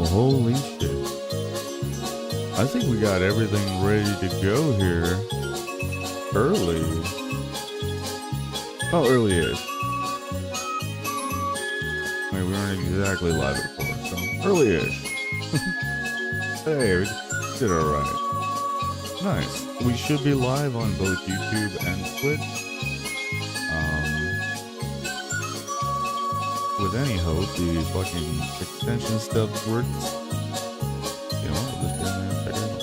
holy shit. I think we got everything ready to go here. Early. Oh, early-ish. I mean, we weren't exactly live at 4, so early-ish. Hey, we did alright. Nice. We should be live on both YouTube and Twitch. With any hope, the fucking extension stuff works. You know, we'll just get in there and check it out.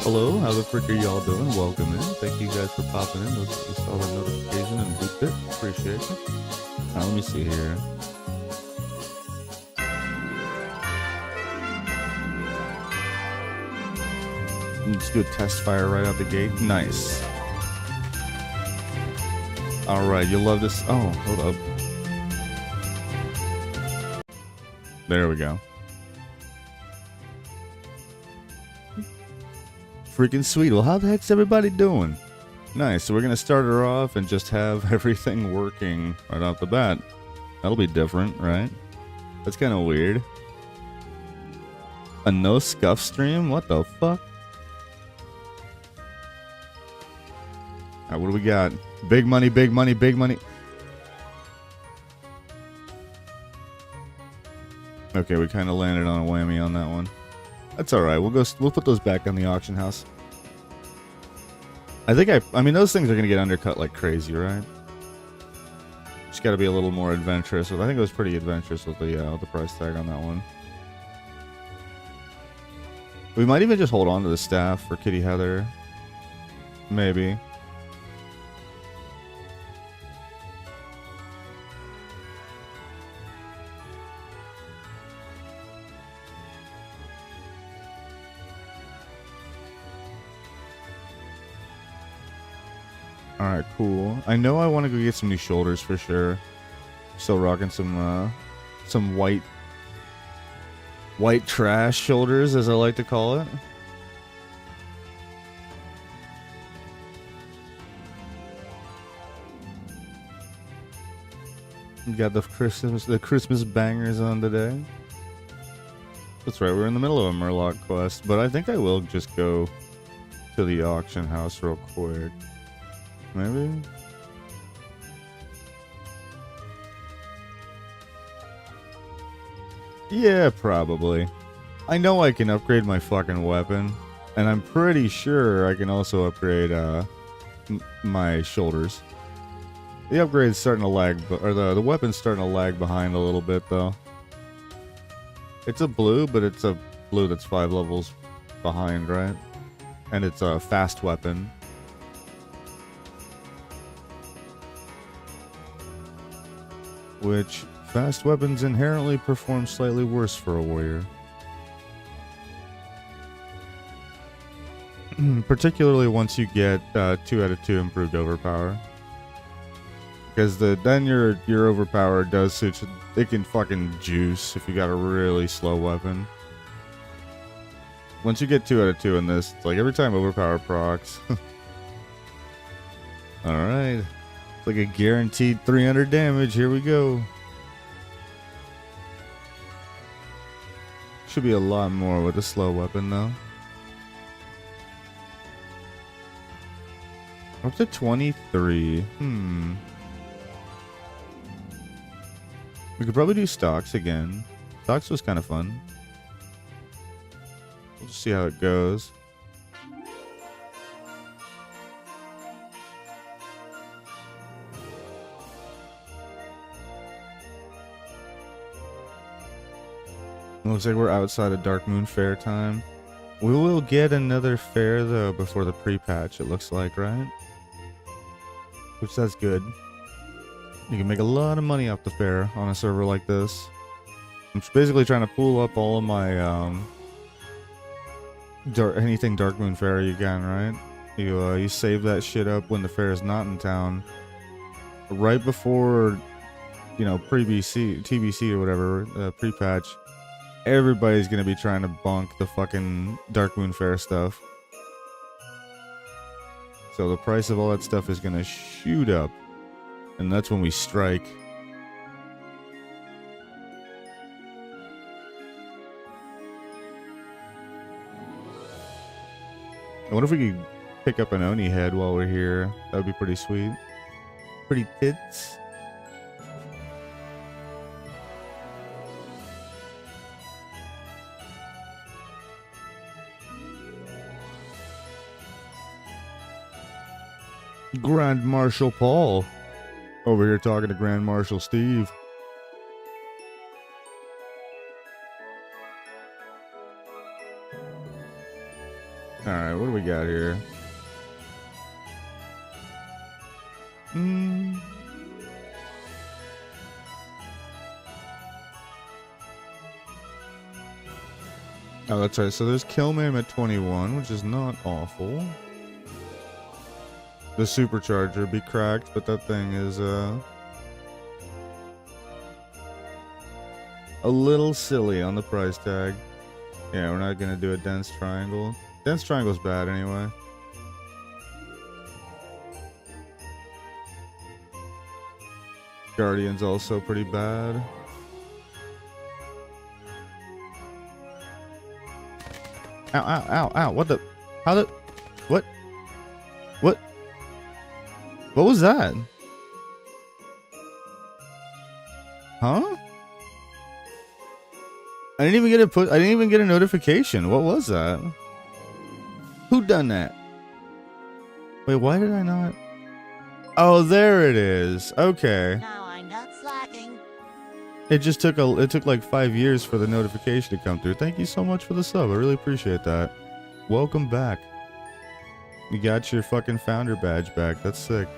Hello, how the frick are y'all doing? Welcome in. Thank you guys for popping in. Those of you saw the notification and booped it. Appreciate it. Now, let me see here. Let's do a test fire right out the gate. Nice. Alright, you'll love this. Oh, hold up. There we go. Freaking sweet. Well, how the heck's everybody doing? Nice. So we're going to start her off and just have everything working right off the bat. That'll be different, right? That's kind of weird. A no scuff stream? What the fuck? Alright, what do we got? Big money, big money, big money. Okay, we kind of landed on a whammy on that one. That's alright. We'll put those back on the auction house. I mean, those things are going to get undercut like crazy, right? Just got to be a little more adventurous. I think it was pretty adventurous with the price tag on that one. We might even just hold on to the staff for Kitty Heather. Maybe. Alright, cool. I know I want to go get some new shoulders for sure. Still rocking some white trash shoulders, as I like to call it. We got the Christmas bangers on today. That's right, we're in the middle of a Murloc quest, but I think I will just go to the auction house real quick. Maybe? Yeah, probably. I know I can upgrade my fucking weapon, and I'm pretty sure I can also upgrade my shoulders. The upgrade's starting to lag, or the weapon's starting to lag behind a little bit, though. It's a blue, but it's a blue that's 5 levels behind, right? And it's a fast weapon. Which, fast weapons inherently perform slightly worse for a warrior. Particularly once you get 2 out of 2 improved overpower. Because then your overpower does suit, it can fucking juice if you got a really slow weapon. Once you get 2 out of 2 in this, it's like every time overpower procs. Alright. Like a guaranteed 300 damage. Here we go. Should be a lot more with a slow weapon, though. Up to 23. We could probably do stocks again. Stocks was kind of fun. We'll just see how it goes. Looks like we're outside of Dark Moon Fair time. We will get another fair, though, before the pre-patch, it looks like, right? Which, that's good. You can make a lot of money off the fair on a server like this. I'm basically trying to pool up all of my, anything Dark Moon Fair you can, right? You save that shit up when the fair is not in town. Right before, you know, pre-BC, TBC or whatever, pre-patch. Everybody's gonna be trying to bunk the fucking Dark Moon Fair stuff. So the price of all that stuff is gonna shoot up. And that's when we strike. I wonder if we could pick up an Oni head while we're here. That would be pretty sweet. Pretty tits. Grand Marshal Paul. Over here talking to Grand Marshal Steve. Alright, what do we got here? Oh, that's right. So there's Killman at 21, which is not awful. The supercharger be cracked, but that thing is a little silly on the price tag. Yeah, we're not gonna do a dense triangle. Dense triangle's bad anyway. Guardian's also pretty bad. Ow, ow, ow, ow. What the? How the? What? What? What was that? Huh? I didn't even get a notification. What was that? Who done that? Wait, why did I not? Oh, there it is. Okay. Now I'm not slacking. It took like 5 years for the notification to come through. Thank you so much for the sub. I really appreciate that. Welcome back. You got your fucking founder badge back. That's sick.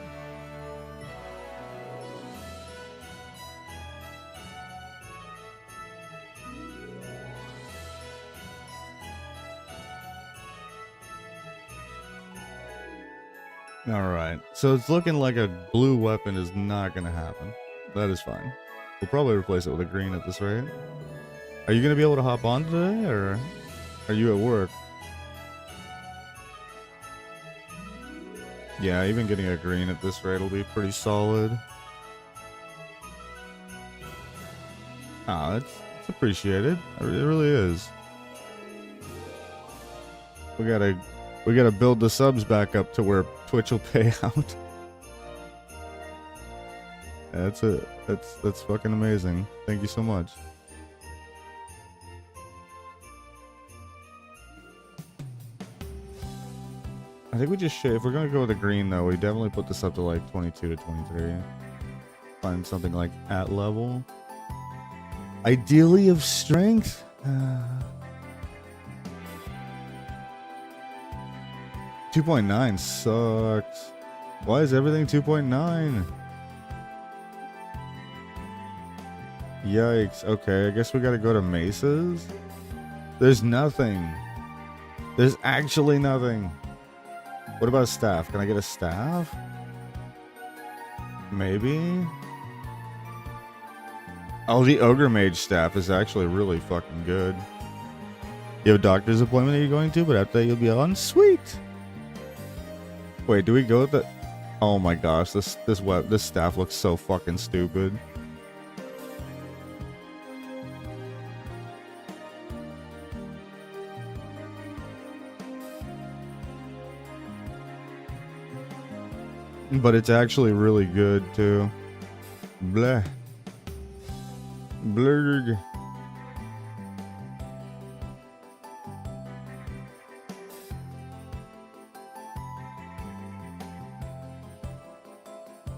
Alright, so it's looking like a blue weapon is not gonna happen. That is fine. We'll probably replace it with a green at this rate. Are you gonna be able to hop on today, or are you at work? Yeah, even getting a green at this rate will be pretty solid. Ah, it's appreciated. It really is. We gotta build the subs back up to where Twitch will pay out. That's fucking amazing. Thank you so much. I think we just should, if we're gonna go with the green though, we definitely put this up to like 22 to 23. Find something like at level. Ideally of strength. 2.9 sucks. Why is everything 2.9? Yikes. Okay, I guess we gotta go to Mesas. There's nothing. There's actually nothing. What about a staff? Can I get a staff? Maybe? Oh, the Ogre Mage staff is actually really fucking good. You have a doctor's appointment that you're going to, but after that you'll be on? Sweet! Wait, do we go with the... Oh my gosh, this staff looks so fucking stupid. But it's actually really good too. Bleh. Blurg.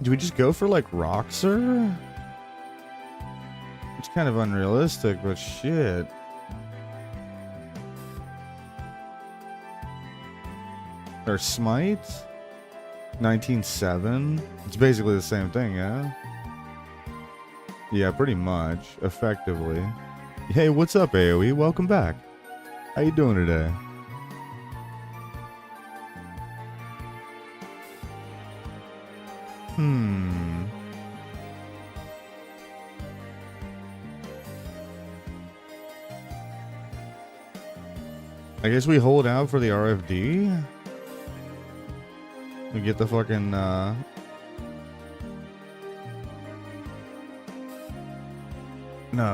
Do we just go for like Roxer? It's kind of unrealistic, but shit. Or Smite? 19.7? It's basically the same thing, yeah? Yeah, pretty much. Effectively. Hey, what's up, AoE? Welcome back. How you doing today? I guess we hold out for the RFD? We get the fucking, No,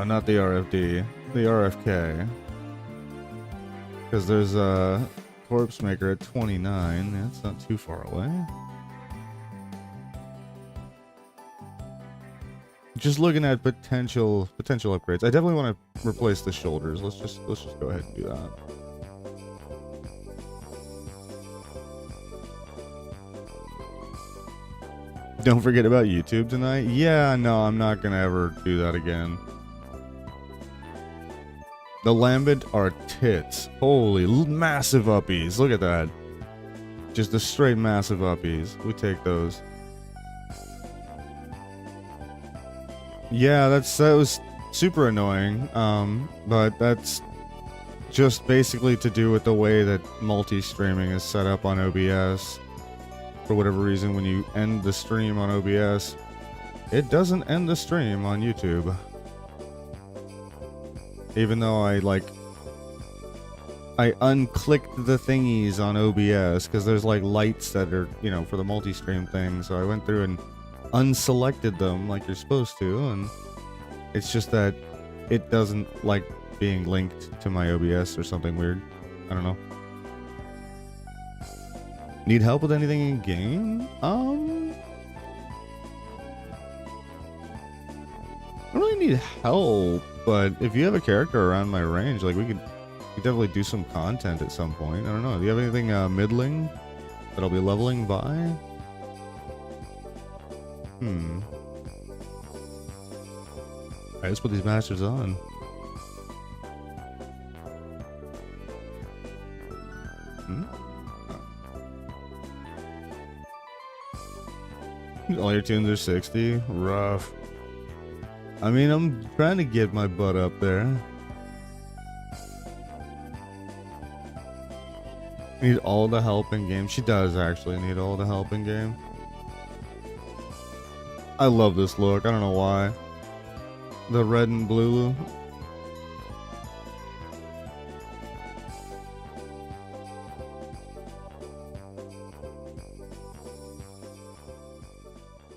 not the RFD. The RFK. Because there's, Corpse Maker at 29. That's not too far away. Just looking at potential upgrades. I definitely want to replace the shoulders. Let's just go ahead and do that. Don't forget about YouTube tonight. Yeah, no, I'm not gonna ever do that again. The Lambent are tits. Holy massive uppies. Look at that. Just the straight massive uppies. We take those. Yeah, that was super annoying. But that's just basically to do with the way that multi-streaming is set up on OBS. For whatever reason, when you end the stream on OBS, it doesn't end the stream on YouTube. Even though I unclicked the thingies on OBS, because there's like lights that are, you know, for the multi-stream thing, so I went through and unselected them like you're supposed to, and it's just that it doesn't like being linked to my OBS or something weird. I don't know. Need help with anything in game? I don't really need help, but if you have a character around my range, like we could definitely do some content at some point. I don't know. Do you have anything middling that I'll be leveling by? Alright, let's put these masters on. All your tunes are 60? Rough. I mean, I'm trying to get my butt up there. Need all the help in game. She does actually need all the help in game. I love this look. I don't know why. The red and blue.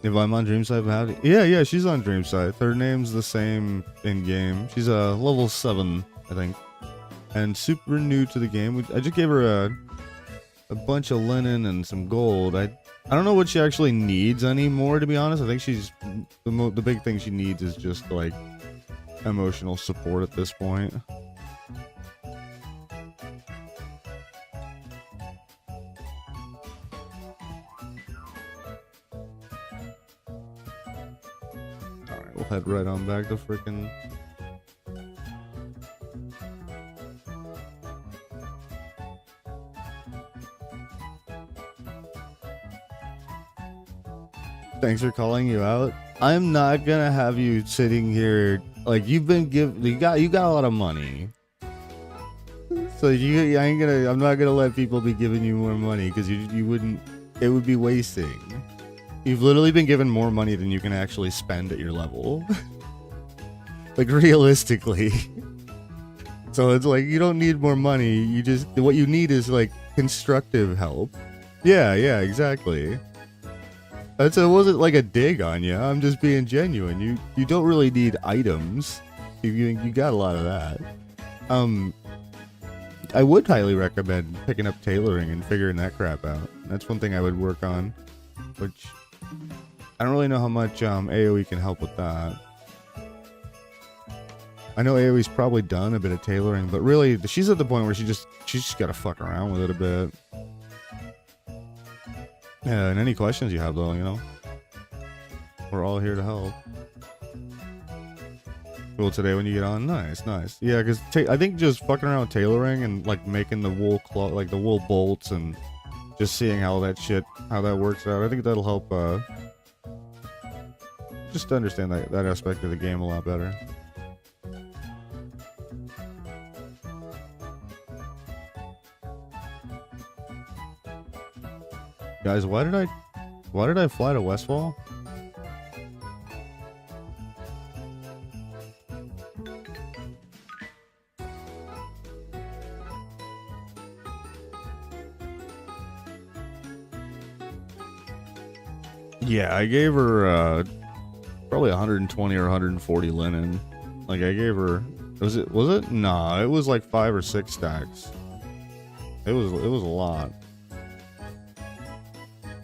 If I'm on Dreamside, how do yeah, she's on Dreamside. Her name's the same in game. She's a level 7, I think, and super new to the game. I just gave her a bunch of linen and some gold. I don't know what she actually needs anymore, to be honest. I think she's the big thing she needs is just like emotional support at this point. We'll head right on back to frickin'... Thanks for calling you out. I'm not gonna have you sitting here like you've been you got a lot of money. So I'm not gonna let people be giving you more money because you wouldn't, it would be wasting. You've literally been given more money than you can actually spend at your level. Like, realistically. So it's like, you don't need more money. You just, what you need is like constructive help. Yeah, exactly. It wasn't like a dig on you. I'm just being genuine. You don't really need items. You got a lot of that. I would highly recommend picking up tailoring and figuring that crap out. That's one thing I would work on, which I don't really know how much AoE can help with that. I know AoE's probably done a bit of tailoring, but really she's at the point where she's just gotta fuck around with it a bit. Yeah, and any questions you have though, you know, we're all here to help. Cool today when you get on. Nice. Yeah, because I think just fucking around with tailoring and like making the wool like the wool bolts and just seeing how that works out. I think that'll help just to understand that aspect of the game a lot better. Guys, why did I fly to Westfall? Yeah, I gave her probably 120 or 140 linen. Like I gave her, was it? Nah, it was like 5 or 6 stacks. It was a lot.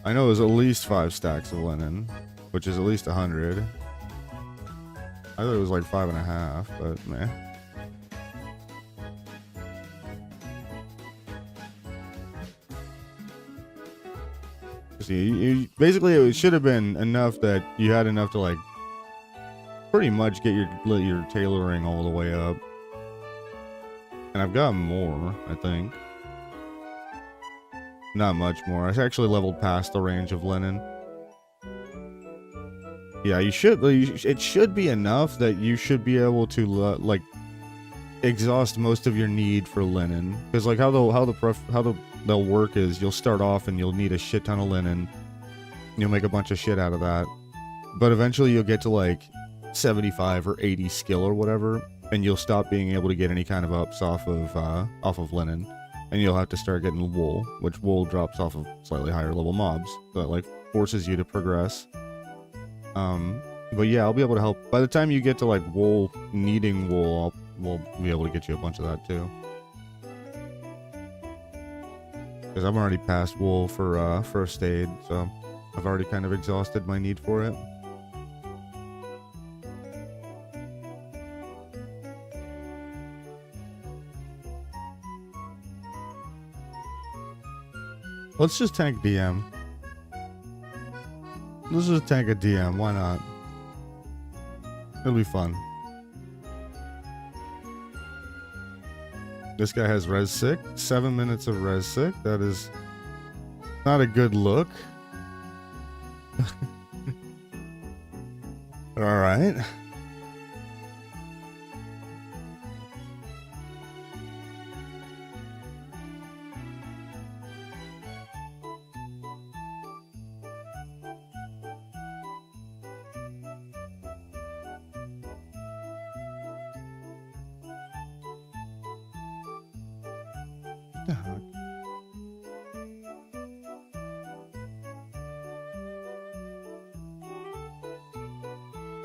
I know it was at least 5 stacks of linen, which is at least 100. I thought it was like 5.5, but meh. See, basically it should have been enough that you had enough to like pretty much get your tailoring all the way up. And I've got more, I think. Not much more. I actually leveled past the range of linen. Yeah, you should. It should be enough that you should be able to like exhaust most of your need for linen. Because like how they'll work is you'll start off and you'll need a shit ton of linen. You'll make a bunch of shit out of that, but eventually you'll get to like 75 or 80 skill or whatever, and you'll stop being able to get any kind of ups off of linen. And you'll have to start getting wool, which wool drops off of slightly higher level mobs. So it like forces you to progress. But yeah, I'll be able to help. By the time you get to like needing wool, we'll be able to get you a bunch of that too. Because I'm already past wool for first aid, so I've already kind of exhausted my need for it. Let's just tank DM. Let's just tank a DM, why not? It'll be fun. This guy has res sick. 7 minutes of res sick. That is not a good look. Alright.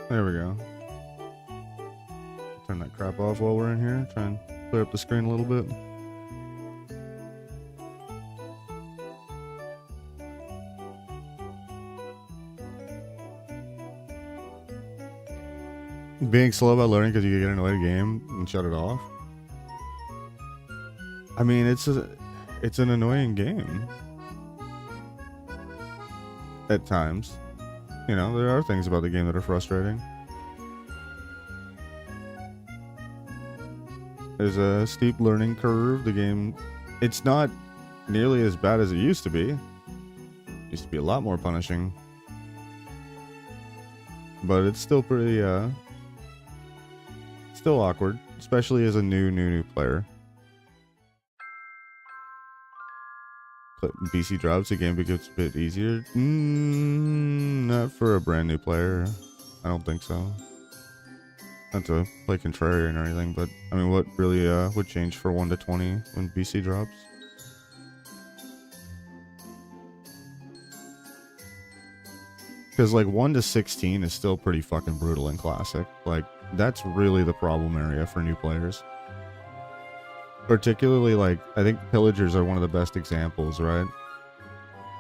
There we go. Turn that crap off while we're in here. Try and clear up the screen a little bit. Being slow about loading because you get annoyed at a game and shut it off. I mean, it's an annoying game. At times. You know, there are things about the game that are frustrating. There's a steep learning curve. The game, it's not nearly as bad as it used to be. It used to be a lot more punishing. But it's still pretty, still awkward, especially as a new player. BC drops, the game becomes a bit easier. Not for a brand new player. I don't think so. Not to play contrarian or anything, but I mean, what really would change for 1 to 20 when BC drops? Because like 1 to 16 is still pretty fucking brutal in Classic. Like that's really the problem area for new players. Particularly, like, I think pillagers are one of the best examples, right?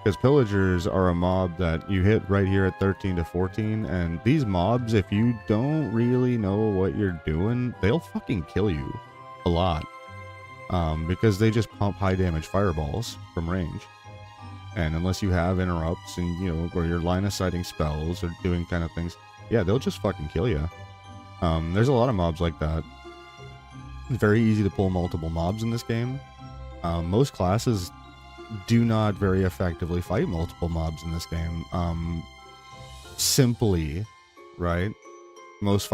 Because pillagers are a mob that you hit right here at 13 to 14, and these mobs, if you don't really know what you're doing, they'll fucking kill you a lot. Because they just pump high damage fireballs from range. And unless you have interrupts and, you know, where you're line of sighting spells or doing kind of things, yeah, they'll just fucking kill you. There's a lot of mobs like that. Very easy to pull multiple mobs in this game. Most classes do not very effectively fight multiple mobs in this game. Simply, right? Most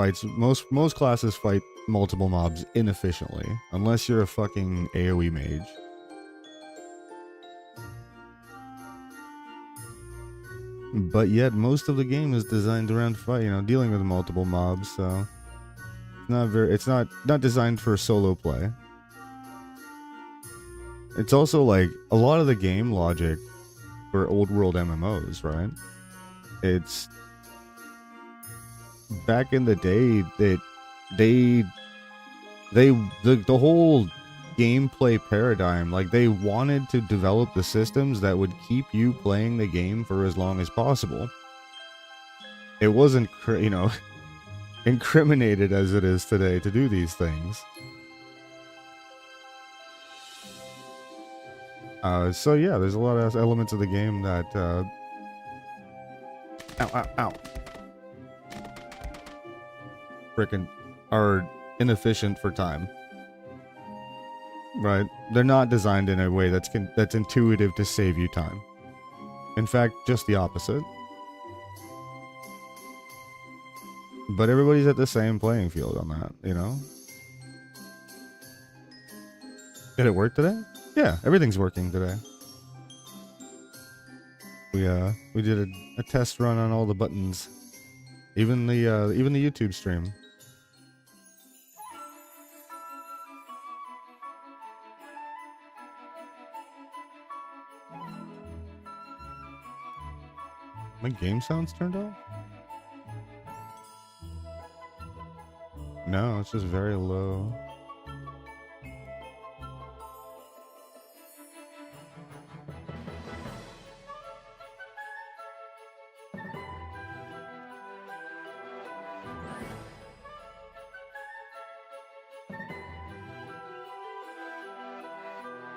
classes fight multiple mobs inefficiently, unless you're a fucking AoE mage. But yet, most of the game is designed around dealing with multiple mobs, so it's not designed for solo play. It's also like a lot of the game logic for old world MMOs, right? It's back in the day that the whole gameplay paradigm. Like, they wanted to develop the systems that would keep you playing the game for as long as possible. It wasn't, you know, incriminated as it is today to do these things. So yeah, there's a lot of elements of the game that, ow, ow, ow. Frickin' are inefficient for time. Right? They're not designed in a way that's intuitive to save you time. In fact, just the opposite. But everybody's at the same playing field on that, you know? Did it work today? Yeah, everything's working today. We did a test run on all the buttons. Even the YouTube stream. My game sounds turned off? No, it's just very low.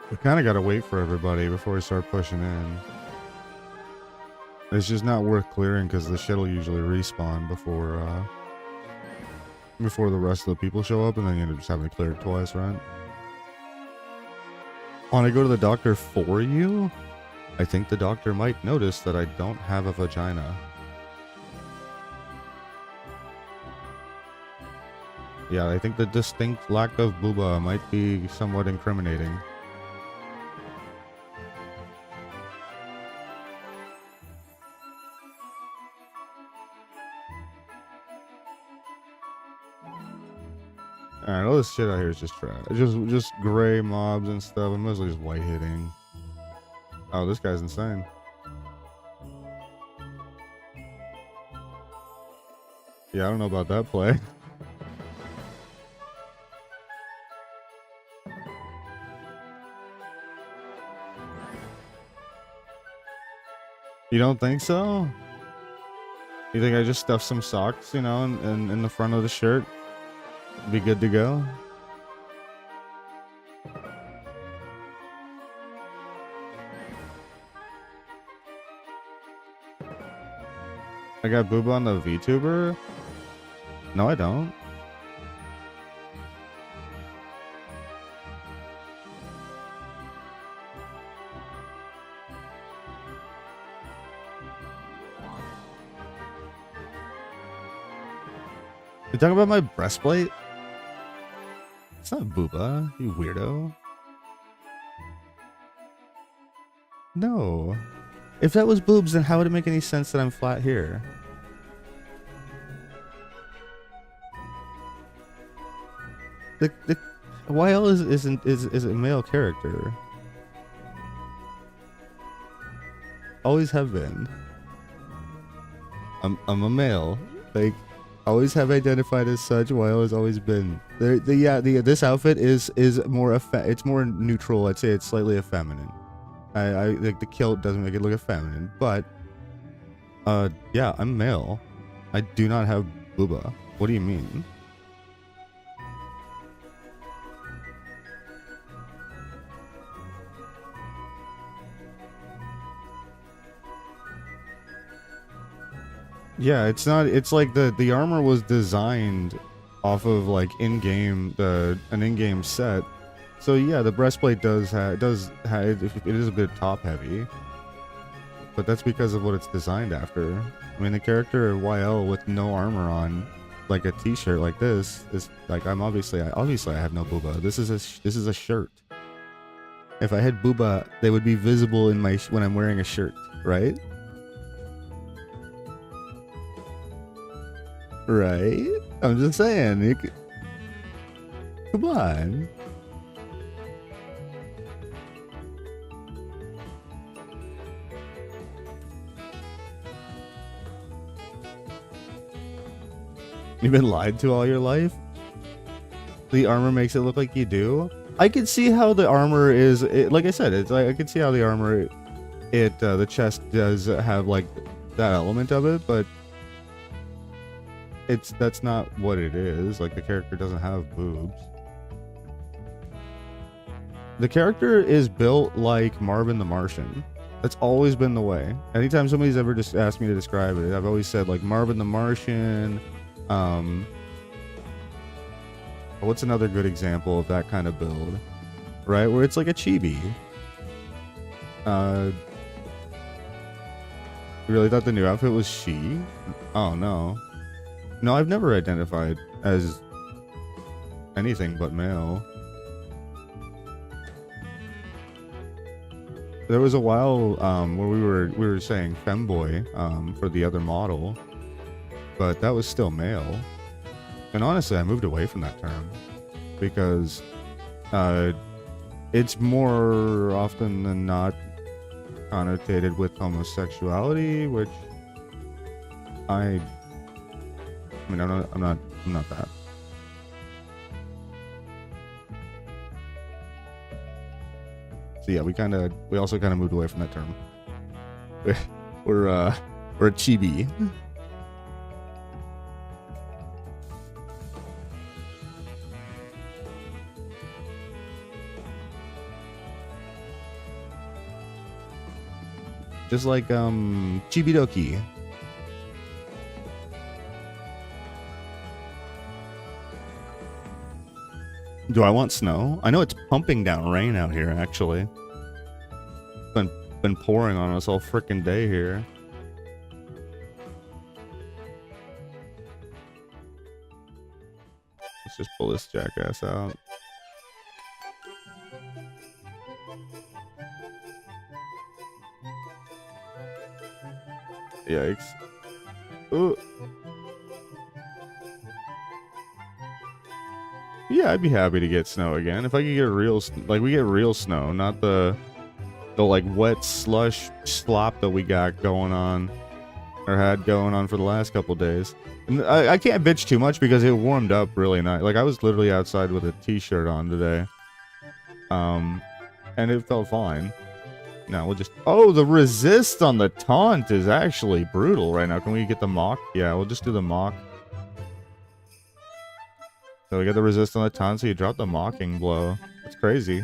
We kind of got to wait for everybody before we start pushing in. It's just not worth clearing because the shit will usually respawn before the rest of the people show up, and then you end up just having to clear it twice, right? Want to go to the doctor for you? I think the doctor might notice that I don't have a vagina. Yeah, I think the distinct lack of booba might be somewhat incriminating. Alright, all this shit out here is just trash. Just gray mobs and stuff. I'm mostly just white hitting. Oh, this guy's insane. Yeah, I don't know about that play. You don't think so? You think I just stuffed some socks, you know, in the front of the shirt? Be good to go? I got booba on the VTuber? No, I don't. You talking about my breastplate? It's not booba, you weirdo. No. If that was boobs, then how would it make any sense that I'm flat here? The YL is a male character. Always have been. I'm a male. Like, always have identified as such. YL has always been. This outfit is more it's more neutral. I'd say it's slightly effeminate. I like the kilt doesn't make it look effeminate, but yeah, I'm male. I do not have booba. What do you mean? Yeah, it's not. It's like the armor was designed off of like in-game an in-game set. So yeah, the breastplate it is a bit top heavy, but that's because of what it's designed after. I mean, the character YL with no armor on, like a t-shirt like this, is like obviously I have no booba. This is a shirt. If I had booba, they would be visible in my when I'm wearing a shirt, right? Right? I'm just saying. Come on. You've been lied to all your life? The armor makes it look like you do? I can see how the armor is, like I said, it's like I can see how the armor, the chest does have like that element of it, but that's not what it is. Like the character doesn't have boobs. The character is built like Marvin the Martian. That's always been the way. Anytime somebody's ever just asked me to describe it, I've always said like Marvin the Martian. What's another good example of that kind of build? Right, where it's like a chibi. You really thought the new outfit was she? Oh no. No, I've never identified as anything but male. There was a while where we were saying femboy for the other model, but that was still male. And honestly, I moved away from that term because it's more often than not connotated with homosexuality, which I mean, I'm not that. So yeah, we also kind of moved away from that term. We're a chibi. Just like Chibidoki. Do I want snow? I know it's pumping down rain out here, actually. Been pouring on us all frickin' day here. Let's just pull this jackass out. Yikes. Ooh. Yeah, I'd be happy to get snow again. If I could get real, like we get real snow, not the like wet slush slop that we got going on, or had going on for the last couple days. And I can't bitch too much because it warmed up really nice. Like I was literally outside with a t-shirt on today. And it felt fine. Now we'll just... Oh, the resist on the taunt is actually brutal right now. Can we get the mock? Yeah, we'll just do the mock. So we got the resist on the taunt, so you drop the mocking blow. That's crazy.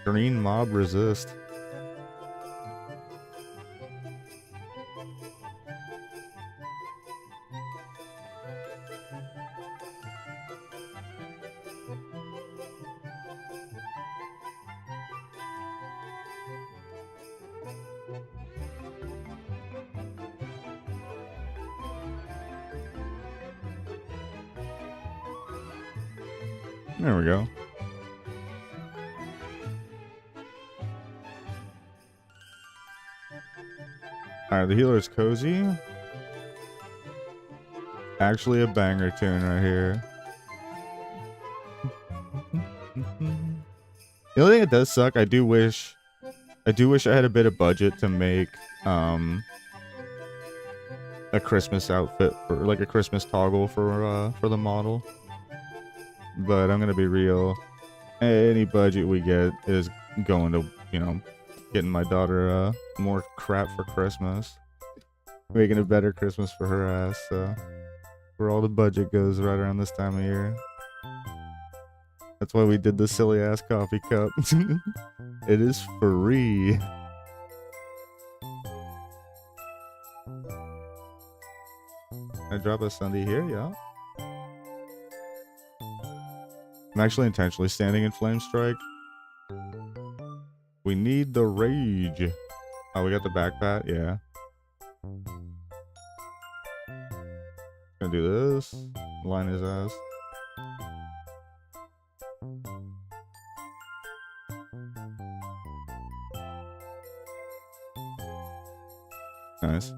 Green mob resist. There we go. Alright, the healer is cozy. Actually a banger tune right here. The only thing that does suck, I do wish I had a bit of budget to make a Christmas outfit, for like a Christmas toggle for the model. But I'm gonna be real, any budget we get is going to, you know, getting my daughter more crap for Christmas, making a better Christmas for her ass. So where all the budget goes right around this time of year. That's why we did the silly ass coffee cup. It is free. I drop a Sunday here, yeah. I'm actually intentionally standing in Flame Strike. We need the rage. Oh, we got the backpat? Yeah. Gonna do this. Line his ass. Nice.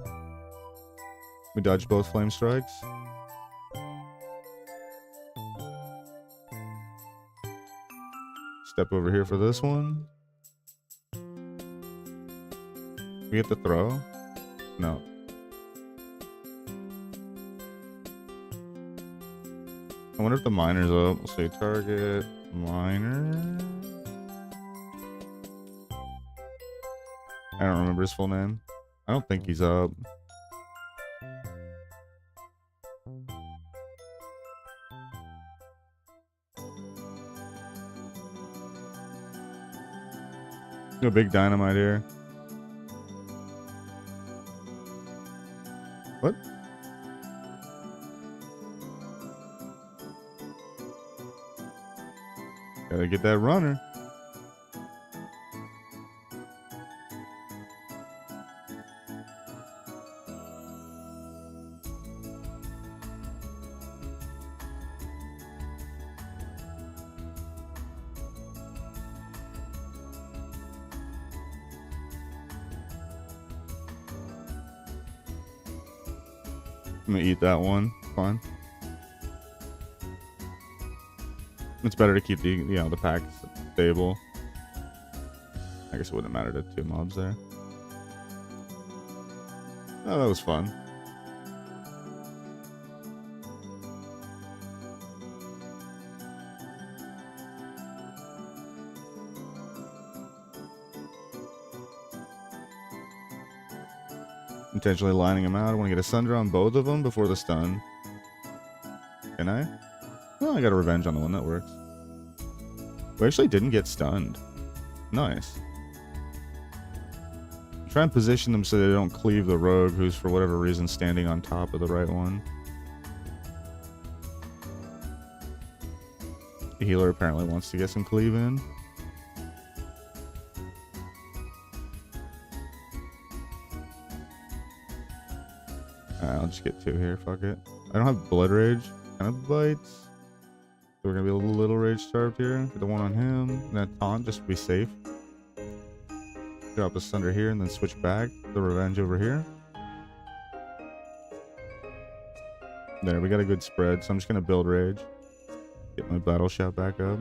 We dodged both Flame Strikes. Step over here for this one. We get the throw? No. I wonder if the miner's up. We'll say target, Minor. I don't remember his full name. I don't think he's up. No big dynamite here. What? Gotta get that runner. I'm gonna eat that one. Fine. It's better to keep the the pack stable. I guess it wouldn't matter to 2 mobs there. Oh, that was fun. Intentionally lining them out. I want to get a Sunder on both of them before the stun. Can I? Oh, I got a revenge on the one that works. We actually didn't get stunned. Nice. Try and position them so they don't cleave the rogue, who's for whatever reason standing on top of the right one. The healer apparently wants to get some cleave in. I'll just get 2 here, fuck it. I don't have Blood Rage. Kind of bites. So we're gonna be a little rage starved here. Get the one on him. And then taunt just to be safe. Drop the Sunder here and then switch back. The revenge over here. There, we got a good spread, so I'm just gonna build rage. Get my battle shout back up.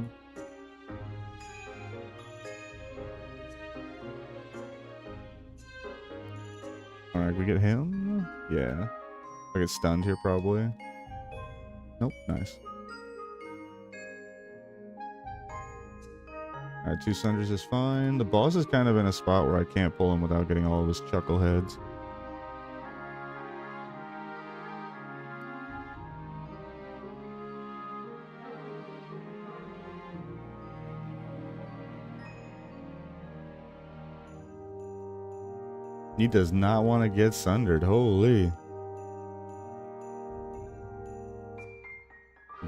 Alright, we get him? Yeah. I get stunned here probably. Nope, nice. Alright, 2 Sunders is fine. The boss is kind of in a spot where I can't pull him without getting all of his chuckleheads. He does not want to get sundered. Holy.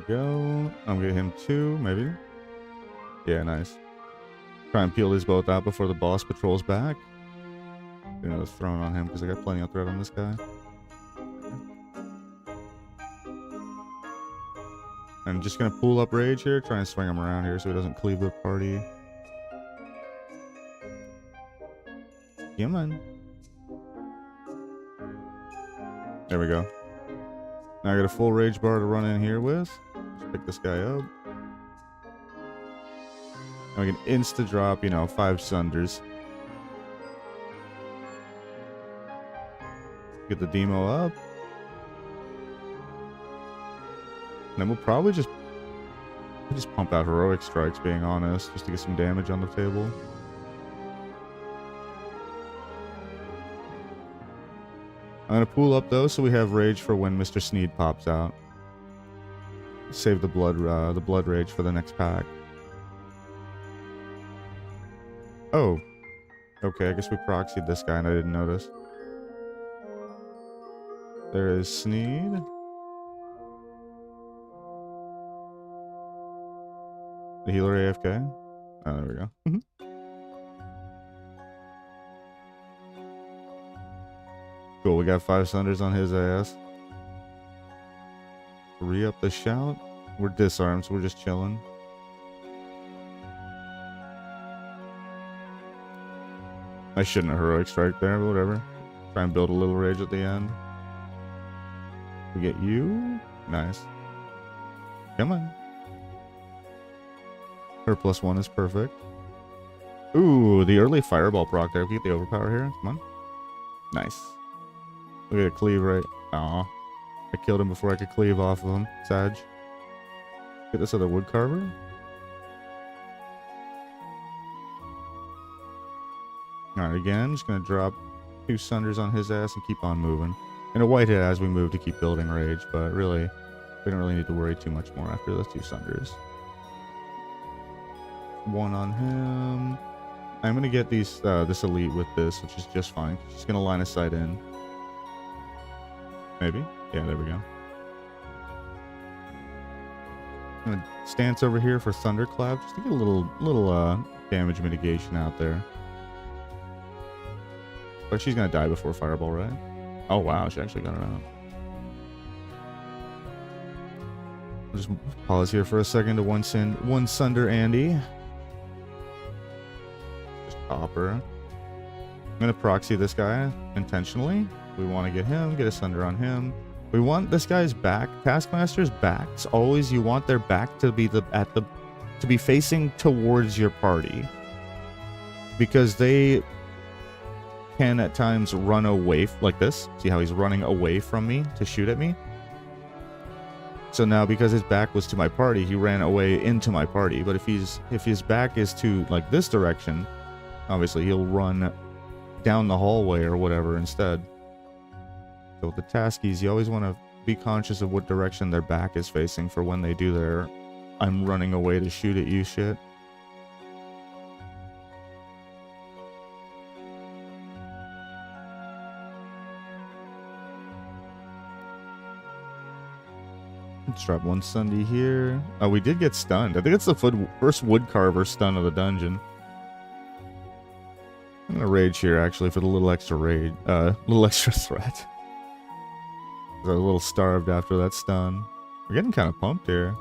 Go. I'm gonna get him 2, maybe. Yeah, nice. Try and peel these both out before the boss patrols back. Get another throne on him because I got plenty of threat on this guy. I'm just gonna pull up rage here, try and swing him around here so he doesn't cleave the party. Come on. There we go. Now I got a full rage bar to run in here with. Just pick this guy up. And we can insta drop, 5 Sunders. Get the demo up. And then we'll probably just pump out heroic strikes, being honest, just to get some damage on the table. I'm gonna pool up though, so we have rage for when Mr. Sneed pops out. Save the blood rage for the next pack. Oh, okay. I guess we proxied this guy and I didn't notice. There is Sneed. The healer AFK. Oh, there we go. Cool, we got 5 Sunders on his ass. Re-up the shout. We're disarmed, so we're just chilling. I shouldn't have heroic strike there, but whatever. Try and build a little rage at the end. We get you. Nice. Come on. Her +1 is perfect. Ooh, the early fireball proc there. We get the overpower here. Come on. Nice. Look at a cleave right. Aw. I killed him before I could cleave off of him. Sag. Get this other wood carver. Alright, again, I'm just gonna drop 2 Sunders on his ass and keep on moving. And a white hit as we move to keep building rage, but really, we don't really need to worry too much more after those 2 Sunders. 1 on him. I'm gonna get these this elite with this, which is just fine. She's gonna line of sight in. Maybe? Yeah, there we go. I'm gonna stance over here for Thunderclap, just to get a little damage mitigation out there. But she's gonna die before Fireball, right? Oh wow, she actually got it out. I'll just pause here for a second to one Sunder Andy. Just Copper. I'm gonna proxy this guy intentionally. We want to get him, get a Sunder on him. We want this guy's back. Taskmaster's backs, always you want their back to be to be facing towards your party. Because they can at times run away like this. See how he's running away from me to shoot at me? So now because his back was to my party, he ran away into my party. But if his back is to like this direction, obviously he'll run down the hallway or whatever instead. So with the Taskies, you always want to be conscious of what direction their back is facing for when they do their I'm running away to shoot at you shit. Let's drop 1 Sunday here. Oh, we did get stunned. I think it's the first Woodcarver stun of the dungeon. I'm gonna rage here actually for the little extra rage, little extra threat. I was a little starved after that stun. We're getting kind of pumped here.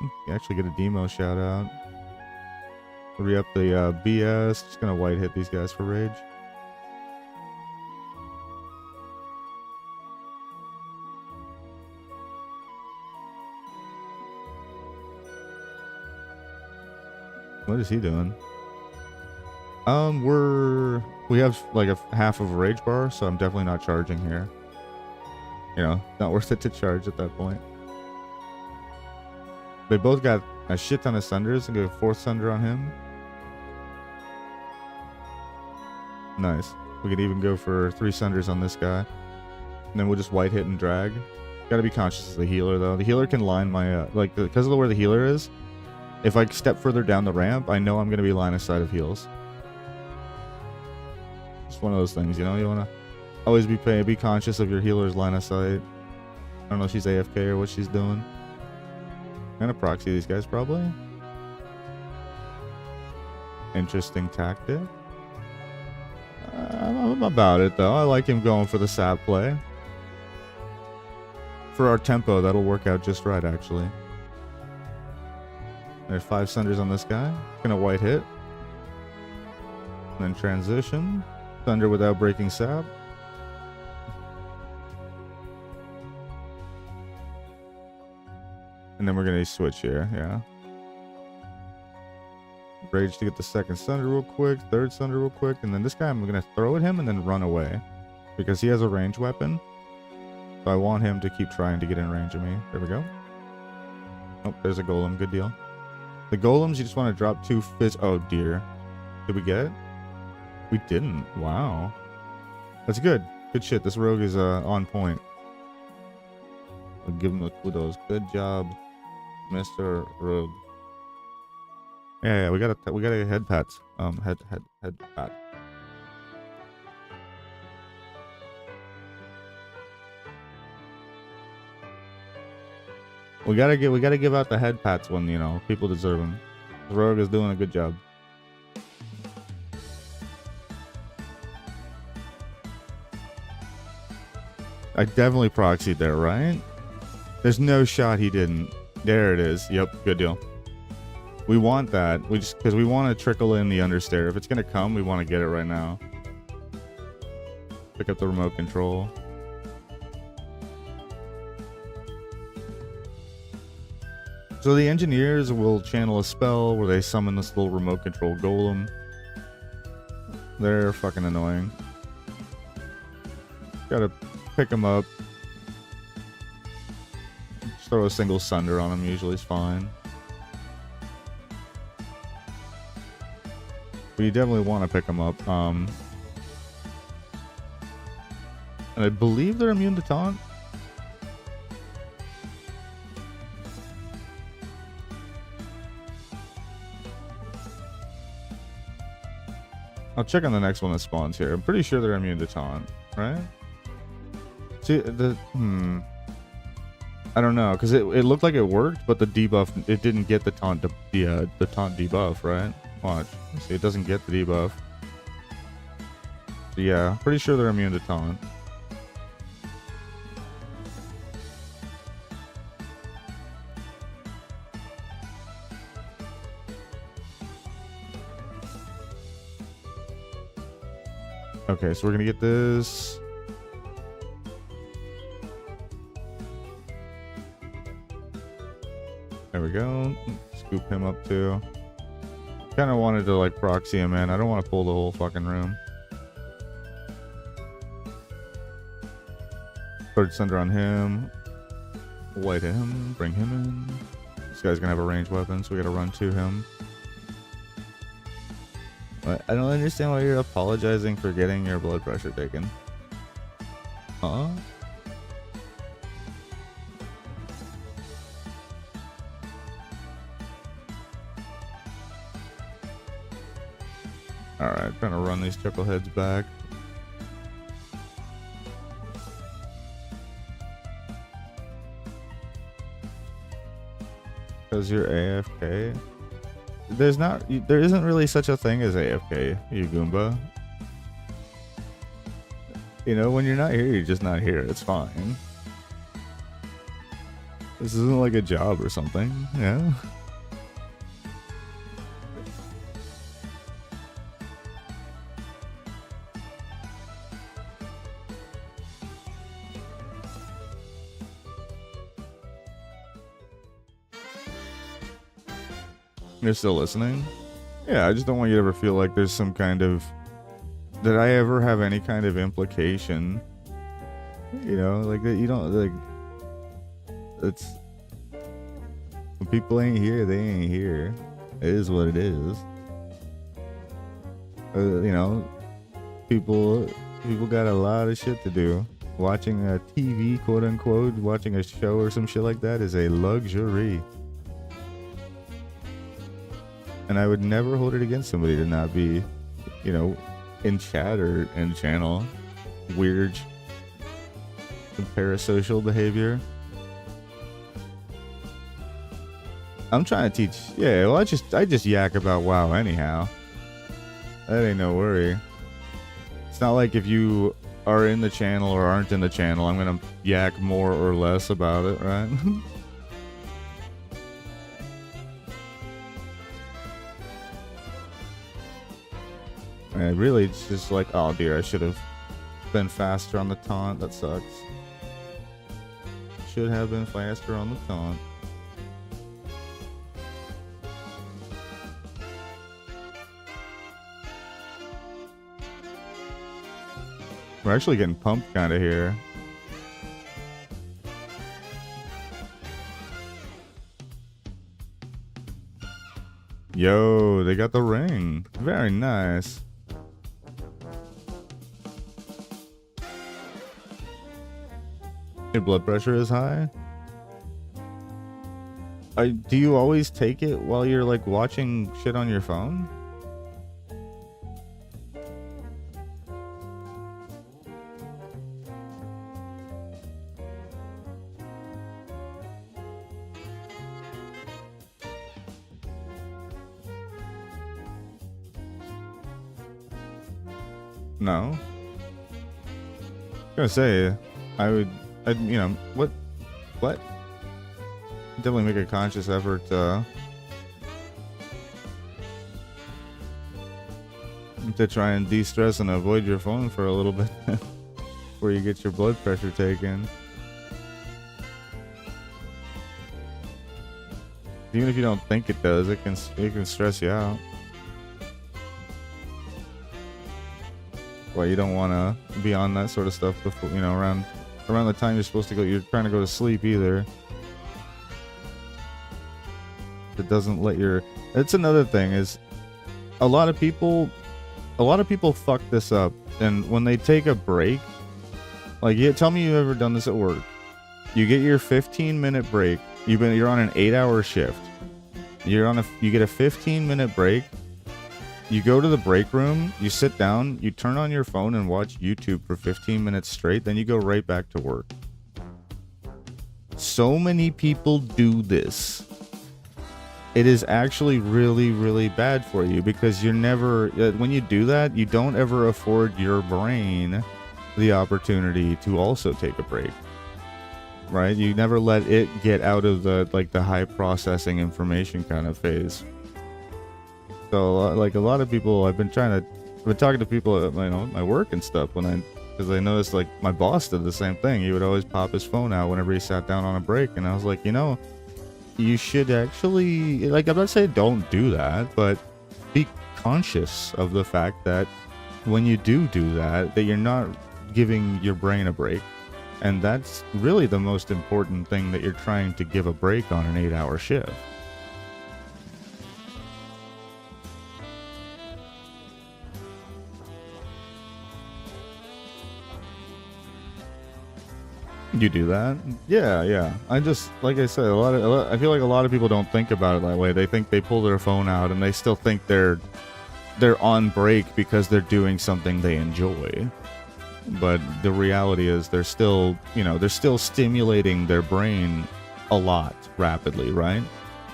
You actually get a demo shout out. Re up the BS. Just gonna white hit these guys for rage. What is he doing? We have like a half of a rage bar, so I'm definitely not charging here. You know, not worth it to charge at that point. They both got a shit ton of Sunders and go 4th Sunder on him. Nice. We could even go for 3 Sunders on this guy. And then we'll just white hit and drag. Gotta be conscious of the healer though. The healer can line my, because of where the healer is, if I step further down the ramp, I know I'm gonna be line of sight of heals. It's one of those things, you know, you wanna always be conscious of your healer's line of sight. I don't know if she's AFK or what she's doing. I'm gonna proxy these guys probably. Interesting tactic. I'm about it though. I like him going for the sap play. For our tempo, that'll work out just right actually. There's 5 Sunders on this guy. Gonna white hit. And then transition. Thunder without breaking sap. And then we're gonna switch here, yeah. Rage to get the 2nd Sunder real quick, 3rd Sunder real quick, and then this guy I'm gonna throw at him and then run away. Because he has a range weapon. So I want him to keep trying to get in range of me. There we go. Oh, there's a golem, good deal. The golems, you just want to drop 2 fizz. Oh dear. Did we get it? We didn't. Wow. That's good. Good shit. This rogue is on point. I'll give him the kudos. Good job, Mr. Rogue. Yeah, we gotta head pats. Head pat. We gotta give out the head pats when, you know, people deserve them. Rogue is doing a good job. I definitely proxied there, right? There's no shot he didn't. There it is. Yep, good deal. We want that. We just because we want to trickle in the understair. If it's gonna come, we want to get it right now. Pick up the remote control. So the engineers will channel a spell where they summon this little remote control golem. They're fucking annoying. Gotta pick them up. Just throw a single Sunder on them, usually is fine. But you definitely want to pick them up. And I believe they're immune to taunt. I'll check on the next one that spawns here. I'm pretty sure they're immune to taunt, right? See, I don't know, because it looked like it worked, but the debuff, it didn't get the taunt, the taunt debuff, right? Watch. See, it doesn't get the debuff. So yeah, pretty sure they're immune to taunt. Okay, so we're gonna get this. There we go. Scoop him up too. Kind of wanted to like proxy him in. I don't want to pull the whole fucking room. Third Sunder on him. White him. Bring him in. This guy's gonna have a ranged weapon, so we gotta run to him. But I don't understand why you're apologizing for getting your blood pressure taken. Huh? Alright, trying to run these chuckleheads back. Because you're AFK? There isn't really such a thing as AFK, you Goomba. You know, when you're not here, you're just not here. It's fine. This isn't like a job or something, yeah? You're still listening? Yeah, I just don't want you to ever feel like there's some kind of... Did I ever have any kind of implication? You know, like that you don't, like... It's... When people ain't here, they ain't here. It is what it is. You know, people got a lot of shit to do. Watching a TV, quote unquote, watching a show or some shit like that is a luxury. And I would never hold it against somebody to not be, you know, in chat or in channel. Weird parasocial behavior. I'm trying to teach. Yeah, well, I just yak about WoW anyhow. That ain't no worry. It's not like if you are in the channel or aren't in the channel, I'm gonna yak more or less about it, right? And really, it's just like, oh dear, I should have been faster on the taunt. That sucks. Should have been faster on the taunt. We're actually getting pumped kind of here. Yo, they got the ring. Very nice. Your blood pressure is high? Do you always take it while you're like watching shit on your phone? No. I was gonna say, I'd, you know, what? Definitely make a conscious effort to try and de-stress and avoid your phone for a little bit before you get your blood pressure taken. Even if you don't think it does, it can stress you out. Well, you don't want to be on that sort of stuff before, you know, around the time you're supposed to go. You're trying to go to sleep either. It doesn't let your. It's another thing is, a lot of people fuck this up, and when they take a break, like, tell me you've ever done this at work. You get your 15-minute break. You're on an 8-hour shift. You get a 15-minute break. You go to the break room, you sit down, you turn on your phone and watch YouTube for 15 minutes straight, then you go right back to work. So many people do this. It is actually really, really bad for you, because you're never, when you do that, you don't ever afford your brain the opportunity to also take a break. Right? You never let it get out of the high processing information kind of phase. So like a lot of people, I've been talking to people at my work and stuff, because I noticed like my boss did the same thing. He would always pop his phone out whenever he sat down on a break, and I was like, you should actually, like, I'm not saying don't do that, but be conscious of the fact that when you do that you're not giving your brain a break. And that's really the most important thing, that you're trying to give a break on an 8-hour shift. You do that? Yeah. I just, like I said, I feel like a lot of people don't think about it that way. They think they pull their phone out and they still think they're on break because they're doing something they enjoy. But the reality is they're still stimulating their brain a lot rapidly, right?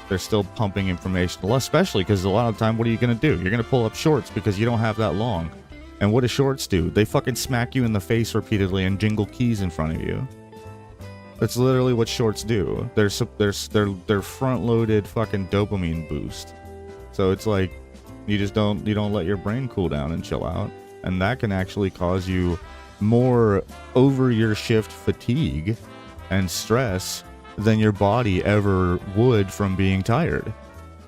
They're still pumping information, especially because a lot of the time, what are you going to do? You're going to pull up shorts because you don't have that long. And what do shorts do? They fucking smack you in the face repeatedly and jingle keys in front of you. That's literally what shorts do. They're front-loaded fucking dopamine boost. So it's like, you don't let your brain cool down and chill out. And that can actually cause you more over your shift fatigue and stress than your body ever would from being tired,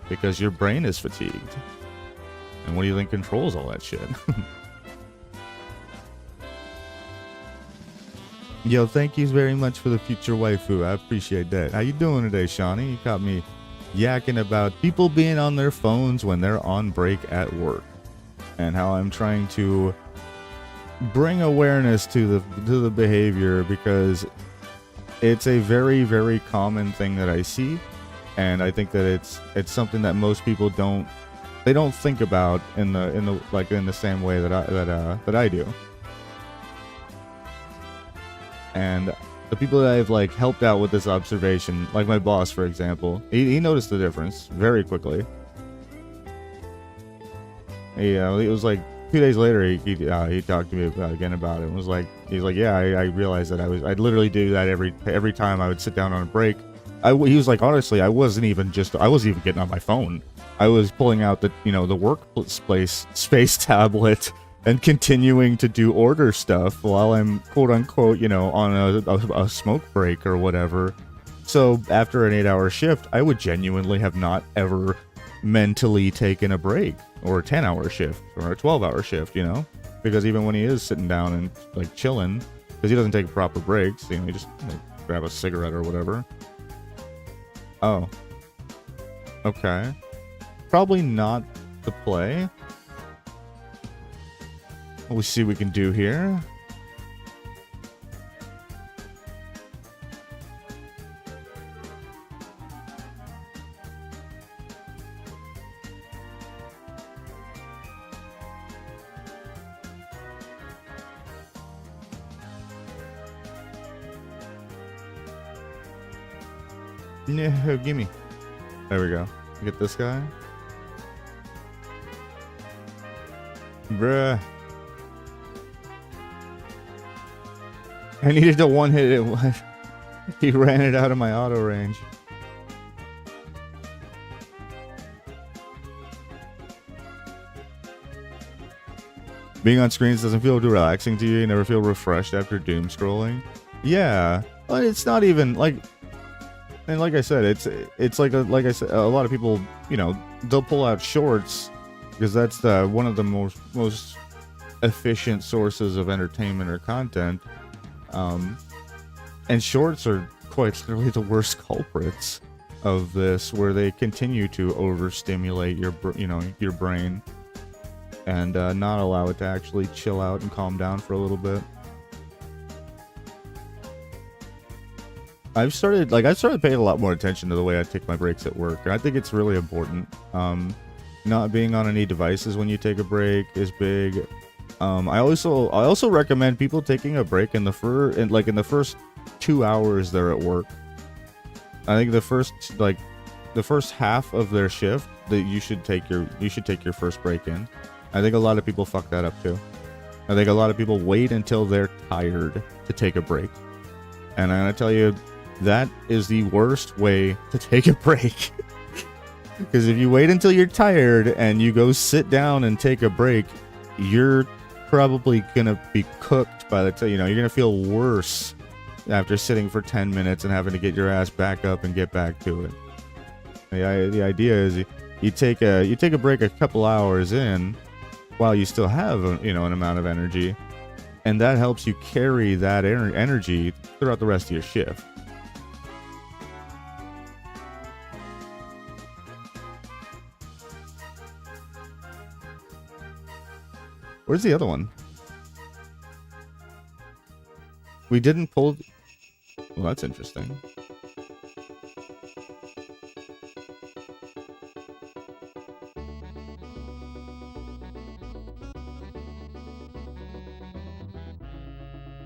because your brain is fatigued. And what do you think controls all that shit? Yo, thank you very much for the future waifu. I appreciate that. How you doing today, Shawnee? You caught me yakking about people being on their phones when they're on break at work, and how I'm trying to bring awareness to the behavior, because it's a very, very common thing that I see, and I think that it's something that most people don't think about in the same way that I do. And the people that I've helped out with this observation, like my boss, for example, he noticed the difference very quickly. It was like 2 days later, he talked to me again about it. And was like, he's like, yeah, I realized that I'd literally do that every time I would sit down on a break. He was like, honestly, I wasn't even getting on my phone. I was pulling out the workplace space tablet and continuing to do order stuff while I'm quote unquote, on a smoke break or whatever. So after an 8-hour shift, I would genuinely have not ever mentally taken a break, or a 10-hour shift, or a 12-hour shift, because even when he is sitting down and chilling, because he doesn't take proper breaks, he just grab a cigarette or whatever. Oh. Okay. Probably not the play. We'll see what we can do here. No, gimme. There we go. Get this guy. Bruh. I needed to one-hit it. He ran it out of my auto range. Being on screens doesn't feel too relaxing to you? You never feel refreshed after doom scrolling? Yeah. But it's not even and like I said, it's like I said, a lot of people, they'll pull out shorts because that's one of the most efficient sources of entertainment or content. And shorts are quite literally the worst culprits of this, where they continue to overstimulate your brain. and not allow it to actually chill out and calm down for a little bit. I've started paying a lot more attention to the way I take my breaks at work, and I think it's really important. Not being on any devices when you take a break is big. I also recommend people taking a break in the first 2 hours they're at work. I think the first half of their shift that you should take your first break in. I think a lot of people fuck that up too. I think a lot of people wait until they're tired to take a break. And I'm gonna tell you, that is the worst way to take a break. Because if you wait until you're tired and you go sit down and take a break, you're probably gonna be cooked by the time, you're gonna feel worse after sitting for 10 minutes and having to get your ass back up and get back to it. The idea is you take a break a couple hours in while you still have an amount of energy, and that helps you carry that energy throughout the rest of your shift. Where's the other one? We didn't pull... Well, that's interesting.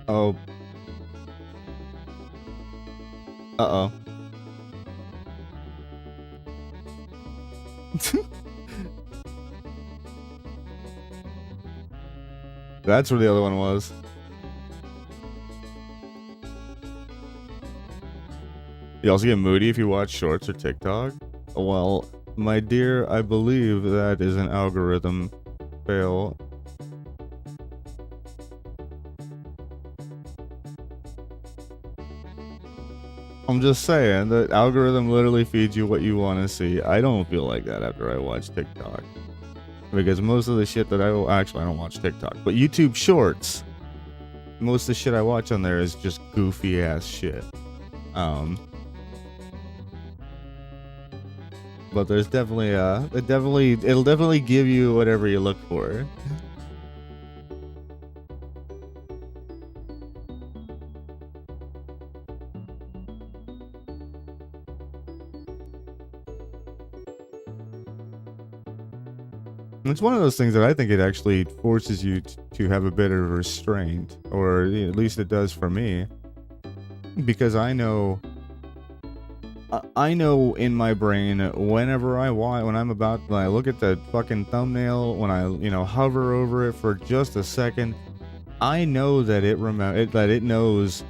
Oh. Uh-oh. That's where the other one was. You also get moody if you watch shorts or TikTok? Well, my dear, I believe that is an algorithm fail. I'm just saying, the algorithm literally feeds you what you want to see. I don't feel like that after I watch TikTok. Because most of the shit that actually, I don't watch TikTok, but YouTube Shorts, most of the shit I watch on there is just goofy ass shit. But there's definitely it'll definitely give you whatever you look for. It's one of those things that I think it actually forces you to have a bit of restraint, or at least it does for me, because I know in my brain whenever when I look at the fucking thumbnail, when I hover over it for just a second, I know that it knows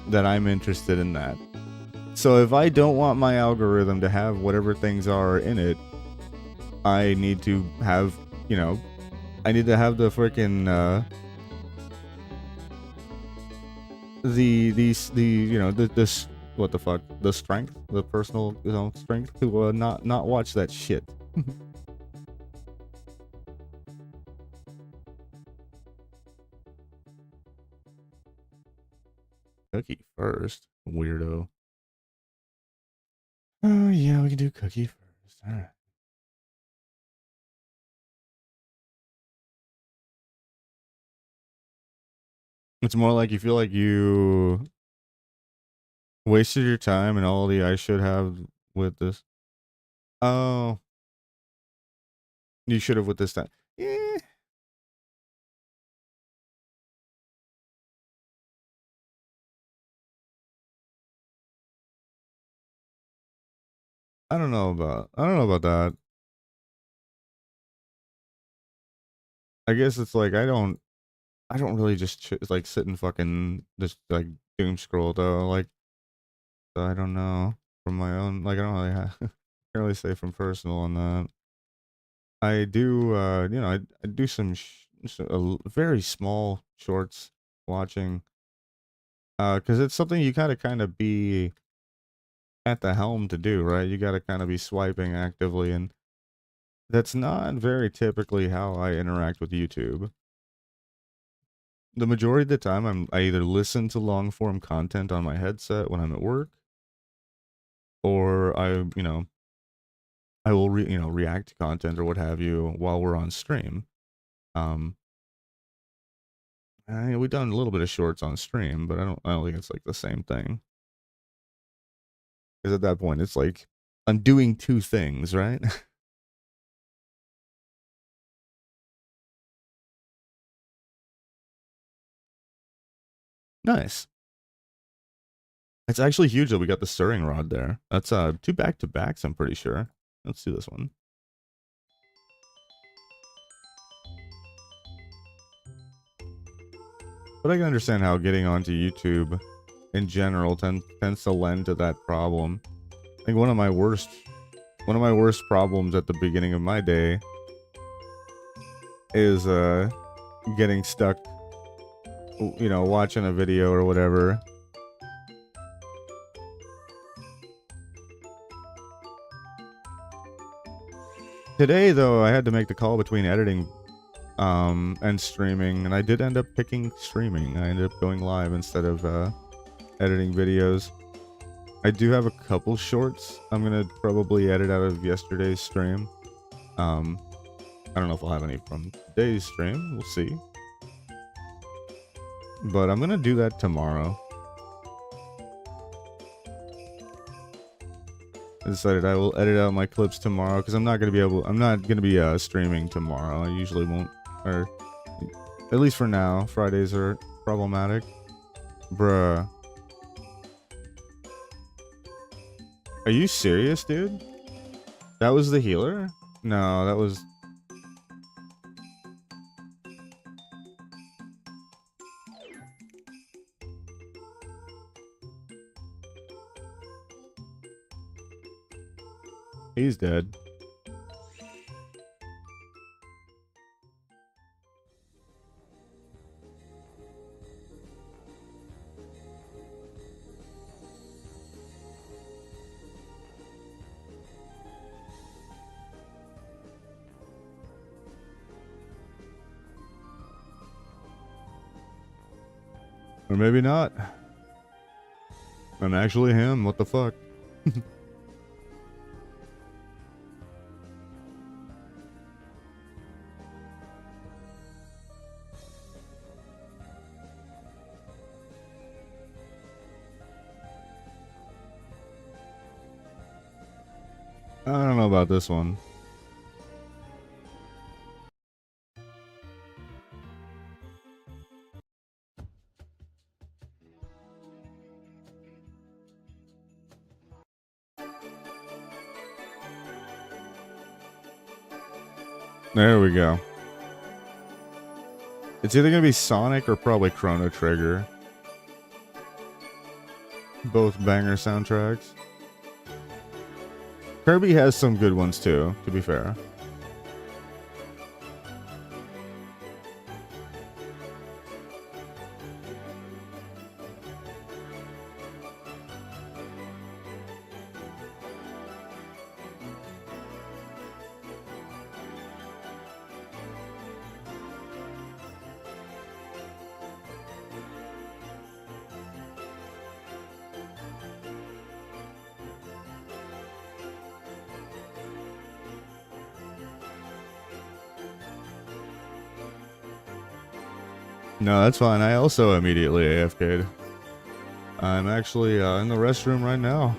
that I'm interested in that. So if I don't want my algorithm to have whatever things are in it, I need to have the freaking the strength, the personal strength to not watch that shit. Cookie first, weirdo. Oh yeah, we can do cookie first. All right. It's more like you feel like you wasted your time and all the I should have with this. Oh, you should have with this time. Yeah. I don't know about that. I guess it's like I don't really just like sit and fucking just like doom scroll though. Like, so I don't know from my own, like I don't really can't really say from personal on that. I do I do some very small shorts watching, because it's something you gotta kind of be at the helm to do, right? You gotta kind of be swiping actively, and that's not very typically how I interact with YouTube. The majority of the time, I either listen to long form content on my headset when I'm at work, or I will react to content or what have you while we're on stream. Um, we've done a little bit of shorts on stream, but I don't think it's like the same thing. Because at that point, it's like I'm doing two things, right? Nice. It's actually huge that we got the stirring rod there. That's 2 back-to-backs, I'm pretty sure. Let's do this one. But I can understand how getting onto YouTube in general tends to lend to that problem. I think one of my worst problems at the beginning of my day is getting stuck, you know, watching a video or whatever. Today though, I had to make the call between editing and streaming, and I did end up picking streaming. I ended up going live instead of editing videos. I do have a couple shorts I'm gonna probably edit out of yesterday's stream. I don't know if I'll have any from today's stream. We'll see. But I'm gonna do that tomorrow. I decided I will edit out my clips tomorrow because I'm not gonna be streaming tomorrow. I usually won't, or at least for now. Fridays are problematic. Bruh. Are you serious, dude? That was the healer? No, that was... He's dead. Or maybe not. I'm actually him. What the fuck? I don't know about this one. There we go. It's either gonna be Sonic or probably Chrono Trigger. Both banger soundtracks. Kirby has some good ones too, to be fair. No, that's fine. I also immediately AFK'd. I'm actually in the restroom right now.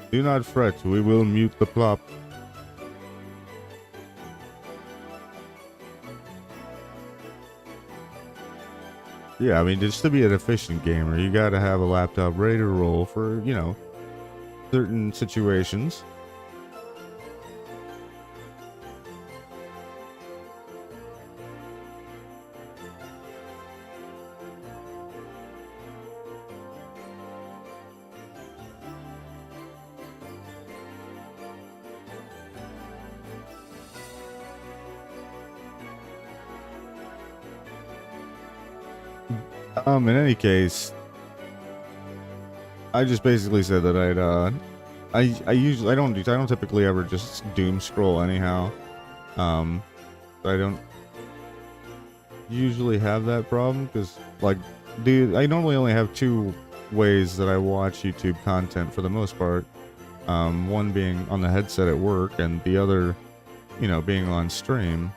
Do not fret, we will mute the plop. Yeah, I mean, just to be an efficient gamer, you gotta have a laptop ready to roll for, you know, certain situations. In any case, I just basically said that I don't typically ever just doom scroll anyhow. I don't usually have that problem because, like, Dude, I normally only have two ways that I watch YouTube content for the most part. One being on the headset at work, and the other, you know, being on stream.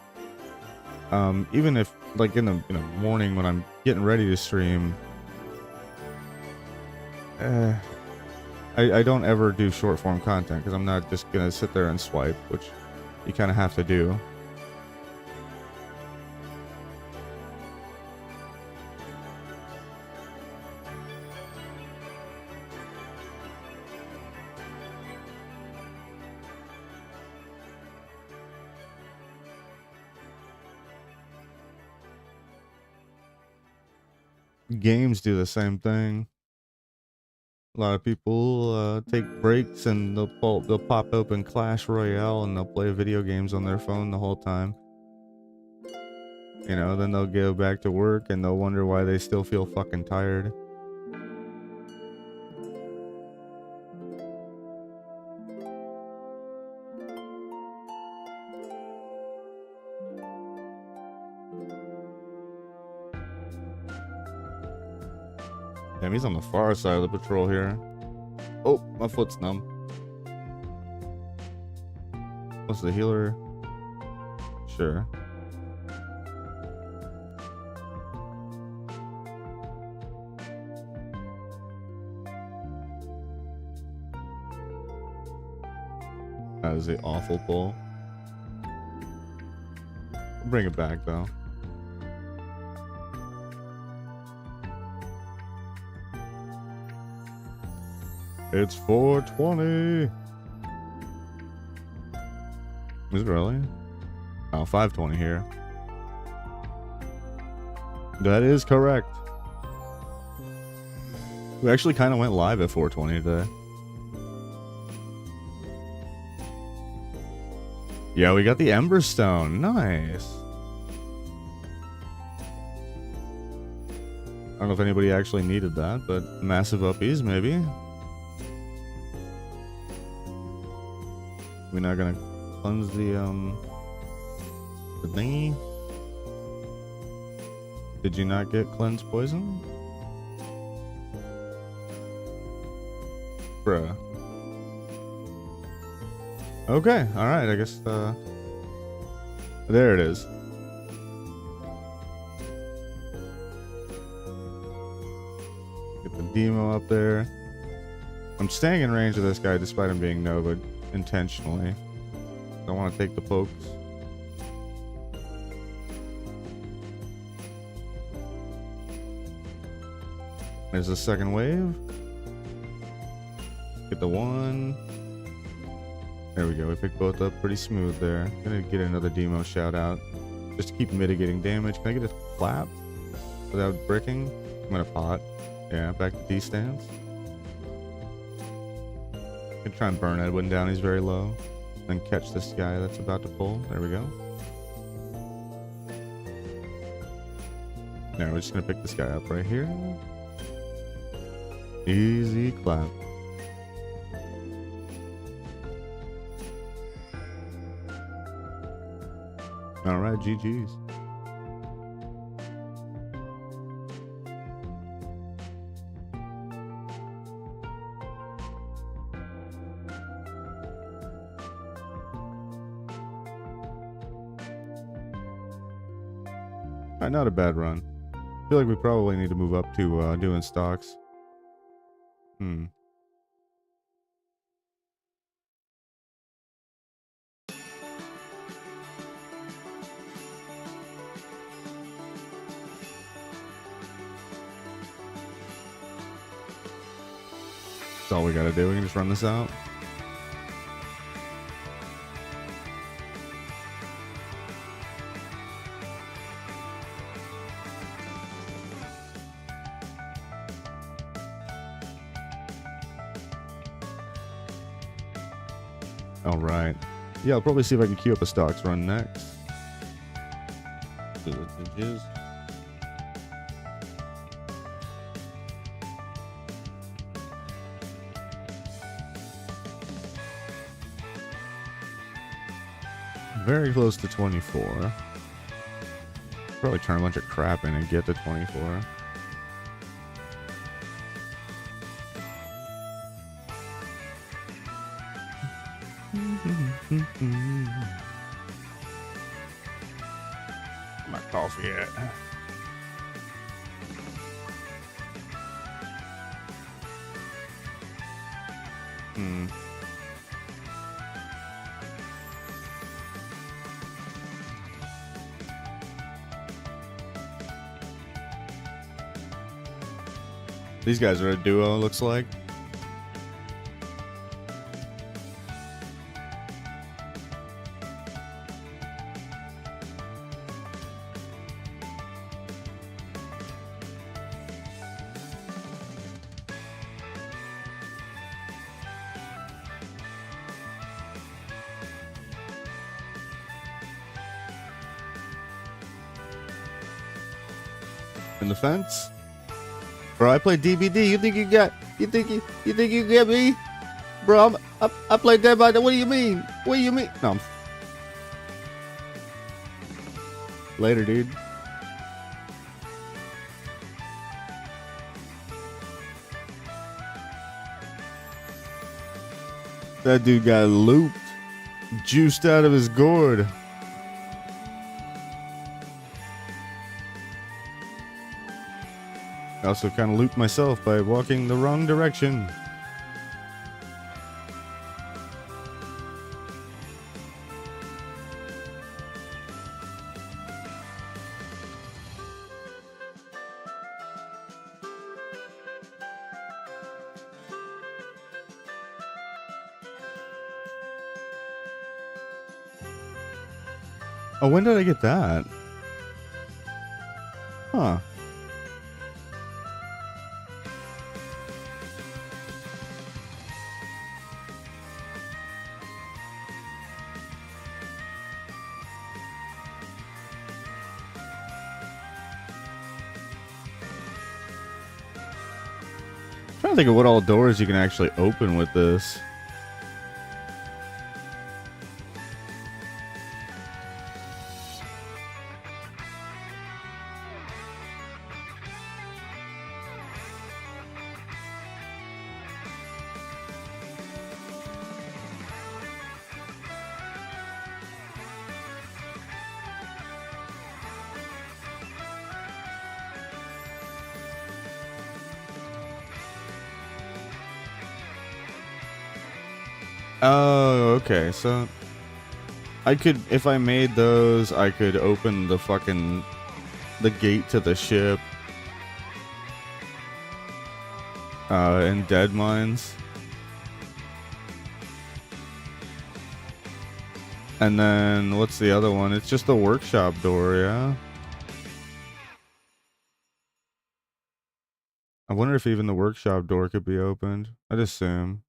Even if, like, in the morning when I'm getting ready to stream, I don't ever do short form content because I'm not just gonna sit there and swipe, which you kind of have to do. Games do the same thing. A lot of people take breaks and they'll pop open Clash Royale and they'll play video games on their phone the whole time. You know, then they'll go back to work and they'll wonder why they still feel fucking tired. Damn, he's on the far side of the patrol here. Oh, my foot's numb. What's the healer? Sure. That is the awful pull. We'll bring it back though. It's 420. Is it really? Oh, 520 here. That is correct. We actually kind of went live at 420 today. Yeah, we got the Ember Stone. Nice. I don't know if anybody actually needed that, but massive uppies maybe. We're not gonna cleanse the thingy. Did you not get cleanse poison? Bruh. Okay, alright, I guess there it is. Get the demo up there. I'm staying in range of this guy despite him being Nova intentionally. Don't want to take the pokes. There's a second wave. Get the one. There we go. We picked both up pretty smooth there. Gonna get another demo shout out just to keep mitigating damage. Can I get a clap without bricking? I'm gonna pot. Yeah, back to D stance. Gonna try and burn Edwin down. He's very low. Then catch this guy that's about to pull. There we go. Now we're just gonna pick this guy up right here. Easy clap. All right, GG's. Not a bad run. I feel like we probably need to move up to doing stocks. That's all we gotta do. We can just run this out. All right. Yeah, I'll probably see if I can queue up a stocks run next. Very close to 24. Probably turn a bunch of crap in and get to 24. My coffee at? These guys are a duo, looks like. In the fence? Bro, I play DBD. You think you got? You think you get me? Bro, I play Dead by Daylight. What do you mean? What do you mean? No. Later, dude. That dude got looped, juiced out of his gourd. I also kind of looped myself by walking the wrong direction. Oh, when did I get that? Huh. I'm trying to think of what all doors you can actually open with this. Oh, okay. So I could, if I made those, I could open the gate to the ship. In Dead Mines. And then, what's the other one? It's just the workshop door, yeah? I wonder if even the workshop door could be opened. I'd assume.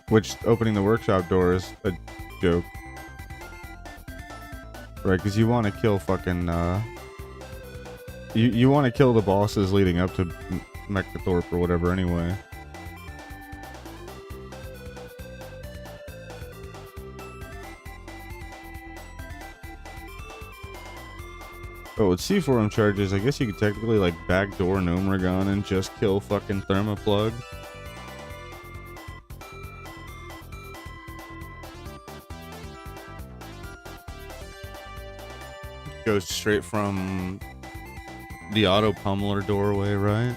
Which, opening the workshop door is a joke. Right, because you want to kill fucking, You want to kill the bosses leading up to Mechthorpe or whatever anyway. Oh, with C4M charges, I guess you could technically, like, backdoor Gnomeregan and just kill fucking Thermoplug. Goes straight from the auto pummeler doorway, right?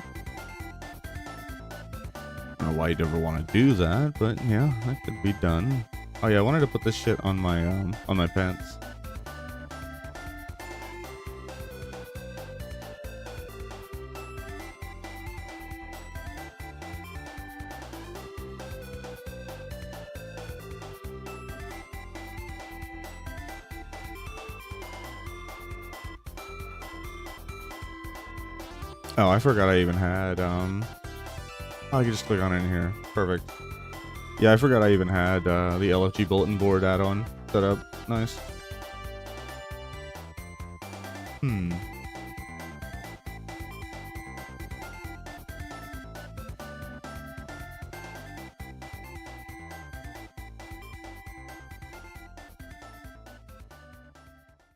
I don't know why you'd ever want to do that, but yeah, that could be done. Oh yeah, I wanted to put this shit on my pants. Oh, I forgot I even had, oh, I can just click on it in here. Perfect. Yeah, I forgot I even had, the LFG bulletin board add-on set up. Nice.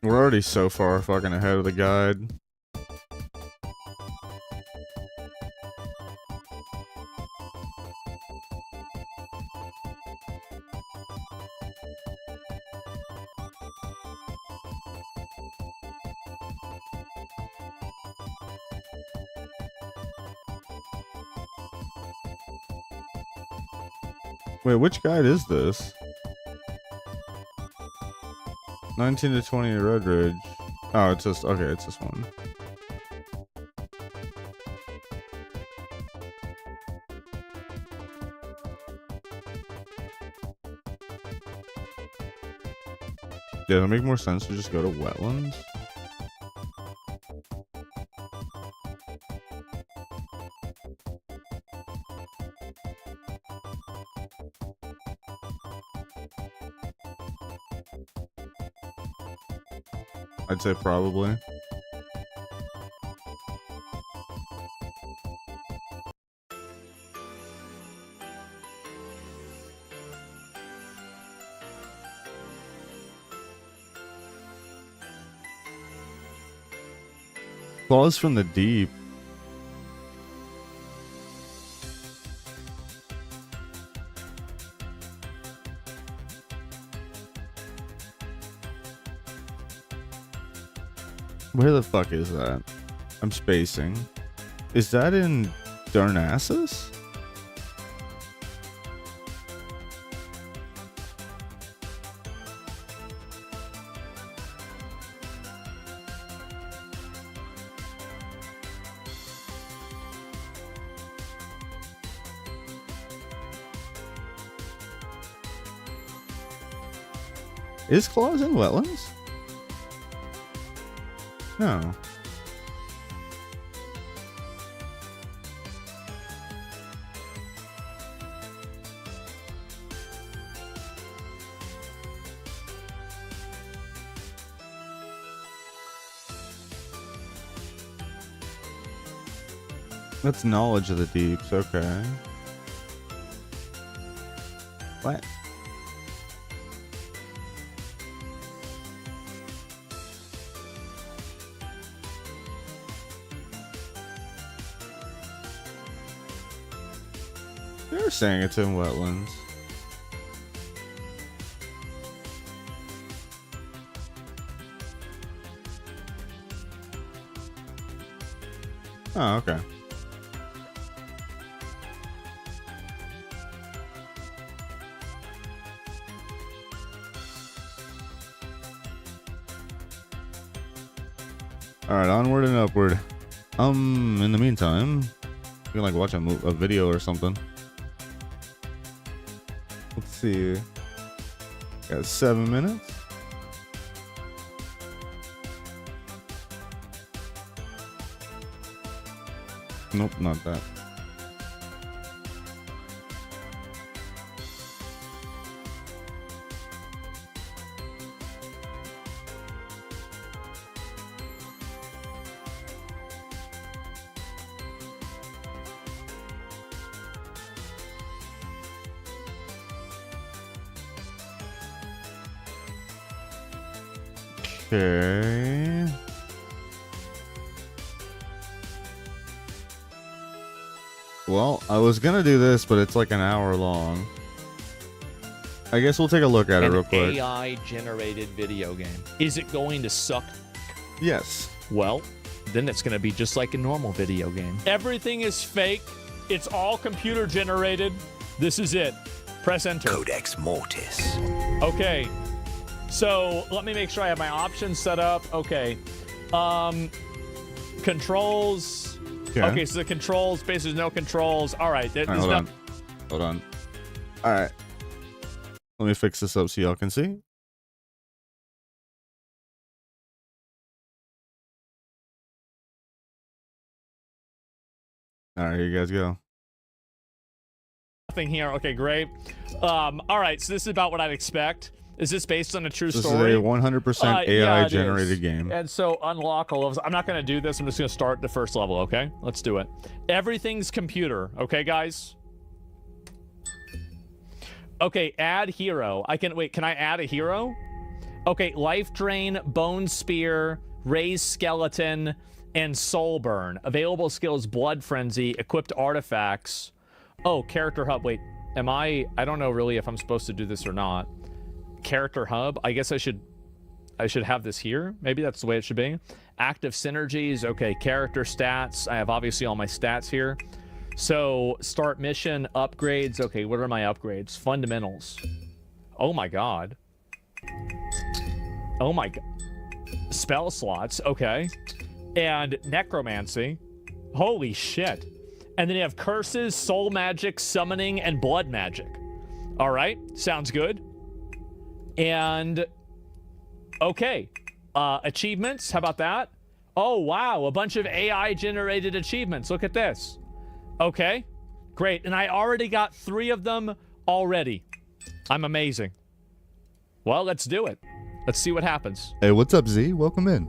We're already so far fucking ahead of the guide. Wait, which guide is this? 19 to 20 Red Ridge. Oh, it's just, okay, it's this one. Yeah, it'll make more sense to just go to wetlands. I'd say probably. Claws from the deep. Where the fuck is that? I'm spacing. Is that in Darnassus? Is Claws in wetlands? No. That's knowledge of the deeps, okay. What? They're saying it's in wetlands. Oh, okay. Alright, onward and upward. In the meantime, you can like watch a video or something. Let's see. Got 7 minutes. Nope, not that. Okay. Well, I was gonna do this, but it's like an hour long. I guess we'll take a look at it real quick. AI-generated video game. Is it going to suck? Yes. Well, then it's going to be just like a normal video game. Everything is fake. It's all computer-generated. This is it. Press enter. Codex Mortis. Okay. So let me make sure I have my options set up. Okay. Controls. Okay, so the controls, basically no controls. All right. Hold on. Hold on. All right. Let me fix this up so y'all can see. All right, here you guys go. Nothing here. Okay, great. All right, so this is about what I'd expect. Is this based on a true This story? is a 100% AI-generated game. And so unlock all of them. I'm not going to do this. I'm just going to start the first level, okay? Let's do it. Everything's computer, okay, guys? Okay, add hero. Can I add a hero? Okay, life drain, bone spear, raised skeleton, and soul burn. Available skills, blood frenzy, equipped artifacts. Oh, character hub. Wait, I don't know really if I'm supposed to do this or not. Character hub. I guess I should have this here. Maybe that's the way it should be. Active synergies. Okay, character stats. I have obviously all my stats here. So start mission, upgrades. Okay, what are my upgrades? Fundamentals. Oh my god. Oh my god. Spell slots. Okay. And necromancy. Holy shit. And then you have curses, soul magic, summoning, and blood magic. All right. Sounds good. And okay. Achievements. How about that? Oh, wow. A bunch of AI generated achievements. Look at this. Okay. Great. And I already got 3 of them already. I'm amazing. Well, let's do it. Let's see what happens. Hey, what's up, Z? Welcome in.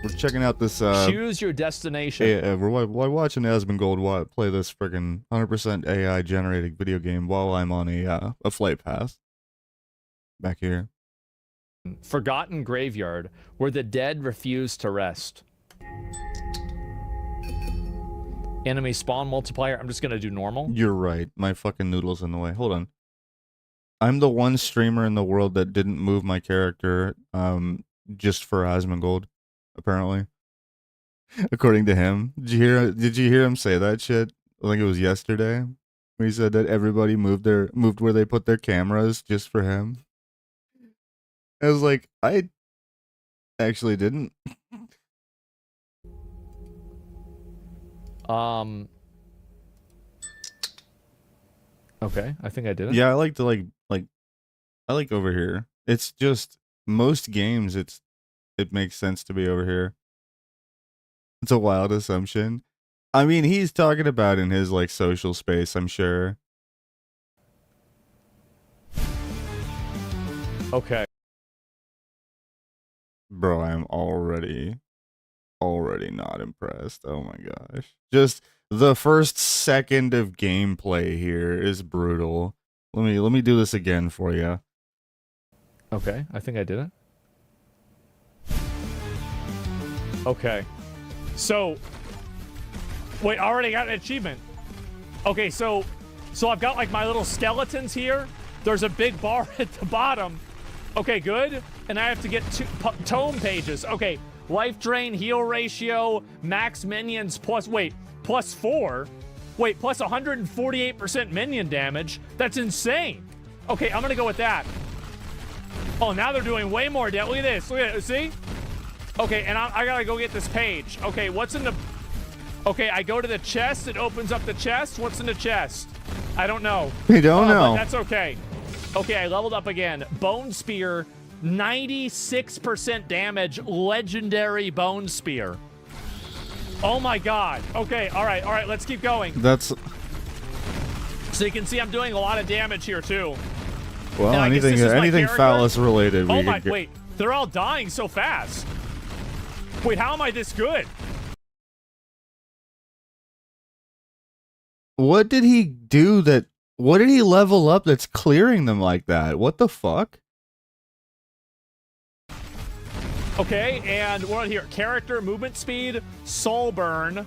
We're checking out this. Choose your destination. We're watching Asmongold play this freaking 100% AI generated video game while I'm on a flight path. Back here. Forgotten Graveyard, where the dead refuse to rest. Enemy spawn multiplier. I'm just gonna do normal. You're right. My fucking noodle's in the way. Hold on. I'm the one streamer in the world that didn't move my character just for Asmongold, apparently. According to him. Did you hear him say that shit? I think it was yesterday. He said that everybody moved where they put their cameras just for him. I was like, I actually didn't. Okay, I think I did it. Yeah, I like to I like over here. It's just most games it makes sense to be over here. It's a wild assumption. I mean, he's talking about in his like social space, I'm sure. Okay. Bro, I'm already not impressed. Oh my gosh. Just the first second of gameplay here is brutal. Let me do this again for you. Okay, I think I did it. Okay. So wait, I already got an achievement. Okay, so I've got like my little skeletons here. There's a big bar at the bottom. Okay, good. And I have to get 2 tome pages. Okay, life drain, heal ratio, max minions plus 4. Wait, plus 148% minion damage. That's insane. Okay, I'm gonna go with that. Oh, now they're doing way more damage. Look at this. Look at it. See? Okay, and I gotta go get this page. Okay, what's in the... Okay, I go to the chest. It opens up the chest. What's in the chest? I don't know. We don't know. But that's okay. Okay, I leveled up again. Bone Spear, 96% damage. Legendary Bone Spear. Oh my god. Okay, all right, let's keep going. That's... So you can see I'm doing a lot of damage here, too. Well, anything phallus related. Oh my, wait, they're all dying so fast. Wait, how am I this good? What did he do that... What did he level up that's clearing them like that? What the fuck? Okay, and we're on here. Character, movement speed, soul burn.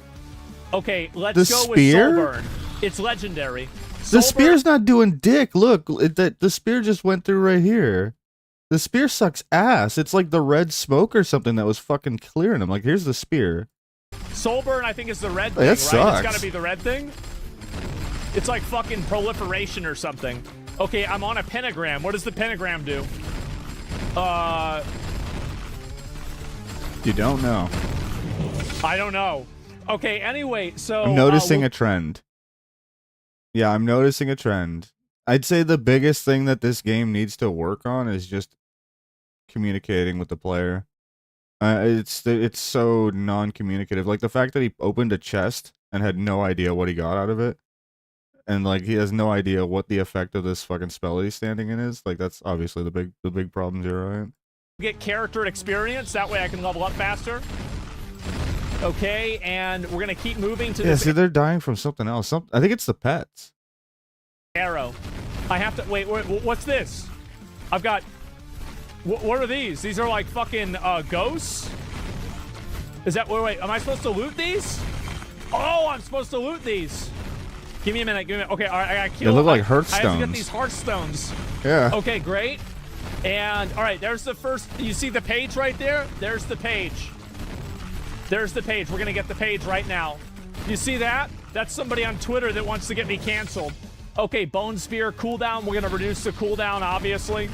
Okay, let's go with soul burn. It's legendary. The spear's not doing dick. Look, the spear just went through right here. The spear sucks ass. It's like the red smoke or something that was fucking clearing him. Like, here's the spear. Soul burn, I think, is the red thing, that right? Sucks. It's gotta be the red thing? It's like fucking proliferation or something. Okay, I'm on a pentagram. What does the pentagram do? You don't know. I don't know. Okay, anyway, so... I'm noticing a trend. Yeah, I'm noticing a trend. I'd say the biggest thing that this game needs to work on is just communicating with the player. It's so non-communicative. Like, the fact that he opened a chest and had no idea what he got out of it. And, like, he has no idea what the effect of this fucking spell that he's standing in is. Like, that's obviously the big problem here, right? Get character and experience. That way I can level up faster. Okay, and we're gonna keep moving to this. Yeah, see, they're dying from something else. I think it's the pets. Arrow. I have to... Wait, what's this? I've got... What are these? These are like fucking ghosts? Is that... Wait, am I supposed to loot these? Oh, I'm supposed to loot these. Give me a minute. Okay, all right, I gotta kill... They look like Hearthstones. I have to get these Hearthstones. Yeah. Okay, great. And, all right, there's the first... You see the page right there? There's the page. There's the page. We're gonna get the page right now. You see that? That's somebody on Twitter that wants to get me canceled. Okay, Bone Spear cooldown. We're gonna reduce the cooldown, obviously.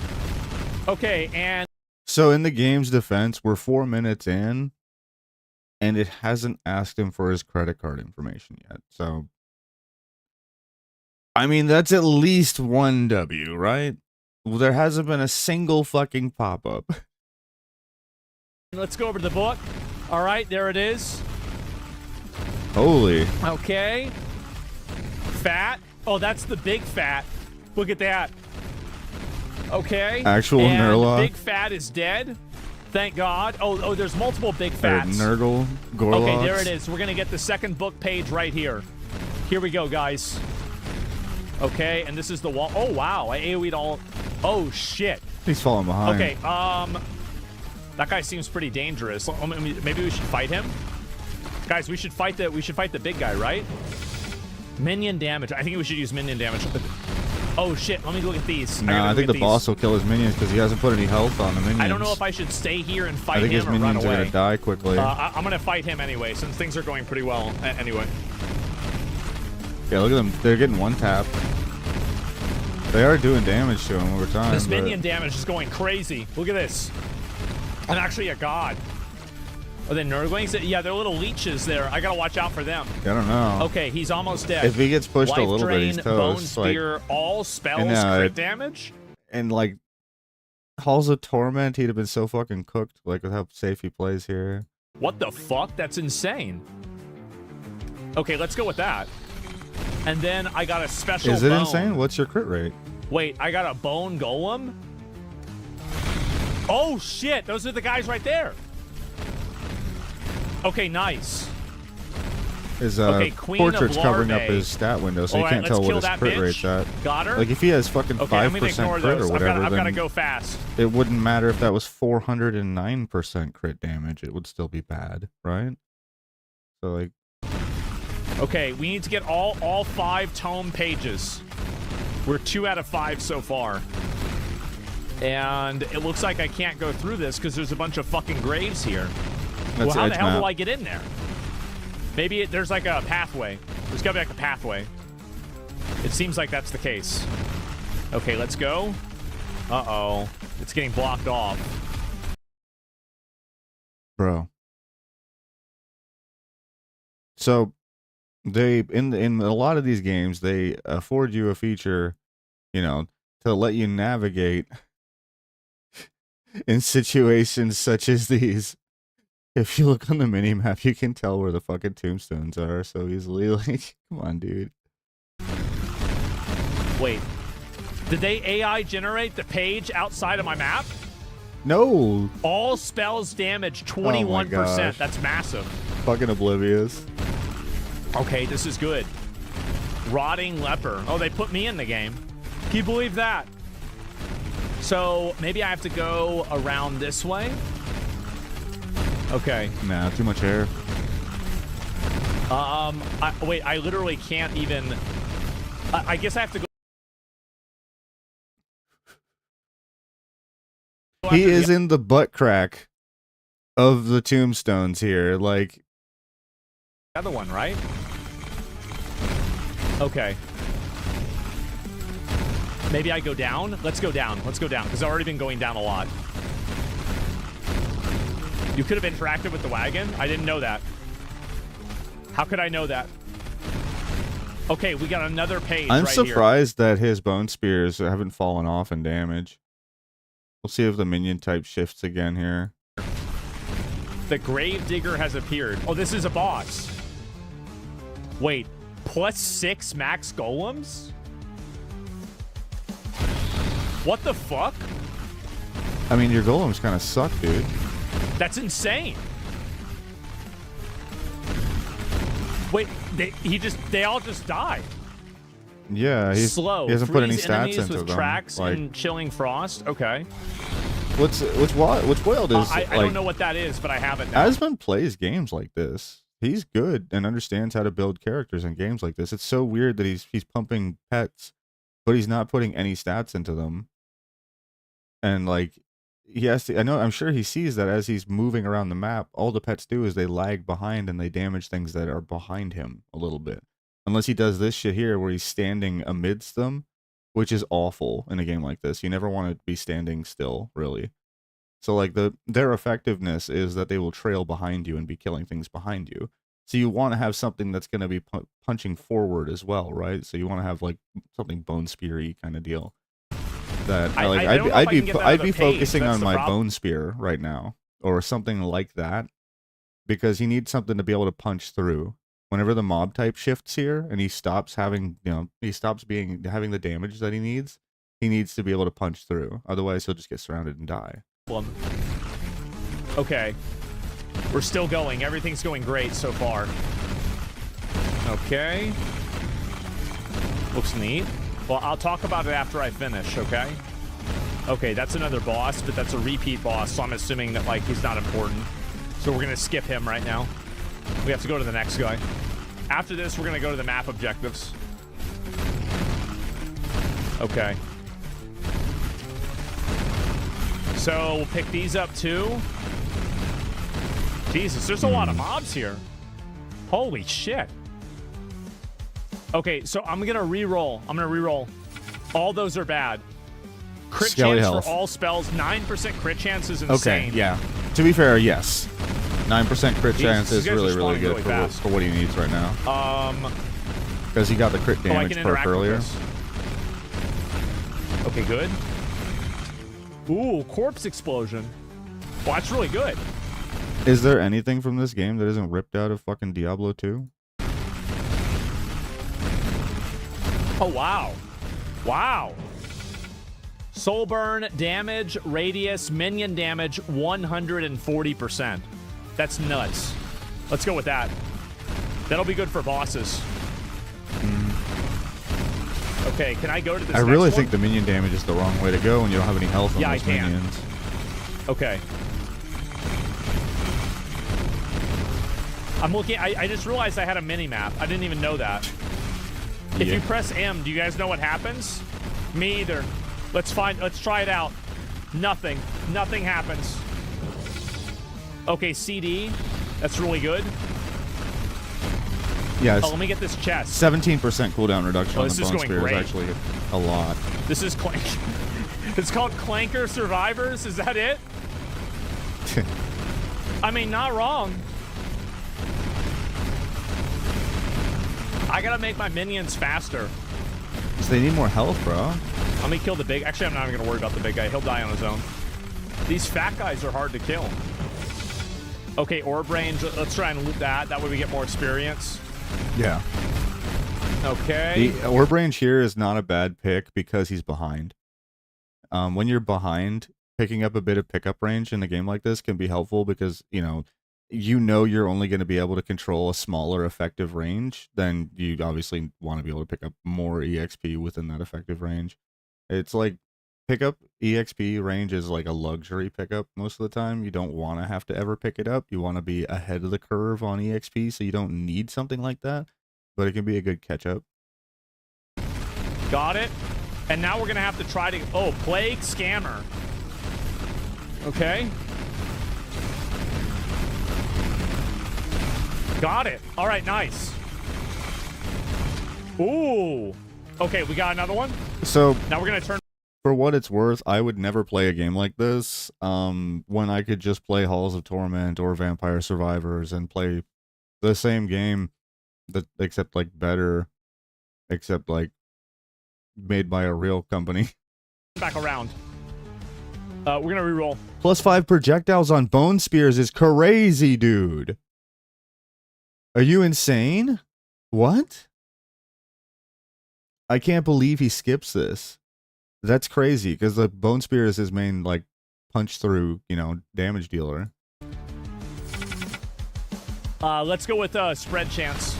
Okay, and So in the game's defense, we're 4 minutes in, and it hasn't asked him for his credit card information yet. So, I mean, that's at least one W, right? Well, there hasn't been a single fucking pop-up. let's go over to the book. All right, there it is. Holy. Okay. Fat. Oh, that's the big fat. Look at that. Okay. Actual and Nurgle. Big fat is dead. Thank God. Oh, there's multiple big fats. Nurgle. Gorloks. Okay, there it is. We're gonna get the second book page right here. Here we go, guys. Okay, and this is the wall. Oh wow, I AoE'd all. Oh shit. He's falling behind. Okay, that guy seems pretty dangerous. Maybe we should fight him. Guys, we should fight the big guy, right? Minion damage. I think we should use minion damage. Oh shit, let me look at these. No, I think the boss will kill his minions because he hasn't put any health on the minions. I don't know if I should stay here and fight I think him his or run minions are away. gonna die quickly. I'm gonna fight him anyway, since things are going pretty well. Anyway. Yeah, look at them. They're getting one tap. They are doing damage to him over time. This minion damage is going crazy. Look at this. I'm actually a god. Are they Nurglings? Yeah, they're little leeches there. I gotta watch out for them. I don't know. Okay, he's almost dead. If he gets pushed Life a little drain, bit, he's Bone toast. Spear, all spells, crit damage? And like Halls of Torment, he'd have been so fucking cooked, like with how safe he plays here. What the fuck? That's insane. Okay, let's go with that. And then I got a special Is it bone. insane? What's your crit rate? Wait, I got a bone golem? Oh shit, those are the guys right there. Okay, nice. His Okay, Queen portrait's of covering up Larvae. his stat window, so you All right, can't tell let's what kill his that crit bitch. rate's at. Got her? Like if he has fucking Okay, I'm 5% gonna ignore crit those. or whatever, I've gotta then go fast. it wouldn't matter if that was 409% crit damage. It would still be bad, right? So like, Okay, we need to get all 5 tome pages. We're 2 out of 5 so far. And it looks like I can't go through this because there's a bunch of fucking graves here. that's Well, how the edge hell map. do I get in there? Maybe there's like a pathway. There's gotta be like a pathway. It seems like that's the case. Okay, let's go. Uh-oh. It's getting blocked off. Bro. So they in a lot of these games they afford you a feature, you know, to let you navigate in situations such as these. If you look on the mini map, you can tell where the fucking tombstones are so easily. Like, come on, dude. Wait. Did they AI generate the page outside of my map? No, All spells damage 21%. gosh. That's massive. fucking oblivious. Okay, this is good. Rotting leper. Oh, they put me in the game. Can you believe that? So maybe I have to go around this way. Okay. Nah, too much hair. Wait, I literally can't even. I guess I have to go. He is in the butt crack of the tombstones here. Like, The other one, right? Okay. Maybe I go down? Let's go down. Let's go down, because I've already been going down a lot. You could have interacted with the wagon? I didn't know that. How could I know that? Okay, we got another page I'm right here. surprised that his bone spears haven't fallen off in damage. We'll see if the minion type shifts again here. The Gravedigger has appeared. Oh, this is a boss. Wait, +6 max golems? What the fuck? I mean, your golems kind of suck, dude. That's insane. Wait, they all just died. Yeah, he's Slow. He hasn't put any Freeze stats enemies into with them. tracks Like, and chilling frost. Okay. what's wild is I like, don't know what that is, but I have it now. Asmund plays games like this. He's good and understands how to build characters in games like this. It's so weird that he's pumping pets, but he's not putting any stats into them. And like, he has to. I'm sure he sees that as he's moving around the map, all the pets do is they lag behind and they damage things that are behind him a little bit. Unless he does this shit here where he's standing amidst them, which is awful in a game like this. You never want to be standing still, really. So like their effectiveness is that they will trail behind you and be killing things behind you. So you want to have something that's going to be punching forward as well, right? So you want to have like something bone spear-y kind of deal. That I'd be focusing on my bone spear right now or something like that, because he needs something to be able to punch through. Whenever the mob type shifts here and he stops having, he stops having the damage that he needs to be able to punch through. Otherwise, he'll just get surrounded and die. Okay. We're still going. Everything's going great so far. Okay. Looks neat. Well, I'll talk about it after I finish, okay? Okay, that's another boss, but that's a repeat boss, so I'm assuming that, like, he's not important. So we're going to skip him right now. We have to go to the next guy. After this, we're going to go to the map objectives. Okay. So we'll pick these up too. Jesus, there's a lot of mobs here. Holy shit. Okay, so I'm going to re-roll. All those are bad. Crit Skelly chance health. for all spells. 9% crit chance is insane. Okay, yeah. To be fair, yes. 9% crit chance is really, really good for what he needs right now. Because he got the crit damage perk earlier. Okay, good. Ooh, corpse explosion. Well, that's really good. Is there anything from this game that isn't ripped out of fucking Diablo 2? Oh, wow. Wow. Soul burn, damage, radius, minion damage, 140%. That's nuts. Let's go with that. That'll be good for bosses. Okay, can I go to this I really next think one? the minion damage is the wrong way to go when you don't have any health on those minions. Okay. I'm looking. I just realized I had a mini map. I didn't even know that. If you press M, do you guys know what happens? Me either. Let's try it out. Nothing happens. Okay, CD. That's really good. Yeah. Oh, let me get this chest. 17% cooldown reduction on the bone spear great. is actually a lot. This is Clank. It's called Clanker Survivors. Is that it? I mean, not wrong. I gotta make my minions faster. So they need more health, bro. Let me kill the big... Actually, I'm not even gonna worry about the big guy. He'll die on his own. These fat guys are hard to kill. Okay, orb range. Let's try and loot that. That way we get more experience. Yeah. Okay. The orb range here is not a bad pick because he's behind. When you're behind, picking up a bit of pickup range in a game like this can be helpful because, you know you're only going to be able to control a smaller effective range, then you obviously want to be able to pick up more EXP within that effective range. It's like pickup EXP range is like a luxury pickup most of the time. You don't want to have to ever pick it up. You want to be ahead of the curve on EXP, so you don't need something like that, but it can be a good catch up. Got it. And now we're going to have to try to... Oh, Plague Scammer. Okay. Got it. All right, nice. Ooh. Okay, we got another one. So now we're going to turn... For what it's worth, I would never play a game like this when I could just play Halls of Torment or Vampire Survivors and play the same game, except like better, except like made by a real company. Back around. We're going to reroll. +5 projectiles on bone spears is crazy, dude. Are you insane? What? I can't believe he skips this. That's crazy, because the bone spear is his main, like, punch through, damage dealer. Let's go with spread chance.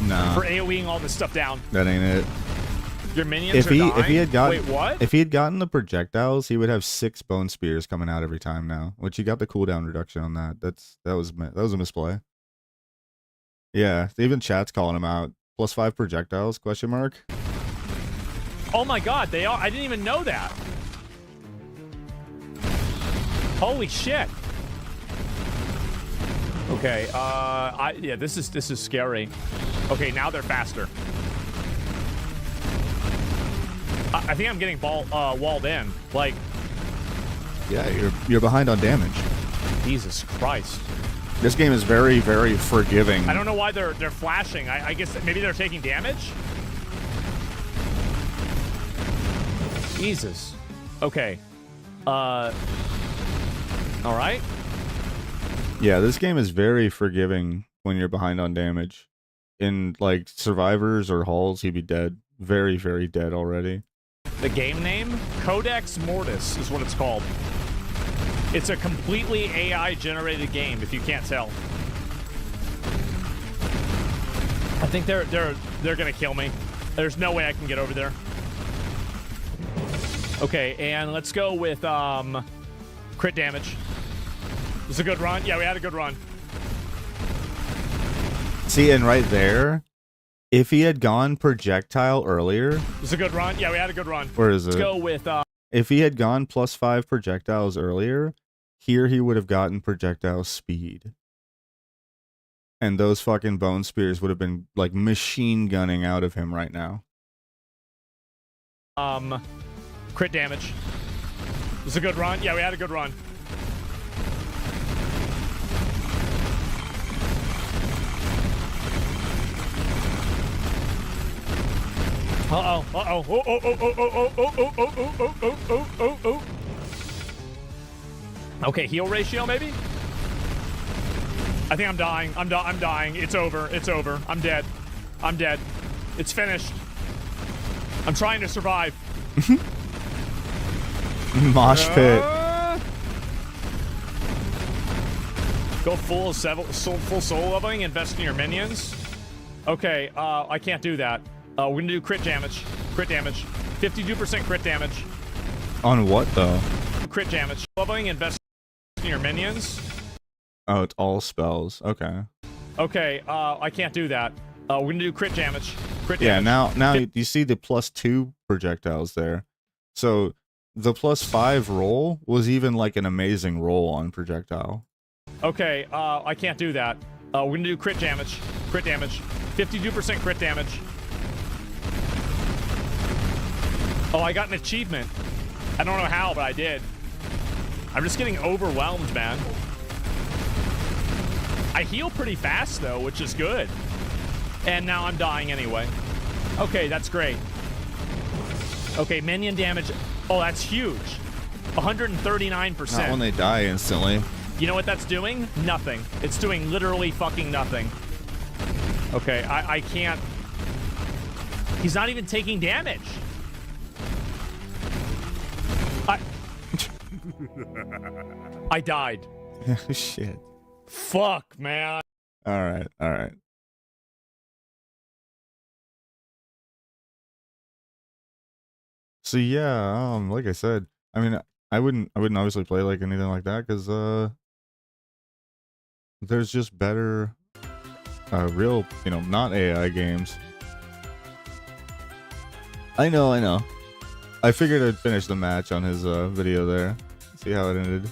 Nah. For AoEing all this stuff down. That ain't it. Your minions are dying? If he had gotten, wait, what? If he had gotten the projectiles, he would have 6 bone spears coming out every time now, which you got the cooldown reduction on that. That was a misplay. Yeah, even chat's calling him out. +5 projectiles, question mark. Oh my god, they are. I didn't even know that. Holy shit. Okay, yeah, this is scary. Okay, now they're faster. I think I'm getting walled in. Like, Yeah, you're behind on damage. Jesus Christ. This game is very, very forgiving. I don't know why they're flashing. I guess maybe they're taking damage? Jesus. Okay. All right. Yeah, this game is very forgiving when you're behind on damage. In, like, survivors or halls, he'd be dead. Very, very dead already. The game name? Codex Mortis is what it's called. It's a completely AI-generated game, if you can't tell. I think they're gonna kill me. There's no way I can get over there. Okay, and let's go with crit damage. Was a good run? Yeah, we had a good run. See, and right there, if he had gone projectile earlier... Was a good run? Yeah, we had a good run. Where is it? Let's go with... If he had gone +5 projectiles earlier, here he would have gotten projectile speed. And those fucking bone spears would have been, like, machine gunning out of him right now. Crit damage. Was a good run? Yeah, we had a good run. Uh-oh. Uh-oh. Oh, oh, oh, oh, oh, oh, oh, oh, oh, oh, oh, oh, oh, oh. Okay, heal ratio, maybe? I think I'm dying. I'm dying. It's over. It's over. I'm dead. I'm dead. It's finished. I'm trying to survive. Mosh pit. Go full soul leveling, invest in your minions. Okay, I can't do that. We're gonna do crit damage. Crit damage. 52% crit damage. On what, though? Crit damage. Leveling, invest in your minions. Oh, it's all spells. Okay. Okay, I can't do that. We're gonna do crit damage. Crit damage. Yeah, now you see the +2 projectiles there. So the +5 roll was even like an amazing roll on projectile. Okay, I can't do that. We're gonna do crit damage. Crit damage. 52% crit damage. Oh, I got an achievement. I don't know how, but I did. I'm just getting overwhelmed, man. I heal pretty fast, though, which is good. And now I'm dying anyway. Okay, that's great. Okay, minion damage. Oh, that's huge. 139%. Not when they die instantly. You know what that's doing? Nothing. It's doing literally fucking nothing. Okay, I can't... He's not even taking damage. I died. Shit. Fuck, man. Alright, alright. So yeah, like I said, I mean, I wouldn't obviously play like anything like that because there's just better real, you know, not AI games. I know. I figured I'd finish the match on his video there. See how it ended.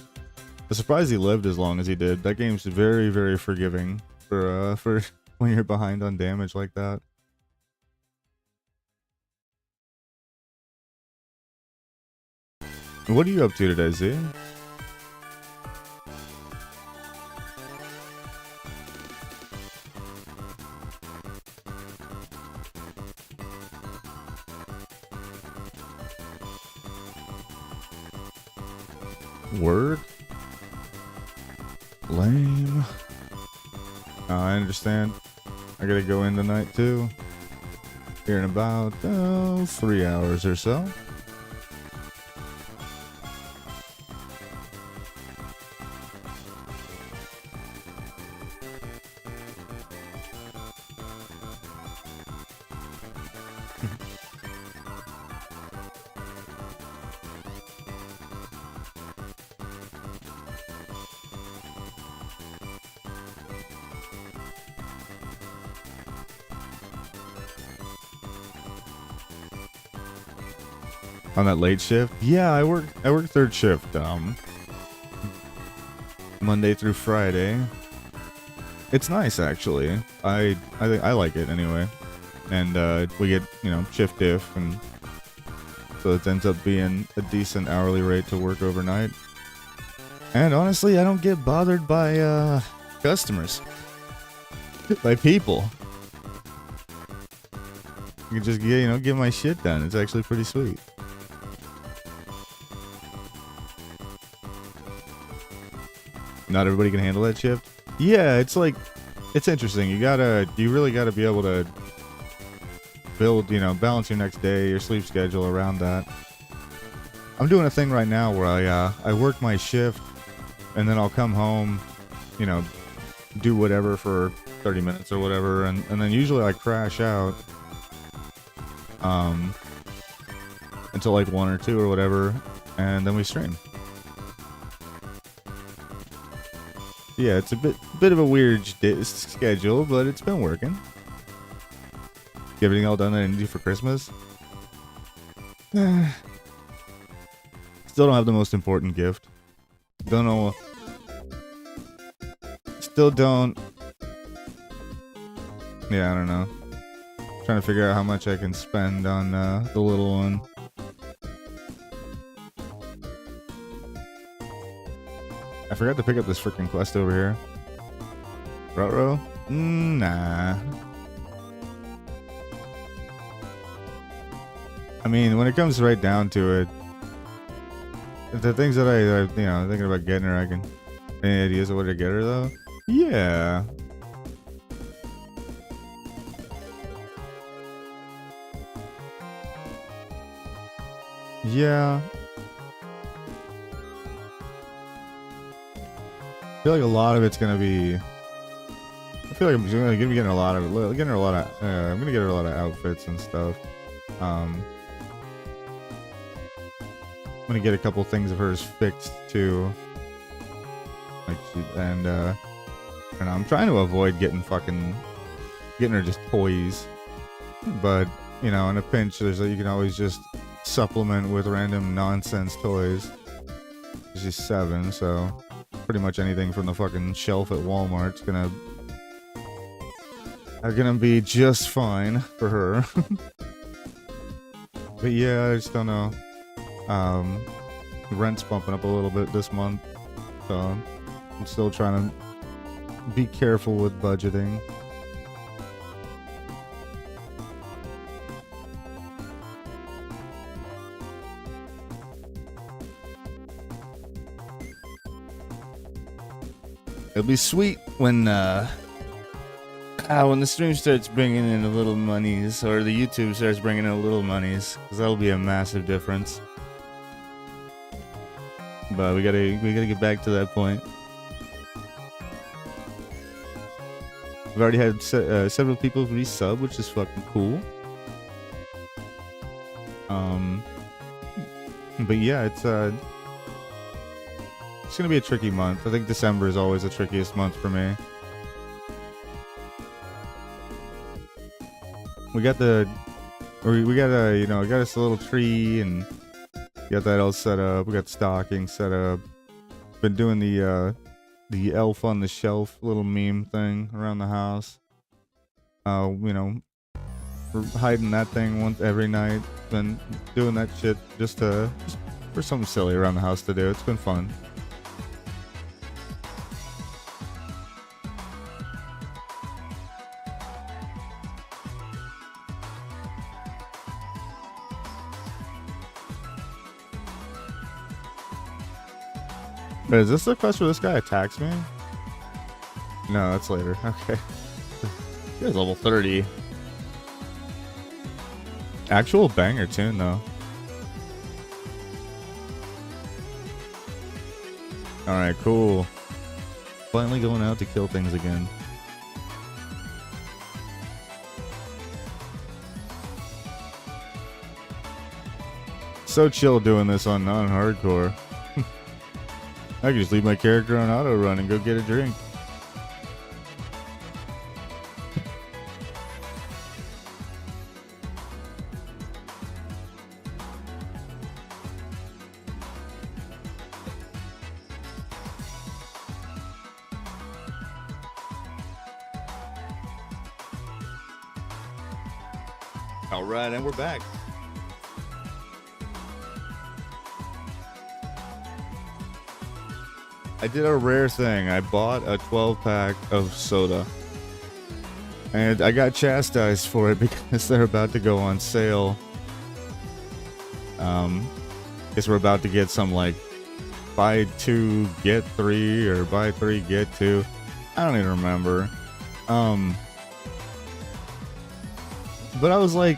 I'm surprised he lived as long as he did. That game's very, very forgiving for when you're behind on damage like that. What are you up to today, Z? Word? Lame. I understand. I gotta go in tonight too. Here in about 3 hours or so. On that late shift? Yeah, I work third shift, Monday through Friday. It's nice actually. I think I like it anyway. And we get, you know, shift diff, and so it ends up being a decent hourly rate to work overnight. And honestly, I don't get bothered by customers, by people. I can just get, you know, get my shit done. It's actually pretty sweet. Not everybody can handle that shift. Yeah, it's like, it's interesting. You really gotta be able to build, you know, balance your next day, your sleep schedule around that. I'm doing a thing right now where I work my shift, and then I'll come home, you know, do whatever for 30 minutes or whatever, and then usually I crash out until like 1 or 2 or whatever, and then we stream. Yeah, it's a bit of a weird schedule, but it's been working. Get everything all done that I need to do for Christmas? Still don't have the most important gift. Don't know. Still don't. Yeah, I don't know. Trying to figure out how much I can spend on the little one. I forgot to pick up this freaking quest over here. Ruh-roh? Nah. I mean, when it comes right down to it, the things that I you know, thinking about getting her, I can. Any ideas of what to get her though? Yeah. Yeah. I feel like a lot of it's gonna be. I feel like I'm gonna be getting a lot of. I'm gonna get her a lot of outfits and stuff. I'm gonna get a couple things of hers fixed too. Like and I'm trying to avoid getting her just toys. But you know, in a pinch, you can always just supplement with random nonsense toys. She's 7, so pretty much anything from the fucking shelf at Walmart's gonna be just fine for her. But yeah, I just don't know. Rent's bumping up a little bit this month, so I'm still trying to be careful with budgeting. It'll be sweet when the stream starts bringing in a little monies, or the YouTube starts bringing in a little monies, because that'll be a massive difference. But we gotta get back to that point. We've already had several people resub, which is fucking cool. But yeah, it's gonna be a tricky month. I think December is always the trickiest month for me. We got you know, we got us a little tree, and got that all set up. We got stocking set up. Been doing the elf on the shelf little meme thing around the house. You know, we're hiding that thing every night. Been doing that shit just for something silly around the house to do. It's been fun. Wait, is this the quest where this guy attacks me? No, that's later. Okay. He has level 30. Actual banger tune, though. Alright, cool. Finally going out to kill things again. So chill doing this on non-hardcore. I can just leave my character on auto run and go get a drink. All right, and we're back. I did a rare thing. I bought a 12-pack of soda. And I got chastised for it because they're about to go on sale. Guess we're about to get some, like, buy 2, get 3, or buy 3, get 2. I don't even remember. But I was like,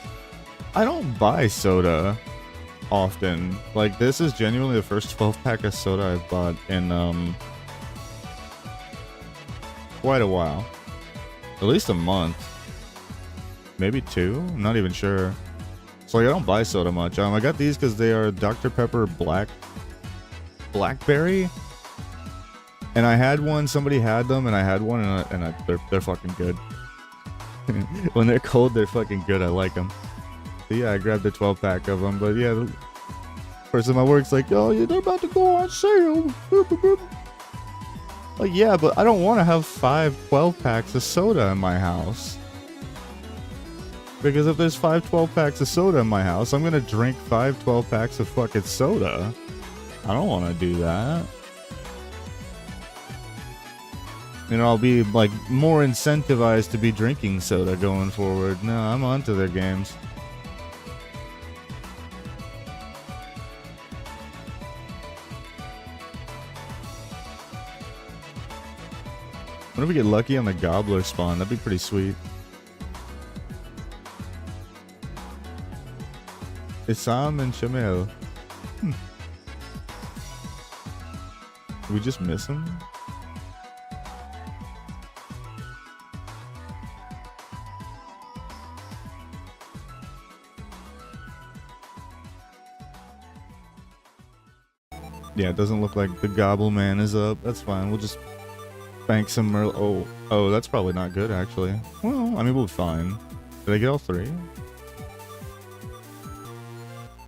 I don't buy soda often. Like, this is genuinely the first 12-pack of soda I've bought in, quite a while. At least a month. Maybe 2? I'm not even sure. So, like, I don't buy soda much. I got these because they are Dr. Pepper Blackberry. And I had one, somebody had them, and I had one, and they're fucking good. When they're cold, they're fucking good. I like them. So yeah, I grabbed a 12-pack of them, but yeah, the person at my work's like, oh, yeah, they're about to go on sale. Like, yeah, but I don't want to have 5 12-packs of soda in my house. Because if there's 5 12-packs of soda in my house, I'm gonna drink 5 12-packs of fucking soda. I don't want to do that. And I'll be, like, more incentivized to be drinking soda going forward. No, I'm onto their games. What if we get lucky on the gobbler spawn? That'd be pretty sweet. Isam and Shamil. Did we just miss him? Yeah, it doesn't look like the Gobble Man is up. That's fine. We'll just bank some Merl. Oh, that's probably not good, actually. Well, I mean, we'll be fine. Did I get all 3?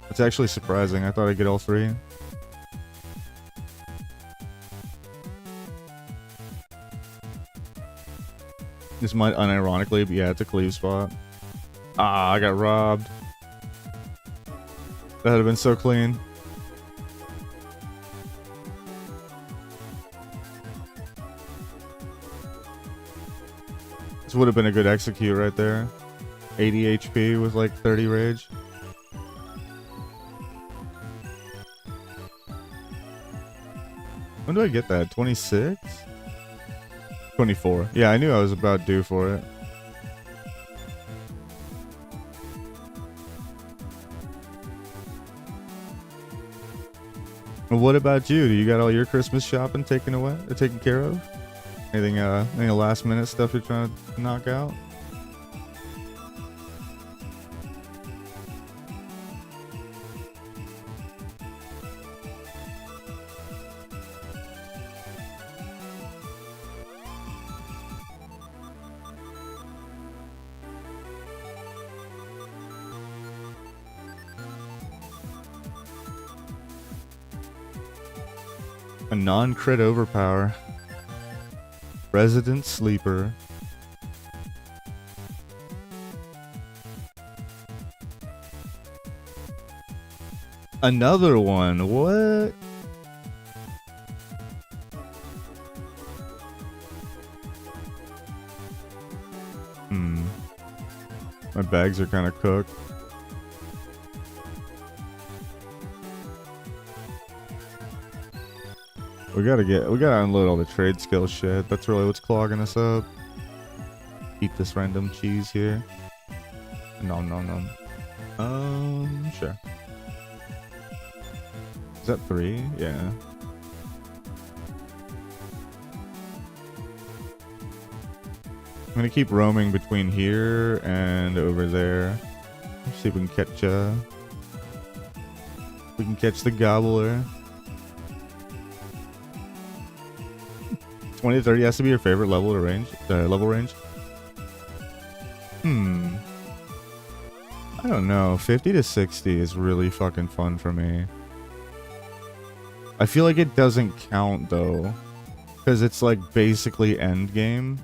That's actually surprising. I thought I'd get all 3. This might unironically be, yeah, it's a cleave spot. Ah, I got robbed. That would have been so clean. This would have been a good execute right there. 80 HP with like 30 rage. When do I get that? 26? 24. Yeah, I knew I was about due for it. Well, what about you? Do you got all your Christmas shopping taken care of? Anything any last minute stuff you're trying to knock out? A non-crit overpower. Resident Sleeper. Another one. What? My bags are kind of cooked. We gotta unload all the trade skill shit. That's really what's clogging us up. Eat this random cheese here. No. Sure. Is that 3? Yeah. I'm gonna keep roaming between here and over there. See if we can catch we can catch the gobbler. 20 to 30 has to be your favorite level range. I don't know. 50 to 60 is really fucking fun for me. I feel like it doesn't count though, because it's like basically end game.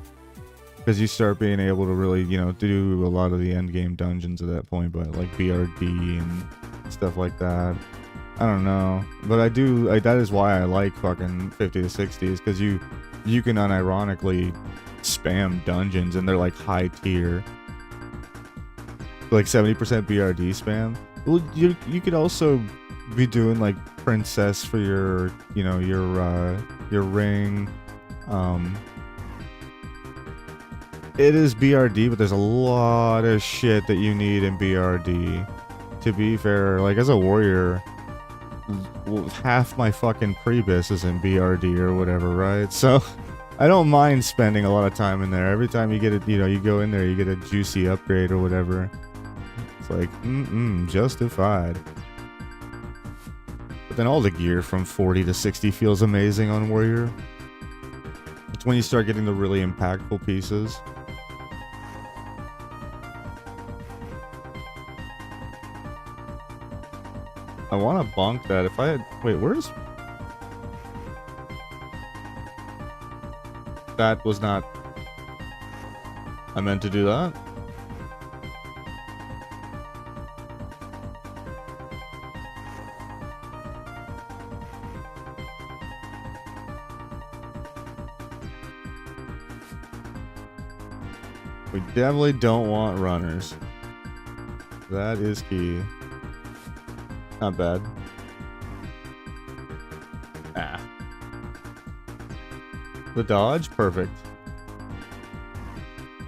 because you start being able to really, you know, do a lot of the end game dungeons at that point, but like BRD and stuff like that. I don't know, but that is why I like fucking 50 to 60, is because you can unironically spam dungeons and they're like high tier, like 70% BRD spam. Well, you could also be doing like princess for your, you know, your ring. It is BRD, but there's a lot of shit that you need in BRD. To be fair, like as a warrior, half my fucking prebis is in BRD or whatever, right? So I don't mind spending a lot of time in there. Every time you get it, you know, you go in there, you get a juicy upgrade or whatever. It's like, justified. But then all the gear from 40 to 60 feels amazing on warrior. It's when you start getting the really impactful pieces. I want to bonk that. If I had... Wait, where's... That was not... I meant to do that. We definitely don't want runners. That is key. Not bad. Ah. The dodge? Perfect.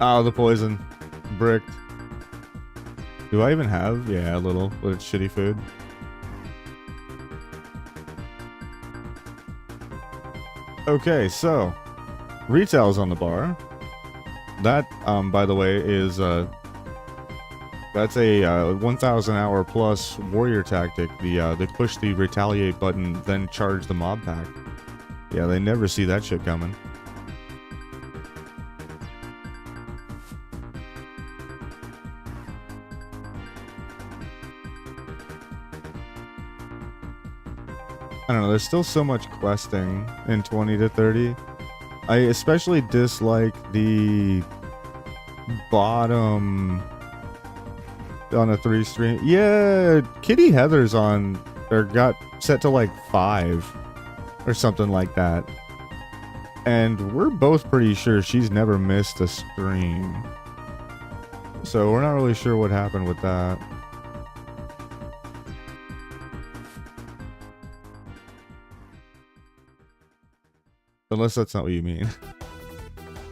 Oh, the poison. Bricked. Do I even have? Yeah, a little, but it's shitty food. Okay, so retail's on the bar. That, by the way, is that's a 1,000 hour plus warrior tactic. They push the retaliate button, then charge the mob pack. Yeah, they never see that shit coming. I don't know, there's still so much questing in 20 to 30. I especially dislike the bottom on a 3 stream. Yeah, Kitty Heather's on, or got set to like 5 or something like that. And we're both pretty sure she's never missed a stream. So we're not really sure what happened with that. Unless that's not what you mean.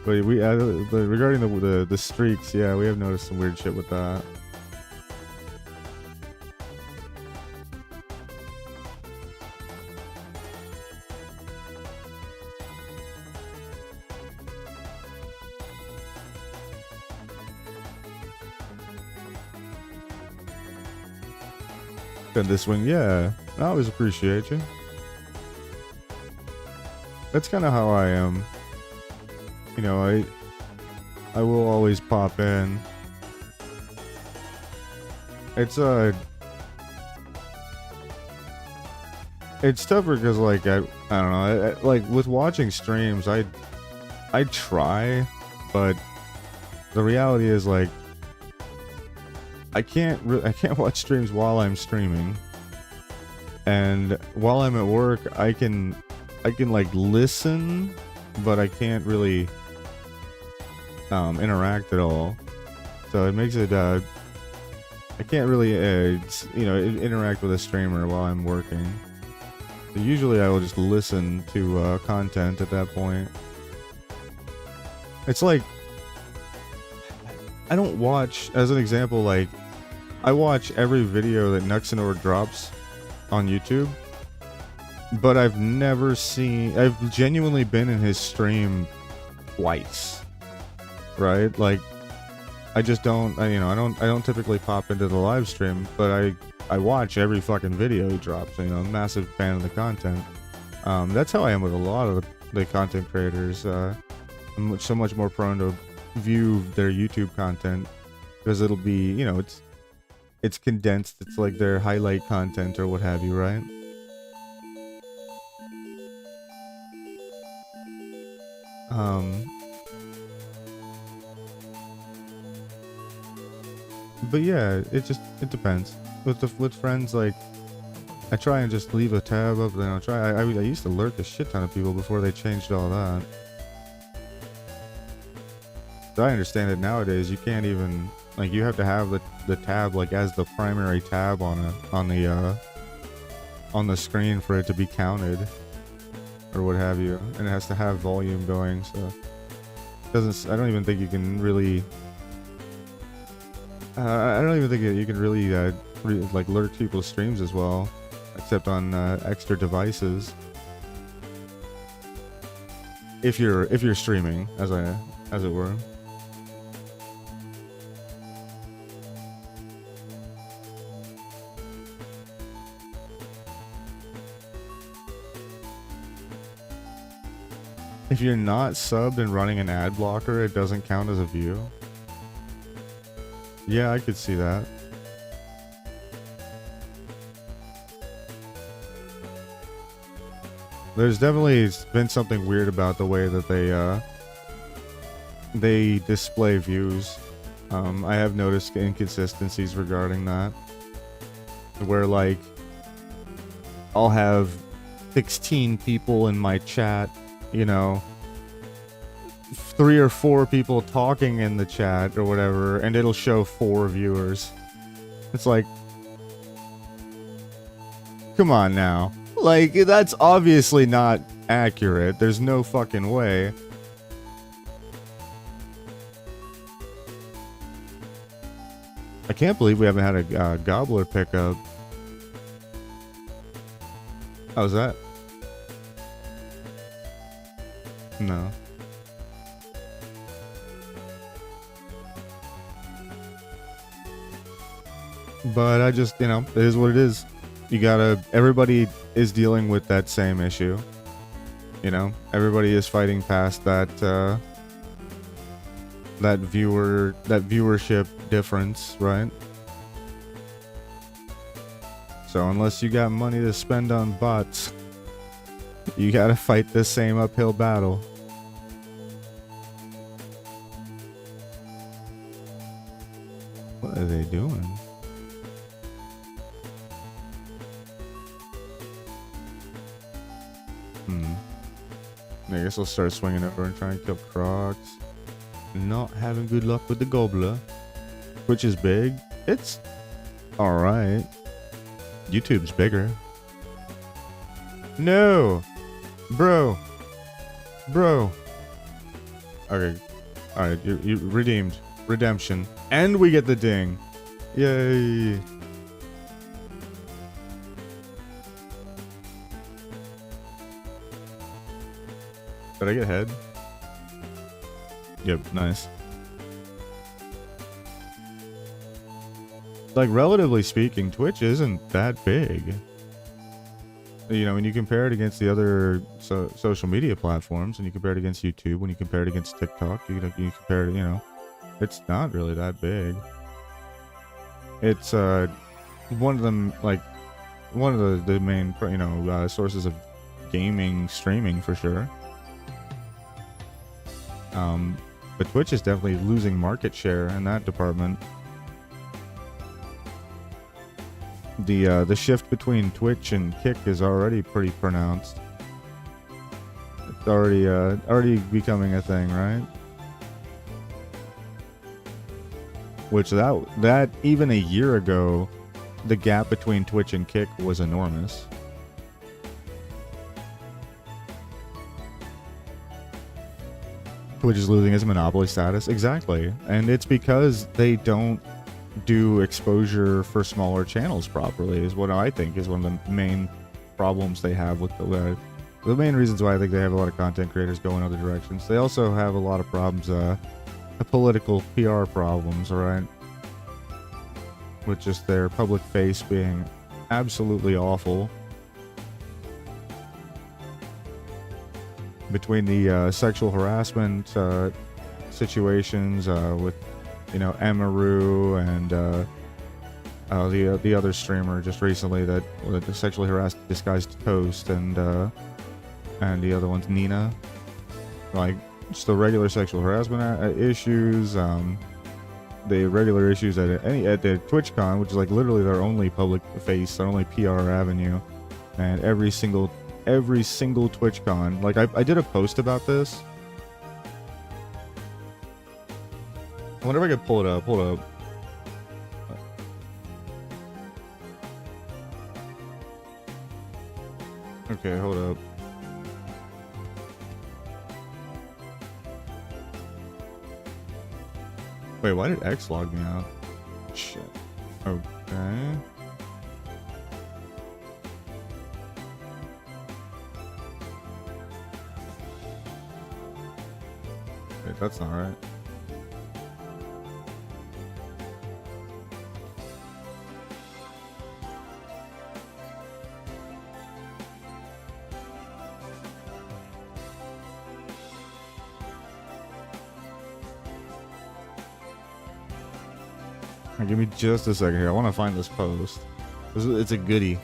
But regarding the streaks, yeah, we have noticed some weird shit with that. And this one, yeah, I always appreciate you. That's kind of how I am. You know, I will always pop in. It's tougher because like I don't know, like with watching streams, I try, but the reality is like I can't watch streams while I'm streaming, and while I'm at work I can like listen, but I can't really interact at all. So it makes it I can't really you know, interact with a streamer while I'm working. So usually I will just listen to content at that point. It's like I don't watch, as an example, like I watch every video that Nuxanor drops on YouTube, but I've genuinely been in his stream twice, right? Like I just don't, I don't typically pop into the live stream, but I watch every fucking video he drops. You know, I'm a massive fan of the content. That's how I am with a lot of the content creators. I'm so much more prone to view their YouTube content because it'll be, you know, it's condensed. It's like their highlight content or what have you, right? But yeah, it depends. With friends, like, I try and just leave a tab up, then I'll try. I used to lurk a shit ton of people before they changed all that. So I understand it nowadays. You can't even, like, you have to have the tab like as the primary tab on the screen for it to be counted, or what have you, and it has to have volume going. So I don't even think you can really. I don't even think you can really like lurk people's streams as well, except on extra devices. If you're streaming, as it were. If you're not subbed and running an ad blocker, it doesn't count as a view. Yeah, I could see that. There's definitely been something weird about the way that they display views. I have noticed inconsistencies regarding that, where like I'll have 16 people in my chat, you know, 3 or 4 people talking in the chat or whatever, and it'll show 4 viewers. It's like, come on now. Like, that's obviously not accurate. There's no fucking way. I can't believe we haven't had a gobbler pickup. How's that? No. But I just, you know, it is what it is. You gotta, everybody is dealing with that same issue. You know, everybody is fighting past that, that viewership difference, right? So unless you got money to spend on bots, you gotta fight the same uphill battle. What are they doing? I guess I'll start swinging over and try and kill Crocs. Not having good luck with the Gobbler, which is big. It's alright. YouTube's bigger. No! Bro! Okay. Alright, you redeemed. Redemption. And we get the ding. Yay! Did I get head? Yep, nice. Like, relatively speaking, Twitch isn't that big. You know, when you compare it against the other social media platforms, and you compare it against YouTube, when you compare it against TikTok, you compare it, you know, it's not really that big. It's one of them, like, one of the main, you know, sources of gaming streaming for sure. But Twitch is definitely losing market share in that department. The shift between Twitch and Kick is already pretty pronounced. It's already becoming a thing, right? Which that even a year ago, the gap between Twitch and Kick was enormous. Twitch is losing its monopoly status. Exactly. And it's because they don't do exposure for smaller channels properly, is what I think is one of the main problems they have with the main reasons why I think they have a lot of content creators go in other directions. They also have a lot of problems, political PR problems, right? With just their public face being absolutely awful. Between the sexual harassment situations with, you know, Emaru and the other streamer just recently that sexually harassed disguised Toast, and the other one's Nina. Like, just the regular sexual harassment issues. the regular issues at the TwitchCon, which is like literally their only public face, their only PR avenue, and every single TwitchCon. Like I did a post about this. I wonder if I could pull it up. Hold up. Okay, hold up. Wait, why did X log me out? Shit. Okay. Wait, that's not right. Give me just a second here. I want to find this post. It's a goodie.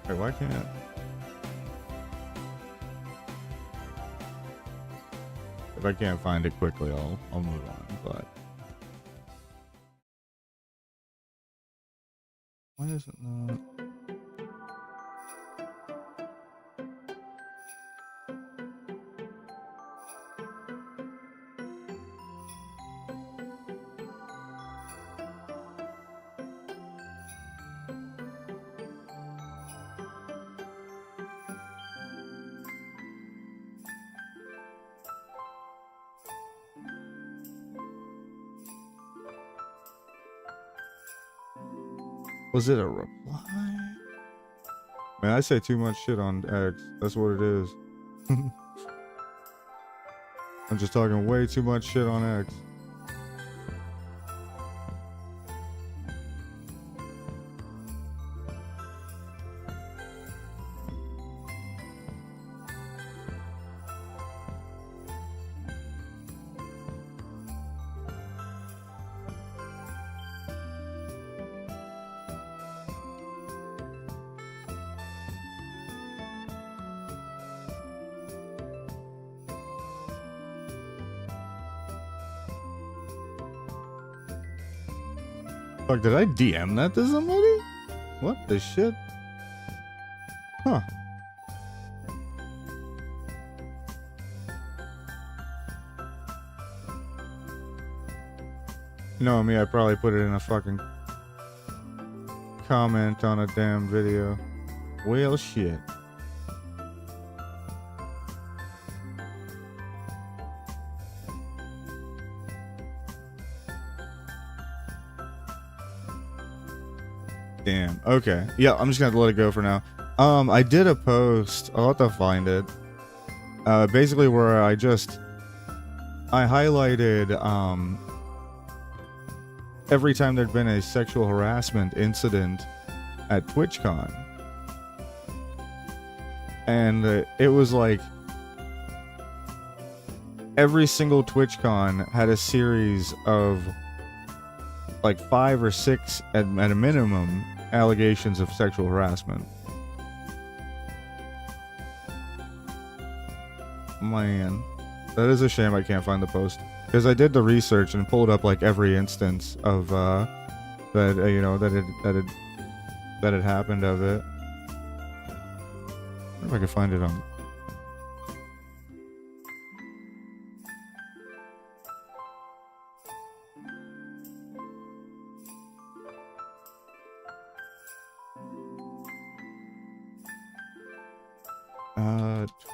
Wait, why can't it? If I can't find it quickly, I'll move on. But why is it not? Was it a reply? Man, I say too much shit on X. That's what it is. I'm just talking way too much shit on X. Fuck, did I DM that to somebody? What the shit? Huh. No, me, I probably put it in a fucking comment on a damn video. Well, shit. Damn. Okay. Yeah, I'm just gonna have to let it go for now. I did a post. I'll have to find it. Basically where I highlighted every time there'd been a sexual harassment incident at TwitchCon, and it was like every single TwitchCon had a series of like 5 or 6 at a minimum allegations of sexual harassment. Man, that is a shame I can't find the post, because I did the research and pulled up like every instance of that you know that had happened of it. I wonder if I can find it on.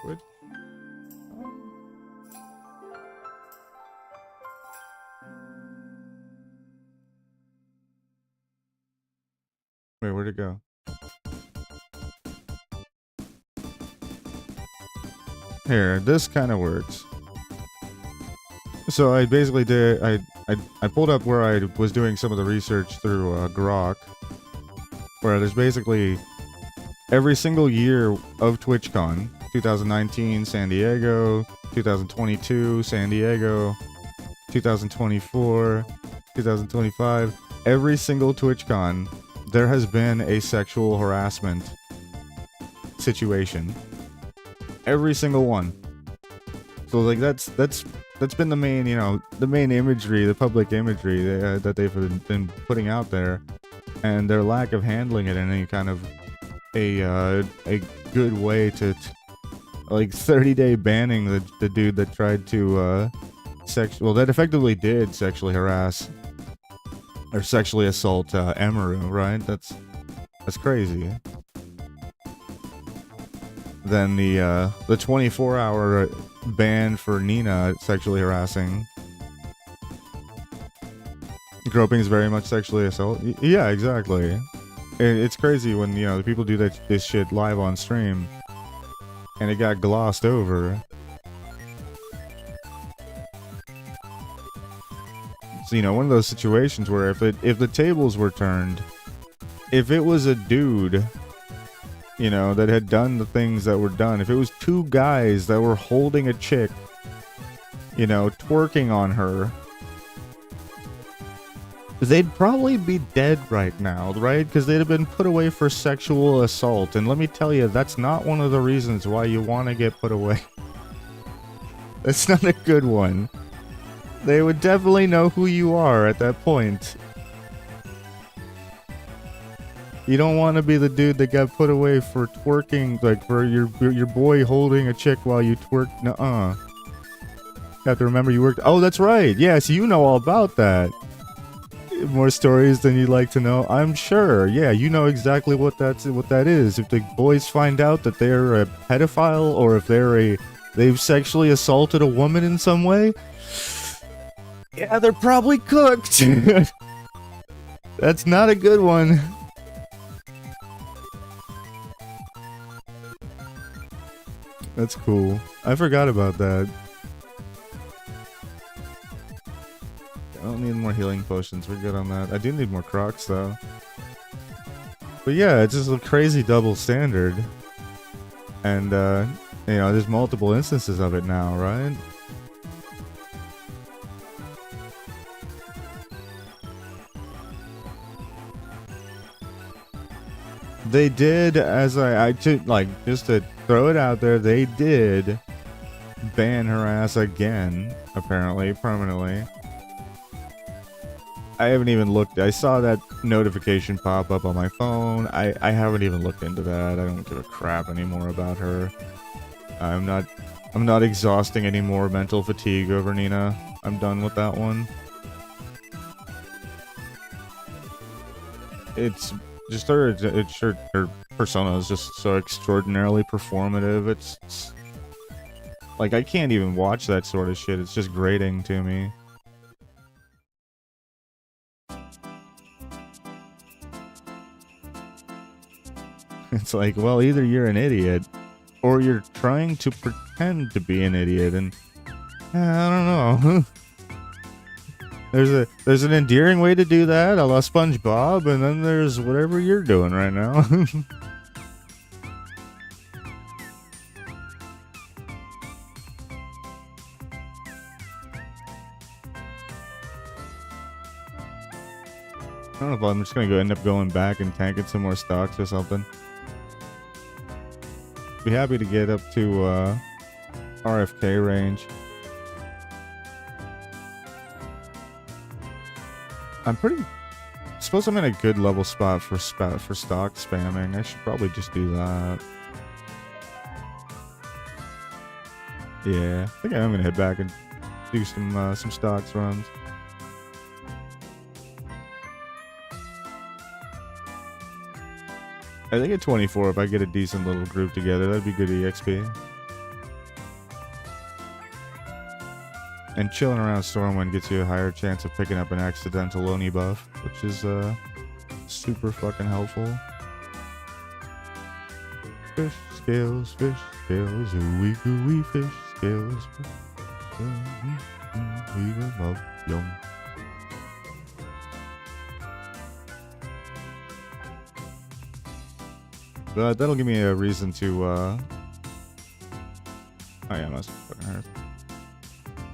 Twitch. Wait, where'd it go? Here, this kind of works. So I basically did, I pulled up where I was doing some of the research through Grok, where there's basically every single year of TwitchCon, 2019 San Diego, 2022 San Diego, 2024, 2025, every single TwitchCon, there has been a sexual harassment situation. Every single one. So like that's been the main, you know, the main imagery, the public imagery that they've been putting out there, and their lack of handling it in any kind of a good way to like 30-day banning the dude that tried to that effectively did sexually harass or sexually assault Emaru, right? That's crazy. Then the 24-hour ban for Nina sexually harassing. Groping is very much sexually assault. Yeah, exactly. It's crazy when, you know, the people do this shit live on stream, and it got glossed over. So, you know, one of those situations where if the tables were turned, if it was a dude, you know, that had done the things that were done, if it was two guys that were holding a chick, you know, twerking on her, they'd probably be dead right now, right? Because they'd have been put away for sexual assault. And let me tell you, that's not one of the reasons why you want to get put away. That's not a good one. They would definitely know who you are at that point. You don't want to be the dude that got put away for twerking, like for your boy holding a chick while you twerk. Nuh-uh. You have to remember you worked. Oh, that's right. Yes, you know all about that. More stories than you'd like to know, I'm sure. Yeah, you know exactly what that is. If the boys find out that they're a pedophile, or if they've sexually assaulted a woman in some way, yeah, they're probably cooked. That's not a good one. That's cool. I forgot about that. I don't need more healing potions. We're good on that. I do need more Crocs, though. But yeah, it's just a crazy double standard. And, you know, there's multiple instances of it now, right? They did, as just to throw it out there, they did ban her ass again, apparently, permanently. I haven't even looked. I saw that notification pop up on my phone. I haven't even looked into that. I don't give a crap anymore about her. I'm not exhausting any more mental fatigue over Nina. I'm done with that one. It's just her persona is just so extraordinarily performative. It's like I can't even watch that sort of shit. It's just grating to me. It's like, well, either you're an idiot, or you're trying to pretend to be an idiot, and I don't know. There's an endearing way to do that, a la SpongeBob, and then there's whatever you're doing right now. I don't know if I'm just gonna end up going back and tanking some more stocks or something. Be happy to get up to RFK range. Suppose I'm in a good level spot for stock spamming. I should probably just do that. Yeah, I think I'm gonna head back and do some stocks runs. I think at 24, if I get a decent little group together, that'd be good EXP. And chilling around Stormwind gets you a higher chance of picking up an accidental Oni buff, which is super fucking helpful. Fish scales, ooey fish scales. Leave them up young. But that'll give me a reason to, oh yeah, must fucking hurt.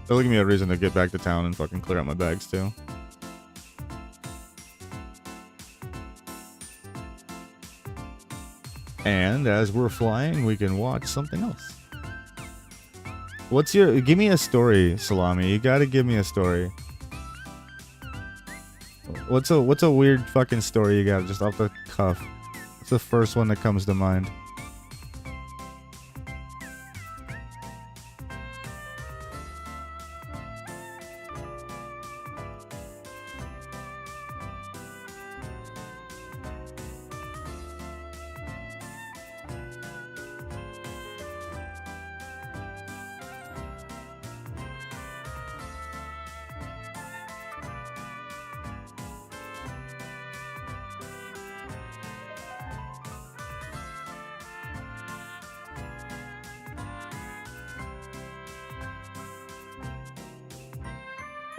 That'll give me a reason to get back to town and fucking clear out my bags too. And as we're flying, we can watch something else. Give me a story, Salami. You gotta give me a story. What's a weird fucking story you got just off the cuff? What's the first one that comes to mind?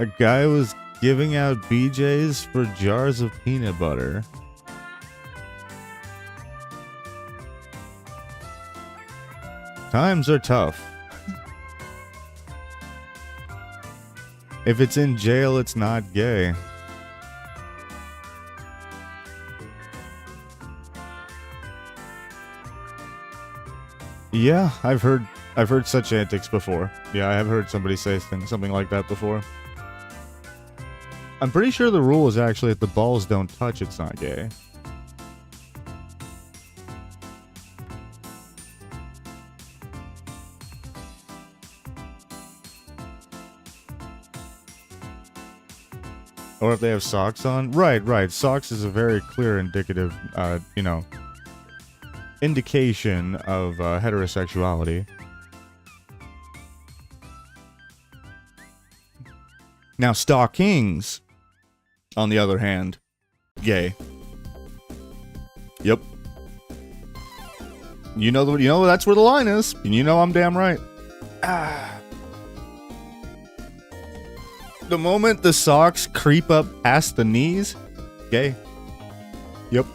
A guy was giving out BJs for jars of peanut butter. Times are tough. If it's in jail, it's not gay. Yeah, I've heard such antics before. Yeah, I have heard somebody say something like that before. I'm pretty sure the rule is actually if the balls don't touch, it's not gay. Or if they have socks on. Right. Socks is a very clear indicative, indication of heterosexuality. Now, stockings, on the other hand, gay. Yep. You know that's where the line is. And you know I'm damn right. The moment the socks creep up past the knees, gay. Yep.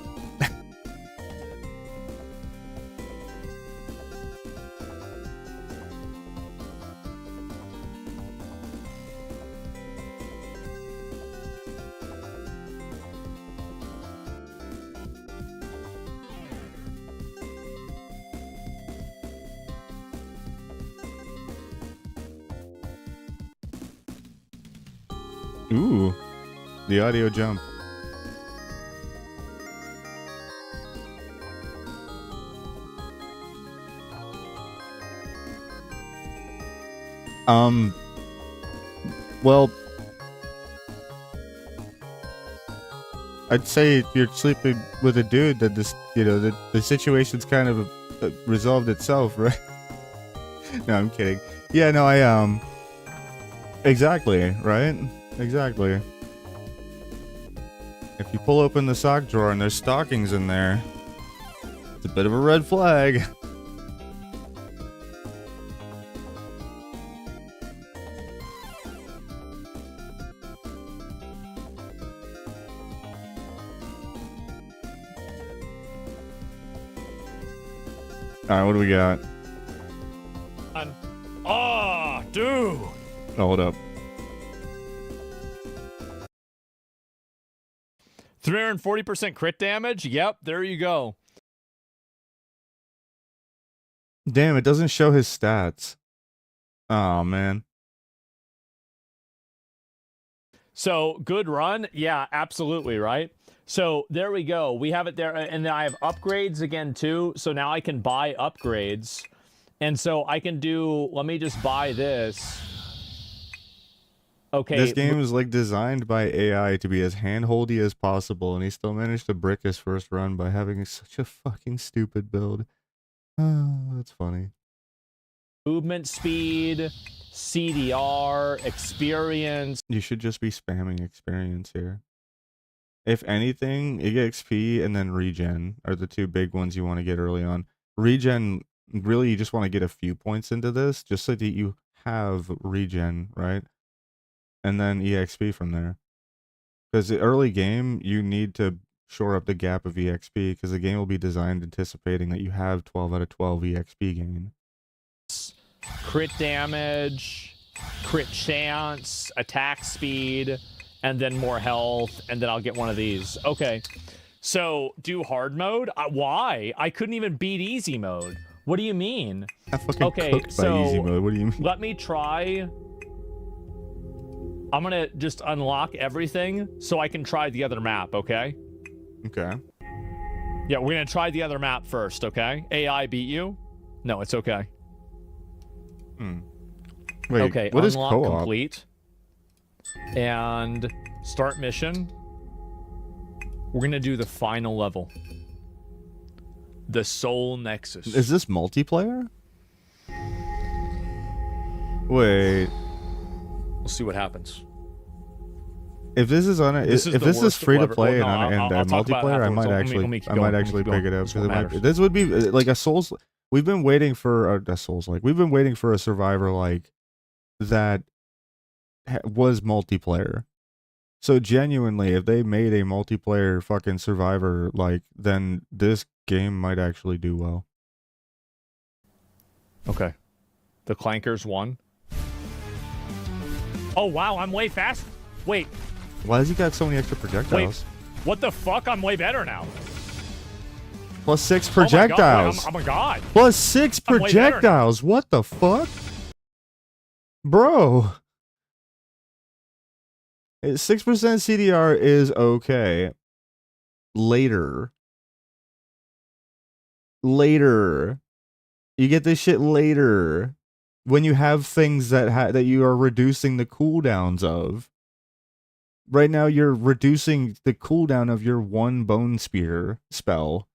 Ooh, the audio jump. Well, I'd say if you're sleeping with a dude, that the situation's kind of resolved itself, right? No, I'm kidding. Yeah, no, exactly, right? Exactly. If you pull open the sock drawer and there's stockings in there, it's a bit of a red flag. Alright, what do we got? Oh, dude! Oh, hold up. 340% crit damage? Yep, there you go. Damn, it doesn't show his stats. Oh, man. So, good run? Yeah, absolutely, right? So, there we go. We have it there. And then I have upgrades again, too. So, now I can buy upgrades. And so, I can do... Let me just buy this. Okay. This game is like designed by AI to be as handholdy as possible, and he still managed to brick his first run by having such a fucking stupid build. Oh, that's funny. Movement speed, CDR, experience. You should just be spamming experience here. If anything, EXP and then regen are the two big ones you want to get early on. Regen, really, you just want to get a few points into this, just so that you have regen, right? And then EXP from there. Because the early game, you need to shore up the gap of EXP, because the game will be designed anticipating that you have 12 out of 12 EXP gain. Crit damage. crit chance, attack speed, and then more health, and then I'll get one of these. Okay. So, do hard mode? Why? I couldn't even beat easy mode. What do you mean? I fucking cooked by easy mode. What do you mean? Let me try. I'm gonna just unlock everything so I can try the other map, okay? Okay. Yeah, we're gonna try the other map first, okay? AI beat you? No, it's okay. Wait, okay, what is unlock co-op? complete. And start mission. We're gonna do the final level. The Soul Nexus. Is this multiplayer? Wait. We'll see what happens. If this is on it, if this is free to play and multiplayer, I might actually pick it up because this would be like a Souls. We've been waiting for a Souls like we've been waiting for a Survivor like that was multiplayer. So genuinely, if they made a multiplayer fucking Survivor like, then this game might actually do well. Okay. The Clankers won. Oh wow, I'm way fast. Wait. Why has he got so many extra projectiles? Wait, what the fuck? I'm way better now. Plus 6 projectiles. Oh my god. Plus 6 projectiles. What the fuck? Bro. 6% CDR is okay. Later. You get this shit later. When you have things that you are reducing the cooldowns of. Right now you're reducing the cooldown of your one bone spear spell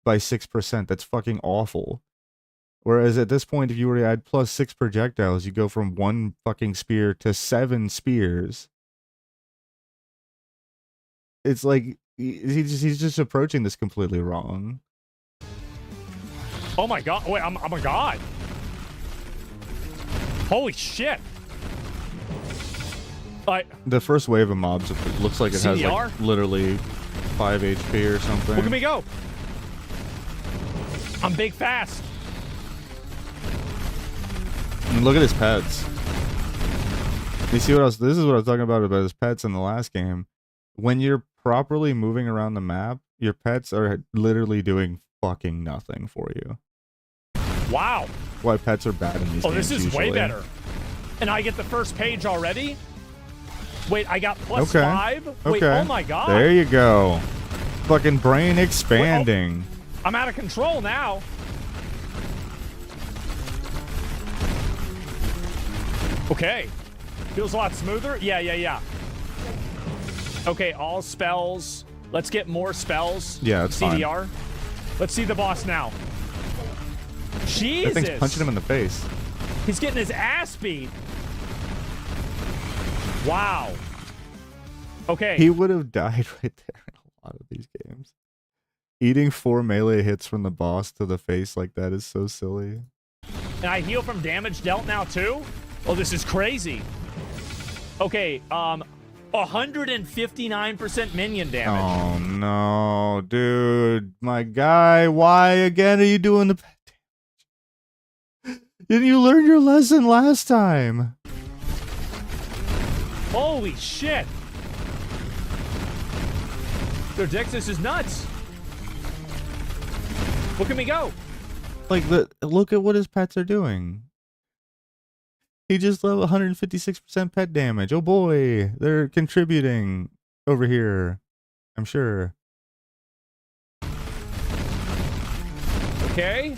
by 6%. That's fucking awful. Whereas at this point, if you were to add plus 6 projectiles, you go from 1 fucking spear to 7 spears. It's like he's just approaching this completely wrong. Oh my god! Wait, oh my god! Holy shit! The first wave of mobs looks like it has like literally 5 HP or something. Look at me go! I'm big fast. And look at his pets. You see what else? This is what I was talking about his pets in the last game. When you're properly moving around the map, your pets are literally doing fucking nothing for you. Wow. Why pets are bad in these games. Oh, this is usually. way better. And I get the first page already? Wait, I got plus 5? Wait, oh my god. There you go. Fucking brain expanding. Wait, oh, I'm out of control now. Okay. Feels a lot smoother. Yeah. Okay, all spells. Let's get more spells. Yeah, it's CDR. fine. Let's see the boss now. Jesus. That thing's punching him in the face. He's getting his ass beat. Wow. Okay. He would have died right there in a lot of these games. Eating 4 melee hits from the boss to the face like that is so silly. And I heal from damage dealt now too? Oh, this is crazy. Okay, 159% minion damage. Oh no, dude. My guy, why again are you doing the pet damage? Didn't you learn your lesson last time? Holy shit. Their Dexus is nuts. Look at me go. Like, look at what his pets are doing. He just leveled 156% pet damage. Oh boy, they're contributing over here. I'm sure. Okay.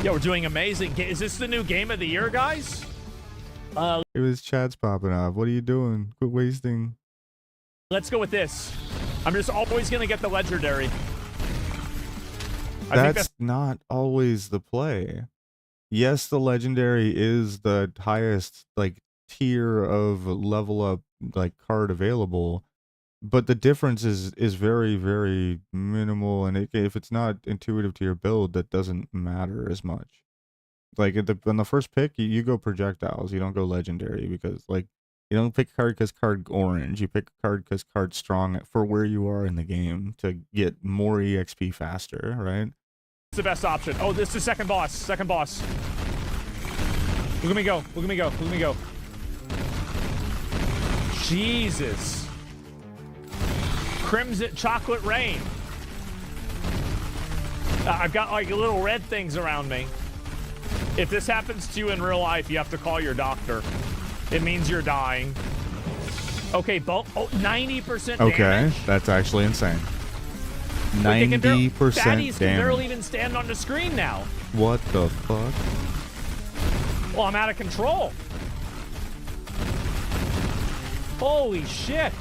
Yeah, we're doing amazing. Is this the new game of the year, guys? It was Chad's popping off. What are you doing? Quit wasting. Let's go with this. I'm just always gonna get the legendary. That's not always the play. Yes, the legendary is the highest like tier of level up like card available, but the difference is very, very minimal, and if it's not intuitive to your build, that doesn't matter as much. Like on the first pick, you go projectiles, you don't go legendary, because like you don't pick a card because card orange, you pick a card because card strong for where you are in the game to get more EXP faster, right? It's the best option. Oh, this is second boss. Second boss. Look at me go. Look at me go. Look at me go. Jesus. Crimson chocolate rain. I've got like little red things around me. If this happens to you in real life, you have to call your doctor. It means you're dying. Okay, 90% damage. Okay, that's actually insane. 90% Fatties can barely damage. even stand on the screen now. What the fuck? Well, I'm out of control. Holy shit.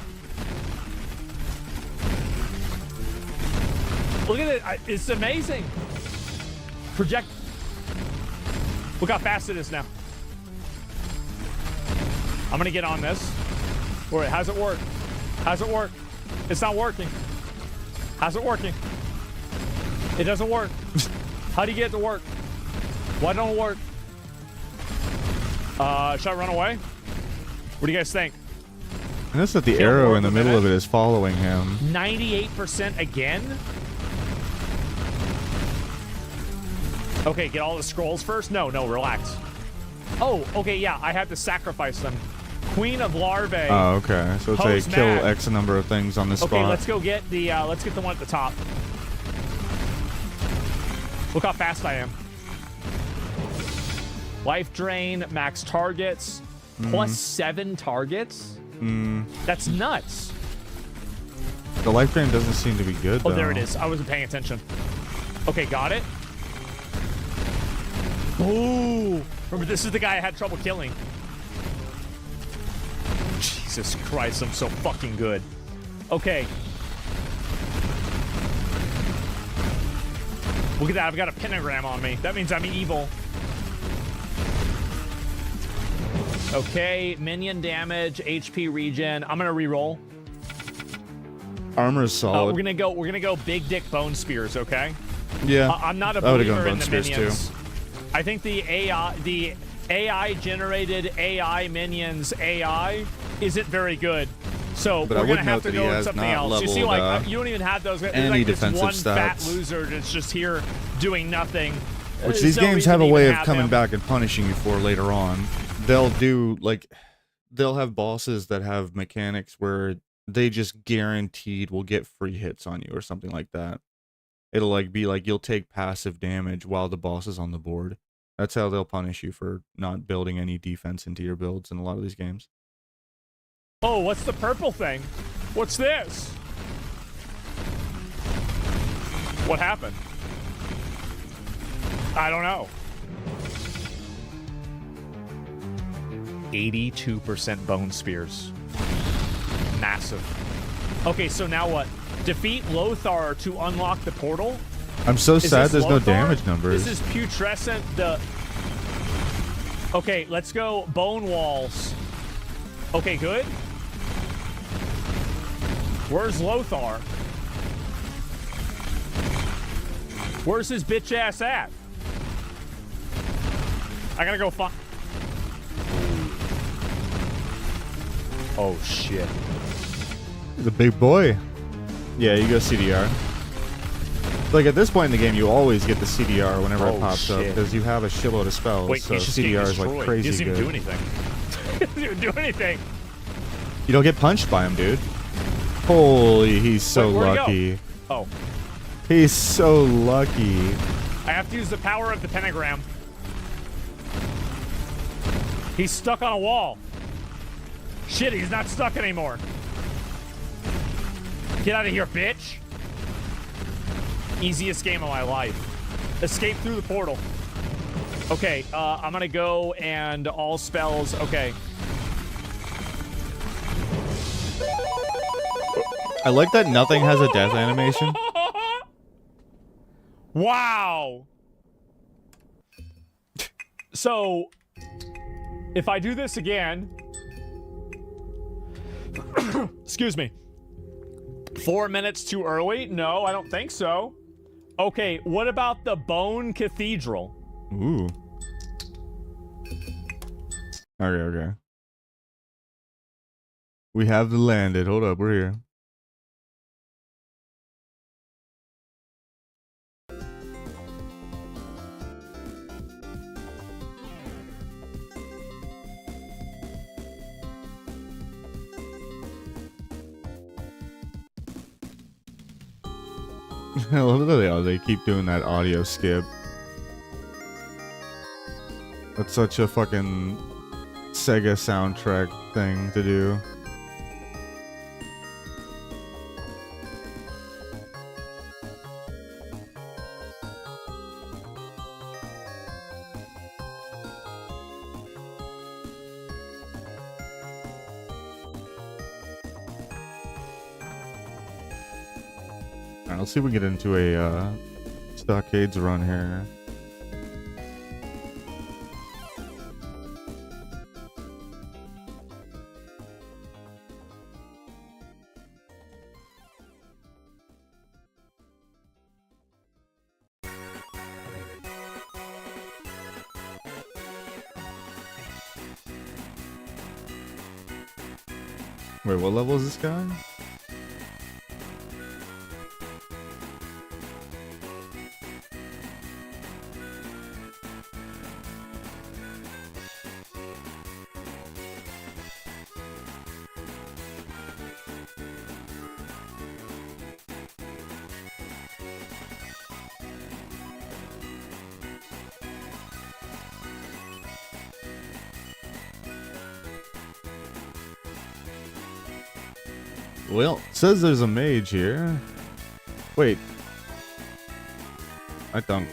Look at it. It's amazing. Project. Look how fast it is now. I'm going to get on this. Wait, how's it work? How's it work? It's not working. How's it working? It doesn't work. How do you get it to work? Why don't it work? Should I run away? What do you guys think? Notice that the arrow in the middle of it is following him. 98% again? Okay, get all the scrolls first? No, relax. Oh, okay, yeah, I had to sacrifice them. Queen of Larvae. Oh, okay. So it's Hose a kill Mag. X number of things on this Okay, spot. let's go get the one at the top. Look how fast I am. Life drain, max targets, plus 7 targets? That's nuts. The life drain doesn't seem to be good, though. Oh, there it is. I wasn't paying attention. Okay, got it. Ooh. Remember, this is the guy I had trouble killing. Jesus Christ, I'm so fucking good. Okay. Look at that, I've got a pentagram on me. That means I'm evil. Okay, minion damage, HP regen. I'm gonna re-roll. Armor is solid. We're gonna go big dick bone spears, okay? Yeah. I'm not a I would've believer gone in the bone spears, minions. too. I think the AI generated AI minions AI isn't very good. So But I we're would gonna have note to that he go with has something not else. You see, leveled, like you don't even have those. There's any like this defensive one fat stats. loser that's just here doing nothing. Which There's these no games reason have to a even way of have coming him. back and punishing you for later on. They'll do, like, they'll have bosses that have mechanics where they just guaranteed will get free hits on you or something like that. It'll, like, be like you'll take passive damage while the boss is on the board. That's how they'll punish you for not building any defense into your builds in a lot of these games. Oh, what's the purple thing? What's this? What happened? I don't know. 82% bone spears. Massive. Okay, so now what? Defeat Lothar to unlock the portal? I'm so Is sad this there's no Lothar? damage numbers. This is putrescent. Okay, let's go bone walls. Okay, good. Where's Lothar? Where's his bitch ass at? I gotta go find. Oh shit. He's a big boy. Yeah, you go CDR. Like, at this point in the game, you always get the CDR whenever it pops up, shit. because you have a shitload of spells, Wait, so he's just getting CDR is, destroyed. like, crazy He doesn't good. even do anything. He doesn't even do anything. You don't get punched by him, dude. Holy, he's so Wait, where'd he go? lucky. Oh, He's so lucky. I have to use the power of the pentagram. He's stuck on a wall. Shit, he's not stuck anymore. Get out of here, bitch. Easiest game of my life. Escape through the portal. Okay, I'm gonna go and all spells. Okay. I like that nothing has a death animation. Wow. So, if I do this again, excuse me, 4 minutes too early? No, I don't think so. Okay, what about the Bone Cathedral? Ooh. Okay. We have landed. Hold up, we're here. They keep doing that audio skip. That's such a fucking Sega soundtrack thing to do. Alright, let's see if we can get into a Stockades run here. Wait, what level is this guy? Well, it says there's a mage here. Wait. I don't.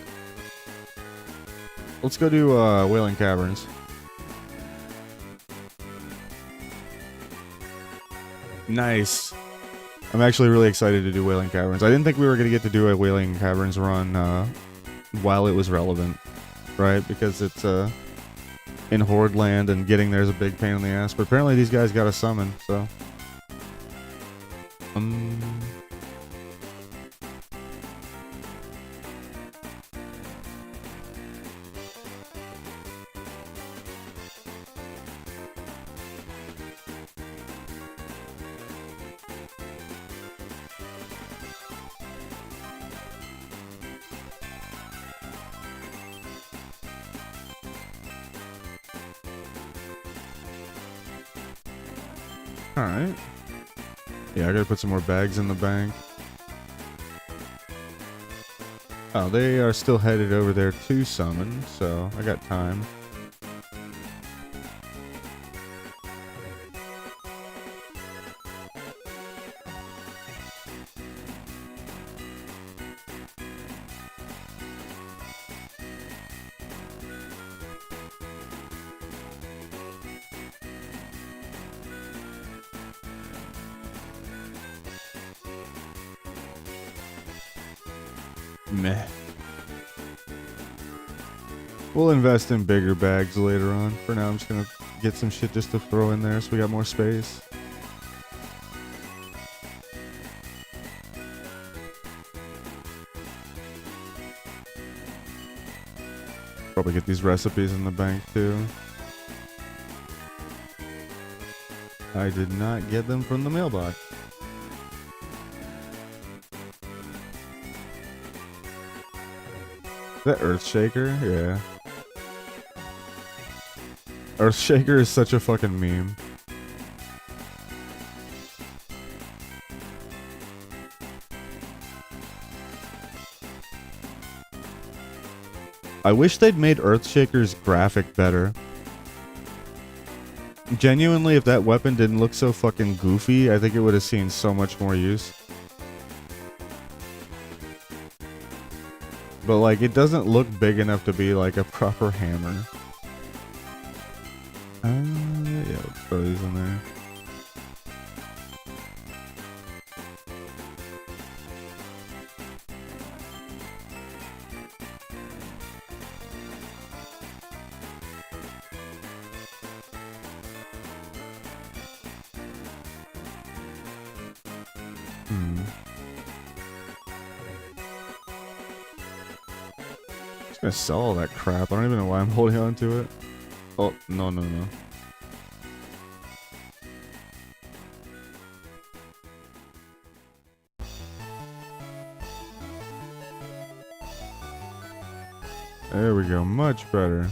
Let's go to Wailing Caverns. Nice. I'm actually really excited to do Wailing Caverns. I didn't think we were going to get to do a Wailing Caverns run while it was relevant, right? Because it's in Horde land and getting there is a big pain in the ass. But apparently these guys got a summon, so... Alright. Yeah, I gotta put some more bags in the bank. Oh, they are still headed over there to summon, so I got time. Meh. We'll invest in bigger bags later on. For now, I'm just gonna get some shit just to throw in there so we got more space. Probably get these recipes in the bank too. I did not get them from the mailbox. That Earthshaker? Yeah. Earthshaker is such a fucking meme. I wish they'd made Earthshaker's graphic better. Genuinely, if that weapon didn't look so fucking goofy, I think it would have seen so much more use. But, like, it doesn't look big enough to be, like, a proper hammer. Yeah, let's throw these in there. Just gonna sell all that crap. I don't even know why I'm holding on to it. Oh, no, no, no. There we go, much better.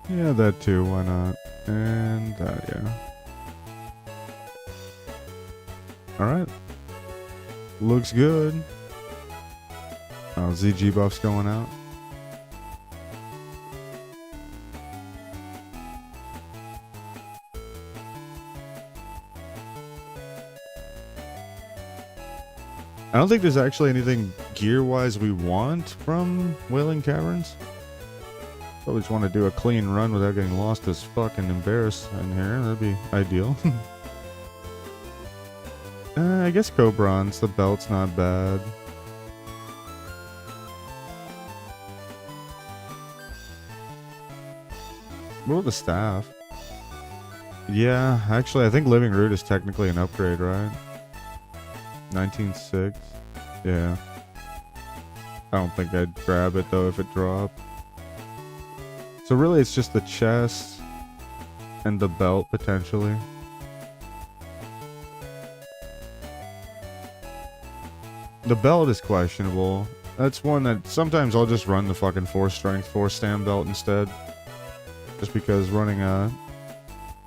Yeah, that too. Why not? And that, yeah. Alright. Looks good. Oh, ZG buff's going out. I don't think there's actually anything gear-wise we want from Wailing Caverns. Probably just want to do a clean run without getting lost as fucking embarrassed in here. That'd be ideal. I guess Cobron's, the belt's not bad. What about the staff? Yeah, actually I think Living Root is technically an upgrade, right? 19.6. Yeah. I don't think I'd grab it though if it dropped. So really it's just the chest and the belt potentially. The belt is questionable. That's one that sometimes I'll just run the fucking 4 strength, 4 stam belt instead. Just because running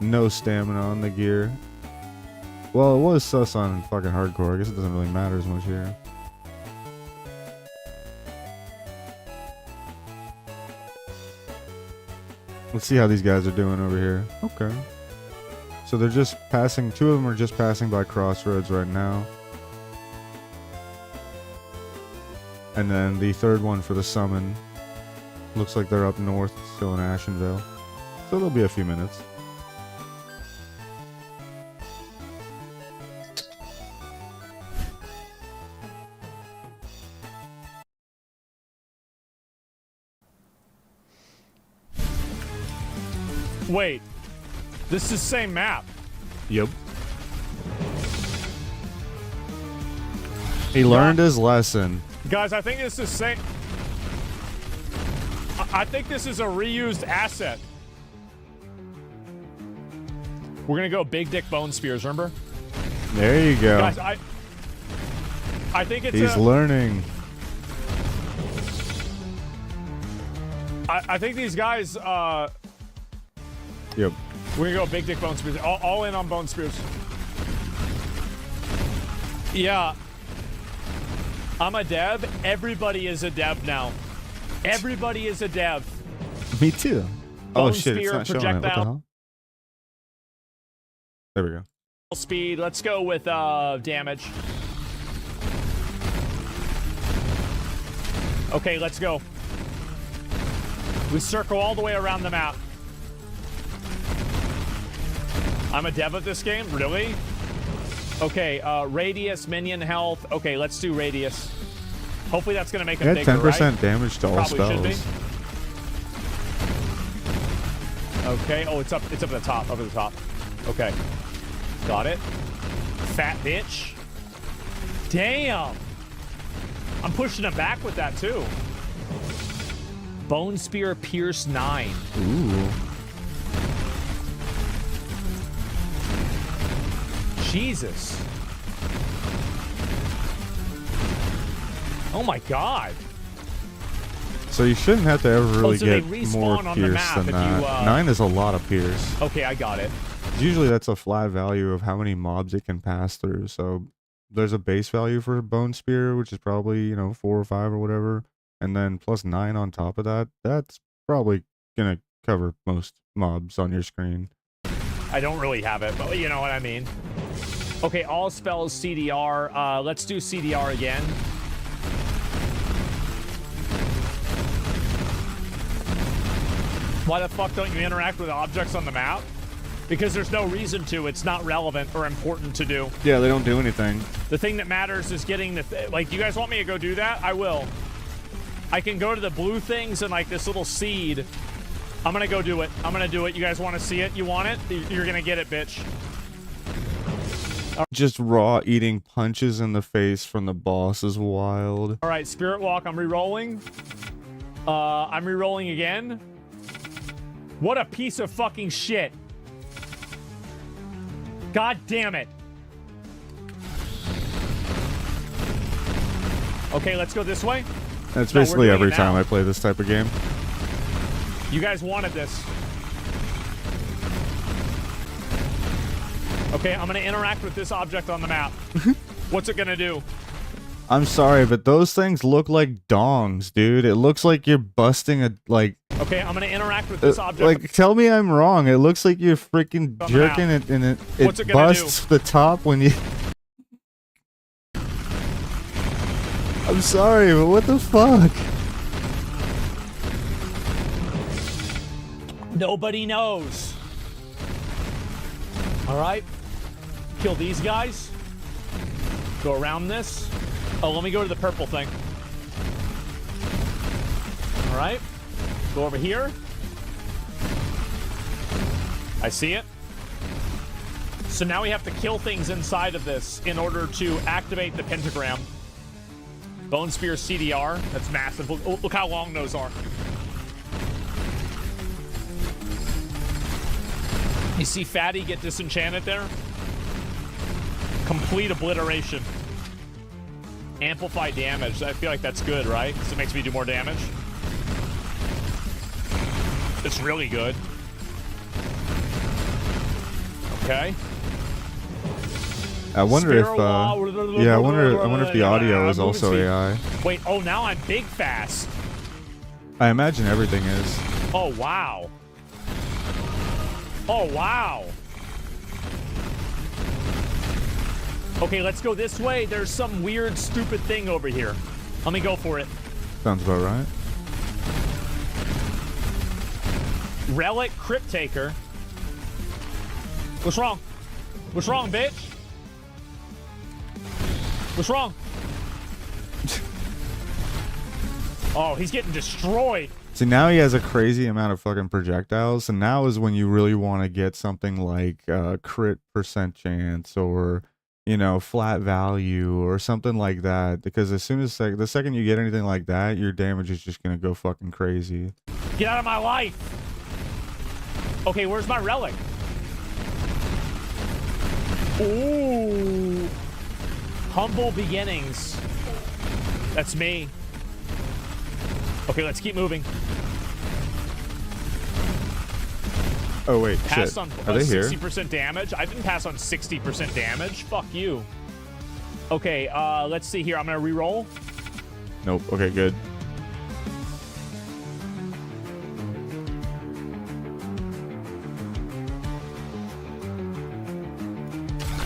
no stamina on the gear. Well, it was sus on fucking hardcore. I guess it doesn't really matter as much here. Let's see how these guys are doing over here. Okay. So they're just passing, 2 of them are just passing by Crossroads right now. And then the 3rd one for the summon. Looks like they're up north, still in Ashenvale. So there'll be a few minutes. Wait, this is the same map. Yep. He learned his lesson. Guys, I think this is same. I think this is a reused asset. We're gonna go Big Dick Bone Spears, remember? There you go. Guys, I think it's He's learning. I think these guys, Yep. we're gonna go Big Dick Bone Spears. All in on Bone Spears. Yeah. I'm a dev. Everybody is a dev now. Everybody is a dev. Me too. Bone Oh shit, it's spear, not showing it. What the projectile. hell? There we go. Speed. Let's go with damage. Okay, let's go. We circle all the way around the map. I'm a dev at this game? Really? Okay, radius, minion health. Okay, let's do radius. Hopefully that's gonna make it bigger, 10% right? damage to all Probably should be. spells. Okay, oh, it's up at the top, up at the top. Okay, got it. Fat bitch. Damn. I'm pushing him back with that too. Bone Spear Pierce 9. Ooh. Jesus. Oh my god. So you shouldn't have to ever really so they get respawn more on the pierce map than if that. you, 9 is a lot of pierce. Okay, I got it. Usually that's a flat value of how many mobs it can pass through. So there's a base value for Bone Spear, which is probably, 4 or 5 or whatever. And then plus 9 on top of that. That's probably going to cover most mobs on your screen. I don't really have it, but you know what I mean. Okay, all spells CDR. Let's do CDR again. Why the fuck don't you interact with objects on the map? Because there's no reason to. It's not relevant or important to do. Yeah, they don't do anything. The thing that matters is getting the... like, you guys want me to go do that? I will. I can go to the blue things and, like, this little seed. I'm gonna go do it. I'm gonna do it. You guys want to see it? You want it? You're gonna get it, bitch. Just raw eating punches in the face from the boss is wild. All right, Spirit Walk. I'm re-rolling. I'm re-rolling again. What a piece of fucking shit. God damn it. Okay, let's go this way. That's No, we're basically doing every it time now. I play this type of game. You guys wanted this. Okay, I'm gonna interact with this object on the map. What's it gonna do? I'm sorry, but those things look like dongs, dude. It looks like you're busting a, like... Okay, I'm gonna interact with this object. Like, tell me I'm wrong. It looks like you're freaking jerking it, and What's it it gonna busts the top when you... I'm sorry, but what the fuck? Nobody knows. All right. Kill these guys. Go around this. Oh, let me go to the purple thing. All right. Go over here. I see it. So now we have to kill things inside of this in order to activate the pentagram. Bone Spear CDR. That's massive. Look how long those are. You see Fatty get disenchanted there? Complete obliteration. Amplify damage. I feel like that's good, right? Because it makes me do more damage. It's really good. Okay. I wonder if yeah, I wonder if the audio is also AI. Wait, oh, now I'm big fast. I imagine everything is. Oh, wow. Oh, wow. Okay, let's go this way. There's some weird, stupid thing over here. Let me go for it. Sounds about right. Relic Crypt Taker. What's wrong? What's wrong, bitch? What's wrong? Oh, he's getting destroyed. See, now he has a crazy amount of fucking projectiles, and now is when you really want to get something like crit percent chance or, you know, flat value or something like that. Because as soon as the second you get anything like that, your damage is just gonna go fucking crazy. Get out of my life. Okay, where's my relic? Ooh. Humble beginnings. That's me. Okay, let's keep moving. Oh wait, Passed shit. on Are they here? 60% damage. I didn't pass on 60% damage. Fuck you. Okay, let's see here. I'm gonna re-roll. Nope. Okay, good.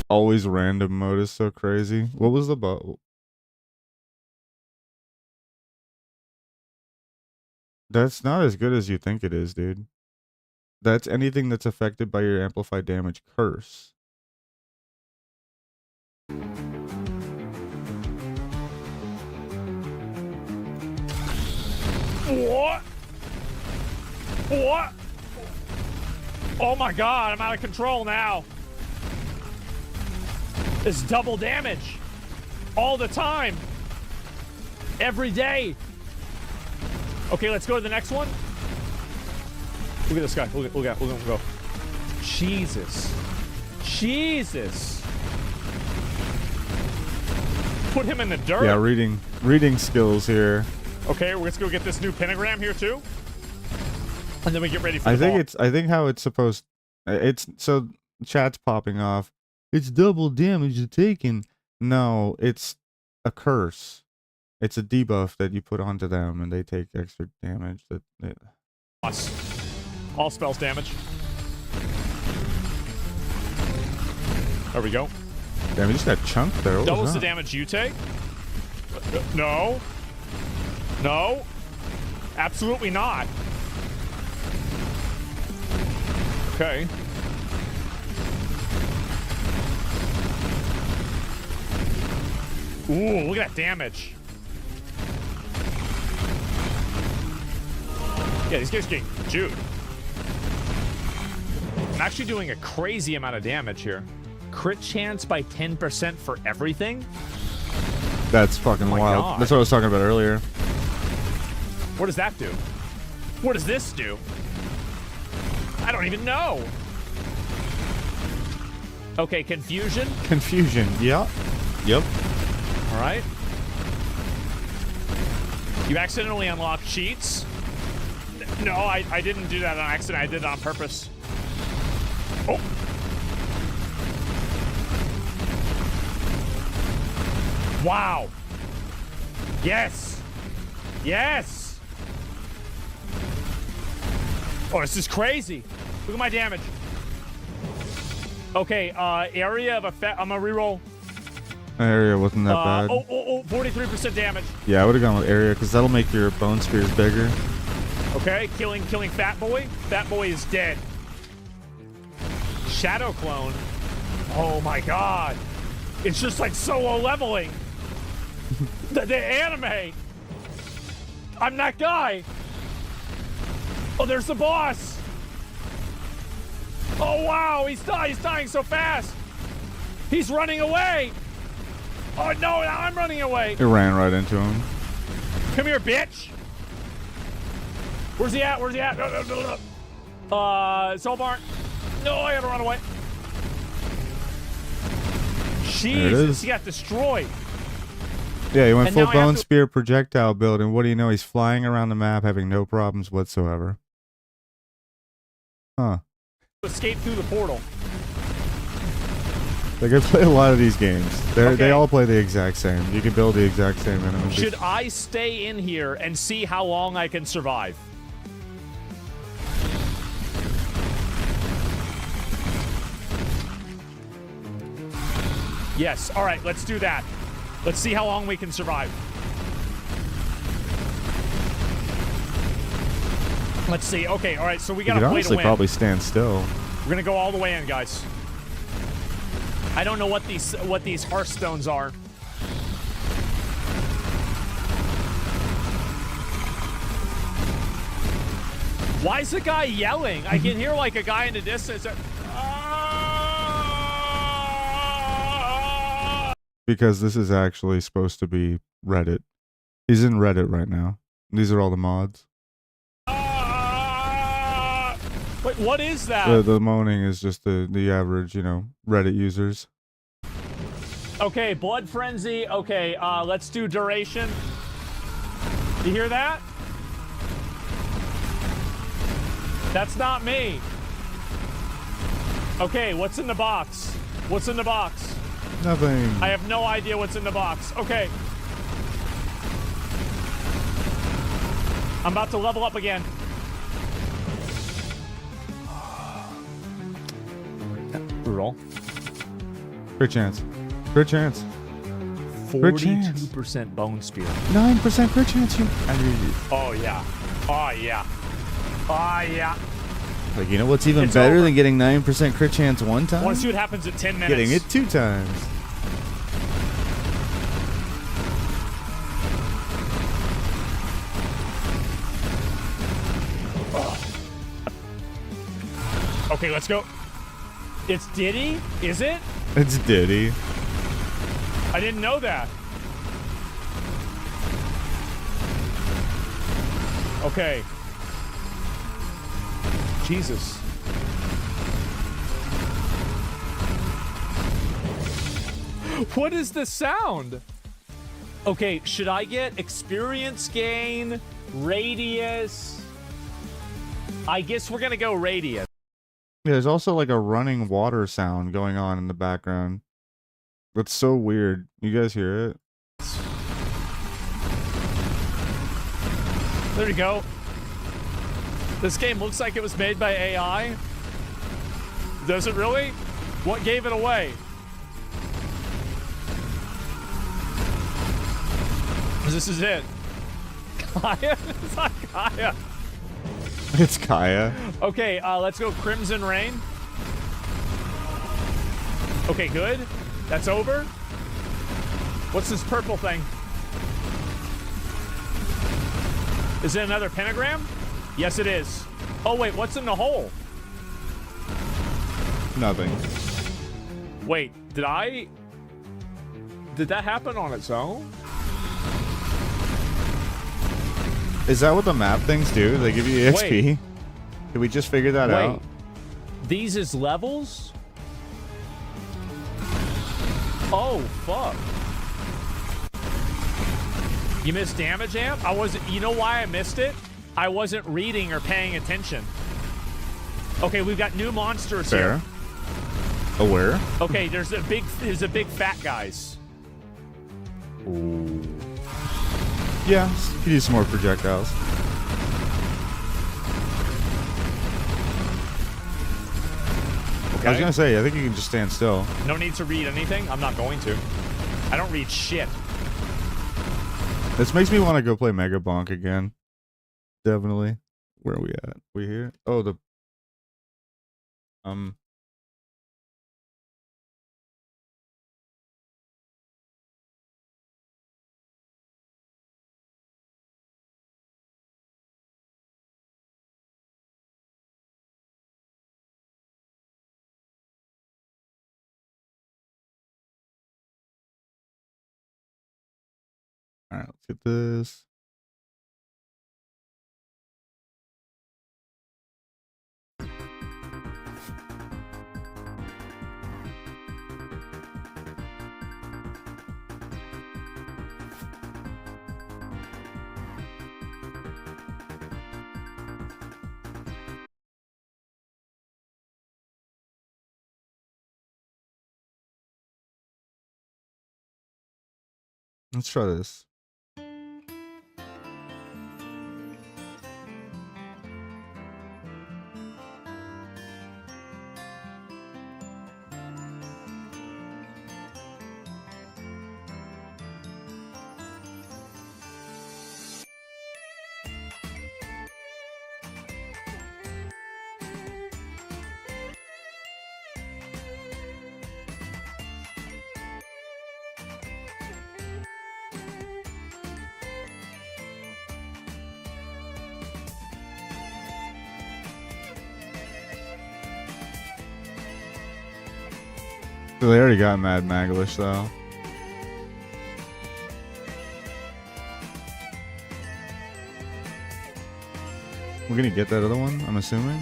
Always random mode is so crazy. What was the button? That's not as good as you think it is, dude. That's anything that's affected by your amplified damage curse. What? What? Oh my god, I'm out of control now. It's double damage. All the time. Every day. Okay, let's go to the next one. Look at this guy. Look at him go. Jesus. Jesus. Put him in the dirt. Yeah, reading skills here. Okay, let's go get this new pentagram here too. And then we get ready for I the ball. think how it's supposed. It's so chat's popping off. It's double damage you're taking. No, it's a curse. It's a debuff that you put onto them, and they take extra damage. All spells damage. There we go. Damn, we just got chunked there. What Doubles was the that? damage you take. No. No. Absolutely not. Okay. Ooh, look at that damage. Yeah, these guys getting chewed. I'm actually doing a crazy amount of damage here. Crit chance by 10% for everything? That's fucking wild. God. That's what I was talking about earlier. What does that do? What does this do? I don't even know. Okay, confusion. Confusion. Yeah. Yep. All right. You accidentally unlocked cheats. No, I didn't do that on accident. I did it on purpose. Oh. Wow. Yes. Yes. Oh, this is crazy. Look at my damage. Okay, area of effect. I'm gonna reroll. Area wasn't that bad. 43% damage. Yeah, I would have gone with area because that'll make your bone spears bigger. Okay, killing Fat Boy. Fat Boy is dead. Shadow Clone. Oh my god. It's just like solo leveling. the anime. I'm that guy. Oh, there's the boss. Oh wow, he's dying so fast. He's running away. Oh no, now I'm running away. It ran right into him. Come here, bitch. Where's he at? Where's he at? Soul Barn. No, I gotta run away. Jesus, he got destroyed. Yeah, he went And full now I have bone to- spear projectile build, and what do you know? He's flying around the map having no problems whatsoever. Huh. Escape through the portal. Like, I play a lot of these games. They Okay. all play the exact same. You can build the exact same enemies. Should I stay in here and see how long I can survive? Yes. All right, let's do that. Let's see how long we can survive. Let's see. Okay, all right, so we You got could to play to honestly win. probably stand still. We're going to go all the way in, guys. I don't know what these Hearthstones are. Why is the guy yelling? I can hear like a guy in the distance. Because this is actually supposed to be Reddit. He's in Reddit right now. These are all the mods. Wait, what is that? The moaning is just the average, you know, Reddit users. Okay, Blood Frenzy. Okay, let's do duration. You hear that? That's not me. Okay, what's in the box? What's in the box? Nothing. I have no idea what's in the box. Okay. I'm about to level up again. Roll. Crit chance. Crit chance. 42% bone spear. 9% crit chance. Oh yeah. Oh yeah. Oh yeah. Like, you know what's even It's better over. than getting 9% crit chance one time? I want to see what happens at 10 minutes. Getting it 2 times. Okay, let's go. It's Diddy? Is it? It's Diddy. I didn't know that. Okay. Jesus. What is the sound? Okay, should I get experience gain, radius? I guess we're gonna go radius. Yeah, there's also like a running water sound going on in the background. That's so weird. You guys hear it? There you go. This game looks like it was made by AI. Does it really? What gave it away? This is it. Kaya? It's not Kaya. It's Kaya. Okay, let's go Crimson Rain. Okay, good. That's over. What's this purple thing? Is it another pentagram? Yes, it is. Oh, wait, what's in the hole? Nothing. Wait, did that happen on its own? Is that what the map things do? They give you EXP? Wait. Did we just figure that Wait, out? these is levels? Oh, fuck. You missed damage amp? You know why I missed it? I wasn't reading or paying attention. Okay, we've got new monsters Fair. here. Aware? Okay, there's a big fat guys. Ooh. Yeah, could use some more projectiles. Okay. I was gonna say, I think you can just stand still. No need to read anything? I'm not going to. I don't read shit. This makes me want to go play Mega Bonk again. Definitely. Where are we at? We here? Oh, the... Alright, let's get this. Let's try this. So they already got Mad Maglish though. We're gonna get that other one, I'm assuming.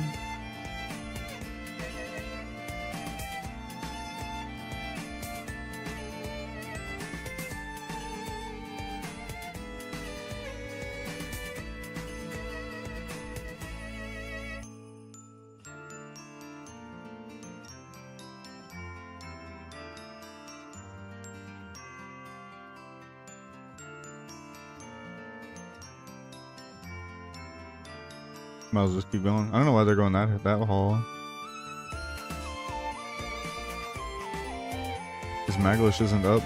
Might as well just keep going. I don't know why they're going that hall. Because Maglish isn't up.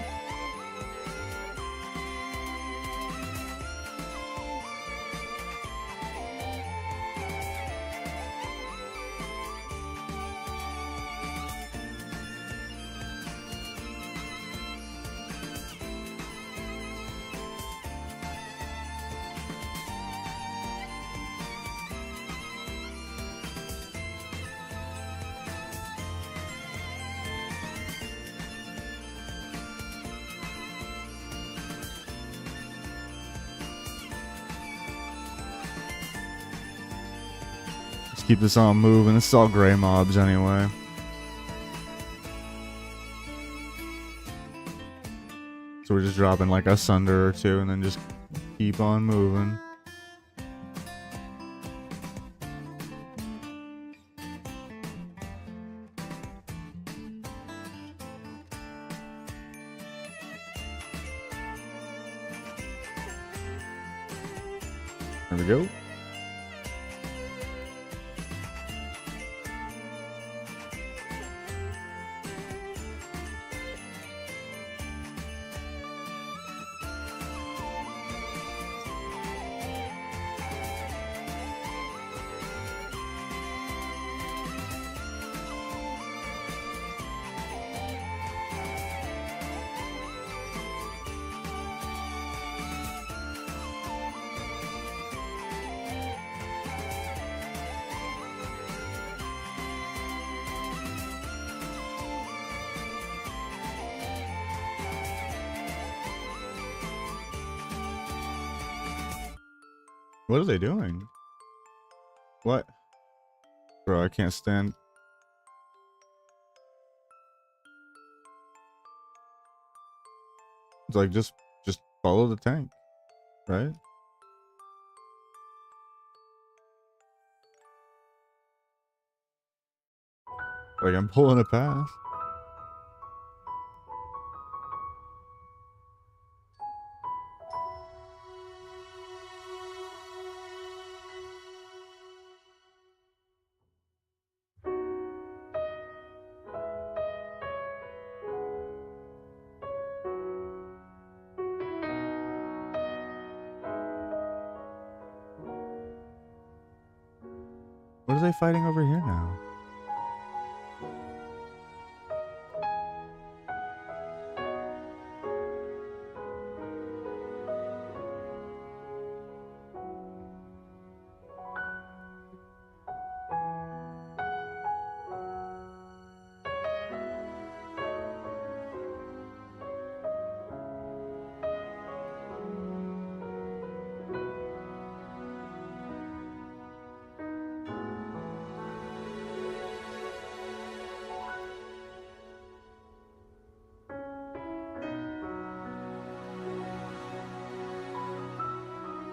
Keep this on moving. It's all gray mobs anyway. So we're just dropping like a Sunder or two and then just keep on moving. There we go. What are they doing? What? Bro, I can't stand. It's like just follow the tank, right? Like I'm pulling a pass. What are they fighting over here now?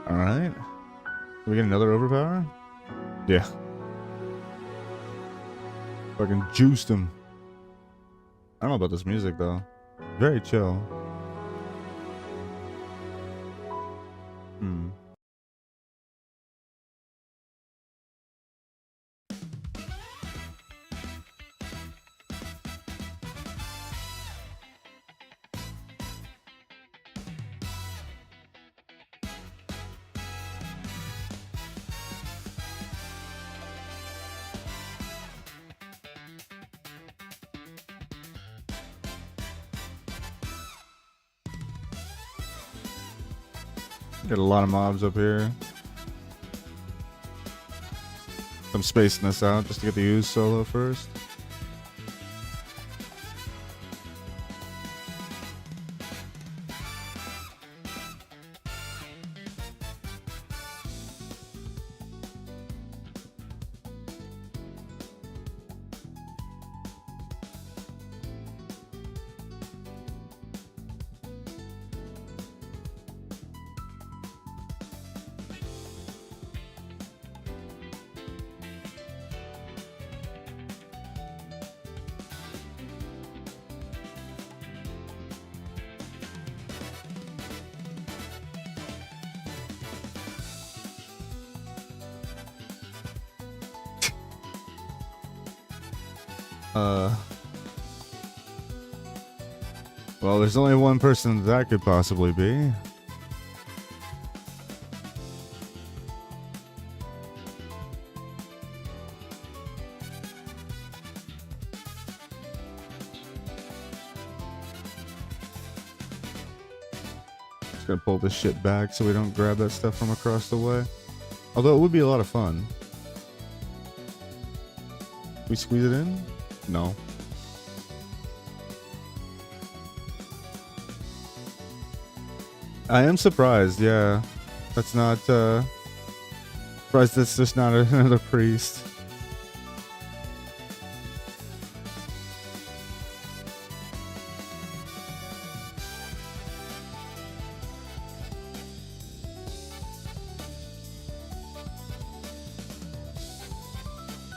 Alright. We get another overpower? Yeah. Fucking juiced him. I don't know about this music though. Very chill. Hmm. Got a lot of mobs up here. I'm spacing this out just to get the use solo first. Well, there's only one person that could possibly be. Just gonna pull this shit back so we don't grab that stuff from across the way. Although it would be a lot of fun. We squeeze it in? No. I am surprised, yeah. That's not, surprised that's just not another priest.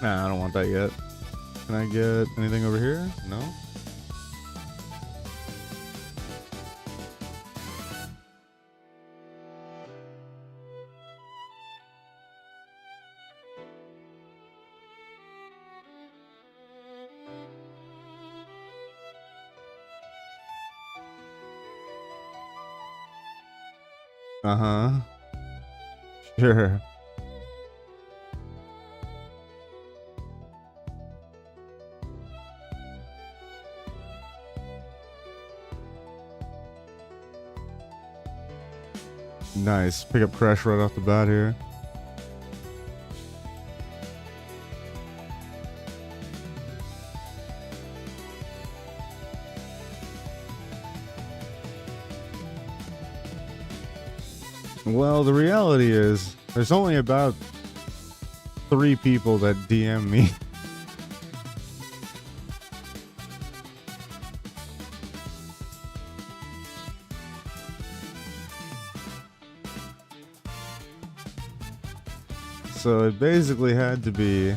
Nah, I don't want that yet. Can I get anything over here? No? Uh-huh. Sure. Nice. Pick up Crash right off the bat here. Well, the reality is, there's only about 3 people that DM me. So it basically had to be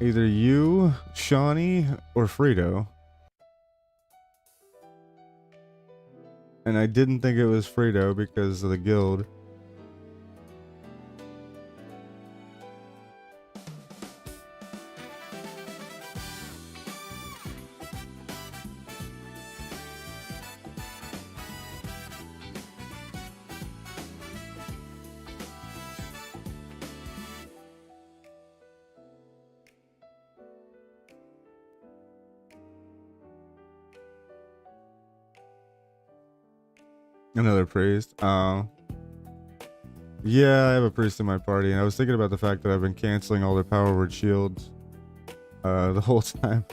either you, Shawnee, or Frito. And I didn't think it was Frito because of the guild. Another priest. Oh. Yeah, I have a priest in my party, and I was thinking about the fact that I've been canceling all their power word shields the whole time.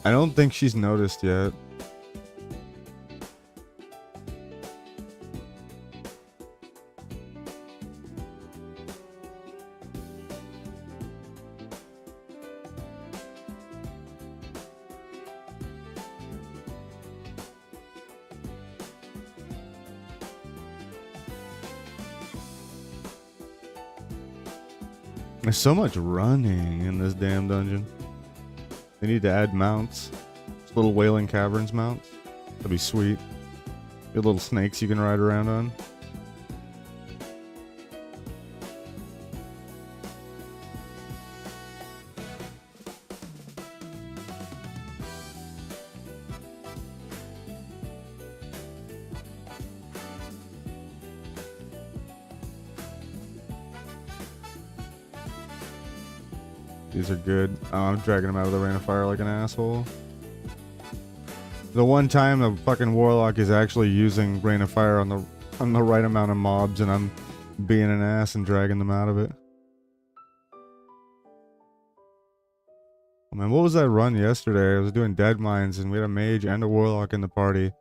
I don't think she's noticed yet. There's so much running in this damn dungeon. They need to add mounts. Just little Wailing Caverns mounts. That'd be sweet. Get little snakes you can ride around on. These are good. Oh, I'm dragging them out of the Rain of Fire like an asshole. The one time the fucking Warlock is actually using Rain of Fire on the right amount of mobs, and I'm being an ass and dragging them out of it. Oh man, what was that run yesterday? I was doing Dead Mines, and we had a mage and a Warlock in the party.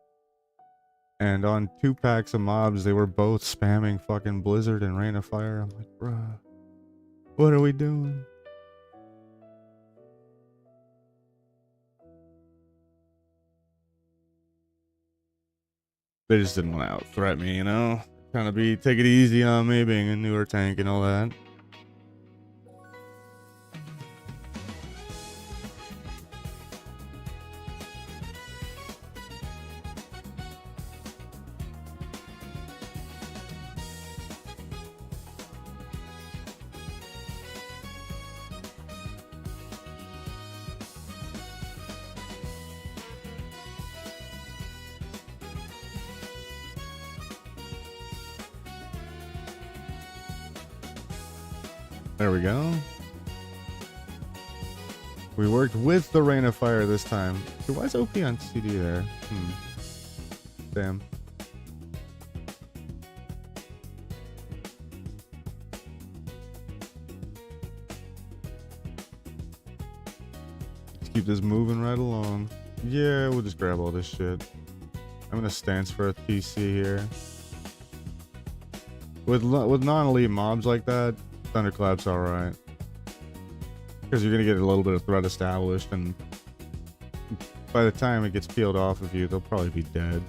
And on 2 packs of mobs, they were both spamming fucking Blizzard and Rain of Fire. I'm like, bruh, what are we doing? They just didn't want to out-threat me, you know? Trying to take it easy on me, being a newer tank and all that. There we go. We worked with the Rain of Fire this time. Dude, why is OP on CD there? Damn. Let's keep this moving right along. Yeah, we'll just grab all this shit. I'm gonna stance for a TC here. With non-elite mobs like that, Thunderclap's alright. Because you're gonna get a little bit of threat established, and by the time it gets peeled off of you, they'll probably be dead.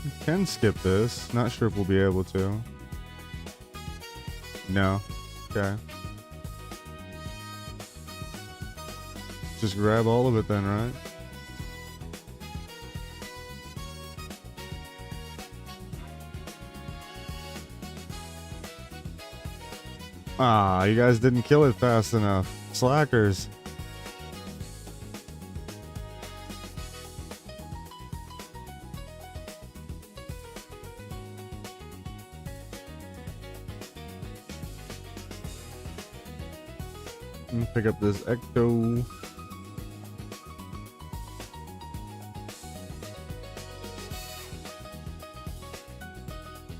We can skip this. Not sure if we'll be able to. No. Okay. Just grab all of it then, right? Ah, you guys didn't kill it fast enough. Slackers. Let me pick up this Ecto.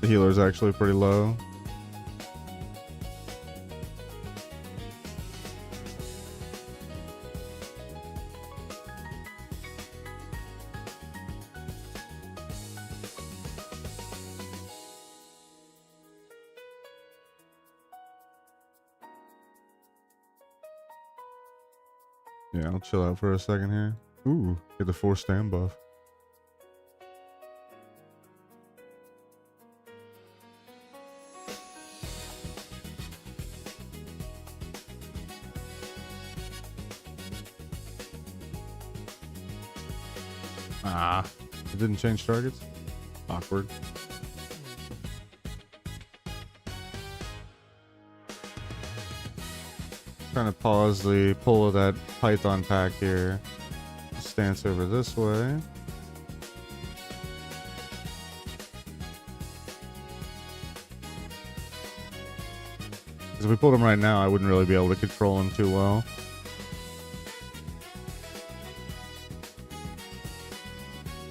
The healer's actually pretty low. Yeah, I'll chill out for a second here. Ooh, get the 4 stand buff. Ah, it didn't change targets? Awkward. Trying to pause the pull of that Python pack here. Stance over this way. If we pulled him right now, I wouldn't really be able to control him too well.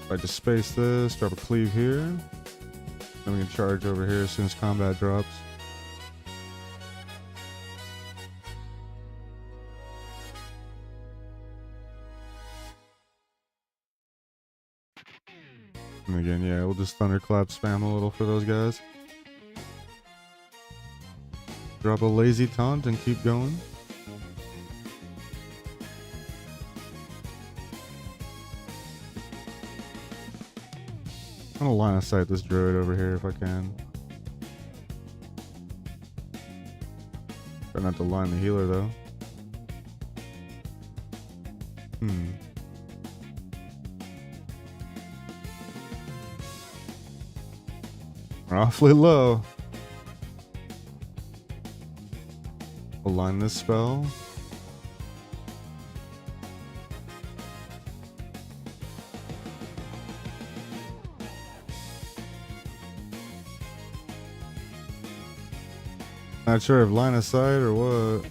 If I just space this, drop a cleave here. Then we can charge over here as soon as combat drops. And again, yeah, we'll just thunderclap spam a little for those guys. Drop a lazy taunt and keep going. I'm gonna line of sight this druid over here if I can. Try not to line the healer though. We're awfully low. We'll line this spell. Not sure if line of sight or what.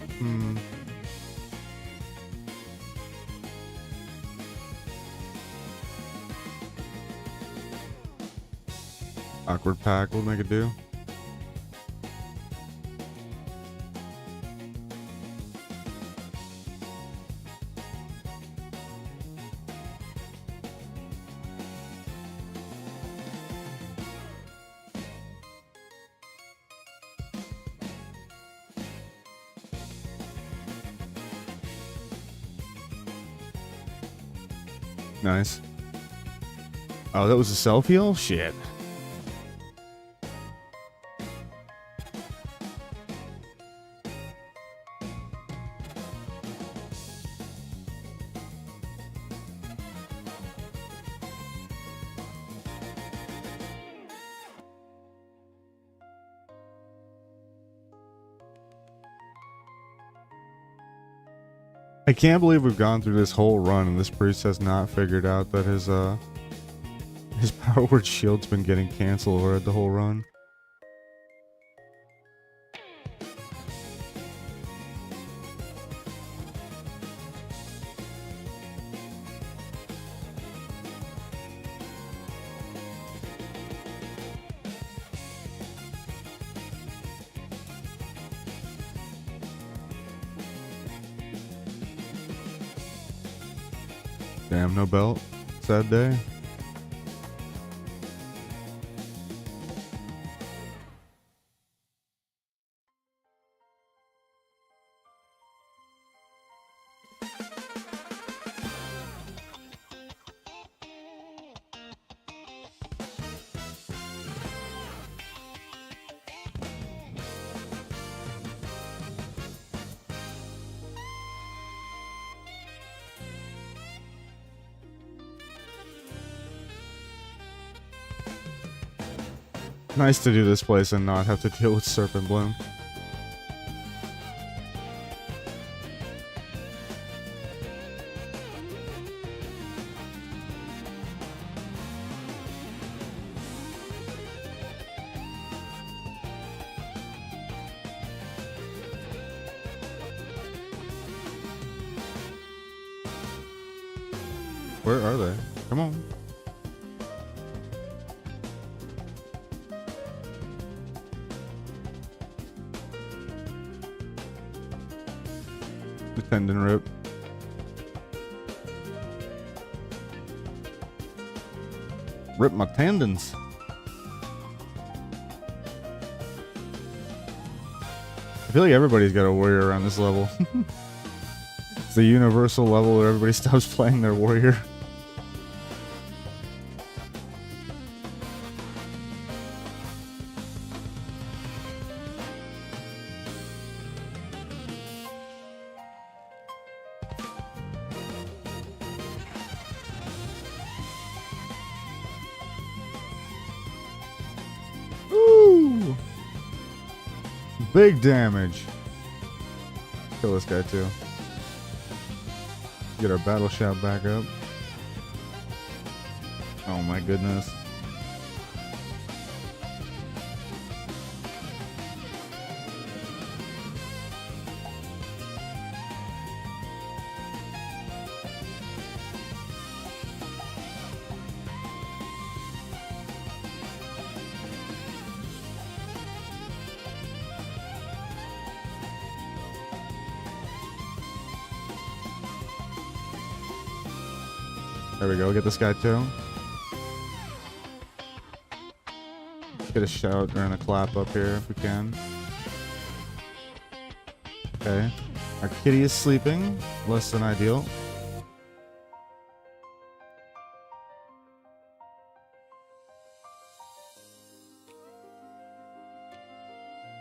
Awkward pack will make it do. Nice. Oh, that was a self-heal? Shit. I can't believe we've gone through this whole run and this priest has not figured out that his power word shield's been getting canceled over the whole run. Damn, no belt. Sad day. Nice to do this place and not have to deal with Serpent Bloom. Where are they? Come on. The tendon rip. Rip my tendons. I feel like everybody's got a warrior around this level. It's the universal level where everybody stops playing their warrior. Ooh! Big damage. Kill this guy too. Get our battle shout back up. Oh my goodness. There we go. Get this guy too. Get a shout and a clap up here if we can. Okay. Our kitty is sleeping. Less than ideal.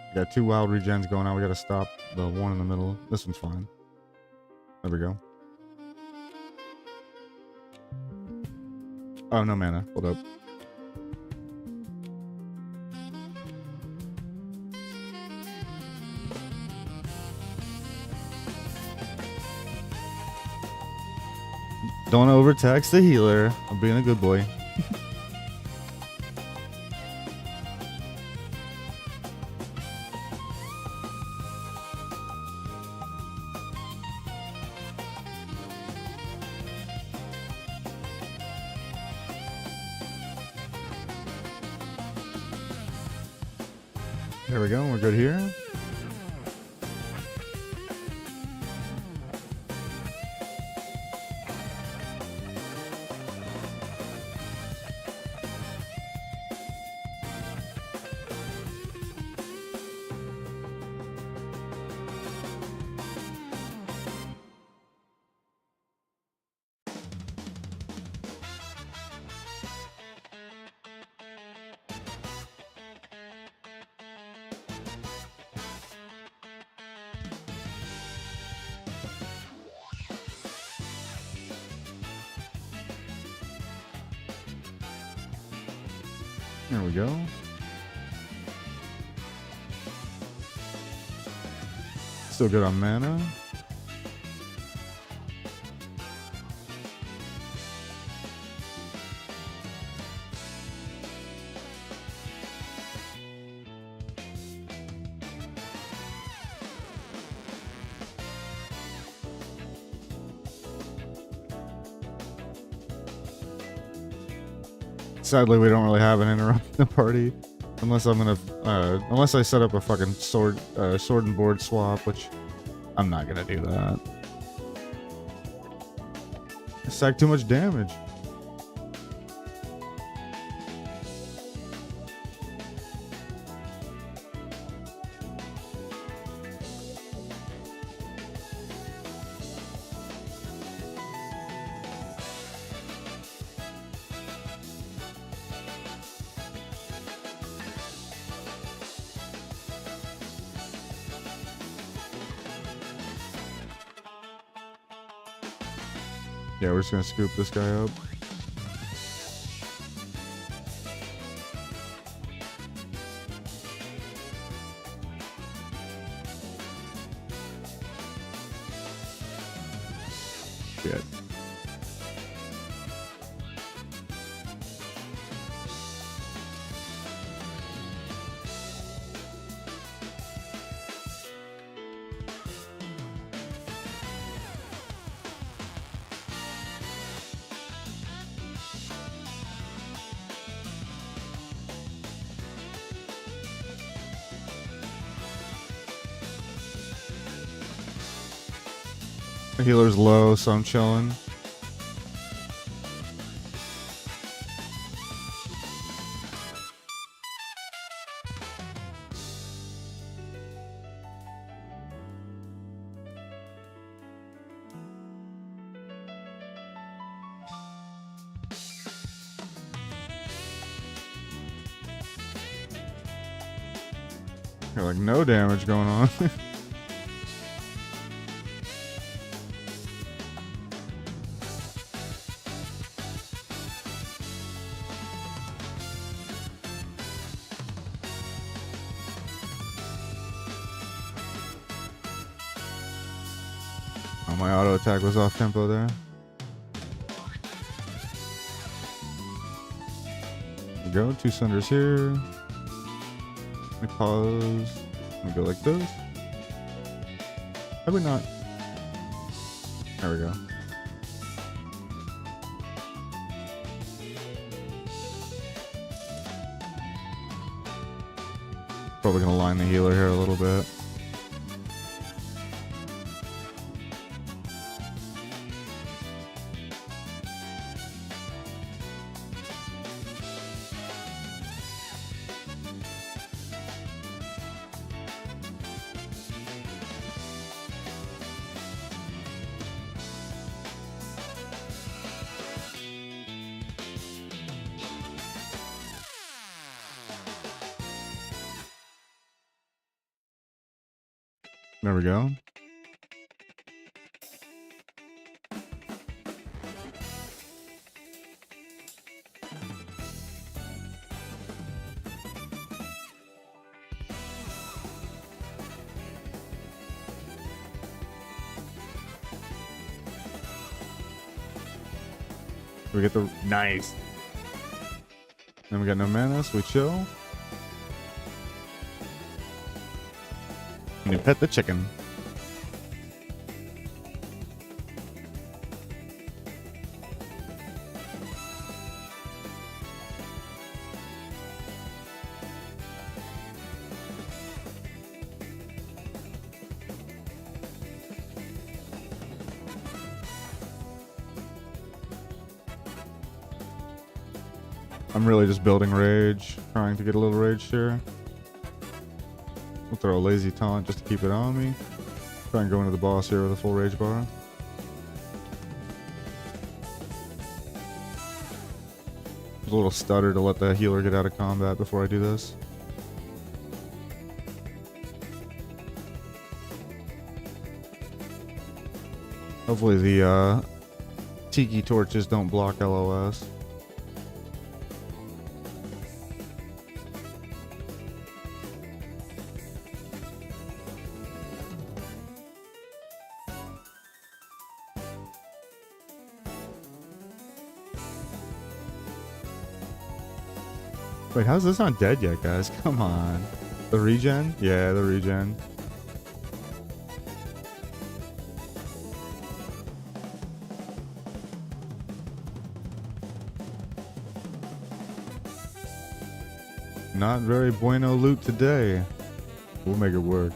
We got 2 wild regens going on. We gotta stop the one in the middle. This one's fine. There we go. Oh, no mana. Hold up. Don't overtax the healer. I'm being a good boy. There we go. We're good here. There we go. Still good on mana. Sadly, we don't really have an interrupt in the party, unless I'm gonna, unless I set up a fucking sword and board swap, which I'm not gonna do that. I sacked too much damage. Yeah, we're just gonna scoop this guy up. Shit. The healer's low, so I'm chilling. Got like no damage going on. Oh, my auto attack was off tempo there. There we go, 2 Sunders here. Let me pause. Let me go like this. Probably not. There we go. Probably gonna line the healer here a little bit. There we go. We get the nice. Then we got no mana, so we chill. And you pet the chicken. I'm really just building rage, trying to get a little rage here. We'll throw a lazy taunt just to keep it on me. Try and go into the boss here with a full rage bar. There's a little stutter to let the healer get out of combat before I do this. Hopefully the tiki torches don't block LOS. Wait, how's this not dead yet, guys? Come on. The regen? Yeah, the regen. Not very bueno loot today. We'll make it work.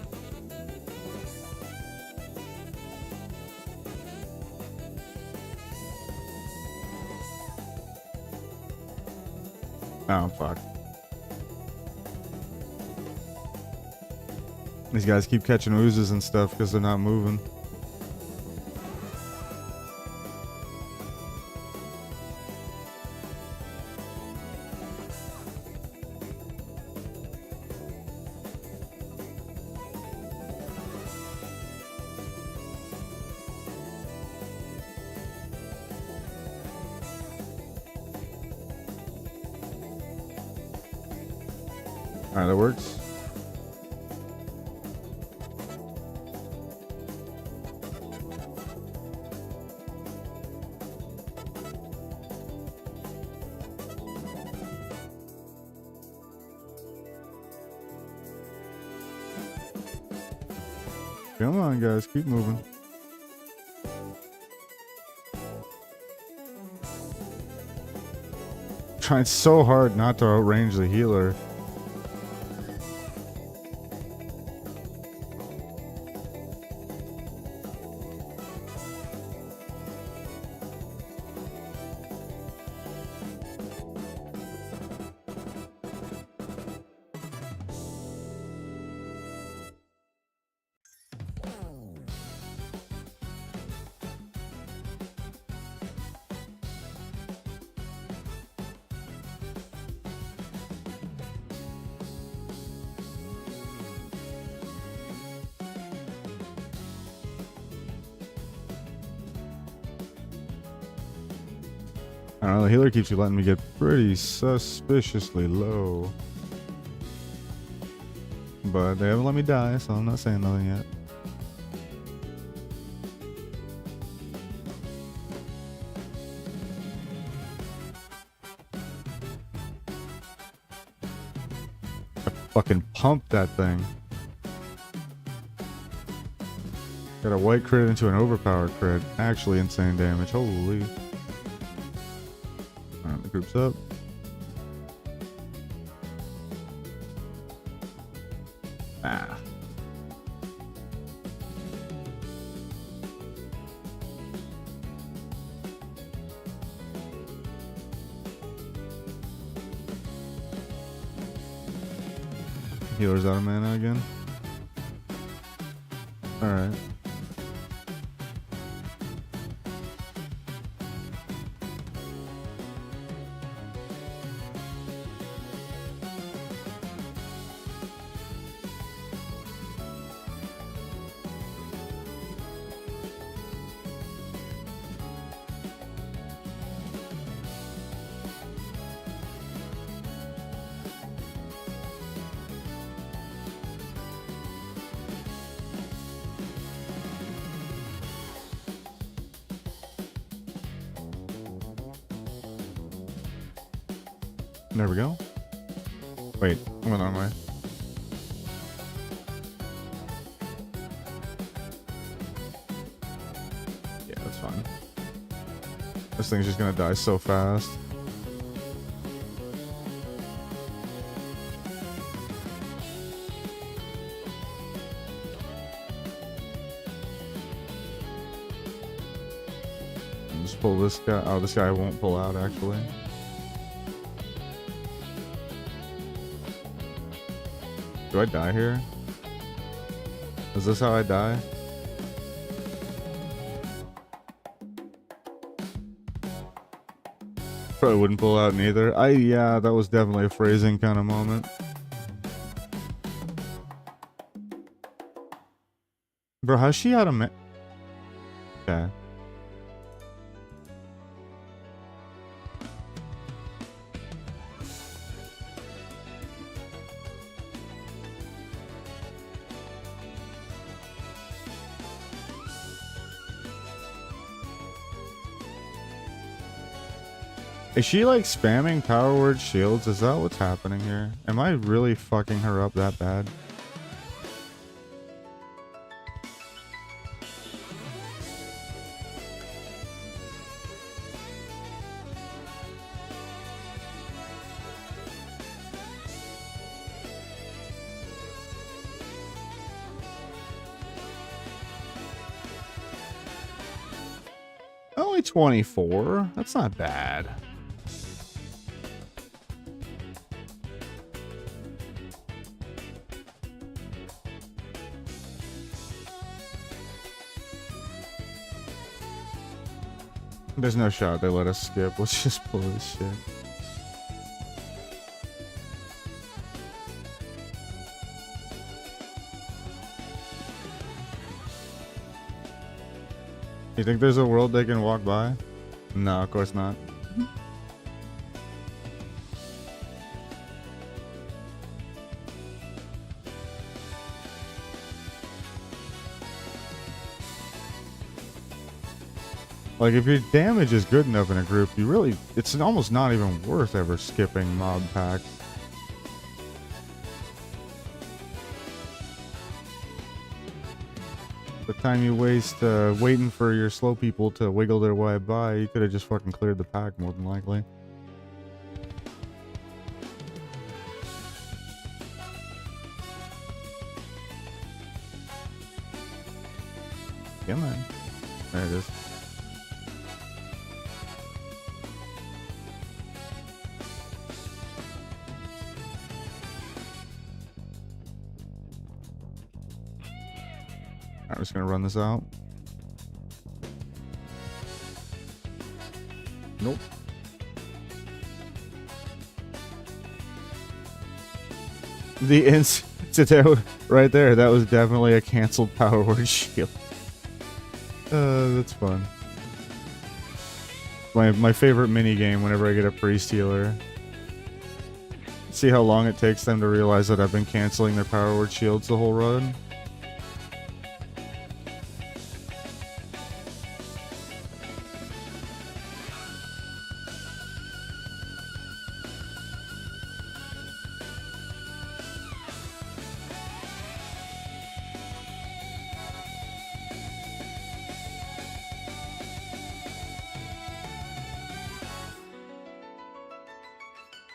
Oh, fuck. These guys keep catching oozes and stuff because they're not moving. Alright, that works. Come on, guys, keep moving. Trying so hard not to outrange the healer. I don't know, the healer keeps you letting me get pretty suspiciously low. But they haven't let me die, so I'm not saying nothing yet. I fucking pumped that thing. Got a white crit into an overpowered crit. Actually insane damage. Holy. Alright, the group's up. Ah. Healer's out of mana again. Alright. There we go. Wait, I went the wrong way. Yeah, that's fine. This thing's just gonna die so fast. Just pull this guy. Oh, this guy won't pull out actually. Do I die here? Is this how I die? Probably wouldn't pull out neither. Yeah, that was definitely a phrasing kind of moment. Bro, how's she out of ma- Okay. Is she like spamming power word shields? Is that what's happening here? Am I really fucking her up that bad? Only 24. That's not bad. There's no shot they let us skip. Let's just pull this shit. You think there's a world they can walk by? No, of course not. Like, if your damage is good enough in a group, you really... It's almost not even worth ever skipping mob packs. The time you waste waiting for your slow people to wiggle their way by, you could have just fucking cleared the pack more than likely. Yeah, man. There it is. I'm just gonna run this out. Nope. The incident right there, that was definitely a canceled power word shield. That's fun. My favorite mini game whenever I get a priest healer. See how long it takes them to realize that I've been canceling their power word shields the whole run.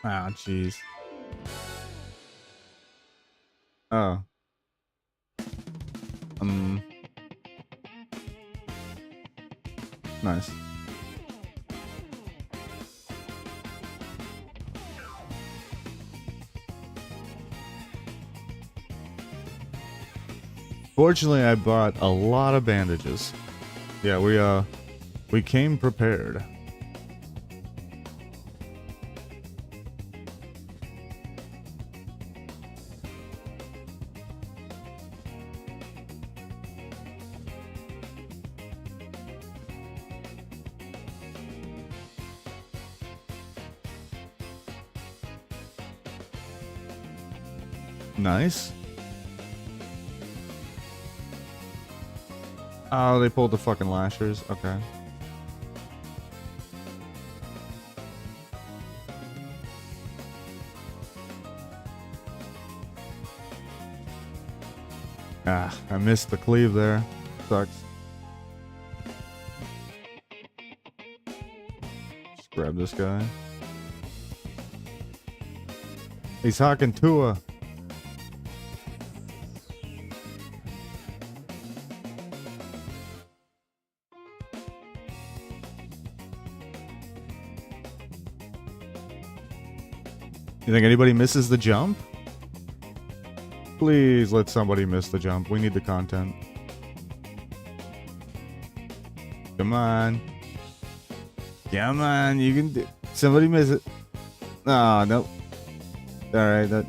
Ah, jeez. Oh. Nice. Fortunately, I bought a lot of bandages. Yeah, we came prepared. Nice. Oh, they pulled the fucking lashers. Okay. Ah, I missed the cleave there. Sucks. Just grab this guy. He's hawking Tua. You think anybody misses the jump? Please let somebody miss the jump. We need the content. Come on. Come on, you can do. Somebody miss it. Oh, nope. Alright, that.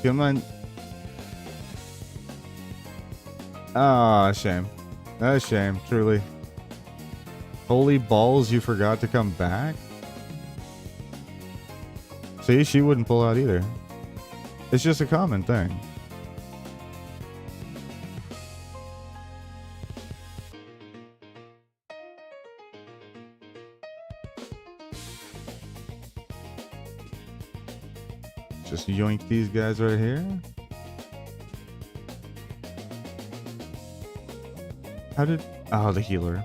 Come on. Ah, shame. That's a shame, truly. Holy balls, you forgot to come back? See, she wouldn't pull out either. It's just a common thing. Just yoink these guys right here. How did... Oh, the healer.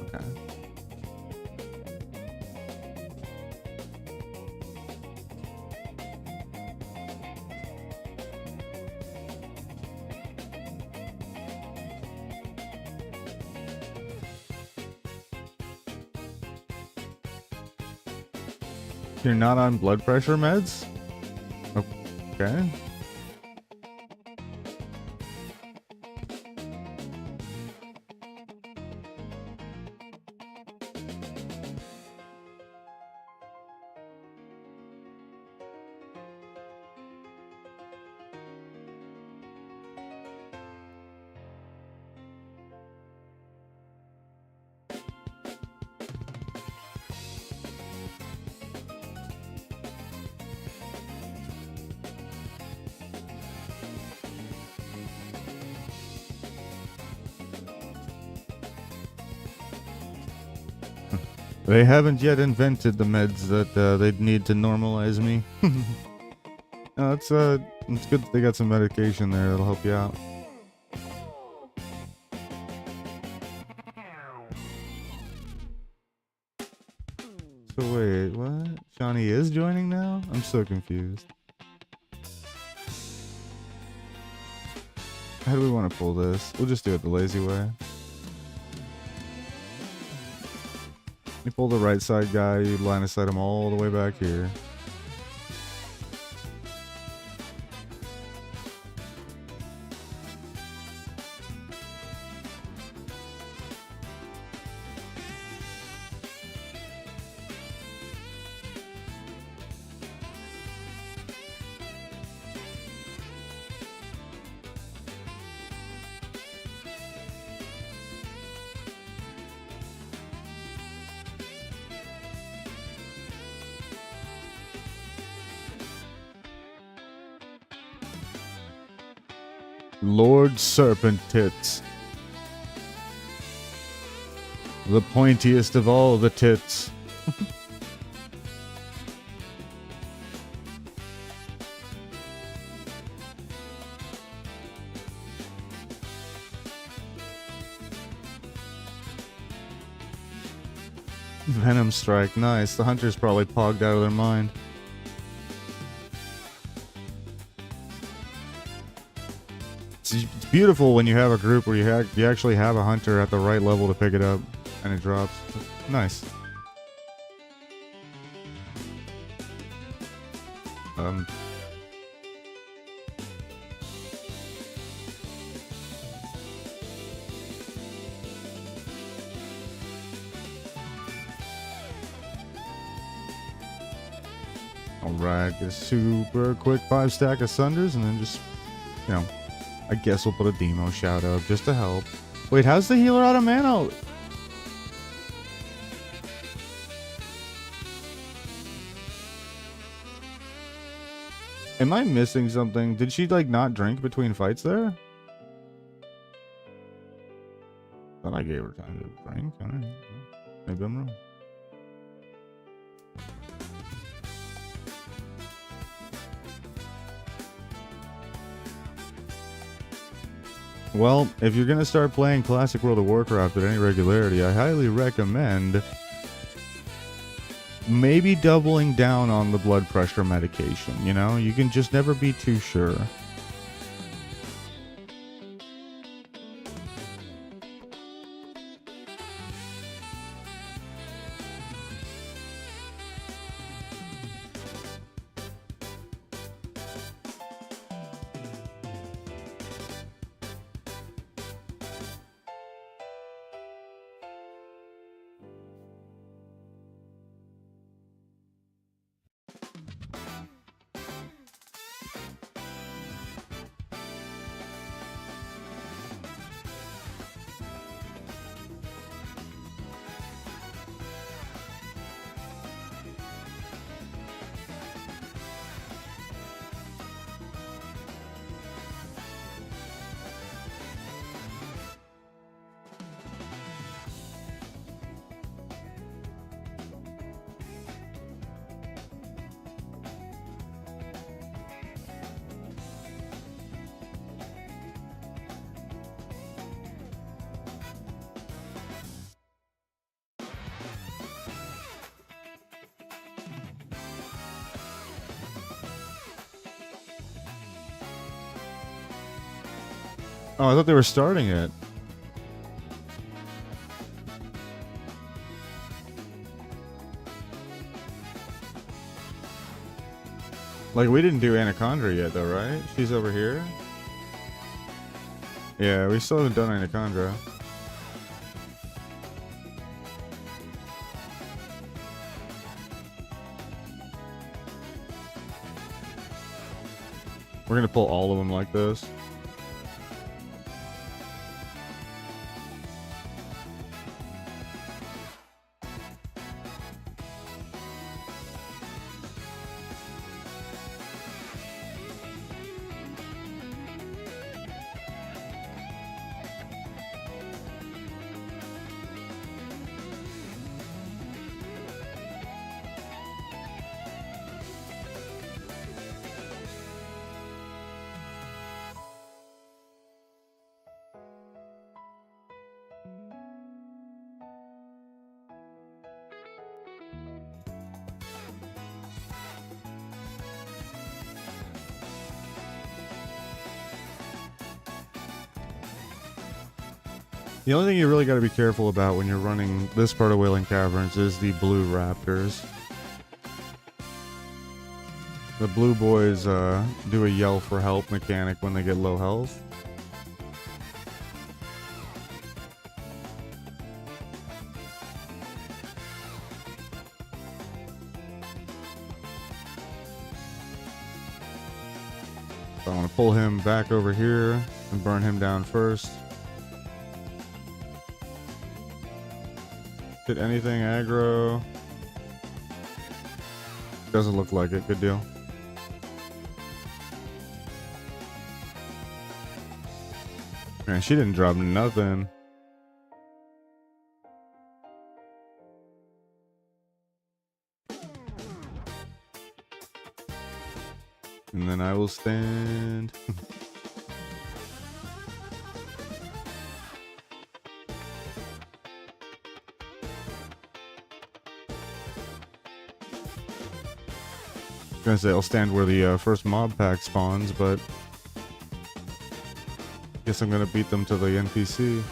Okay. You're not on blood pressure meds? Okay. They haven't yet invented the meds that they'd need to normalize me. No, it's good that they got some medication there that'll help you out. So wait, what? Shawnee is joining now? I'm so confused. How do we want to pull this? We'll just do it the lazy way. You pull the right side guy, you line of sight him all the way back here. Lord Serpent Tits. The pointiest of all the tits. Venom Strike, nice. The hunter's probably pogged out of their mind. It's beautiful when you have a group where you actually have a hunter at the right level to pick it up and it drops. Nice. Alright, get a super quick 5-stack of Sunders and then just, you know, I guess we'll put a Demo shout out just to help. Wait, how's the healer out of mana? Am I missing something? Did she like not drink between fights there? Thought I gave her time to drink. I don't know. Maybe I'm wrong. Well, if you're gonna start playing Classic World of Warcraft at any regularity, I highly recommend maybe doubling down on the blood pressure medication, you know? You can just never be too sure. Oh, I thought they were starting it. Like, we didn't do Anaconda yet, though, right? She's over here. Yeah, we still haven't done Anaconda. We're gonna pull all of them like this. The only thing you really got to be careful about when you're running this part of Wailing Caverns is the blue raptors. The blue boys do a yell for help mechanic when they get low health. So I want to pull him back over here and burn him down first. Hit anything aggro? Doesn't look like it. Good deal. Man, she didn't drop nothing. And then I will stand. Gonna say I'll stand where the first mob pack spawns, but guess I'm gonna beat them to the NPC.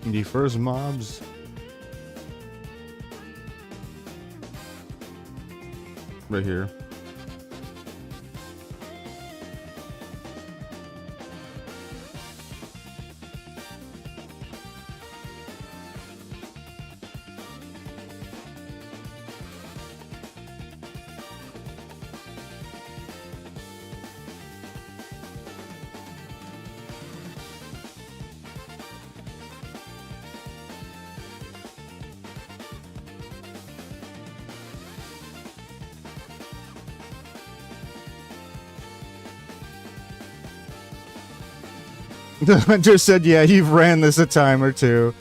The first mobs. Right here. The hunter said, yeah, you've ran this a time or two.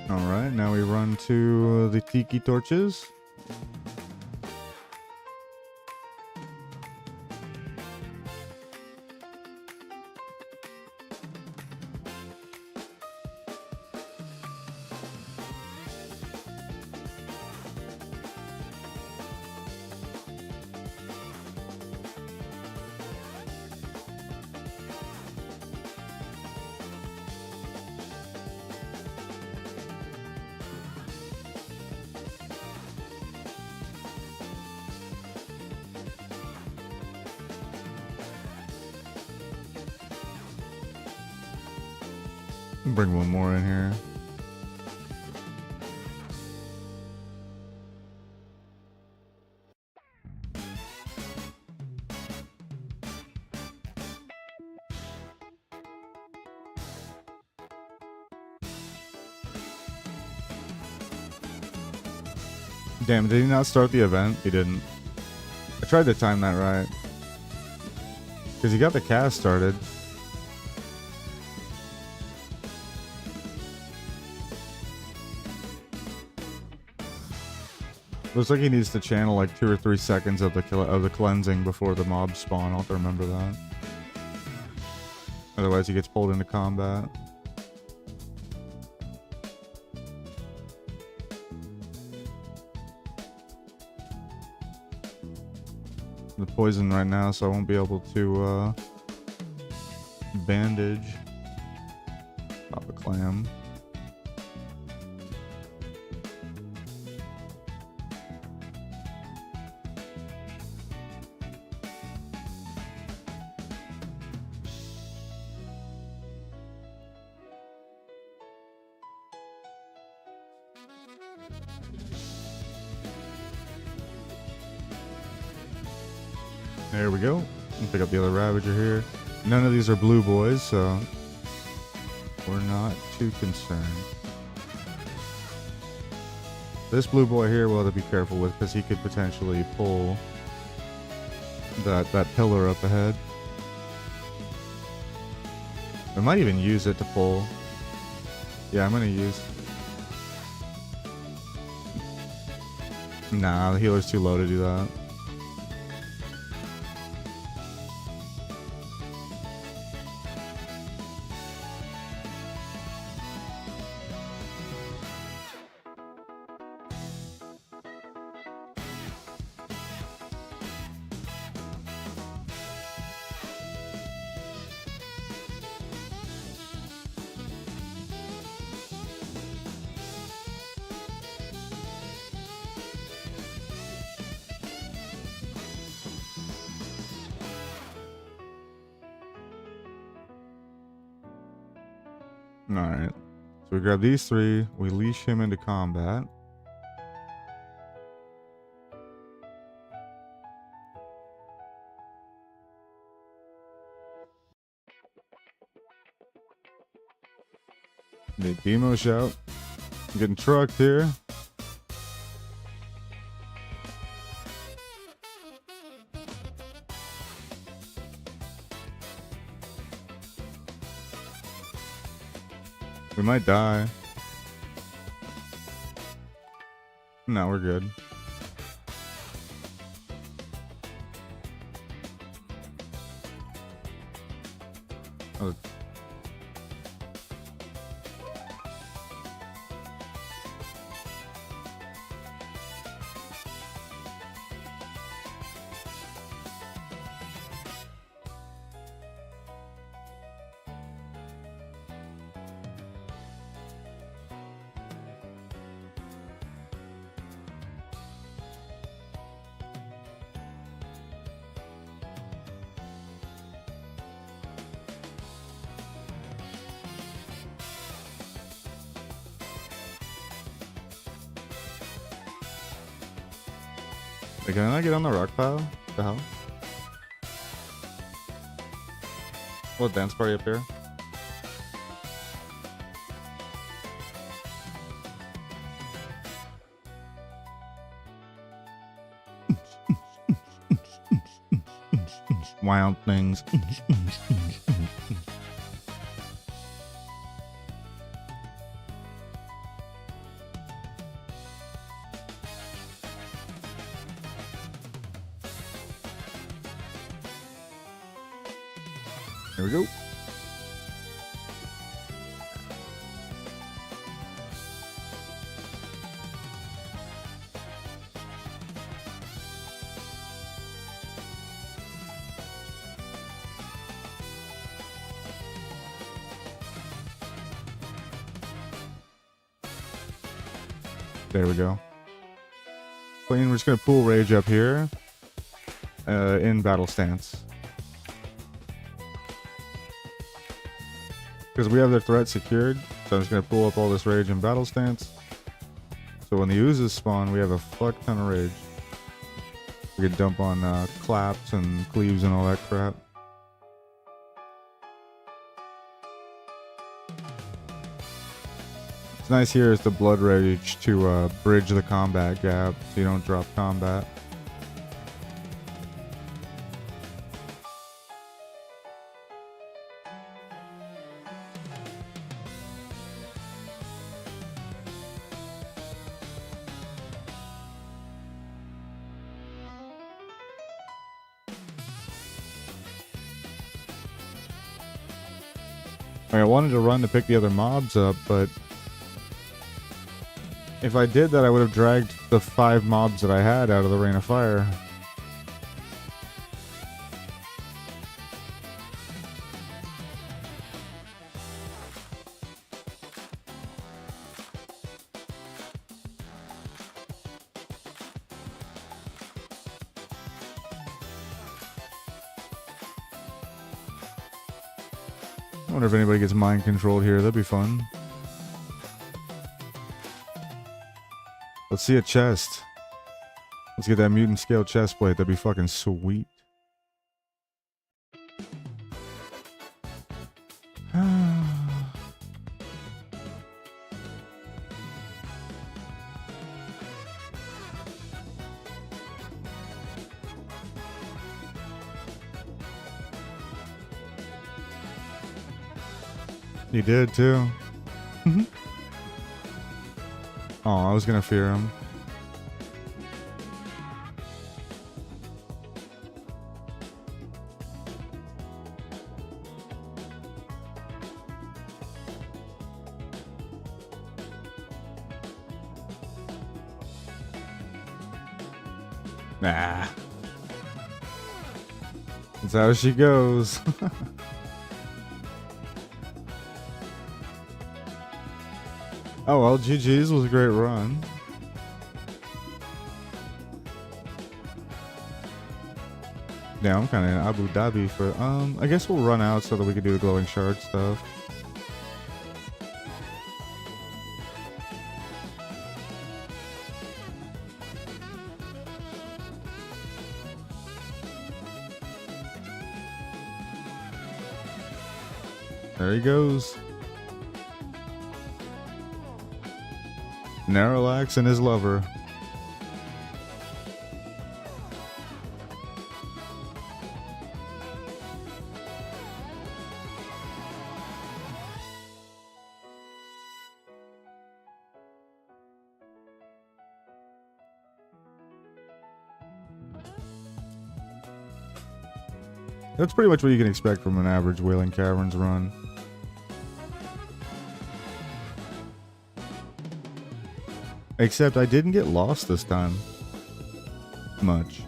Alright, now we run to the tiki torches. Bring one more in here. Damn, did he not start the event? He didn't. I tried to time that right. Because he got the cast started. Looks like he needs to channel like 2 or 3 seconds of the cleansing before the mobs spawn. I'll have to remember that. Otherwise he gets pulled into combat. The poison right now, so I won't be able to bandage. Pop a clam. There we go. We'll pick up the other Ravager here. None of these are blue boys, so we're not too concerned. This blue boy here we'll have to be careful with because he could potentially pull that pillar up ahead. I might even use it to pull. Yeah, I'm gonna use. Nah, the healer's too low to do that. Alright. So we grab these 3, we leash him into combat. The demo shout. I'm getting trucked here. We might die. No, we're good. Oh. Wait, can I not get on the rock pile? What the hell? What dance party up here? Wild things. There we go. There we go. Clean. We're just gonna pool rage up here. In battle stance. Because we have their threat secured, so I'm just gonna pull up all this rage in battle stance. So when the oozes spawn, we have a fuck ton of rage. We can dump on claps and cleaves and all that crap. What's nice here is the blood rage to bridge the combat gap, so you don't drop combat. I wanted to run to pick the other mobs up, but if I did that, I would have dragged the 5 mobs that I had out of the Rain of Fire. I wonder if anybody gets mind controlled here. That'd be fun. Let's see a chest. Let's get that mutant scale chest plate. That'd be fucking sweet. You did too. Oh, I was gonna fear him. Nah. That's how she goes. Oh well, GG's was a great run. Yeah, I'm kind of in Abu Dhabi for, I guess we'll run out so that we can do the glowing shard stuff. There he goes. Narrowlax and his lover. That's pretty much what you can expect from an average Wailing Caverns run. Except I didn't get lost this time. Much.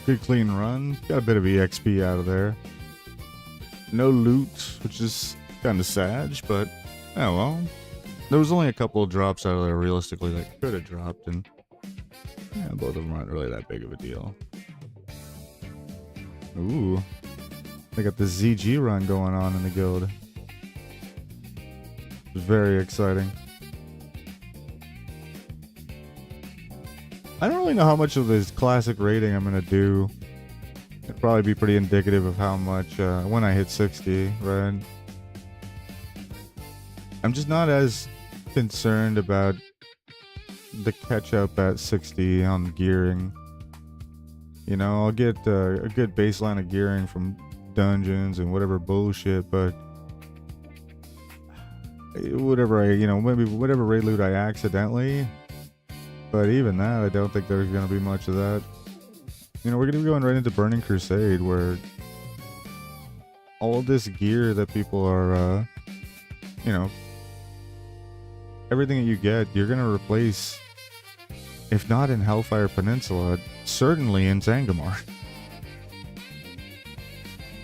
Good clean run. Got a bit of EXP out of there. No loot, which is kind of sad, but oh well. There was only a couple of drops out of there realistically that could have dropped, and yeah, both of them aren't really that big of a deal. Ooh. They got the ZG run going on in the guild. Very exciting. I don't really know how much of this classic rating I'm going to do. It'd probably be pretty indicative of how much when I hit 60, right? I'm just not as concerned about the catch up at 60 on gearing. You know, I'll get a good baseline of gearing from dungeons and whatever bullshit, but whatever maybe whatever raid loot I accidentally. But even that, I don't think there's going to be much of that. You know, we're going to be going right into Burning Crusade, where all this gear that people are, you know, everything that you get, you're going to replace, if not in Hellfire Peninsula, certainly in Zangamar.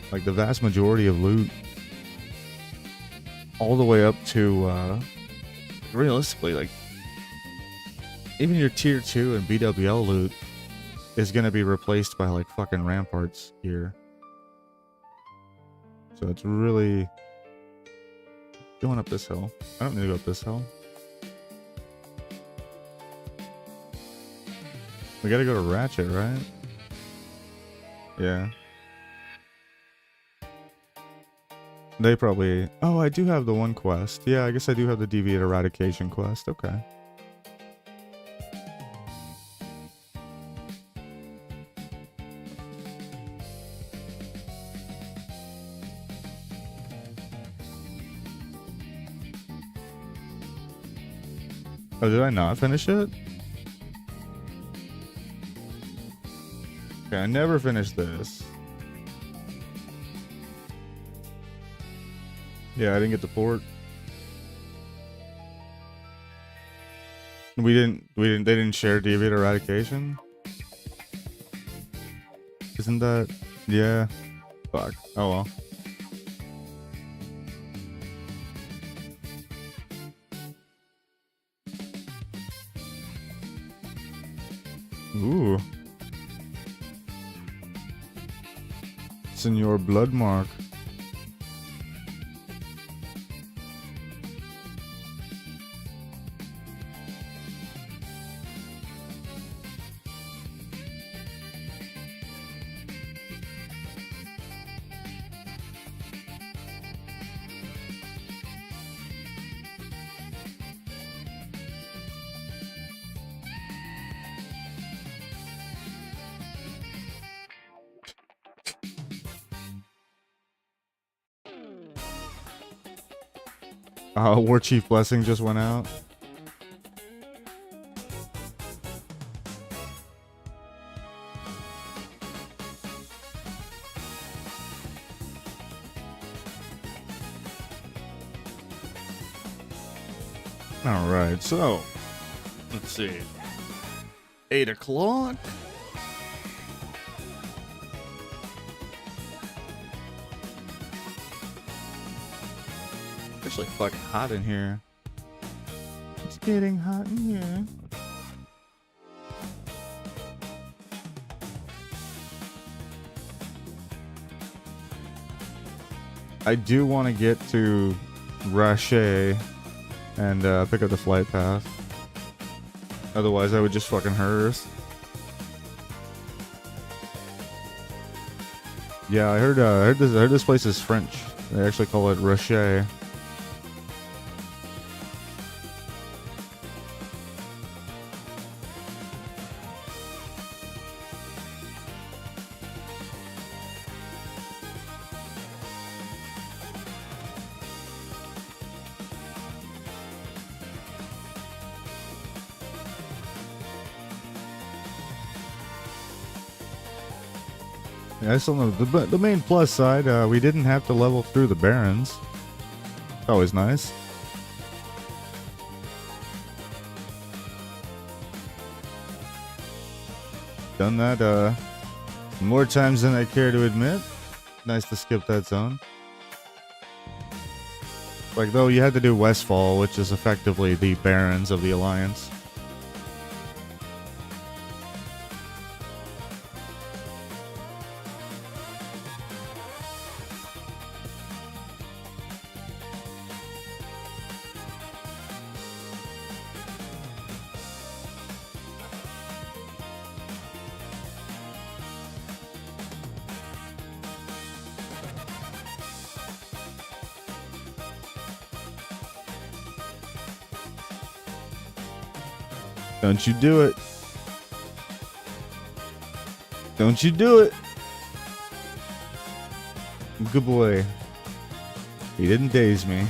Like, the vast majority of loot, all the way up to, realistically, like, even your tier 2 and BWL loot is going to be replaced by like fucking Ramparts gear. So it's really going up this hill. I don't need to go up this hill. We gotta go to Ratchet, right? Yeah. They probably... Oh, I do have the one quest. Yeah, I guess I do have the Deviate Eradication quest. Okay. Oh, did I not finish it? Okay, I never finished this. Yeah, I didn't get the port. They didn't share Deviate Eradication? Isn't that... Yeah. Fuck. Oh well. Ooh. Senor Bloodmark. War Chief Blessing just went out. Alright, so let's see. 8 o'clock. It's like fucking hot in here. It's getting hot in here. I do want to get to Rache and pick up the flight path. Otherwise, I would just fucking hearse. Yeah, I heard this place is French. They actually call it Rache. Yeah, I still know the main plus side. We didn't have to level through the Barrens. Always nice. Done that More times than I care to admit. Nice to skip that zone. Like, though, you had to do Westfall, which is effectively the Barons of the Alliance. Don't you do it. Don't you do it. Good boy. He didn't daze me.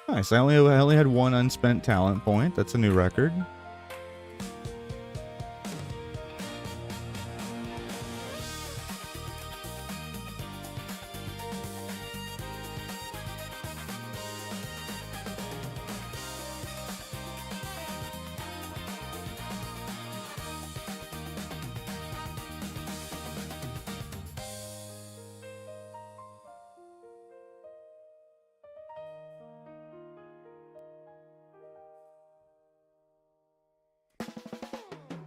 Nice. I only had one unspent talent point. That's a new record.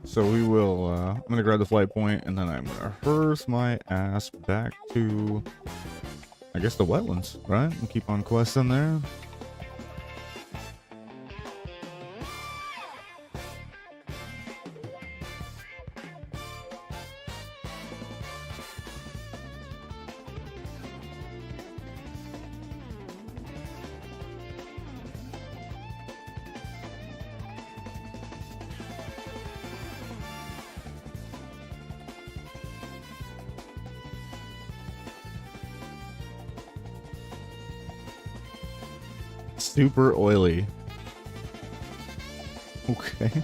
So we will, I'm gonna grab the flight point and then I'm gonna hearse my ass back to, I guess, the wetlands, right? And keep on questing there. Super oily. Okay.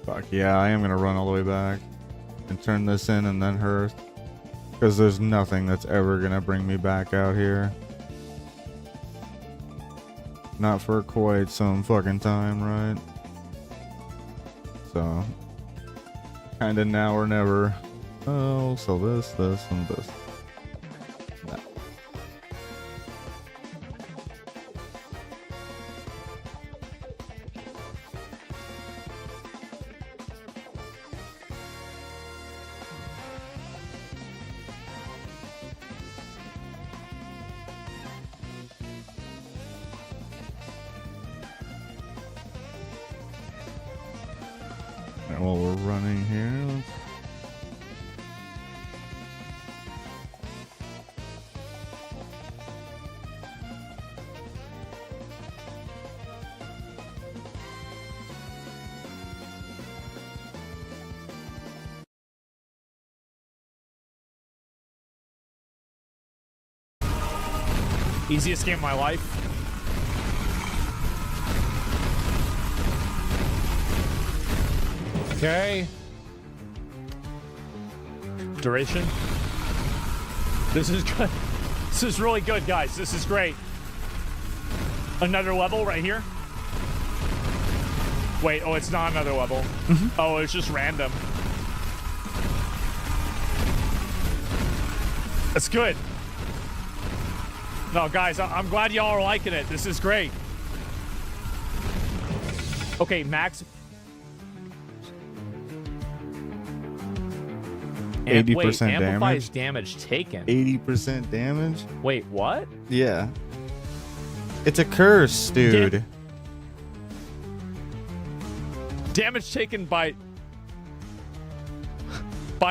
Fuck yeah, I am gonna run all the way back and turn this in and then hearse, because there's nothing that's ever gonna bring me back out here. Not for quite some fucking time, right? So, kinda now or never. Oh, so this, and this. Nah. And while we're running here, Easiest game of my life. Okay. Duration. This is good. This is really good, guys. This is great. Another level right here. Wait, oh, it's not another level. Oh, it's just random. That's good. No, guys, I'm glad y'all are liking it. This is great. Okay, max. 80% wait, amplifies damage. damage taken. 80% damage? Wait, what? Yeah. It's a curse, dude. Damage taken by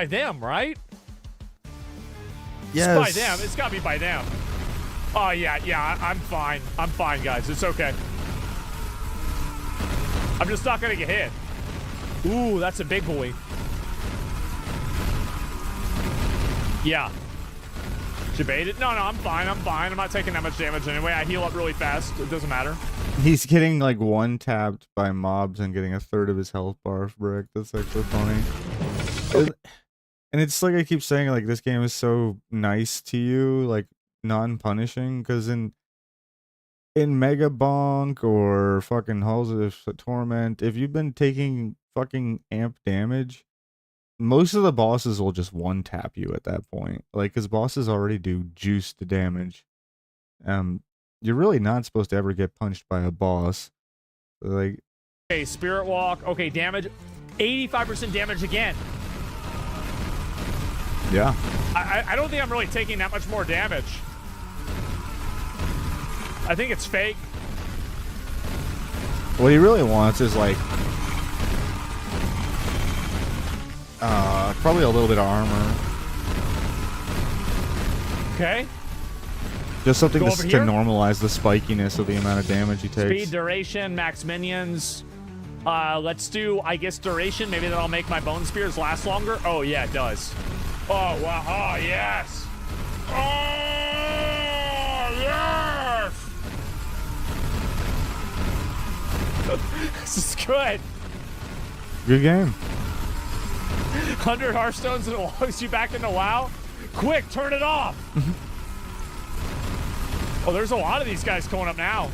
them, right? Yes. It's by them. It's gotta be by them. Oh yeah, I'm fine. I'm fine, guys. It's okay. I'm just not gonna get hit. Ooh, that's a big boy. Yeah. Should bait it? No, I'm fine. I'm not taking that much damage anyway. I heal up really fast. It doesn't matter. He's getting like one tapped by mobs and getting a third of his health bar brick. That's like so funny. And it's like I keep saying, like, this game is so nice to you, like non-punishing, because in Mega Bonk or fucking Halls of Torment, if you've been taking fucking amp damage, most of the bosses will just one tap you at that point. Like, because bosses already do juiced damage. You're really not supposed to ever get punched by a boss. Like, okay, Spirit Walk. Okay, damage. 85% damage again. Yeah. I don't think I'm really taking that much more damage. I think it's fake. What he really wants is like probably a little bit of armor. Okay. Just something Go to over here. normalize the spikiness of the amount of damage he takes. Speed, duration, max minions. Let's do, I guess, duration. Maybe that'll make my bone spears last longer. Oh, yeah, it does. Oh, wow. Oh, yes. Oh, yes. This is good. Good game. 100 Hearthstones and it logs you back into WoW. Quick, turn it off. Oh, there's a lot of these guys going up now.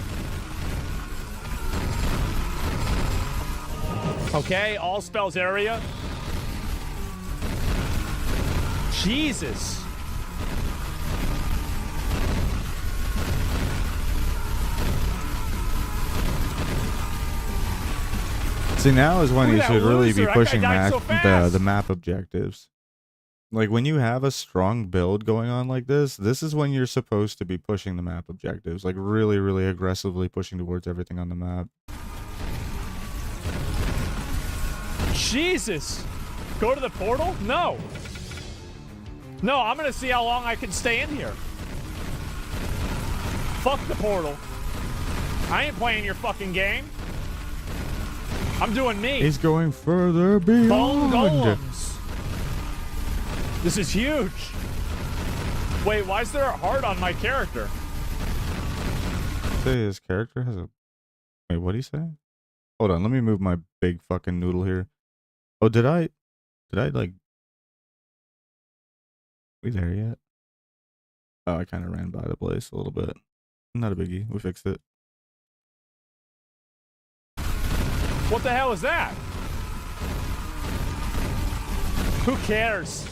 Okay, all spells area. Jesus. See, now is when Look you at should that really be loser. That guy pushing died so the fast. map objectives. Like, when you have a strong build going on like this is when you're supposed to be pushing the map objectives. Like, really, really aggressively pushing towards everything on the map. Jesus. Go to the portal? No. No, I'm gonna see how long I can stay in here. Fuck the portal. I ain't playing your fucking game. I'm doing me. He's going further beyond. Bone golems. This is huge. Wait, why is there a heart on my character? Say his character has a... Wait, what'd he say? Hold on, let me move my big fucking noodle here. Oh, did I like... We there yet? Oh, I kind of ran by the place a little bit. Not a biggie. We fixed it. What the hell is that? Who cares?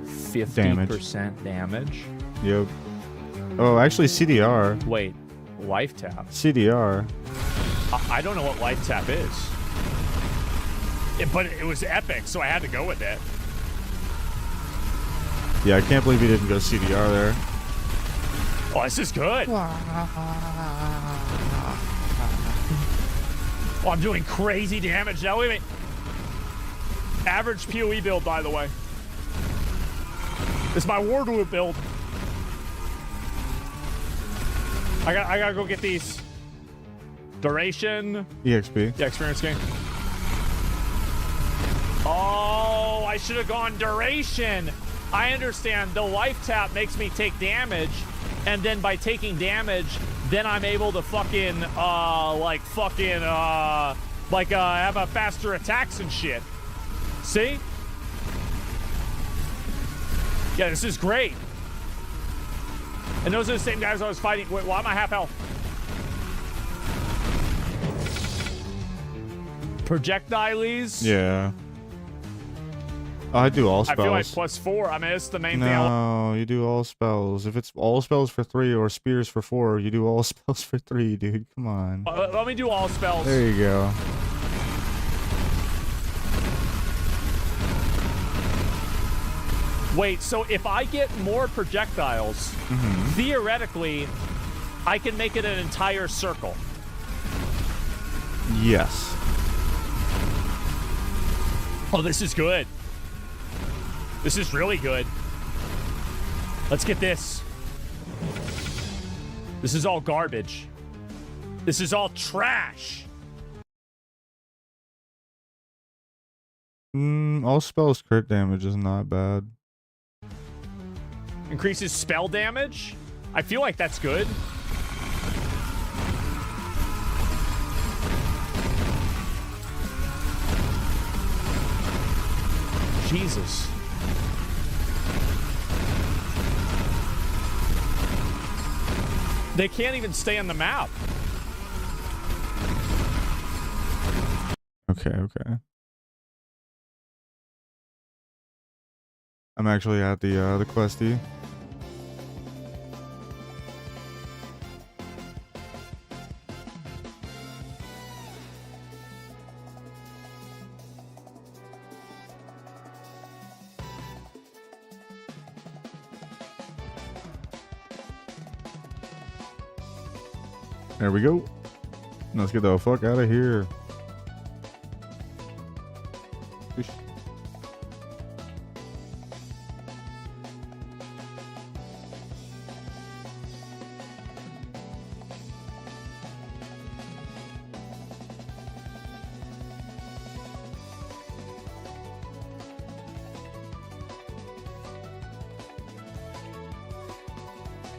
50% damage. Yep. Oh, actually, CDR. Wait, life tap. CDR. I don't know what life tap is. But it was epic, so I had to go with it. Yeah, I can't believe he didn't go CDR there. Oh, this is good. Oh, I'm doing crazy damage now. Wait. Average PoE build, by the way. It's my Wardwood build. I gotta go get these. Duration. EXP. Yeah, experience gain. Oh, I should have gone duration. I understand. The life tap makes me take damage, and then by taking damage, then I'm able to fucking, have a faster attacks and shit. See? Yeah, this is great. And those are the same guys I was fighting. Wait, why am I half health? Projectiles? Yeah. Oh, I do all spells. I feel like +4. I mean, it's the main thing. No, you do all spells. If it's all spells for 3 or spears for 4, you do all spells for 3, dude. Come on. Let me do all spells. There you go. Wait, so if I get more projectiles, theoretically, I can make it an entire circle. Yes. Oh, this is good. This is really good. Let's get this. This is all garbage. This is all trash. All spells crit damage is not bad. Increases spell damage? I feel like that's good. Jesus. They can't even stay on the map. Okay. I'm actually at the questy. There we go. Let's get the fuck out of here. Ish.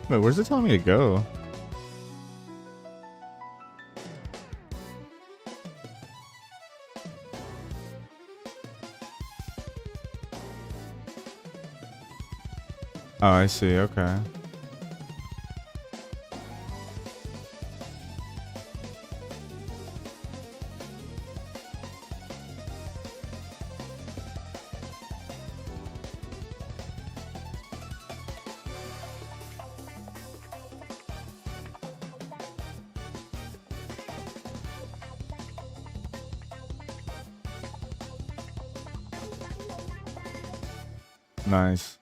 Wait, where's it telling me to go? Oh, I see. Okay. Nice.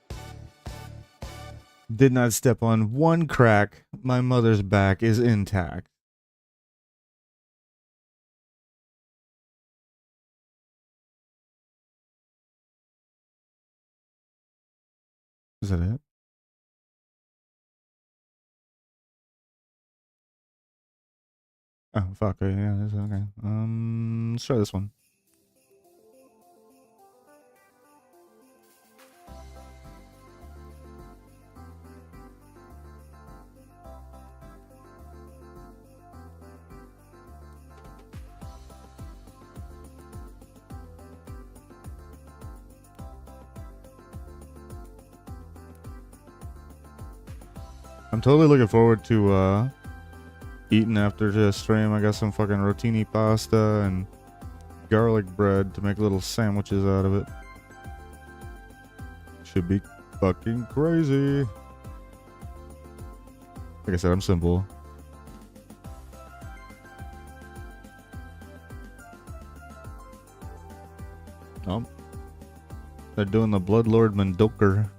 Did not step on one crack. My mother's back is intact. Is that it? Oh, fuck. Yeah, that's okay. Let's try this one. I'm totally looking forward to eating after this stream. I got some fucking rotini pasta and garlic bread to make little sandwiches out of it. Should be fucking crazy. Like I said, I'm simple. Oh. They're doing the Bloodlord Mendoker.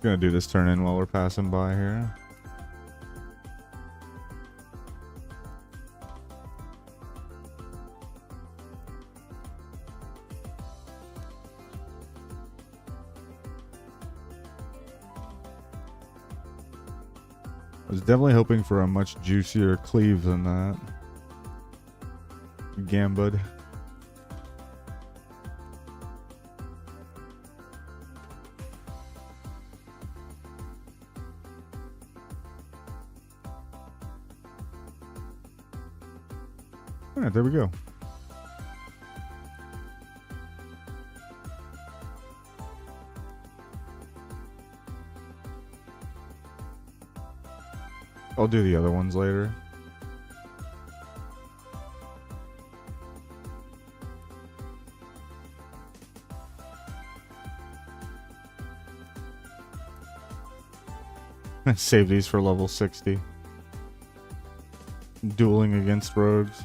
Gonna do this turn in while we're passing by here. I was definitely hoping for a much juicier cleave than that. Gambud. Alright, there we go. I'll do the other ones later. Save these for level 60. Dueling against rogues.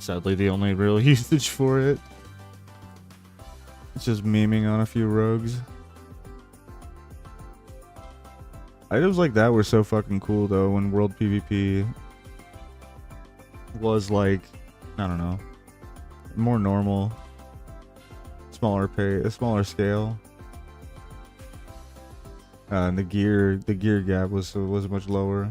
Sadly, the only real usage for it. It's just memeing on a few rogues. Items like that were so fucking cool though when World PvP was like, I don't know, more normal, smaller scale. And the gear gap was much lower.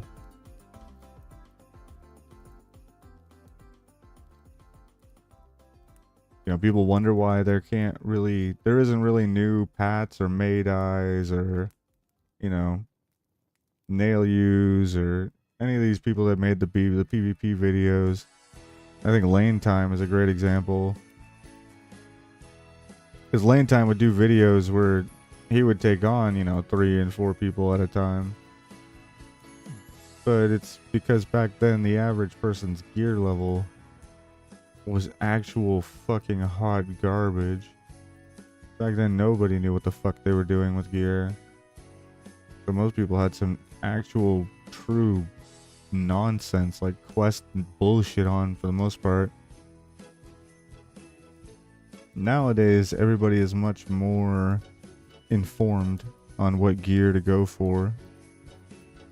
You know, people wonder why there isn't really new Pats or Made Eyes or, you know, Nail Use or any of these people that made the PvP videos. I think Lane Time is a great example. Because Lane Time would do videos where he would take on, you know, 3 and 4 people at a time. But it's because back then the average person's gear level was actual fucking hot garbage. Back then nobody knew what the fuck they were doing with gear. So most people had some actual true nonsense like quest bullshit on for the most part. Nowadays everybody is much more informed on what gear to go for.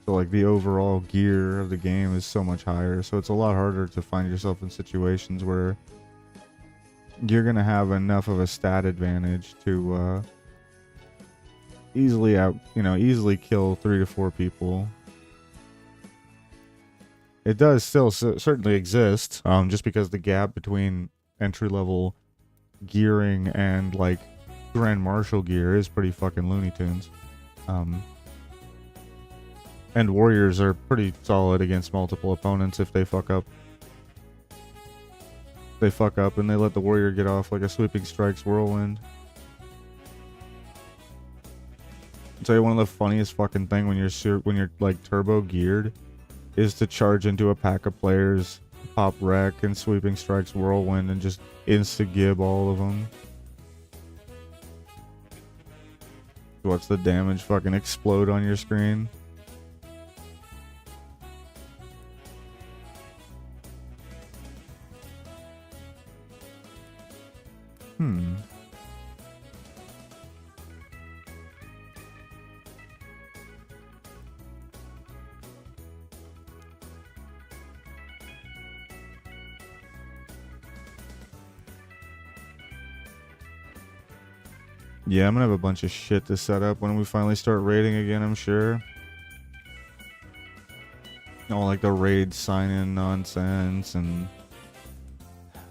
So like the overall gear of the game is so much higher, so it's a lot harder to find yourself in situations where you're gonna have enough of a stat advantage to easily kill 3 to 4 people. It does still certainly exist, just because the gap between entry level gearing and like Grand Marshal gear is pretty fucking Looney Tunes. And warriors are pretty solid against multiple opponents if they fuck up. They fuck up and they let the warrior get off like a Sweeping Strikes Whirlwind. I'll tell you one of the funniest fucking thing when you're like turbo geared is to charge into a pack of players, pop wreck and Sweeping Strikes Whirlwind and just insta-gib all of them. Watch the damage fucking explode on your screen. Yeah, I'm gonna have a bunch of shit to set up when we finally start raiding again, I'm sure. All like the raid sign-in nonsense and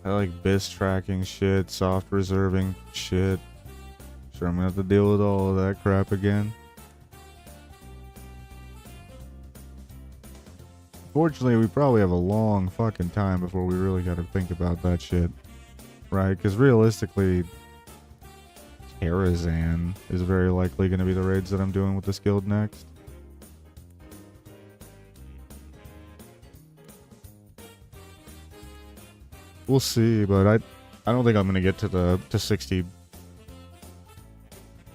I like BIS tracking shit, soft reserving shit. Sure, I'm gonna have to deal with all of that crap again. Fortunately, we probably have a long fucking time before we really gotta think about that shit. Right? Because realistically, Karazhan is very likely going to be the raids that I'm doing with this guild next. We'll see, but I don't think I'm going to get to 60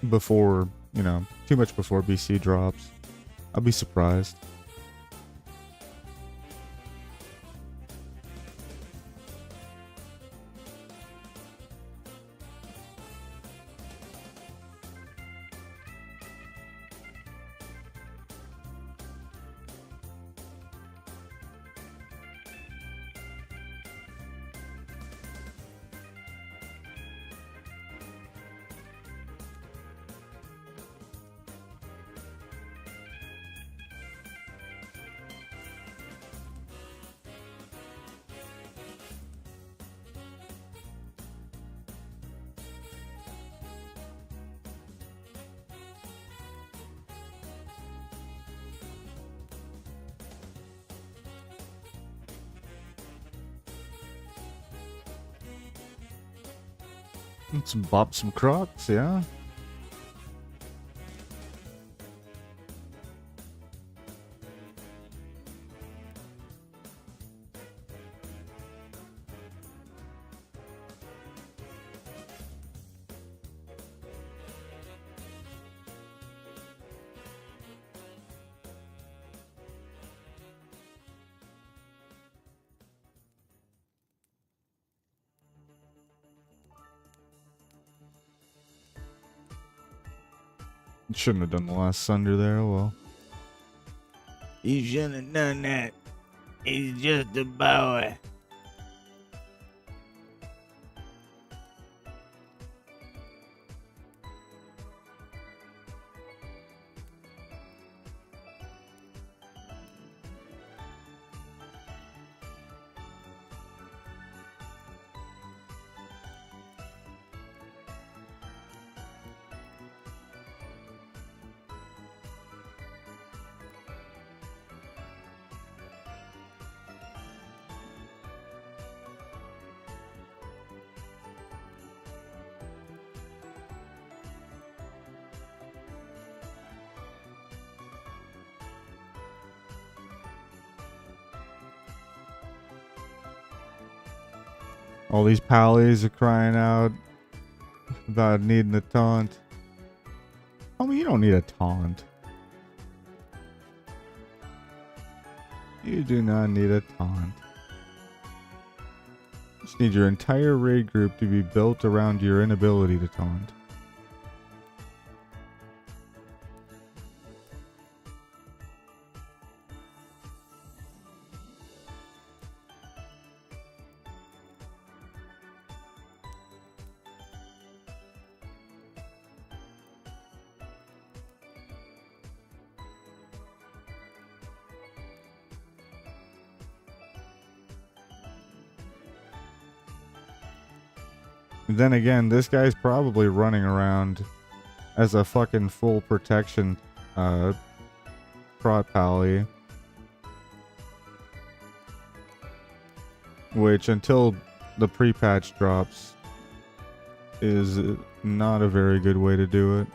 before, you know, too much before BC drops. I'll be surprised. Let's bop some crocs, yeah? Shouldn't have done the last Sunder there, oh well. You shouldn't have done that. He's just a boy. All these pallies are crying out about needing a taunt. Homie, you don't need a taunt. You do not need a taunt. You just need your entire raid group to be built around your inability to taunt. Then again, this guy's probably running around as a fucking full protection prot pally. Which, until the pre-patch drops, is not a very good way to do it.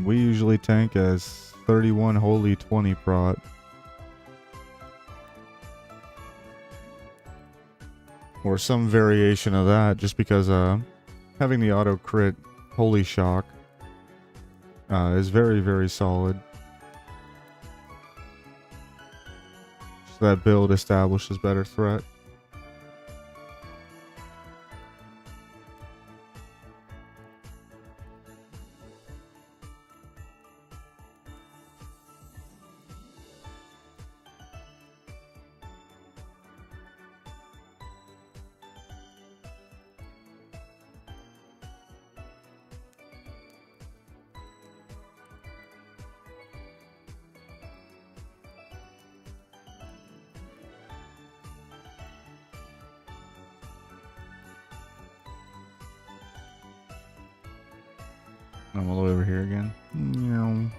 We usually tank as 31 holy 20 prot. Or some variation of that, just because having the auto crit holy shock is very, very solid. So that build establishes better threat. I'm all the way over here again. No.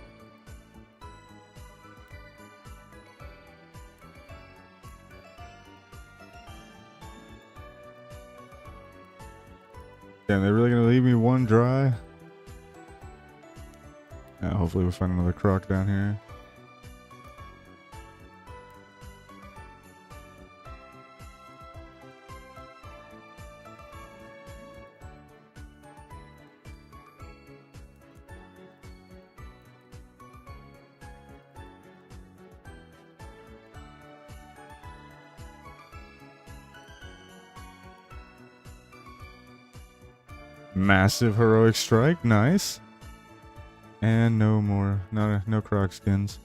Damn, they're really gonna leave me one dry? Yeah, hopefully we'll find another croc down here. Massive heroic strike, nice. And no more, no croc skins.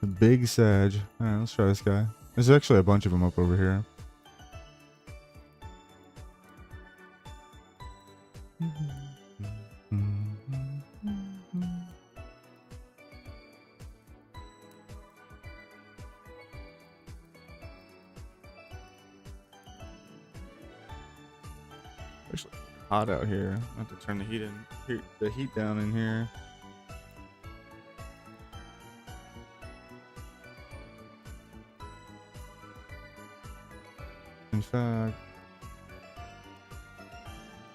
The big Sag. Alright, let's try this guy. There's actually a bunch of them up over here. Actually, hot out here. I have to turn the heat down in here. In fact,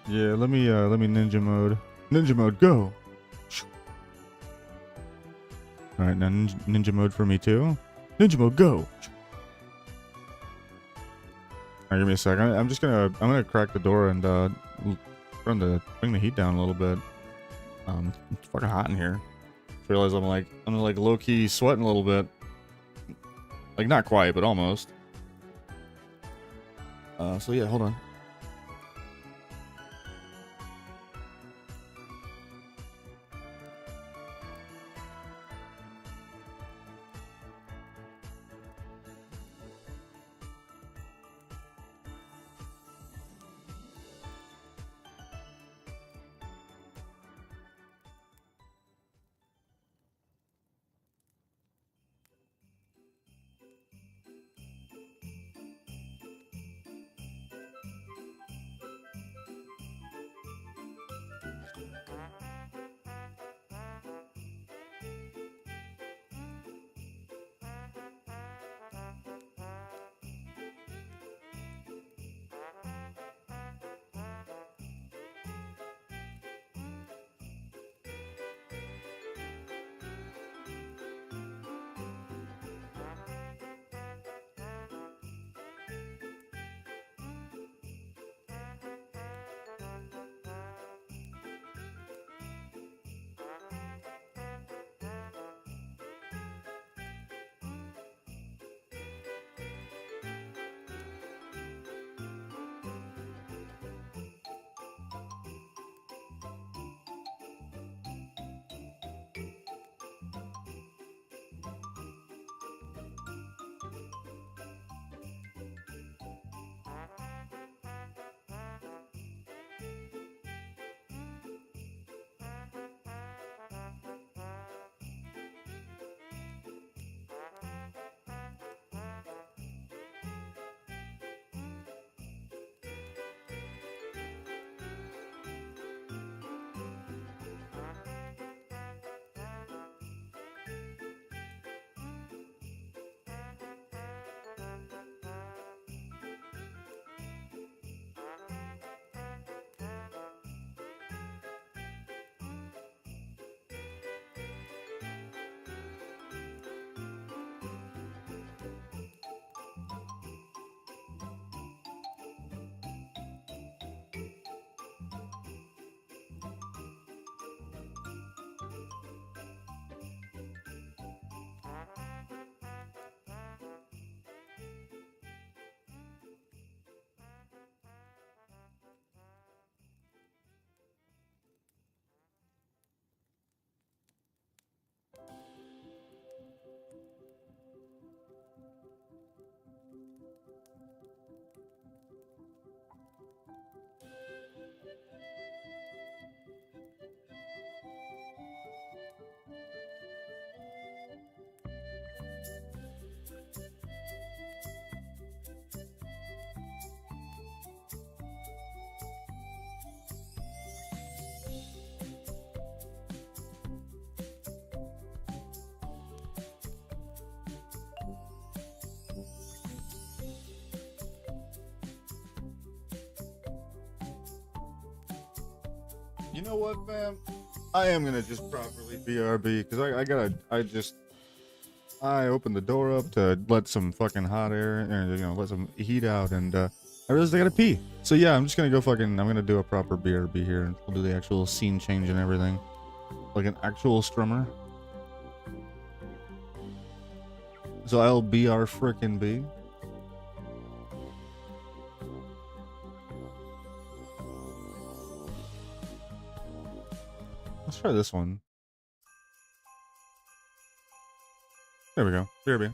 yeah, let me ninja mode. Ninja mode, go! Alright, now ninja mode for me too. Ninja mode, go! Alright, give me a second. I'm gonna crack the door and bring the heat down a little bit. It's fucking hot in here. Just realize I'm like low key sweating a little bit. Like not quite, but almost. So yeah, hold on. You know what, fam? I am gonna just properly BRB because I opened the door up to let some fucking hot air and let some heat out, and I realized I gotta pee. So yeah, I'm just gonna go I'm gonna do a proper BRB here, and we'll do the actual scene change and everything, like an actual strummer. So I'll BR frickin' B. Let's try this one. There we go. BRB.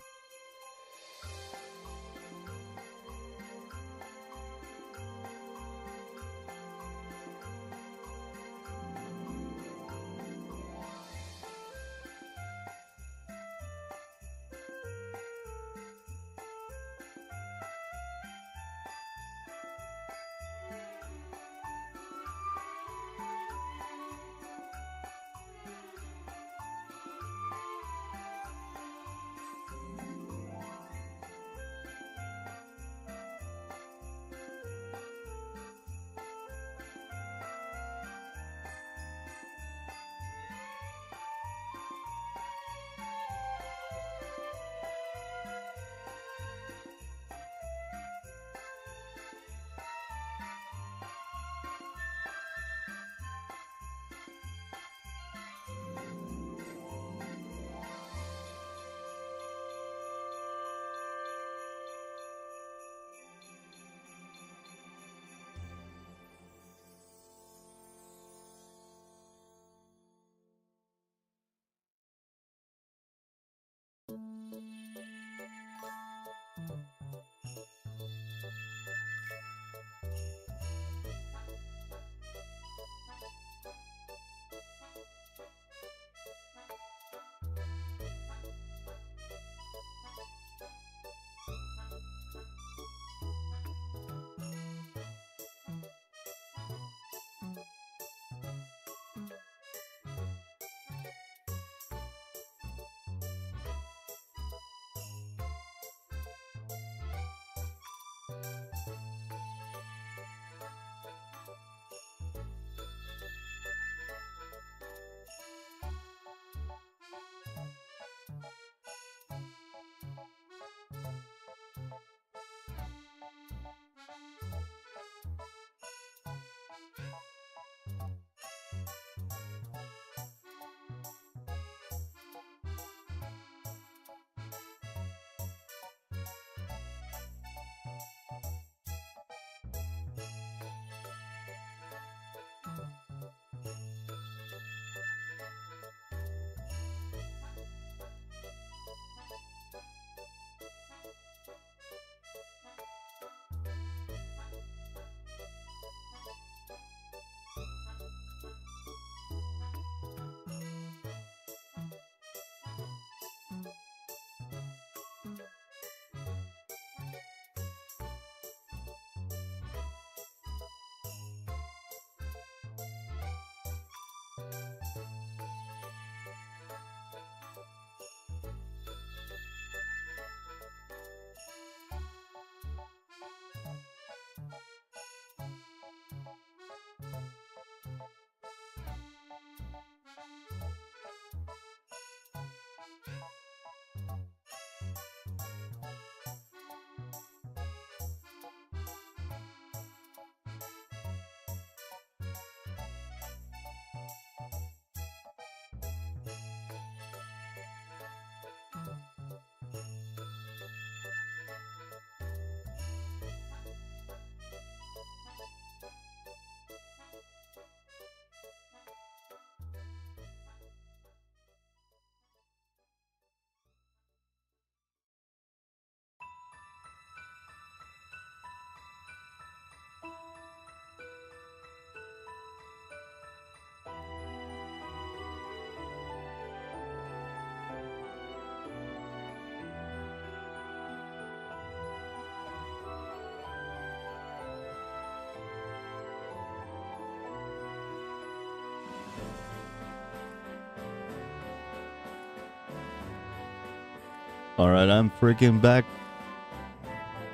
Alright, I'm freaking back.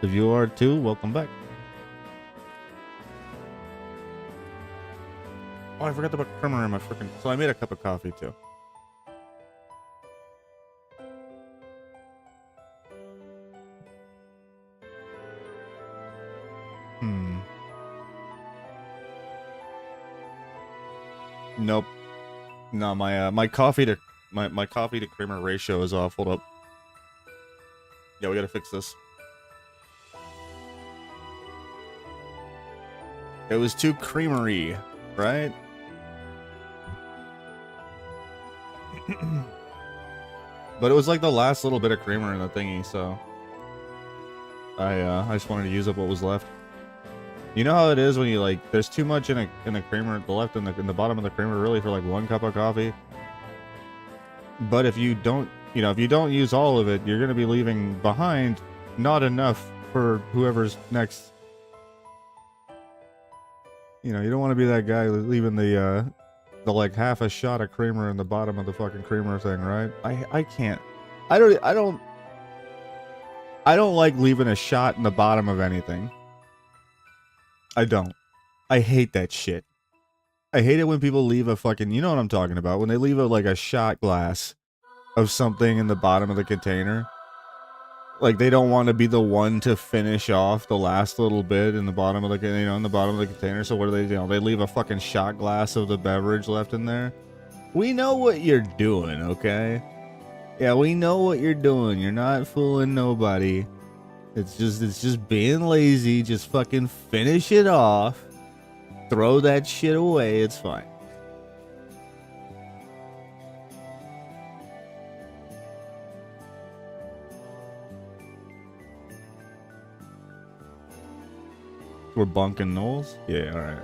If you are too, welcome back. Oh, I forgot to put creamer in my freaking... So I made a cup of coffee too. Nope. No, my coffee to my coffee to creamer ratio is off. Hold up. Yeah, we gotta fix this. It was too creamery, right? But it was like the last little bit of creamer in the thingy, so I just wanted to use up what was left. You know how it is when you like there's too much in a creamer, the left and the bottom of the creamer really for like one cup of coffee. But if you don't, if you don't use all of it, you're gonna be leaving behind not enough for whoever's next. You don't want to be that guy leaving the like half a shot of creamer in the bottom of the fucking creamer thing, right? I can't. I don't like leaving a shot in the bottom of anything. I don't. I hate that shit. I hate it when people leave a fucking, you know what I'm talking about, when they leave like a shot glass of something in the bottom of the container. Like they don't want to be the one to finish off the last little bit in the bottom of the, in the bottom of the container. So what do they do? They leave a fucking shot glass of the beverage left in there. We know what you're doing, okay? Yeah, we know what you're doing. You're not fooling nobody. It's just being lazy. Just fucking finish it off. Throw that shit away. It's fine. We're bunking Knowles? Yeah, alright.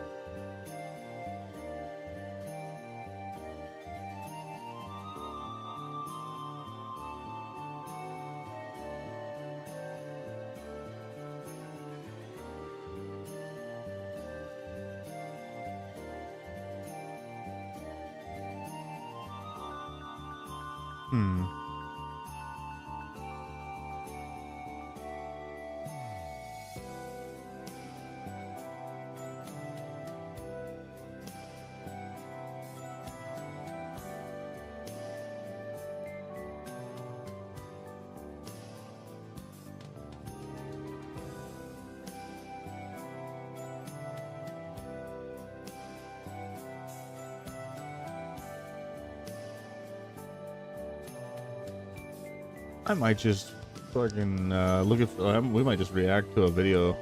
I might just fucking look at. We might just react to a video.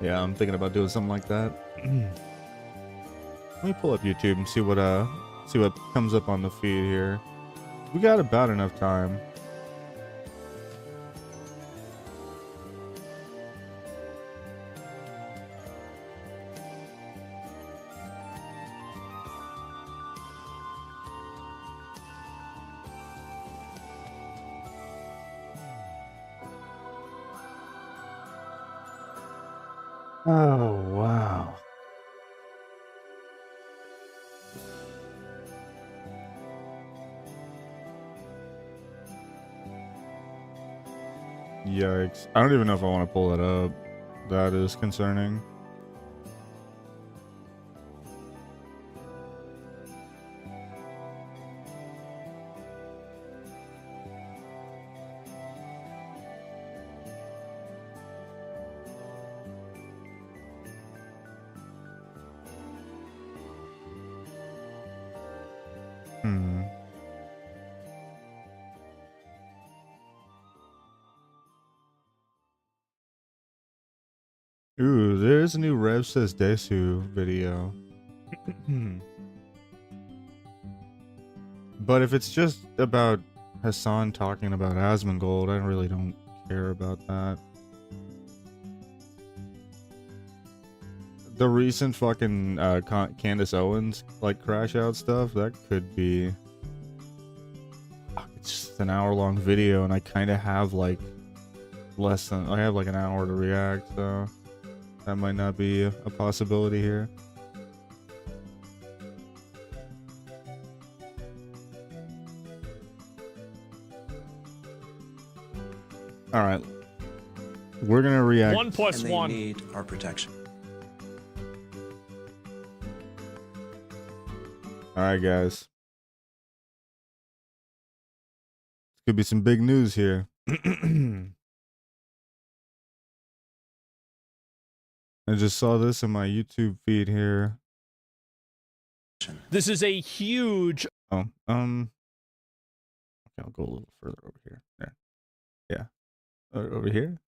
Yeah, I'm thinking about doing something like that. Let me pull up YouTube and see what comes up on the feed here. We got about enough time. Oh, wow. Yikes. I don't even know if I want to pull that up. That is concerning. Ooh, there's a new Rev Says Desu video. But if it's just about Hassan talking about Asmongold, I really don't care about that. The recent fucking Candace Owens like crash out stuff, that could be... It's just an hour-long video, and I kind of have like I have like an hour to react, so that might not be a possibility here. All right. We're going to react. 1 plus and they 1. need our protection. All right, guys. Could be some big news here. I just saw this in my YouTube feed here. This is a huge. Oh, okay, I'll go a little further over here. There. Yeah. Over here?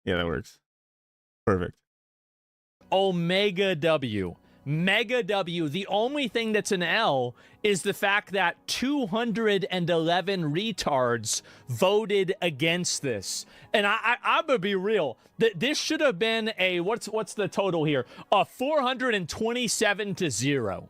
Yeah, that works. Perfect. Omega W. Mega W. The only thing that's an L is the fact that 211 retards voted against this. And I'm gonna be real. This should have been a what's the total here? A 427 to 0.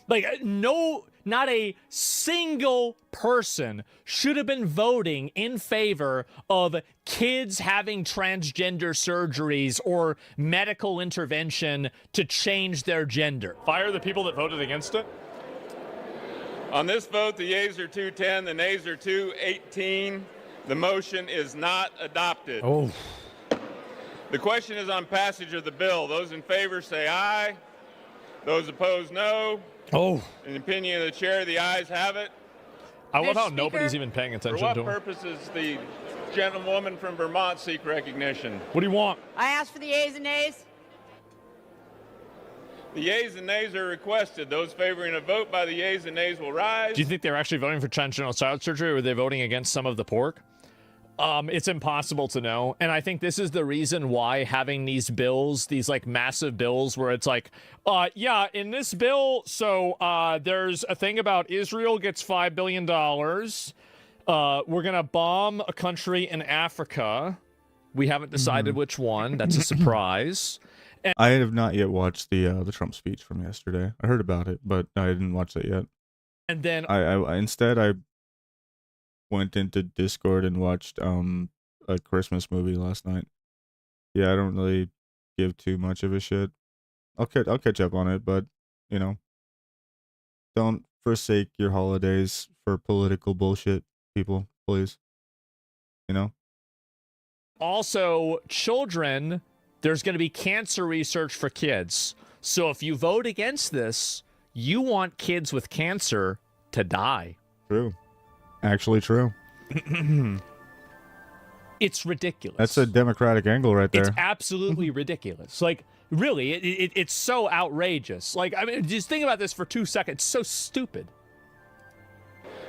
Like no, not a single person should have been voting in favor of kids having transgender surgeries or medical intervention to change their gender. Fire the people that voted against it? On this vote, the yeas are 210, the nays are 218. The motion is not adopted. Oh. The question is on passage of the bill. Those in favor say aye. Those opposed, no. Oh. In the opinion of the chair, the ayes have it. I love how Speaker. nobody's even paying For attention what to him. purposes the gentlewoman from Vermont seek recognition? What do you want? I asked for the yeas and nays. The yeas and nays are requested. Those favoring a vote by the yeas and nays will rise. Do you think they're actually voting for transgender child surgery, or are they voting against some of the pork? It's impossible to know. And I think this is the reason why having these bills, these like massive bills where it's like, yeah, in this bill, so there's a thing about Israel gets $5 billion. We're going to bomb a country in Africa. We haven't decided which one. That's a surprise. I have not yet watched the Trump speech from yesterday. I heard about it, but I didn't watch that yet. And then I instead I went into Discord and watched a Christmas movie last night. Yeah, I don't really give too much of a shit. I'll catch up on it, but you know, don't forsake your holidays for political bullshit, people, please. You know? also children, there's going to be cancer research for kids. So if you vote against this, you want kids with cancer to die. True. Actually true. It's ridiculous. That's a Democratic angle right there. It's absolutely ridiculous. Like, really, it's so outrageous. Like, I mean, just think about this for 2 seconds. It's so stupid.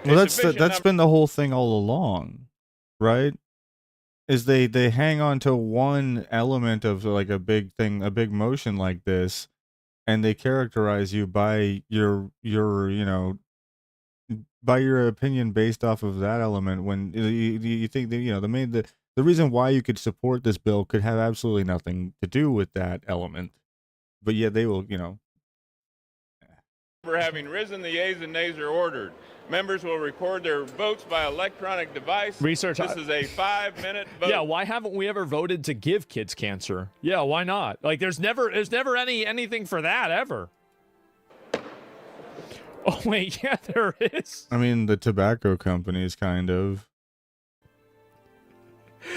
Well, that's been the whole thing all along, right? Is they hang on to one element of like a big thing, a big motion like this, and they characterize you by your you know, by your opinion based off of that element. When you think that, you know, the reason why you could support this bill could have absolutely nothing to do with that element, but yet they will, you know. For having risen, the yeas and nays are ordered. Members will record their votes by electronic device. Research. This is a 5-minute vote. Yeah, why haven't we ever voted to give kids cancer? Yeah, why not? Like, there's never anything for that ever. Oh wait, yeah, there is. I mean, the tobacco companies kind of.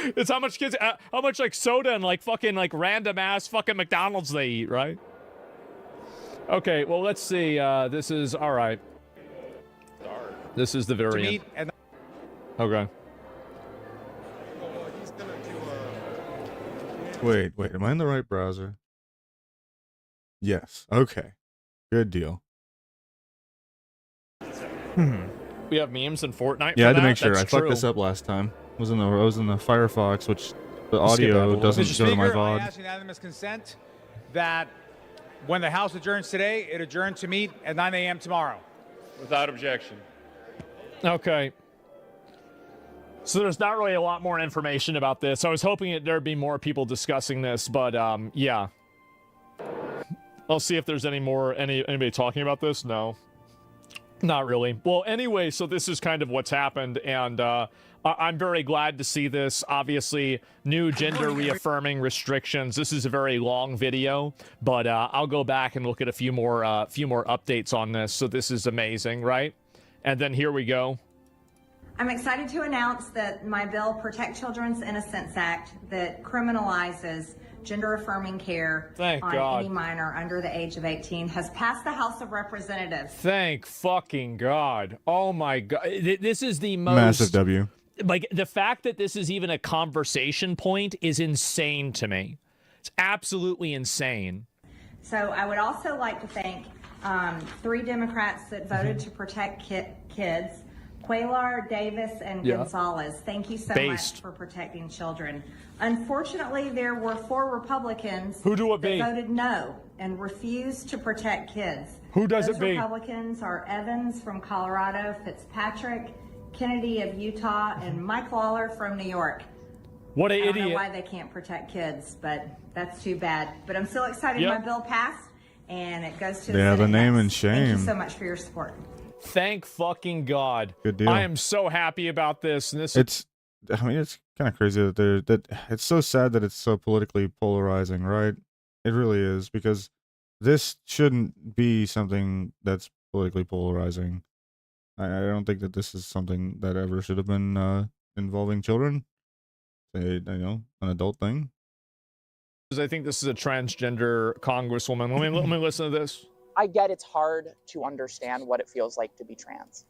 It's how much how much like soda and like fucking like random ass fucking McDonald's they eat, right? Okay, well let's see. This is all right. This is the variant. Okay. Wait, am I in the right browser? Yes. Okay. Good deal. We have memes in Fortnite. Yeah, I had to for make that? sure. That's I true. fucked this up last time. I was in the Firefox, which the audio doesn't Mr. go to my Speaker, I VOD. ask unanimous consent that when the House adjourns today, it adjourns to meet at 9 a.m. tomorrow. Without objection. Okay. So there's not really a lot more information about this. I was hoping there'd be more people discussing this, but yeah. I'll see if there's anybody talking about this. No. Not really. Well, anyway, so this is kind of what's happened, and I'm very glad to see this. Obviously, new gender reaffirming restrictions. This is a very long video, but I'll go back and look at a few more updates on this. So this is amazing, right? And then here we go. I'm excited to announce that my bill, Protect Children's Innocence Act, that criminalizes gender-affirming care Thank on God. any minor under the age of 18, has passed the House of Representatives. Thank fucking God. Oh my God. This is the most Massive W. Like, the fact that this is even a conversation point is insane to me. It's absolutely insane. So I would also like to thank 3 Democrats that voted to protect kids, Cuellar, Davis, and Yeah. Gonzalez. Thank you so Based. much for protecting children. Unfortunately, there were 4 Republicans Who do it that be? voted no and refused to protect kids. Who does Those it be? Republicans are Evans from Colorado, Fitzpatrick, Kennedy of Utah, and Mike Lawler from New York. What an I don't know idiot. why they can't protect kids, but that's too bad. But I'm still excited Yep. my bill passed, and it goes to the Yeah, the Senate name next. and Thank you shame. so much for your support. Thank fucking God. Good deal. I am so happy about this. And this It's kind of crazy that it's so sad that it's so politically polarizing, right? It really is, because this shouldn't be something that's politically polarizing. I don't think that this is something that ever should have been involving children. You know, an adult thing. I think this is a transgender congresswoman. Let me listen to this. I get it's hard to understand what it feels like to be trans.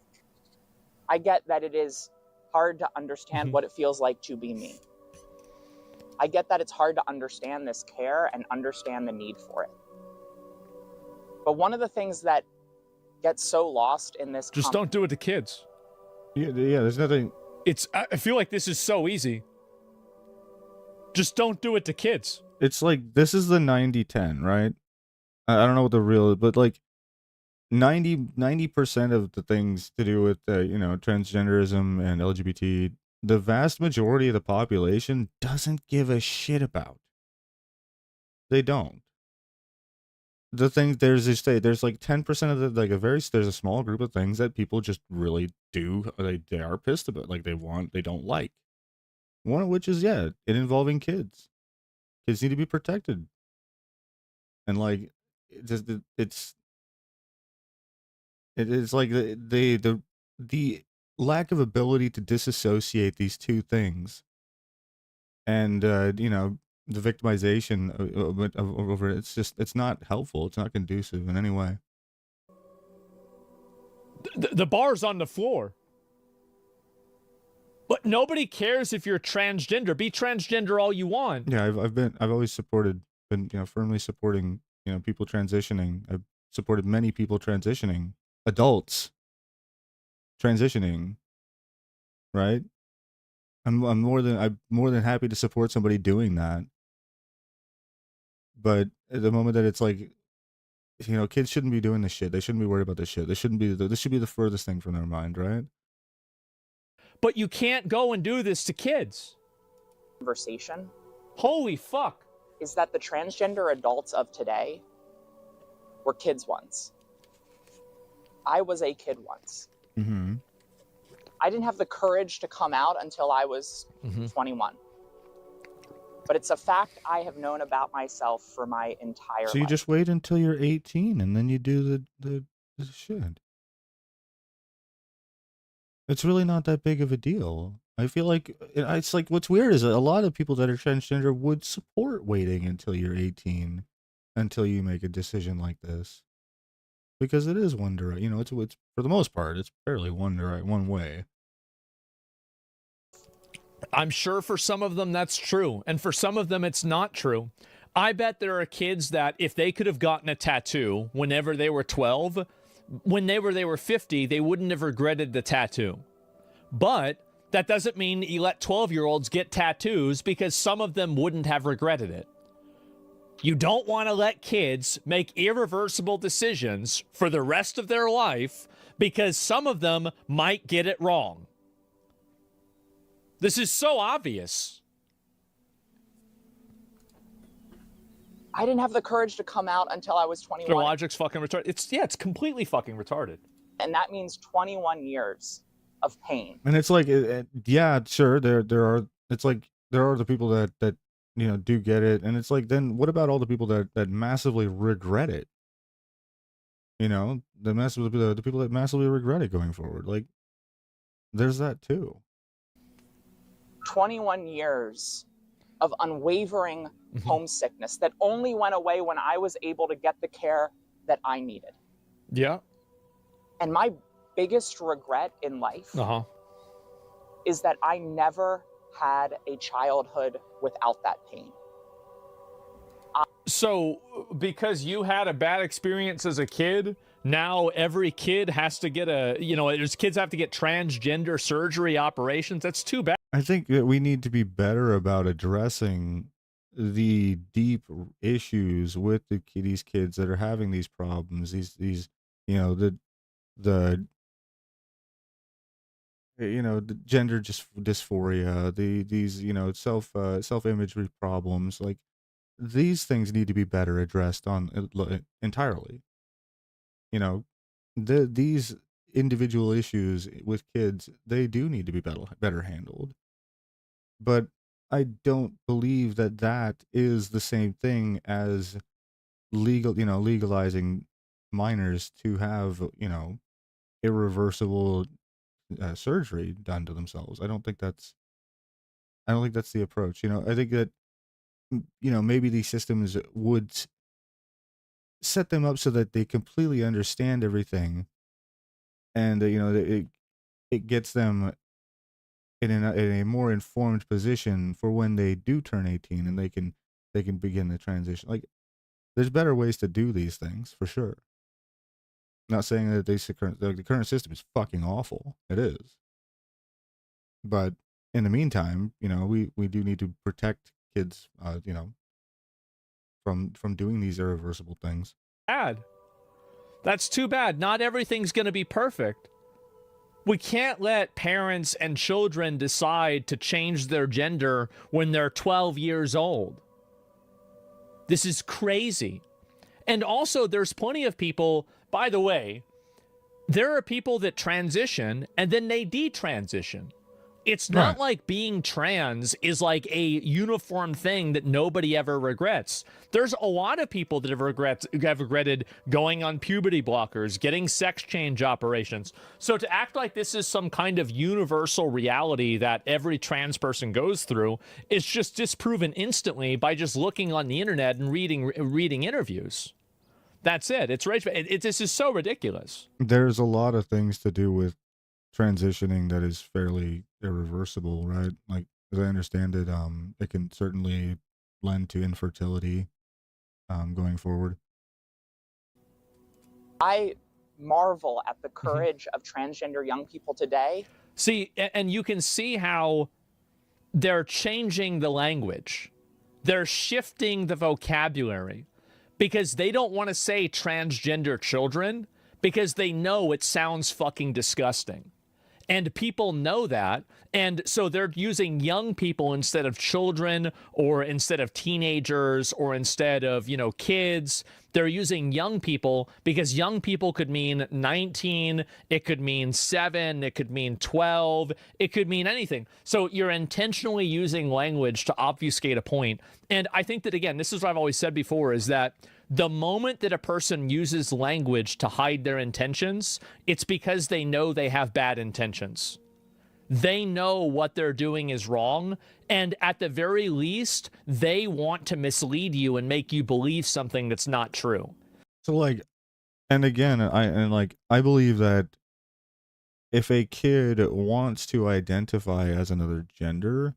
I get that it is hard to understand what it feels like to be me. I get that it's hard to understand this care and understand the need for it. But one of the things that gets so lost in this Just don't do it to kids. Yeah, there's nothing. I feel like this is so easy. Just don't do it to kids. It's like, this is the 90-10, right? I don't know what the real, but like 90% of the things to do with you know, transgenderism and LGBT, the vast majority of the population doesn't give a shit about. They don't. The things, there's like 10% of the, like there's a small group of things that people just really do, they are pissed about, like they don't like. One of which is, yeah, it involving kids. Kids need to be protected. And like, it's like the lack of ability to disassociate these two things, and you know, the victimization over it. It's not helpful. It's not conducive in any way. The bar's on the floor. But nobody cares if you're transgender. Be transgender all you want. Yeah, I've always been, you know, firmly supporting, you know, people transitioning. I've supported many people transitioning, adults transitioning, right? I'm more than happy to support somebody doing that. But at the moment that it's like, you know, kids shouldn't be doing this shit. They shouldn't be worried about this shit. This should be the furthest thing from their mind, right? But you can't go and do this to kids. conversation Holy fuck. is that the transgender adults of today were kids once. I was a kid once. Mm-hmm. I didn't have the courage to come out until I was 21. But it's a fact I have known about myself for my entire So you life. just wait until you're 18 and then you do the shit. It's really not that big of a deal. I feel like it's like, what's weird is a lot of people that are transgender would support waiting until you're 18 until you make a decision like this, because it is one direct. You know, it's for the most part it's fairly one way. I'm sure for some of them that's true, and for some of them it's not true. I bet there are kids that if they could have gotten a tattoo whenever they were 12, whenever they were 50, they wouldn't have regretted the tattoo. But that doesn't mean you let 12-year-olds get tattoos, because some of them wouldn't have regretted it. You don't want to let kids make irreversible decisions for the rest of their life because some of them might get it wrong. This is so obvious. I didn't have the courage to come out until I was Their 21. logic's fucking retarded. It's completely fucking retarded. And that means 21 years of pain. And it's like, yeah, sure, there are. It's like there are the people that you know do get it, and it's like, then what about all the people that massively regret it? You know, the people that massively regret it going forward. Like, there's that too. 21 years of unwavering homesickness that only went away when I was able to get the care that I needed. Yeah. And my biggest regret in life is that I never had a childhood without that pain. So, because you had a bad experience as a kid, now every kid has to get there's kids have to get transgender surgery operations. That's too bad. I think that we need to be better about addressing the deep issues with these kids that are having these problems. These the gender dysphoria, these self-image problems. Like, these things need to be better addressed entirely. These individual issues with kids, they do need to be better handled. But I don't believe that is the same thing as legalizing minors to have, irreversible surgery done to themselves. I don't think that's the approach. I think that, maybe these systems would set them up so that they completely understand everything, and it gets them in a more informed position for when they do turn 18 and they can begin the transition. Like, there's better ways to do these things for sure. Not saying that the current system is fucking awful. It is. But in the meantime, we do need to protect kids, from doing these irreversible things. Bad. That's too bad. Not everything's going to be perfect. We can't let parents and children decide to change their gender when they're 12 years old. This is crazy. And also, there's plenty of people, by the way, there are people that transition and then they detransition. It's not like being trans is like a uniform thing that nobody ever regrets. There's a lot of people that have regretted going on puberty blockers, getting sex change operations. So to act like this is some kind of universal reality that every trans person goes through is just disproven instantly by just looking on the internet and reading interviews. That's it. It's rage. This is so ridiculous. There's a lot of things to do with transitioning that is fairly irreversible, right? Like, as I understand it, it can certainly lend to infertility going forward. I marvel at the courage of transgender young people today. See, and you can see how they're changing the language. They're shifting the vocabulary because they don't want to say transgender children because they know it sounds fucking disgusting. And people know that, and so they're using young people instead of children, or instead of teenagers, or instead of, kids. They're using young people because young people could mean 19, it could mean 7, it could mean 12, it could mean anything. So you're intentionally using language to obfuscate a point. And I think that, again, this is what I've always said before, is that the moment that a person uses language to hide their intentions, it's because they know they have bad intentions. They know what they're doing is wrong, and at the very least, they want to mislead you and make you believe something that's not true. So, like, and again, I believe that if a kid wants to identify as another gender,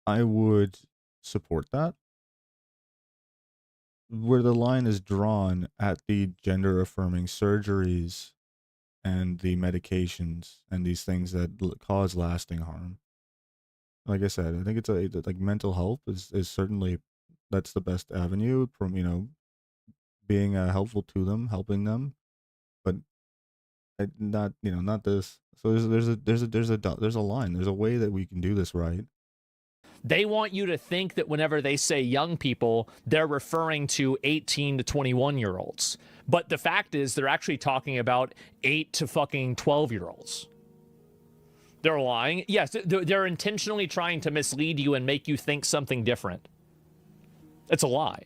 I would support that. Where the line is drawn at the gender affirming surgeries and the medications and these things that cause lasting harm. Like I said, I think it's like mental health is certainly, that's the best avenue from, being helpful to them, helping them, but not this. So there's a line. There's a way that we can do this right. They want you to think that whenever they say young people, they're referring to 18 to 21-year-olds. But the fact is, they're actually talking about 8 to fucking 12-year-olds. They're lying. Yes, they're intentionally trying to mislead you and make you think something different. It's a lie.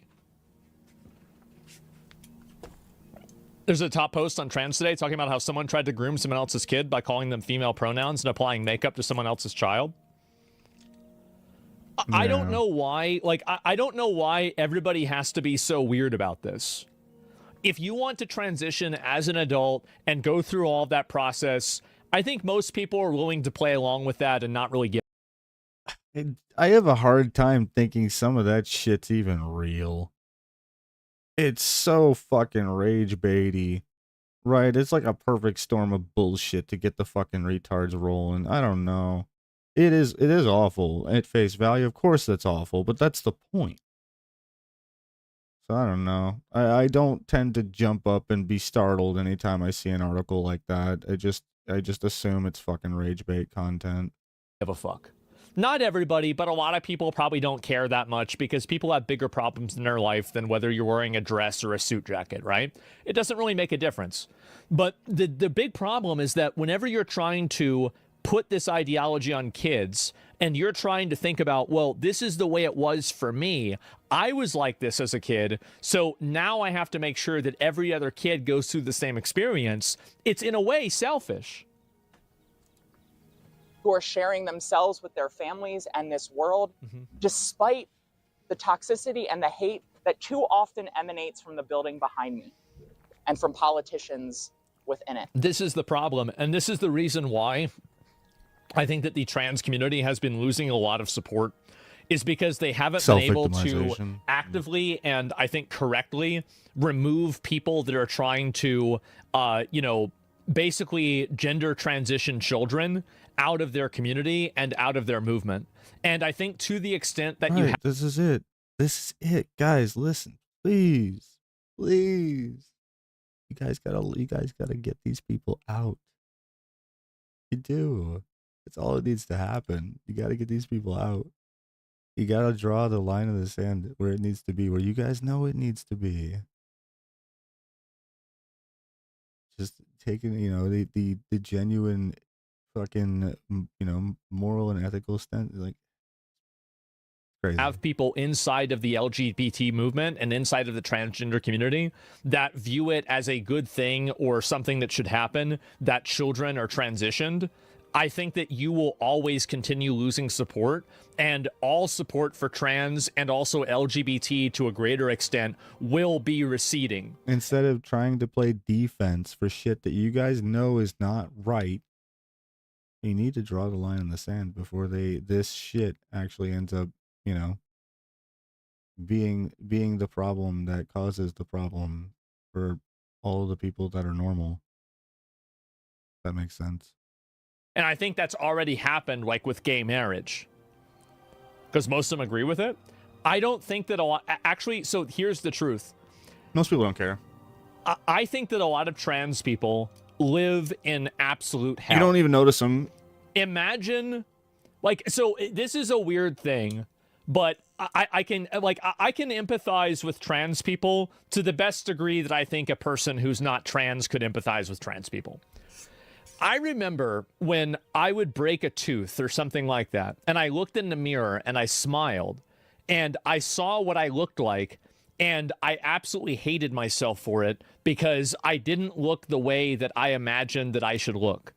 There's a top post on Trans Today talking about how someone tried to groom someone else's kid by calling them female pronouns and applying makeup to someone else's child. I don't know why. Like, I don't know why everybody has to be so weird about this. If you want to transition as an adult and go through all of that process, I think most people are willing to play along with that and not really give. I have a hard time thinking some of that shit's even real. It's so fucking rage baity. Right, it's like a perfect storm of bullshit to get the fucking retards rolling. I don't know. It is awful at face value. Of course that's awful, but that's the point. So I don't know. I don't tend to jump up and be startled anytime I see an article like that. I just assume it's fucking rage bait content. Give a fuck. Not everybody, but a lot of people probably don't care that much because people have bigger problems in their life than whether you're wearing a dress or a suit jacket, right? It doesn't really make a difference. But the big problem is that whenever you're trying to put this ideology on kids and you're trying to think about, well, this is the way it was for me. I was like this as a kid, so now I have to make sure that every other kid goes through the same experience. It's in a way selfish. Who are sharing themselves with their families and this world, despite the toxicity and the hate that too often emanates from the building behind me and from politicians within it. This is the problem, and this is the reason why I think that the trans community has been losing a lot of support, is because they haven't been able to actively and I think correctly remove people that are trying to, basically gender transition children out of their community and out of their movement. And I think to the extent that you this is it. This is it, guys. Listen, please. You guys gotta get these people out. You do. It's all that needs to happen. You gotta get these people out. You gotta draw the line in the sand where it needs to be, where you guys know it needs to be. Just taking, the genuine fucking, moral and ethical stance, like, crazy. Have people inside of the LGBT movement and inside of the transgender community that view it as a good thing or something that should happen, that children are transitioned, I think that you will always continue losing support, and all support for trans and also LGBT to a greater extent will be receding. Instead of trying to play defense for shit that you guys know is not right, you need to draw the line in the sand before this shit actually ends up, being the problem that causes the problem for all of the people that are normal. That makes sense. And I think that's already happened, like with gay marriage, because most of them agree with it. I don't think that a lot, actually, so here's the truth. Most people don't care. I think that a lot of trans people live in absolute hell. You don't even notice them. Imagine, so this is a weird thing, but I can empathize with trans people to the best degree that I think a person who's not trans could empathize with trans people. I remember when I would break a tooth or something like that, and I looked in the mirror and I smiled, and I saw what I looked like, and I absolutely hated myself for it because I didn't look the way that I imagined that I should look.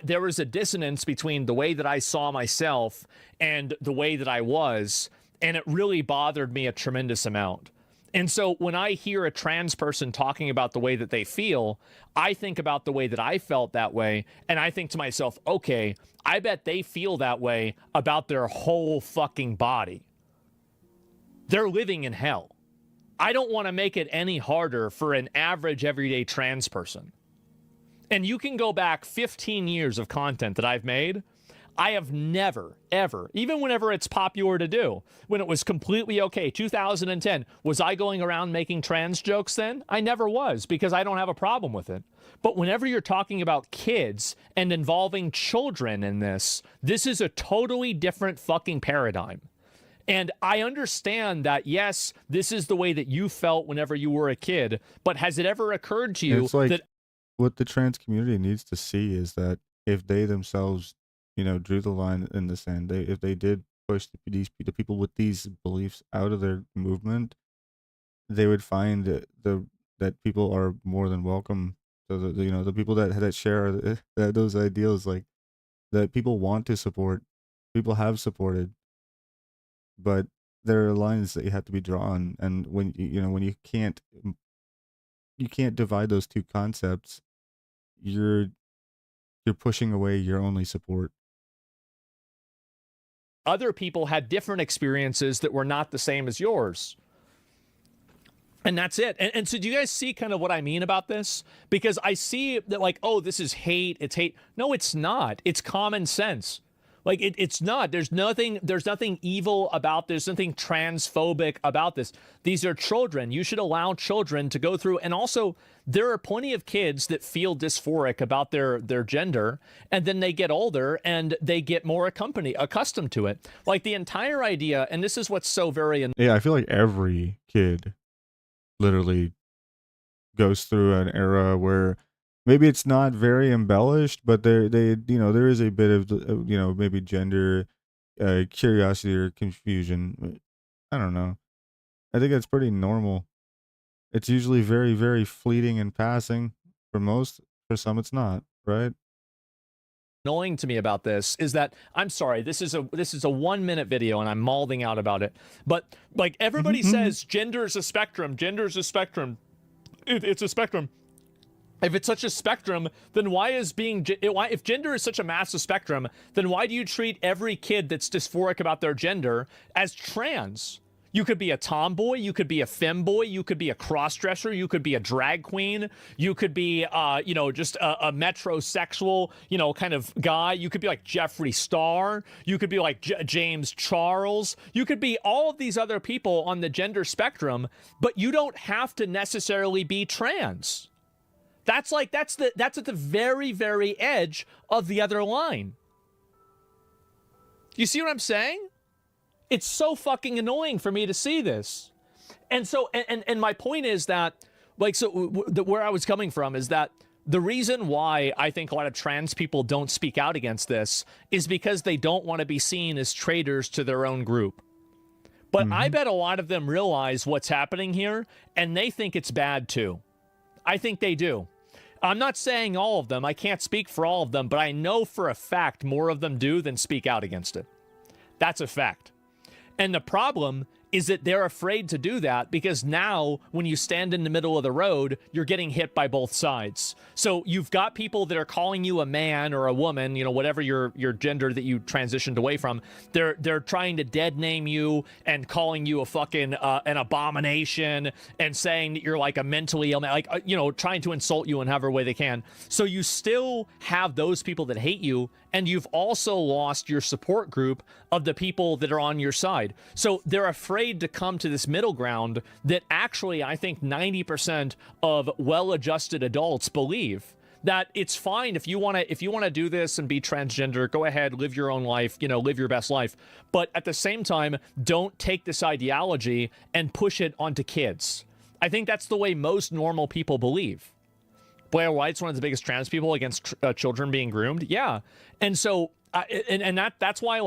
There was a dissonance between the way that I saw myself and the way that I was, and it really bothered me a tremendous amount. And so when I hear a trans person talking about the way that they feel, I think about the way that I felt that way, and I think to myself, okay, I bet they feel that way about their whole fucking body. They're living in hell. I don't want to make it any harder for an average everyday trans person. And you can go back 15 years of content that I've made. I have never, ever, even whenever it's popular to do, when it was completely okay, 2010, was I going around making trans jokes then? I never was, because I don't have a problem with it. But whenever you're talking about kids and involving children in this is a totally different fucking paradigm. And I understand that, yes, this is the way that you felt whenever you were a kid, but has it ever occurred to you that... What the trans community needs to see is that if they themselves, drew the line in the sand, if they did push the people with these beliefs out of their movement, they would find the that people are more than welcome. So the people that share those ideals, like that people want to support, people have supported, but there are lines that you have to be drawn, and when when you can't divide those two concepts, you're pushing away your only support. Other people had different experiences that were not the same as yours. And that's it. And so do you guys see kind of what I mean about this? Because I see that like, oh, this is hate. It's hate. No, it's not. It's common sense. Like it's not. There's nothing evil about this. There's nothing transphobic about this. These are children. You should allow children to go through. And also, there are plenty of kids that feel dysphoric about their gender, and then they get older and they get more accustomed to it. Like the entire idea, and this is what's so very Yeah, I feel like every kid literally goes through an era where maybe it's not very embellished, but there is a bit of maybe gender curiosity or confusion. I don't know. I think that's pretty normal. It's usually very, very fleeting and passing for most. For some, it's not, right? annoying to me about this is that I'm sorry, this is a 1 minute video and I'm mauling out about it, but like everybody says gender is a spectrum, it's a spectrum. If it's such a spectrum, then why if gender is such a massive spectrum, then why do you treat every kid that's dysphoric about their gender as trans? You could be a tomboy, you could be a femboy, you could be a crossdresser, you could be a drag queen, you could be, just a metrosexual, kind of guy. You could be like Jeffree Star. You could be like James Charles. You could be all of these other people on the gender spectrum, but you don't have to necessarily be trans. That's at the very, very edge of the other line. You see what I'm saying? It's so fucking annoying for me to see this. And so, and my point is that, where I was coming from is that the reason why I think a lot of trans people don't speak out against this is because they don't want to be seen as traitors to their own group. But I bet a lot of them realize what's happening here, and they think it's bad too. I think they do. I'm not saying all of them. I can't speak for all of them, but I know for a fact more of them do than speak out against it. That's a fact. And the problem is that they're afraid to do that because now when you stand in the middle of the road, you're getting hit by both sides. So you've got people that are calling you a man or a woman, whatever your gender that you transitioned away from. They're trying to dead name you and calling you a fucking an abomination and saying that you're like a mentally ill man, trying to insult you in however way they can. So you still have those people that hate you, and you've also lost your support group of the people that are on your side. So they're afraid to come to this middle ground that actually I think 90% of well-adjusted adults believe that it's fine if you want to do this and be transgender, go ahead, live your own life, live your best life. But at the same time, don't take this ideology and push it onto kids. I think that's the way most normal people believe. Blair White's one of the biggest trans people against children being groomed. Yeah. And so, that's why,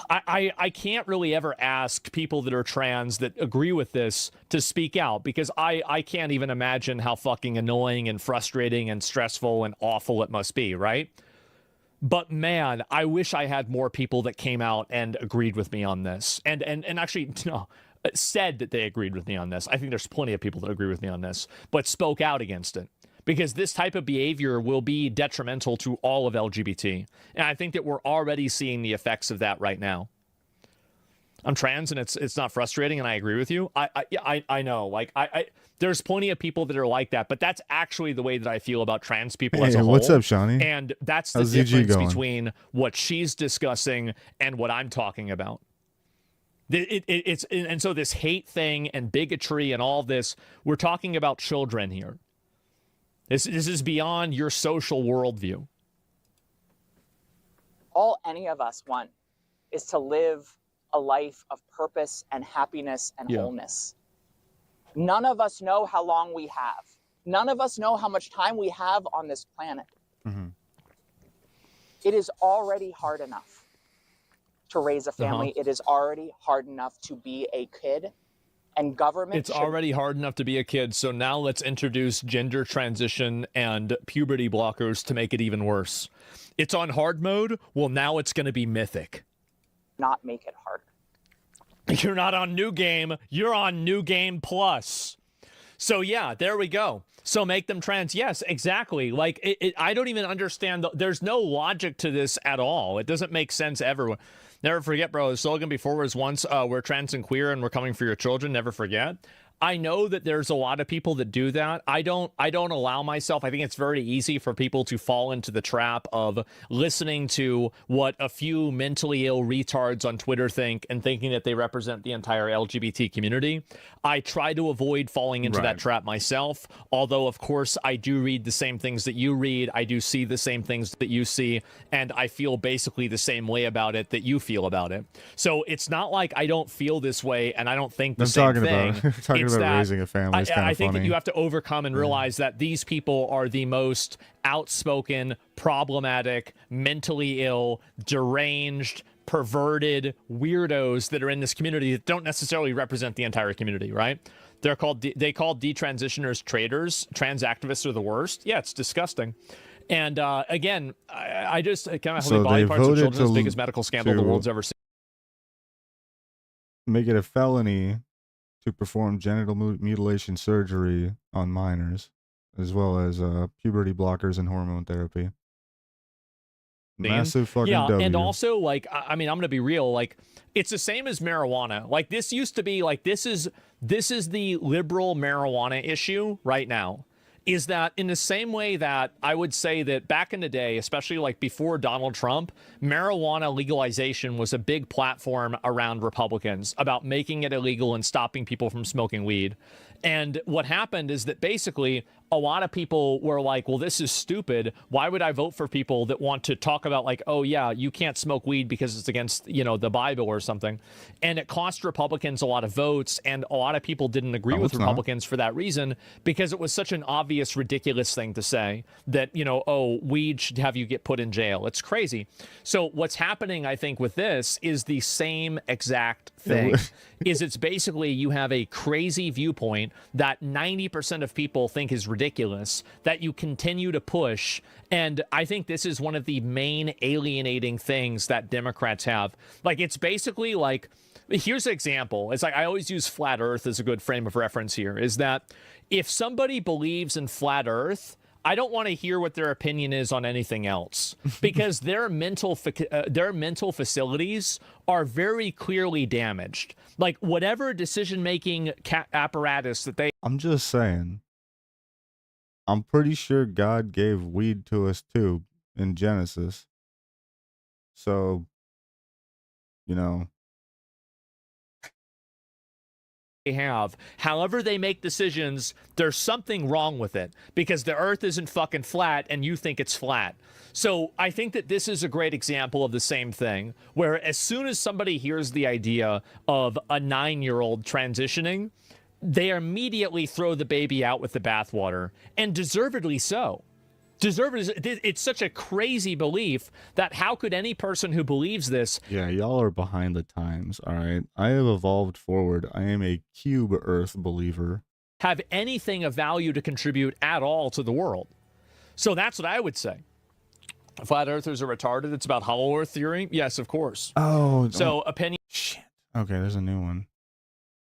I can't really ever ask people that are trans that agree with this to speak out because I can't even imagine how fucking annoying and frustrating and stressful and awful it must be, right? But man, I wish I had more people that came out and agreed with me on this and actually, no, said that they agreed with me on this. I think there's plenty of people that agree with me on this, but spoke out against it. Because this type of behavior will be detrimental to all of LGBT. And I think that we're already seeing the effects of that right now. I'm trans and it's not frustrating, and I agree with you. I know. There's plenty of people that are like that, but that's actually the way that I feel about trans people as a whole. What's up, Shawnee? And that's the difference between what she's discussing and what I'm talking about. And so this hate thing and bigotry and all this, we're talking about children here. This is beyond your social worldview. All any of us want is to live a life of purpose and happiness and wholeness. None of us know how long we have. None of us know how much time we have on this planet. It is already hard enough to raise a family. It is already hard enough to be a kid And government It's already hard enough to be a kid, so now let's introduce gender transition and puberty blockers to make it even worse. It's on hard mode. Well, now it's going to be mythic. not make it harder. You're not on New Game. You're on New Game Plus. So yeah, there we go. So make them trans. Yes, exactly. Like I don't even understand. There's no logic to this at all. It doesn't make sense ever. Never forget, bro. The slogan before was once we're trans and queer and we're coming for your children. Never forget. I know that there's a lot of people that do that. I don't allow myself. I think it's very easy for people to fall into the trap of listening to what a few mentally ill retards on Twitter think and thinking that they represent the entire LGBT community. I try to avoid falling into that trap myself, although of course I do read the same things that you read. I do see the same things that you see, and I feel basically the same way about it that you feel about it. So it's not like I don't feel this way and I don't think the same thing. Talking about raising a family is kind I of think funny. that you have to overcome and realize that these people are the most outspoken, problematic, mentally ill, deranged, perverted weirdos that are in this community that don't necessarily represent the entire community, right? They call detransitioners traitors. Trans activists are the worst. Yeah, it's disgusting. And again, I just kind of So body they parts of voted children is the to- biggest medical scandal the to- world's ever seen. Make it a felony to perform genital mutilation surgery on minors, as well as puberty blockers and hormone therapy. Massive fucking Yeah, W. and also, like, I mean, I'm gonna be real. Like, it's the same as marijuana. Like, this used to be like this is the liberal marijuana issue right now. Is that in the same way that I would say that back in the day, especially like before Donald Trump, marijuana legalization was a big platform around Republicans about making it illegal and stopping people from smoking weed. And what happened is that basically a lot of people were like, well, this is stupid. Why would I vote for people that want to talk about like, oh yeah, you can't smoke weed because it's against, you know, the Bible or something. And it cost Republicans a lot of votes, and a lot of people didn't agree No, with it's not. Republicans for that reason, because it was such an obvious, ridiculous thing to say that, you know, oh, weed should have you get put in jail. It's crazy. So what's happening, I think, with this is the same exact thing. Is it's basically you have a crazy viewpoint that 90% of people think is ridiculous that you continue to push. And I think this is one of the main alienating things that Democrats have. Like, it's basically like, here's an example. It's like, I always use flat earth as a good frame of reference here, is that if somebody believes in flat earth, I don't want to hear what their opinion is on anything else, because their mental facilities are very clearly damaged. Like, whatever decision-making apparatus that they I'm just saying. I'm pretty sure God gave weed to us too in Genesis. So, you know, have, however they make decisions, there's something wrong with it, because the earth isn't fucking flat and you think it's flat. So I think that this is a great example of the same thing, where as soon as somebody hears the idea of a 9-year-old transitioning, they immediately throw the baby out with the bathwater, and deservedly so. It's such a crazy belief that how could any person who believes this yeah, y'all are behind the times, all right? I have evolved forward. I am a cube earth believer. have anything of value to contribute at all to the world? So that's what I would say. Flat earthers are retarded. It's about hollow earth theory. Yes, of course. Oh, So opinion shit. Okay, there's a new one.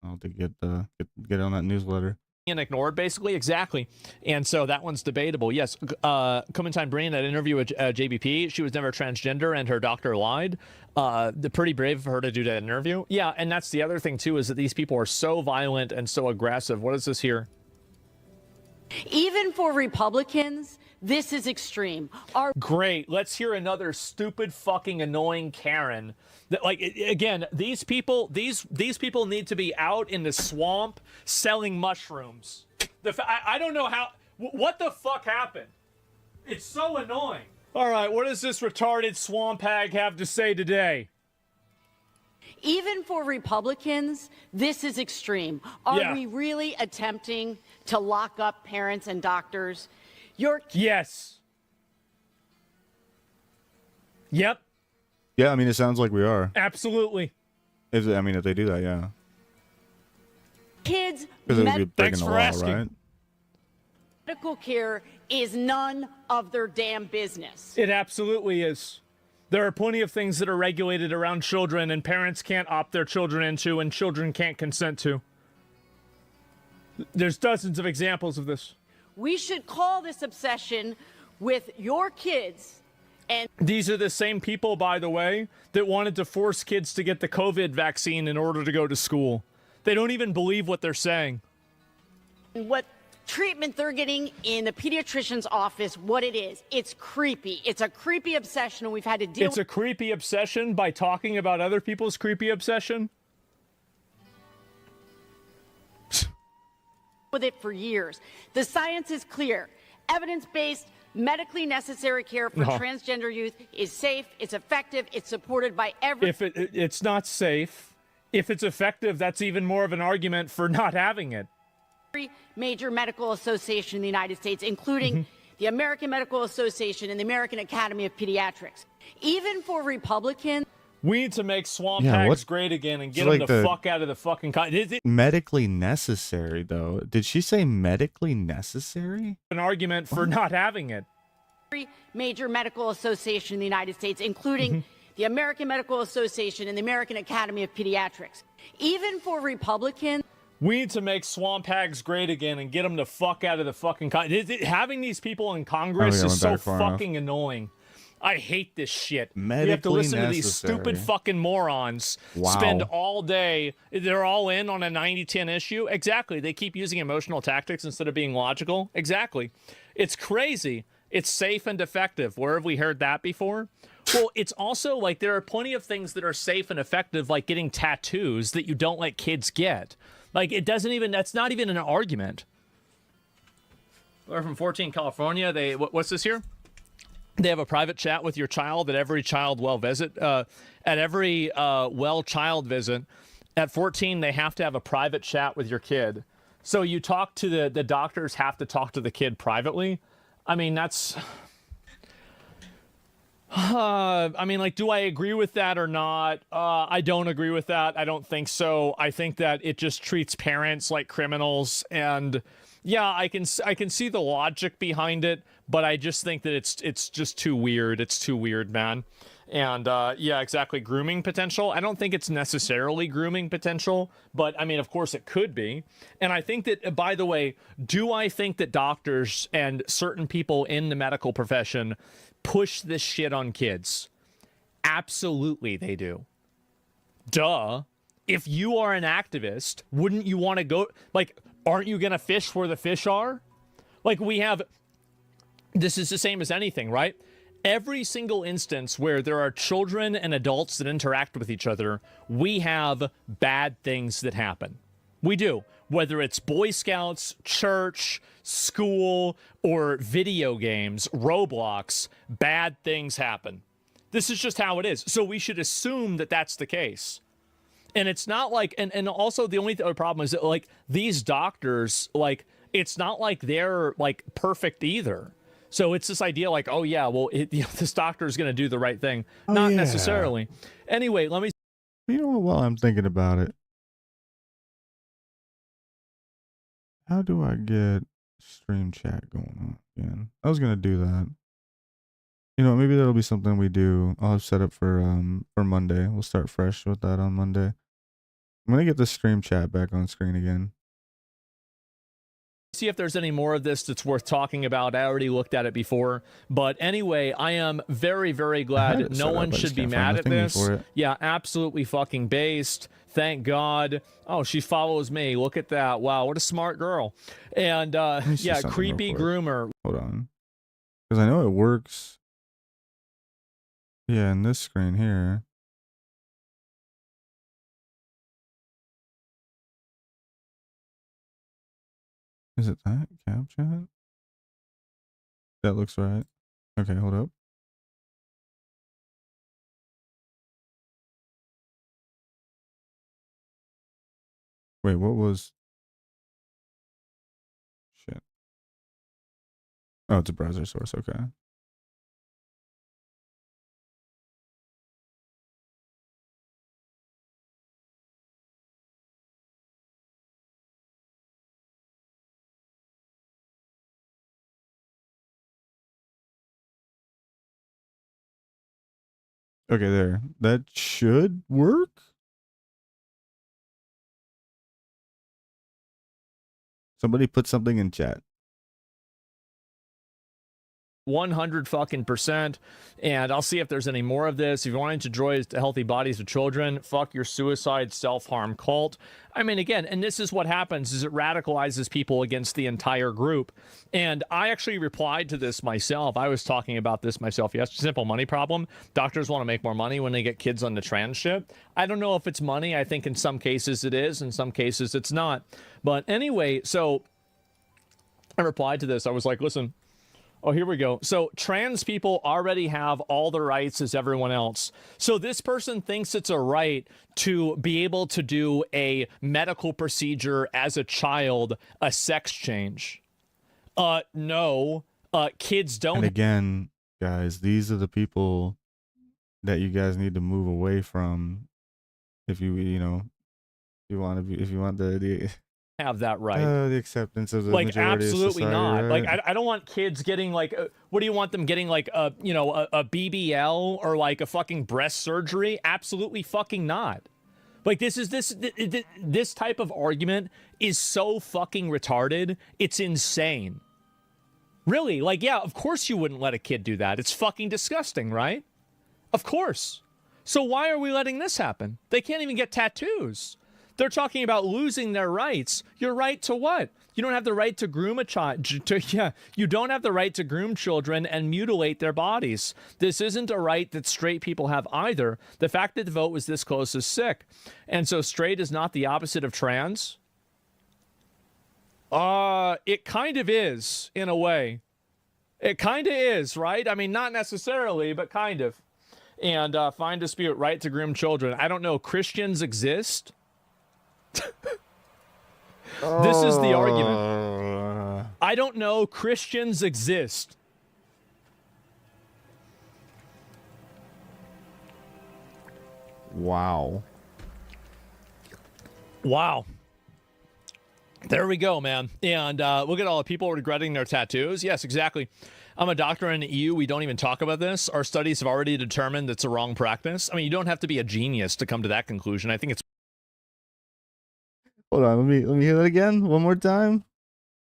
I'll have to get on that newsletter. ignored, basically. Exactly. And so that one's debatable. Yes. Clementine Breen, that interview with JBP, she was never transgender and her doctor lied. Pretty brave of her to do that interview. Yeah, and that's the other thing too, is that these people are so violent and so aggressive. What is this here? Even for Republicans, this is extreme. Great. Let's hear another stupid, fucking annoying Karen. That, like, again, these people need to be out in the swamp selling mushrooms. I don't know how. What the fuck happened? It's so annoying. All right, what does this retarded swamp hag have to say today? Even for Republicans, this is extreme. Are we really attempting to lock up parents and doctors? Yes. Yep. Yeah, I mean, it sounds like we are. Absolutely. If they do that, yeah. Kids' Because it would be medical breaking the for law, asking. right? care is none of their damn business. It absolutely is. There are plenty of things that are regulated around children and parents can't opt their children into and children can't consent to. There's dozens of examples of this. We should call this obsession with your kids and These are the same people, by the way, that wanted to force kids to get the COVID vaccine in order to go to school. They don't even believe what they're saying. what treatment they're getting in the pediatrician's office, what it is. It's creepy. It's a creepy obsession, and we've had to deal It's a creepy obsession by talking about other people's creepy obsession. with it for years. The science is clear. Evidence-based, medically necessary care for No. transgender youth is safe, it's effective, it's supported by every If it's not safe, if it's effective, that's even more of an argument for not having it. major medical association in the United States, including the American Medical Association and the American Academy of Pediatrics. Even for Republicans, We need to make swamp Yeah, hags what- great again and It's get them like the the- fuck out of the fucking Medically necessary, though. Did she say medically necessary? an argument for not having it. every major medical association in the United States, including the American Medical Association and the American Academy of Pediatrics. Even for Republicans, We need to make swamp hags great again and get them the fuck out of the fucking having these people in Congress Oh, yeah, is went so back far enough. fucking annoying. I hate this shit. We have to Medically listen to these stupid necessary. fucking morons Wow. spend all day. They're all in on a 90-10 issue. Exactly. They keep using emotional tactics instead of being logical. Exactly. It's crazy. It's safe and effective. Where have we heard that before? Well, it's also like there are plenty of things that are safe and effective, like getting tattoos that you don't let kids get. Like, it doesn't even, that's not even an argument. We're from 14, California. What's this here? They have a private chat with your child at every child well visit. At every well child visit, at 14, they have to have a private chat with your kid. So you talk to the doctors have to talk to the kid privately. I mean, that's... I mean, like, do I agree with that or not? I don't agree with that. I don't think so. I think that it just treats parents like criminals. And yeah, I can see the logic behind it, but I just think that it's just too weird. It's too weird, man. And yeah, exactly. Grooming potential. I don't think it's necessarily grooming potential, but I mean, of course it could be. And I think that, by the way, do I think that doctors and certain people in the medical profession push this shit on kids? Absolutely they do. Duh. If you are an activist, wouldn't you want to go, like, aren't you gonna fish where the fish are? Like, we have, this is the same as anything, right? Every single instance where there are children and adults that interact with each other, we have bad things that happen. We do. Whether it's Boy Scouts, church, school, or video games, Roblox, bad things happen. This is just how it is. So we should assume that that's the case. And it's not like, and also the only other problem is that, like, these doctors, like, it's not like they're, like, perfect either. So it's this idea like, oh yeah, well, this doctor is going to do the right thing. Oh, Not yeah. necessarily. Anyway, let me You know what? While I'm thinking about it, how do I get stream chat going on again? I was gonna do that. You know, maybe that'll be something we do. I'll have set up for Monday. We'll start fresh with that on Monday. I'm gonna get the stream chat back on screen again. see if there's any more of this that's worth talking about. I already looked at it before. But anyway, I am very, very had glad it no set up, one I just should be can't find mad the at thingy this. for it. Yeah, absolutely fucking based. Thank God. Oh, she follows me. Look at that. Wow, what a smart girl. And me see yeah, something creepy real quick. groomer. Hold on, because I know it works. Yeah, in this screen here. Is it that cap chat? That looks right. Okay, hold up. Wait, what was? Shit. Oh, it's a browser source. Okay. Okay, there. That should work. Somebody put something in chat. 100 fucking percent. And I'll see if there's any more of this. If you want to enjoy healthy bodies of children, fuck your suicide self-harm cult. I mean, again, and this is what happens, is it radicalizes people against the entire group. And I actually replied to this myself. I was talking about this myself. Yes, simple money problem. Doctors want to make more money when they get kids on the trans shit. I don't know if it's money. I think in some cases it is. In some cases it's not. But anyway, so I replied to this. I was like, listen, oh, here we go. So trans people already have all the rights as everyone else. So this person thinks it's a right to be able to do a medical procedure as a child, a sex change. No, kids don't. And again, guys, these are the people that you guys need to move away from. If you want the have that right. The acceptance of the like majority absolutely of society, not. right? Like I don't want kids getting like what do you want them getting, like a BBL or like a fucking breast surgery? Absolutely fucking not. Like this type of argument is so fucking retarded. It's insane. Really? Like, yeah, of course you wouldn't let a kid do that. It's fucking disgusting, right? Of course. So why are we letting this happen? They can't even get tattoos. They're talking about losing their rights. Your right to what? You don't have the right to groom a child. You don't have the right to groom children and mutilate their bodies. This isn't a right that straight people have either. The fact that the vote was this close is sick. And so straight is not the opposite of trans? It kind of is, in a way. It kind of is, right? I mean, not necessarily, but kind of. And fine dispute, right to groom children. I don't know, Christians exist? This is the argument. I don't know, Christians exist. Wow. Wow. There we go, man. And look at all the people regretting their tattoos. Yes, exactly. I'm a doctor in the EU. We don't even talk about this. Our studies have already determined it's a wrong practice. I mean, you don't have to be a genius to come to that conclusion. I think it's... Hold on, let me hear that again one more time.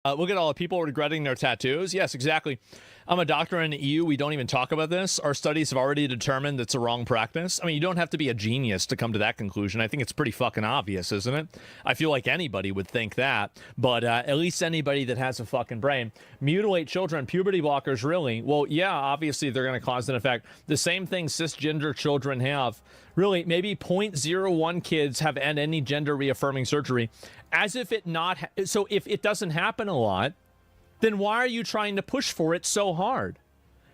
Look at all the people regretting their tattoos. Yes, exactly. I'm a doctor in the EU. We don't even talk about this. Our studies have already determined it's a wrong practice. I mean, you don't have to be a genius to come to that conclusion. I think it's pretty fucking obvious, isn't it? I feel like anybody would think that, but at least anybody that has a fucking brain. Mutilate children, puberty blockers, really? Well, yeah, obviously they're going to cause an effect. The same thing cisgender children have. Really, maybe 0.01 kids have had any gender reaffirming surgery. As if it not... So if it doesn't happen a lot, then why are you trying to push for it so hard?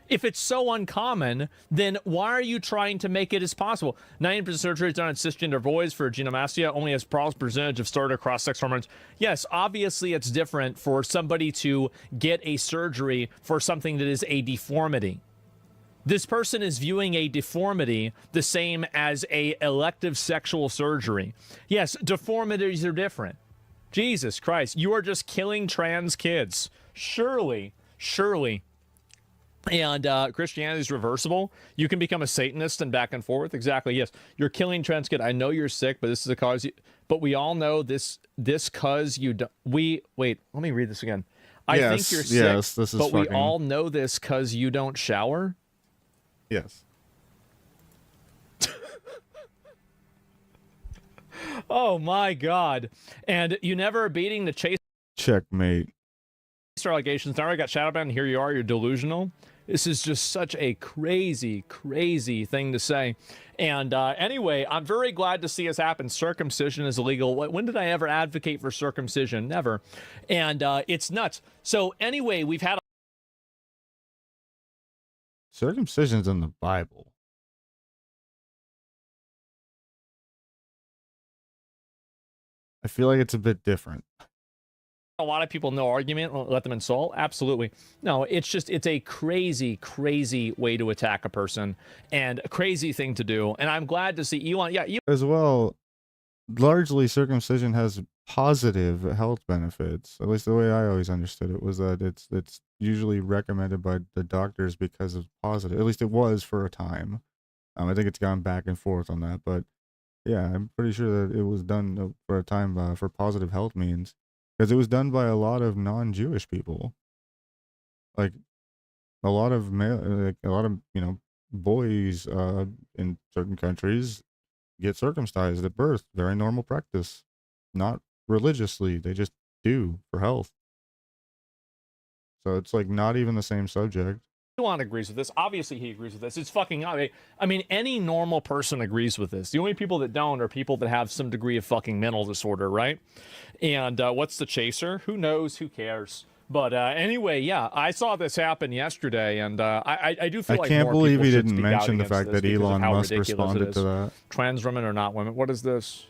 If it's so uncommon, then why are you trying to make it as possible? 90% of surgery is done in cisgender boys for gynecomastia, only has small percentage of starter cross-sex hormones. Yes, obviously it's different for somebody to get a surgery for something that is a deformity. This person is viewing a deformity the same as a elective sexual surgery. Yes, deformities are different. Jesus Christ, you are just killing trans kids. Surely. And Christianity is reversible. You can become a Satanist and back and forth. Exactly, yes. You're killing trans kid. I know you're sick, but this is a cause you... But we all know this cause you don't... Wait, let me read this again. I think you're sick, yes, this is but fucking... we all know this cause you don't shower? Yes. Oh my God. And you never beating the chase... Checkmate. Allegations. Now I got shadow banned, and here you are, you're delusional. This is just such a crazy thing to say. And anyway, I'm very glad to see this happen. Circumcision is illegal. When did I ever advocate for circumcision? Never. And it's nuts. So anyway, we've had... Circumcision's in the Bible. I feel like it's a bit different. A lot of people, no argument, let them insult. Absolutely. No, it's a crazy way to attack a person and a crazy thing to do. And I'm glad to see Elon. Yeah. As well, largely circumcision has positive health benefits. At least the way I always understood it was that it's usually recommended by the doctors because of positive. At least it was for a time. I think it's gone back and forth on that, but yeah, I'm pretty sure that it was done for a time for positive health means, because it was done by a lot of non-Jewish people, like a lot of boys in certain countries get circumcised at birth. Very normal practice, not religiously. They just do for health. So it's like not even the same subject. Elon agrees with this. Obviously, he agrees with this. It's fucking obvious. I mean, any normal person agrees with this. The only people that don't are people that have some degree of fucking mental disorder, right? And what's the chaser? Who knows? Who cares? But anyway, yeah, I saw this happen yesterday, and I do feel like I can't more believe people he should didn't speak out mention the against fact this that because of Elon how Musk ridiculous it responded is. to that. Trans women are not women. What is this?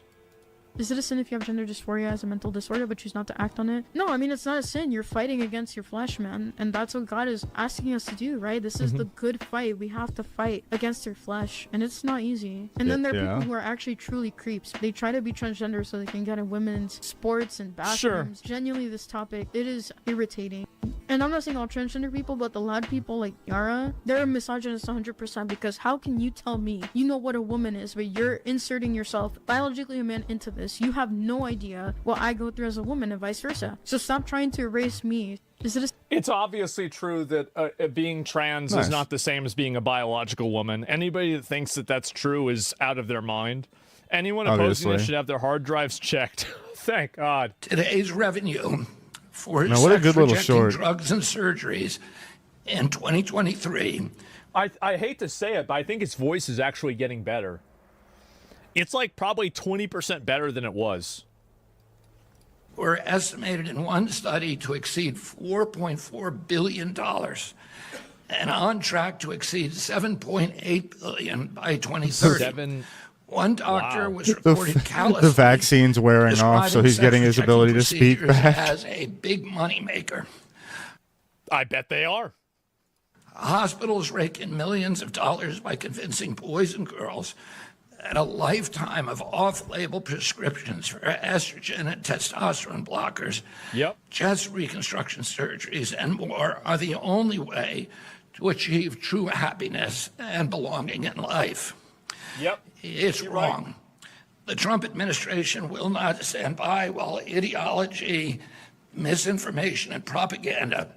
Is it a sin if you have gender dysphoria as a mental disorder but choose not to act on it? No, I mean, it's not a sin. You're fighting against your flesh, man. And that's what God is asking us to do, right? This is the good fight. We have to fight against your flesh. And it's not easy. And then there are people who are actually truly creeps. They try to be transgender so they can get in women's sports and bathrooms. Sure. Genuinely, this topic, it is irritating. And I'm not saying all transgender people, but the loud people like Yara, they're misogynist 100%, because how can you tell me you know what a woman is, but you're inserting yourself, biologically a man, into this? You have no idea what I go through as a woman and vice versa. So stop trying to erase me. It's obviously true that being trans is not the same as being a biological woman. Anybody that thinks that that's true is out of their mind. Anyone opposing this should have their hard drives checked. Thank God. Today's revenue for what a good little short. drugs and surgeries in 2023. I hate to say it, but I think his voice is actually getting better. It's like probably 20% better than it was. Were estimated in one study to exceed $4.4 billion and on track to exceed $7.8 billion by 2030. One doctor was reported callously the vaccine's wearing off, so he's getting his ability to speak back. As a big moneymaker. I bet they are. Hospitals rake in millions of dollars by convincing boys and girls that a lifetime of off-label prescriptions for estrogen and testosterone blockers, chest reconstruction surgeries, and more are the only way to achieve true happiness and belonging in life. It's wrong. Right. The Trump administration will not stand by while ideology, misinformation, and propaganda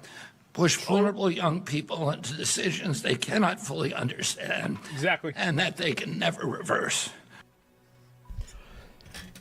push vulnerable young people into decisions they cannot fully understand. Exactly. And that they can never reverse.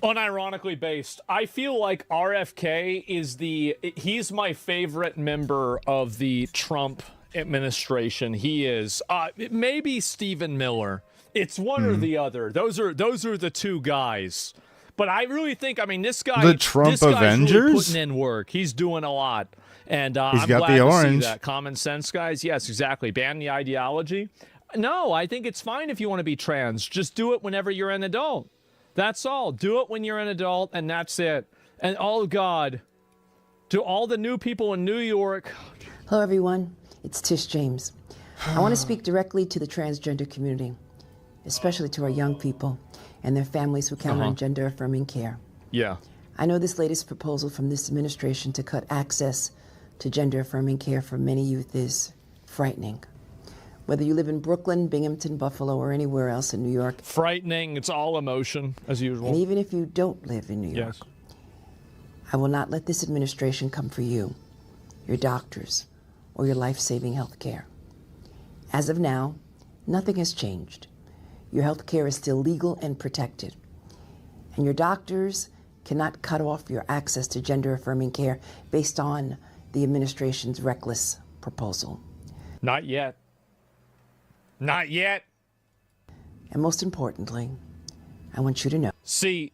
Unironically based, I feel like RFK he's my favorite member of the Trump administration. He is. Maybe Stephen Miller. It's one or the other. Those are the two guys. But I really think, I mean, this guy, the Trump Avengers, really putting in work. He's doing a lot, and he's I'm got glad the to orange. see that. Common sense, guys. Yes, exactly. Ban the ideology. No, I think it's fine if you want to be trans. Just do it whenever you're an adult. That's all. Do it when you're an adult, and that's it. And oh God, to all the new people in New York. Hello, everyone. It's Tish James. I want to speak directly to the transgender community, especially to our young people and their families who count on gender-affirming care. Yeah. I know this latest proposal from this administration to cut access to gender-affirming care for many youth is frightening. Whether you live in Brooklyn, Binghamton, Buffalo, or anywhere else in New York. Frightening. It's all emotion, as usual. And even if you don't live in New York, I will not let this administration come for you, your doctors, or your life-saving health care. As of now, nothing has changed. Your health care is still legal and protected. And your doctors cannot cut off your access to gender-affirming care based on the administration's reckless proposal. Not yet. Not yet. And most importantly, I want you to know. See,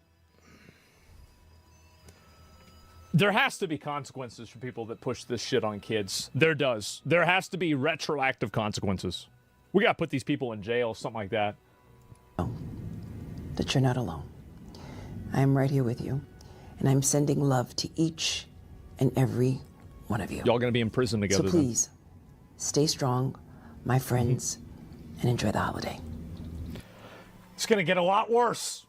there has to be consequences for people that push this shit on kids. There does. There has to be retroactive consequences. We got to put these people in jail, something like that. That you're not alone. I am right here with you, and I'm sending love to each and every one of you. Y'all gonna be in prison together. So please, stay strong, my friends, and enjoy the holiday. It's gonna get a lot worse.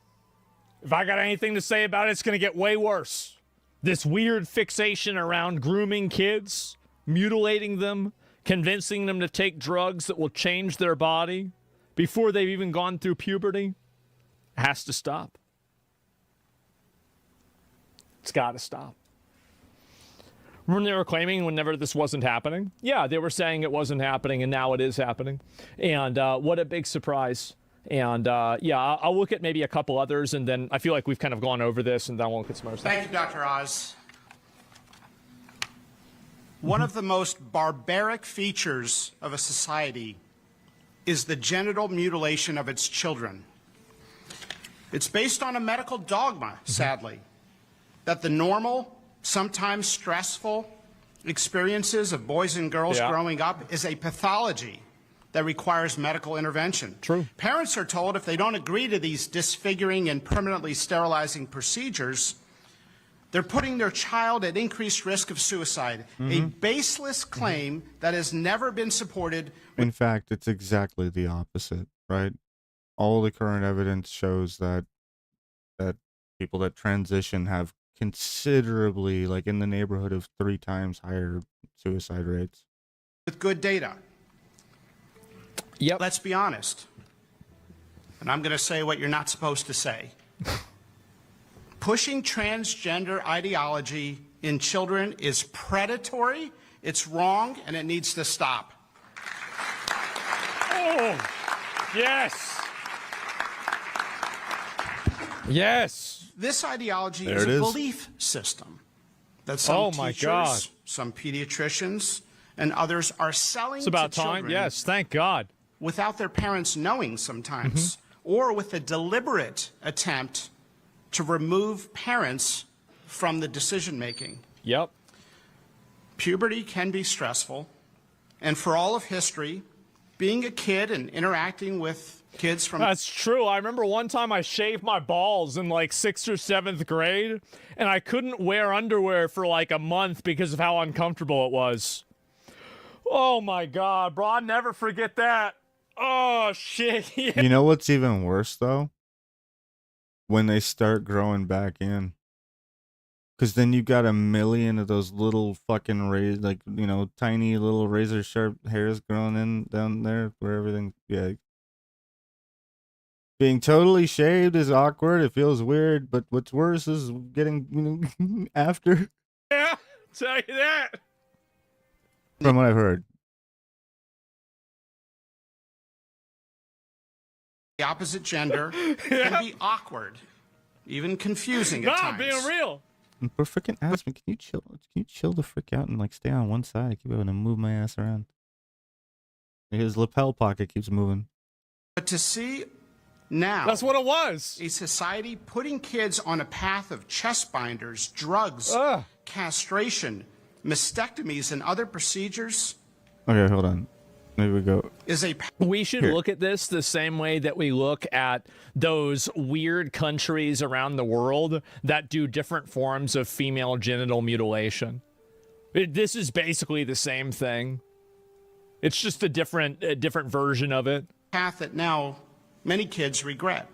If I got anything to say about it, it's gonna get way worse. This weird fixation around grooming kids, mutilating them, convincing them to take drugs that will change their body, before they've even gone through puberty has to stop. It's got to stop. When they were claiming whenever this wasn't happening, yeah, they were saying it wasn't happening, and now it is happening. And what a big surprise. And yeah, I'll look at maybe a couple others, and then I feel like we've kind of gone over this, and then we'll look at some other stuff. Thank you, Dr. Oz. One of the most barbaric features of a society is the genital mutilation of its children. It's based on a medical dogma, sadly, that the normal, sometimes stressful experiences of boys and girls growing up is a pathology that requires medical intervention. True. Parents are told if they don't agree to these disfiguring and permanently sterilizing procedures, they're putting their child at increased risk of suicide, a baseless claim that has never been supported. In fact, it's exactly the opposite, right? All the current evidence shows that people that transition have considerably, like in the neighborhood of 3 times higher suicide rates. With good data. Yep. Let's be honest. And I'm going to say what you're not supposed to say. Pushing transgender ideology in children is predatory, it's wrong, and it needs to stop. Oh, yes. Yes. This ideology There is it a is. belief system that some teachers, some pediatricians, and others are selling It's about to time. children Yes, thank God. without their parents knowing sometimes, or with a deliberate attempt to remove parents from the decision making. Yep. Puberty can be stressful, and for all of history, being a kid and interacting with kids from That's true. I remember one time I shaved my balls in like 6th or 7th grade, and I couldn't wear underwear for like a month because of how uncomfortable it was. Oh my God, bro. I'll never forget that. Oh, shit. Yeah. You know what's even worse, though? When they start growing back in. Because then you got a million of those little fucking tiny little razor sharp hairs growing in down there where everything, Being totally shaved is awkward. It feels weird, but what's worse is getting after. Yeah, tell you that. From what I've heard. the opposite gender can be awkward, even confusing at times. being real. But freaking ask me, can you chill the frick out and like stay on one side? I keep having to move my ass around. His lapel pocket keeps moving. But to see now, That's what it was. a society putting kids on a path of chest binders, drugs, castration, mastectomies, and other procedures Okay, hold on. Maybe we go. is a We should Here. look at this the same way that we look at those weird countries around the world that do different forms of female genital mutilation. This is basically the same thing. It's just a different version of it. path that now many kids regret.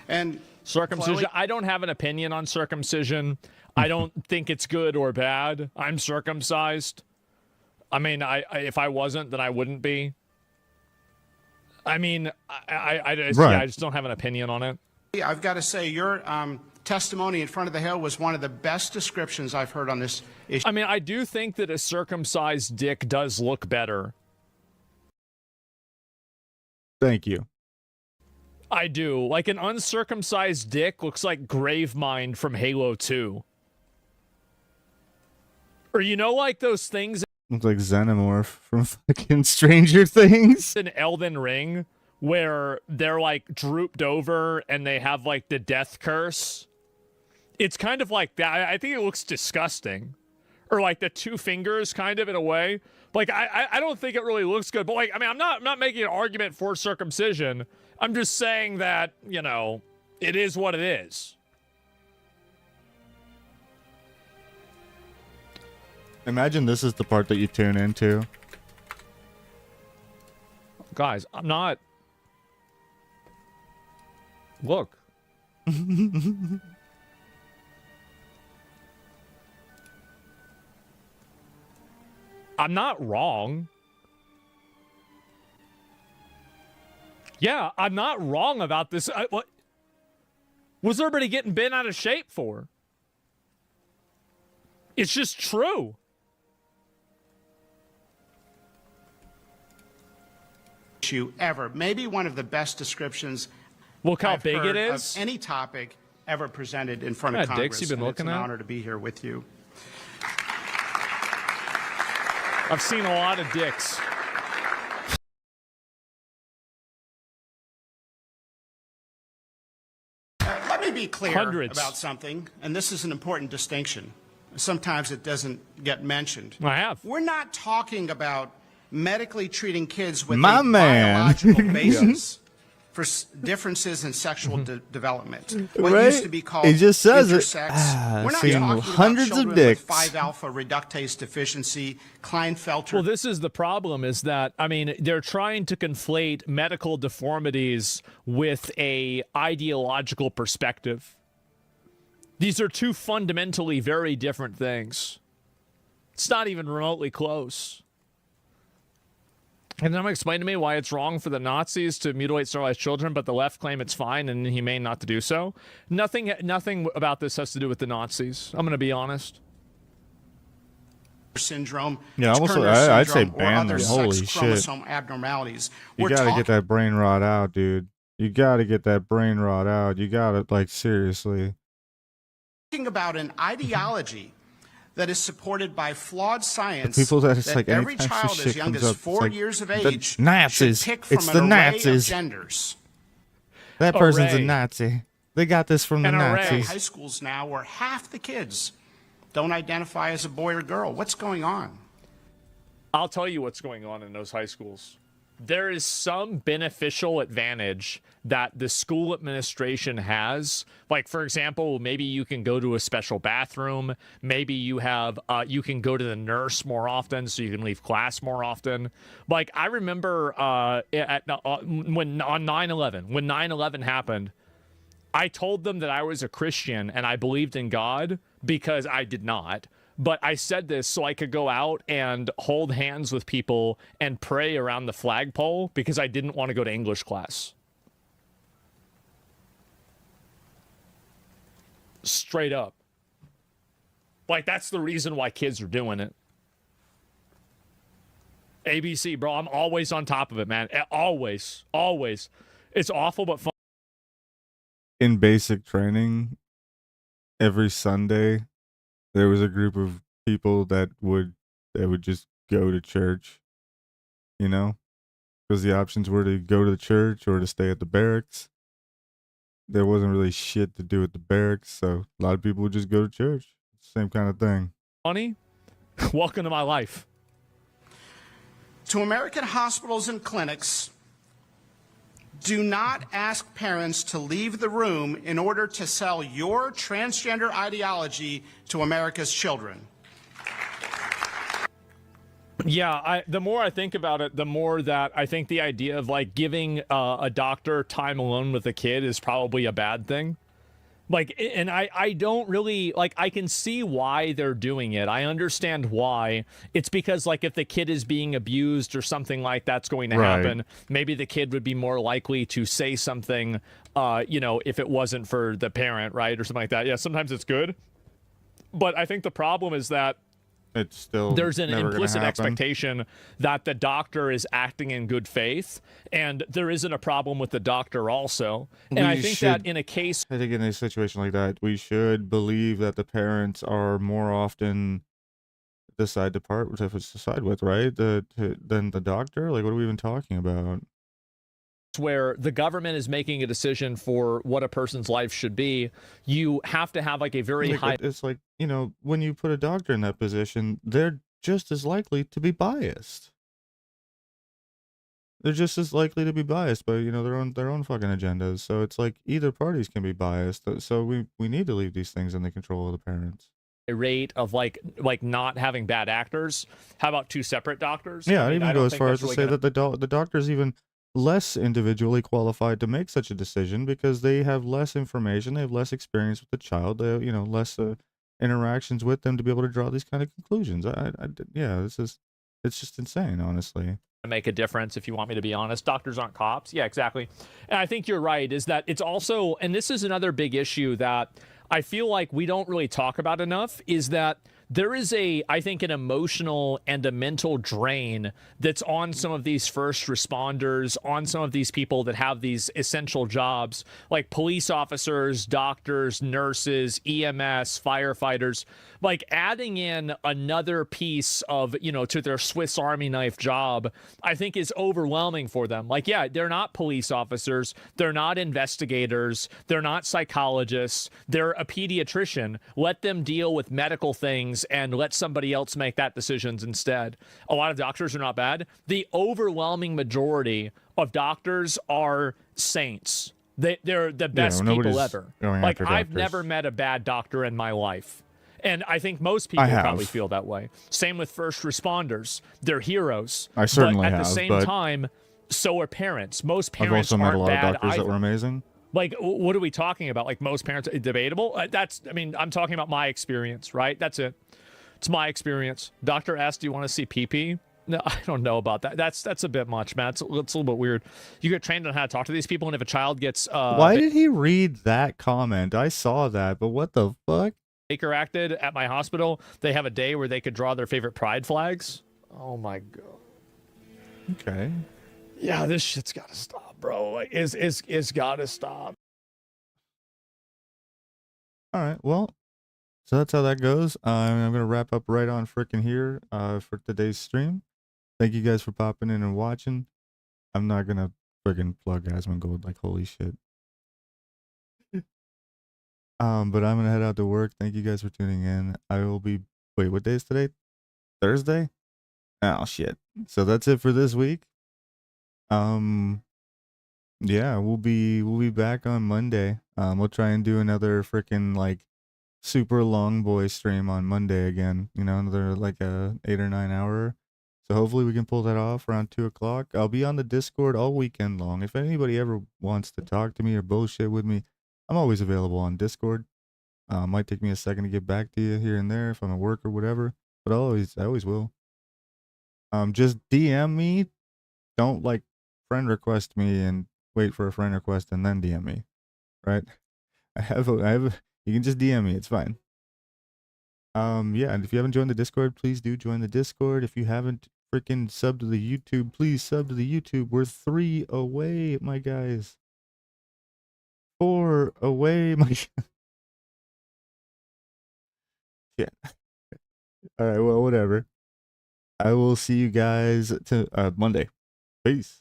And Circumcision. Chloe- I don't have an opinion on circumcision. I don't think it's good or bad. I'm circumcised. I mean, if I wasn't, then I wouldn't be. I mean, I just don't have an opinion on it. I've got to say, your testimony in front of the Hill was one of the best descriptions I've heard on this issue. I mean, I do think that a circumcised dick does look better. Thank you. I do. Like an uncircumcised dick looks like Gravemind from Halo 2. Or you know, like those things Looks like Xenomorph from fucking Stranger Things. in Elden Ring where they're like drooped over and they have like the death curse. It's kind of like that. I think it looks disgusting. Or like the two fingers kind of in a way. Like I don't think it really looks good. But like, I mean, I'm not making an argument for circumcision. I'm just saying that, you know, it is what it is. Imagine this is the part that you tune into. Guys, I'm not. Look. I'm not wrong. Yeah, I'm not wrong about this. What was everybody getting bent out of shape for? It's just true. Issue ever. Maybe one of the best descriptions Look how I've big heard it is. of any topic ever presented in front Yeah, of Congress. Dix, you've been and looking it's an at? honor to be here with you. I've seen a lot of dicks. Let me be clear Hundreds. about something, and this is an important distinction. Sometimes it doesn't get mentioned. I have. We're not talking about medically treating kids with My a man. biological basis for differences in sexual development. What Right? used to be called It just says it. intersex. We're not Seen talking hundreds about of children dicks. with 5-alpha reductase deficiency, Klinefelter. Well, this is the problem, is that, I mean, they're trying to conflate medical deformities with a ideological perspective. These are two fundamentally very different things. It's not even remotely close. And then explain to me why it's wrong for the Nazis to mutilate sterilized children, but the left claim it's fine and inhumane not to do so. Nothing about this has to do with the Nazis. I'm going to be honest. Syndrome, Yeah, almost. Turner I'd say syndrome, or ban other them. sex Holy shit! chromosome abnormalities. You We're gotta talking get that brain rot out, dude. You gotta get that brain rot out. You gotta, like, seriously. about an ideology that is supported by flawed science. People that it's like every anytime some child shit as young comes as up, it's 4 like, years of the age Nazis. should pick from It's an the array Nazis. of genders. That person's a Array. Nazi. They got this from the An array. Nazis. High schools now where half the kids don't identify as a boy or girl. What's going on? I'll tell you what's going on in those high schools. There is some beneficial advantage that the school administration has. Like, for example, maybe you can go to a special bathroom. Maybe you have you can go to the nurse more often, so you can leave class more often. Like, I remember when on 9/11, when 9/11 happened, I told them that I was a Christian and I believed in God, because I did not. But I said this so I could go out and hold hands with people and pray around the flagpole, because I didn't want to go to English class. Straight up. Like, that's the reason why kids are doing it. ABC, bro, I'm always on top of it, man. Always. Always. It's awful, but fun. In basic training, every Sunday, there was a group of people that would just go to church, you know, because the options were to go to the church or to stay at the barracks. There wasn't really shit to do at the barracks, so a lot of people would just go to church. Same kind of thing. Funny? Welcome to my life. To American hospitals and clinics, do not ask parents to leave the room in order to sell your transgender ideology to America's children. Yeah, the more I think about it, the more that I think the idea of, like, giving a doctor time alone with a kid is probably a bad thing. Like, and I don't really, like, I can see why they're doing it. I understand why. It's because, like, if the kid is being abused or something like that's going to Right. happen, maybe the kid would be more likely to say something, you know, if it wasn't for the parent, right? Or something like that. Yeah, sometimes it's good. But I think the problem is that It's still there's an never gonna implicit happen. expectation that the doctor is acting in good faith, and there isn't a problem with the doctor also. And I We think should- that in a case, I think in a situation like that, we should believe that the parents are more often the side to side with, right? Than the doctor. Like, what are we even talking about? where the government is making a decision for what a person's life should be, you have to have, like, a very Like, high it's like, you know, when you put a doctor in that position, they're just as likely to be biased. They're just as likely to be biased by, you know, their own fucking agendas. So it's like either parties can be biased. So we need to leave these things in the control of the parents. rate of like not having bad actors. How about two separate doctors? Yeah, I I'd mean, even I go don't as think far that's as to really say gonna- that the doctor's even less individually qualified to make such a decision because they have less information, they have less experience with the child, they have, you know, less interactions with them to be able to draw these kind of conclusions. Yeah, it's just insane, honestly. make a difference, if you want me to be honest. Doctors aren't cops. Yeah, exactly. And I think you're right, is that it's also, and this is another big issue that I feel like we don't really talk about enough, is that there is I think, an emotional and a mental drain that's on some of these first responders, on some of these people that have these essential jobs, like police officers, doctors, nurses, EMS, firefighters, like adding in another piece of, to their Swiss Army knife job, I think is overwhelming for them. Like, yeah, they're not police officers. They're not investigators. They're not psychologists. They're a pediatrician. Let them deal with medical things and let somebody else make that decisions instead. A lot of doctors are not bad. The overwhelming majority of doctors are saints. They're the best people ever. Like, I've never met a bad doctor in my life. And I think most people probably feel that way. Same with first responders. They're heroes. I certainly have. But at the same time, so are parents. Most parents I've also met aren't a lot of bad doctors either. that were amazing. Like, what are we talking about? Like, most parents, debatable? I'm talking about my experience, right? That's it. It's my experience. Doctor asked, do you want to see pee-pee? No, I don't know about that. That's a bit much, man. It's a little bit weird. You get trained on how to talk to these people, and if a child gets... Why did he read that comment? I saw that, but what the fuck? Baker acted at my hospital. They have a day where they could draw their favorite pride flags. Oh, my God. Okay. Yeah, this shit's got to stop, bro. Like, it's got to stop. All right, well... So that's how that goes. I'm going to wrap up right on frickin' here for today's stream. Thank you guys for popping in and watching. I'm not going to frickin' plug Asmongold, like, holy shit. But I'm going to head out to work. Thank you guys for tuning in. I will be... Wait, what day is today? Thursday? Oh, shit. So that's it for this week. Yeah, we'll be back on Monday. We'll try and do another frickin', like, super long boy stream on Monday again, another like a 8 or 9 hour. So hopefully we can pull that off around 2 o'clock. I'll be on the Discord all weekend long. If anybody ever wants to talk to me or bullshit with me, I'm always available on Discord. Might take me a second to get back to you here and there if I'm at work or whatever, but I always will. Just DM me. Don't like friend request me and wait for a friend request and then DM me, right? I have you can just DM me. It's fine. Yeah, and if you haven't joined the Discord, please do join the Discord. If you haven't freaking subbed to the YouTube, please sub to the YouTube. We're 3 away, my guys. 4 away, my... Yeah. All right, well, whatever. I will see you guys to Monday. Peace.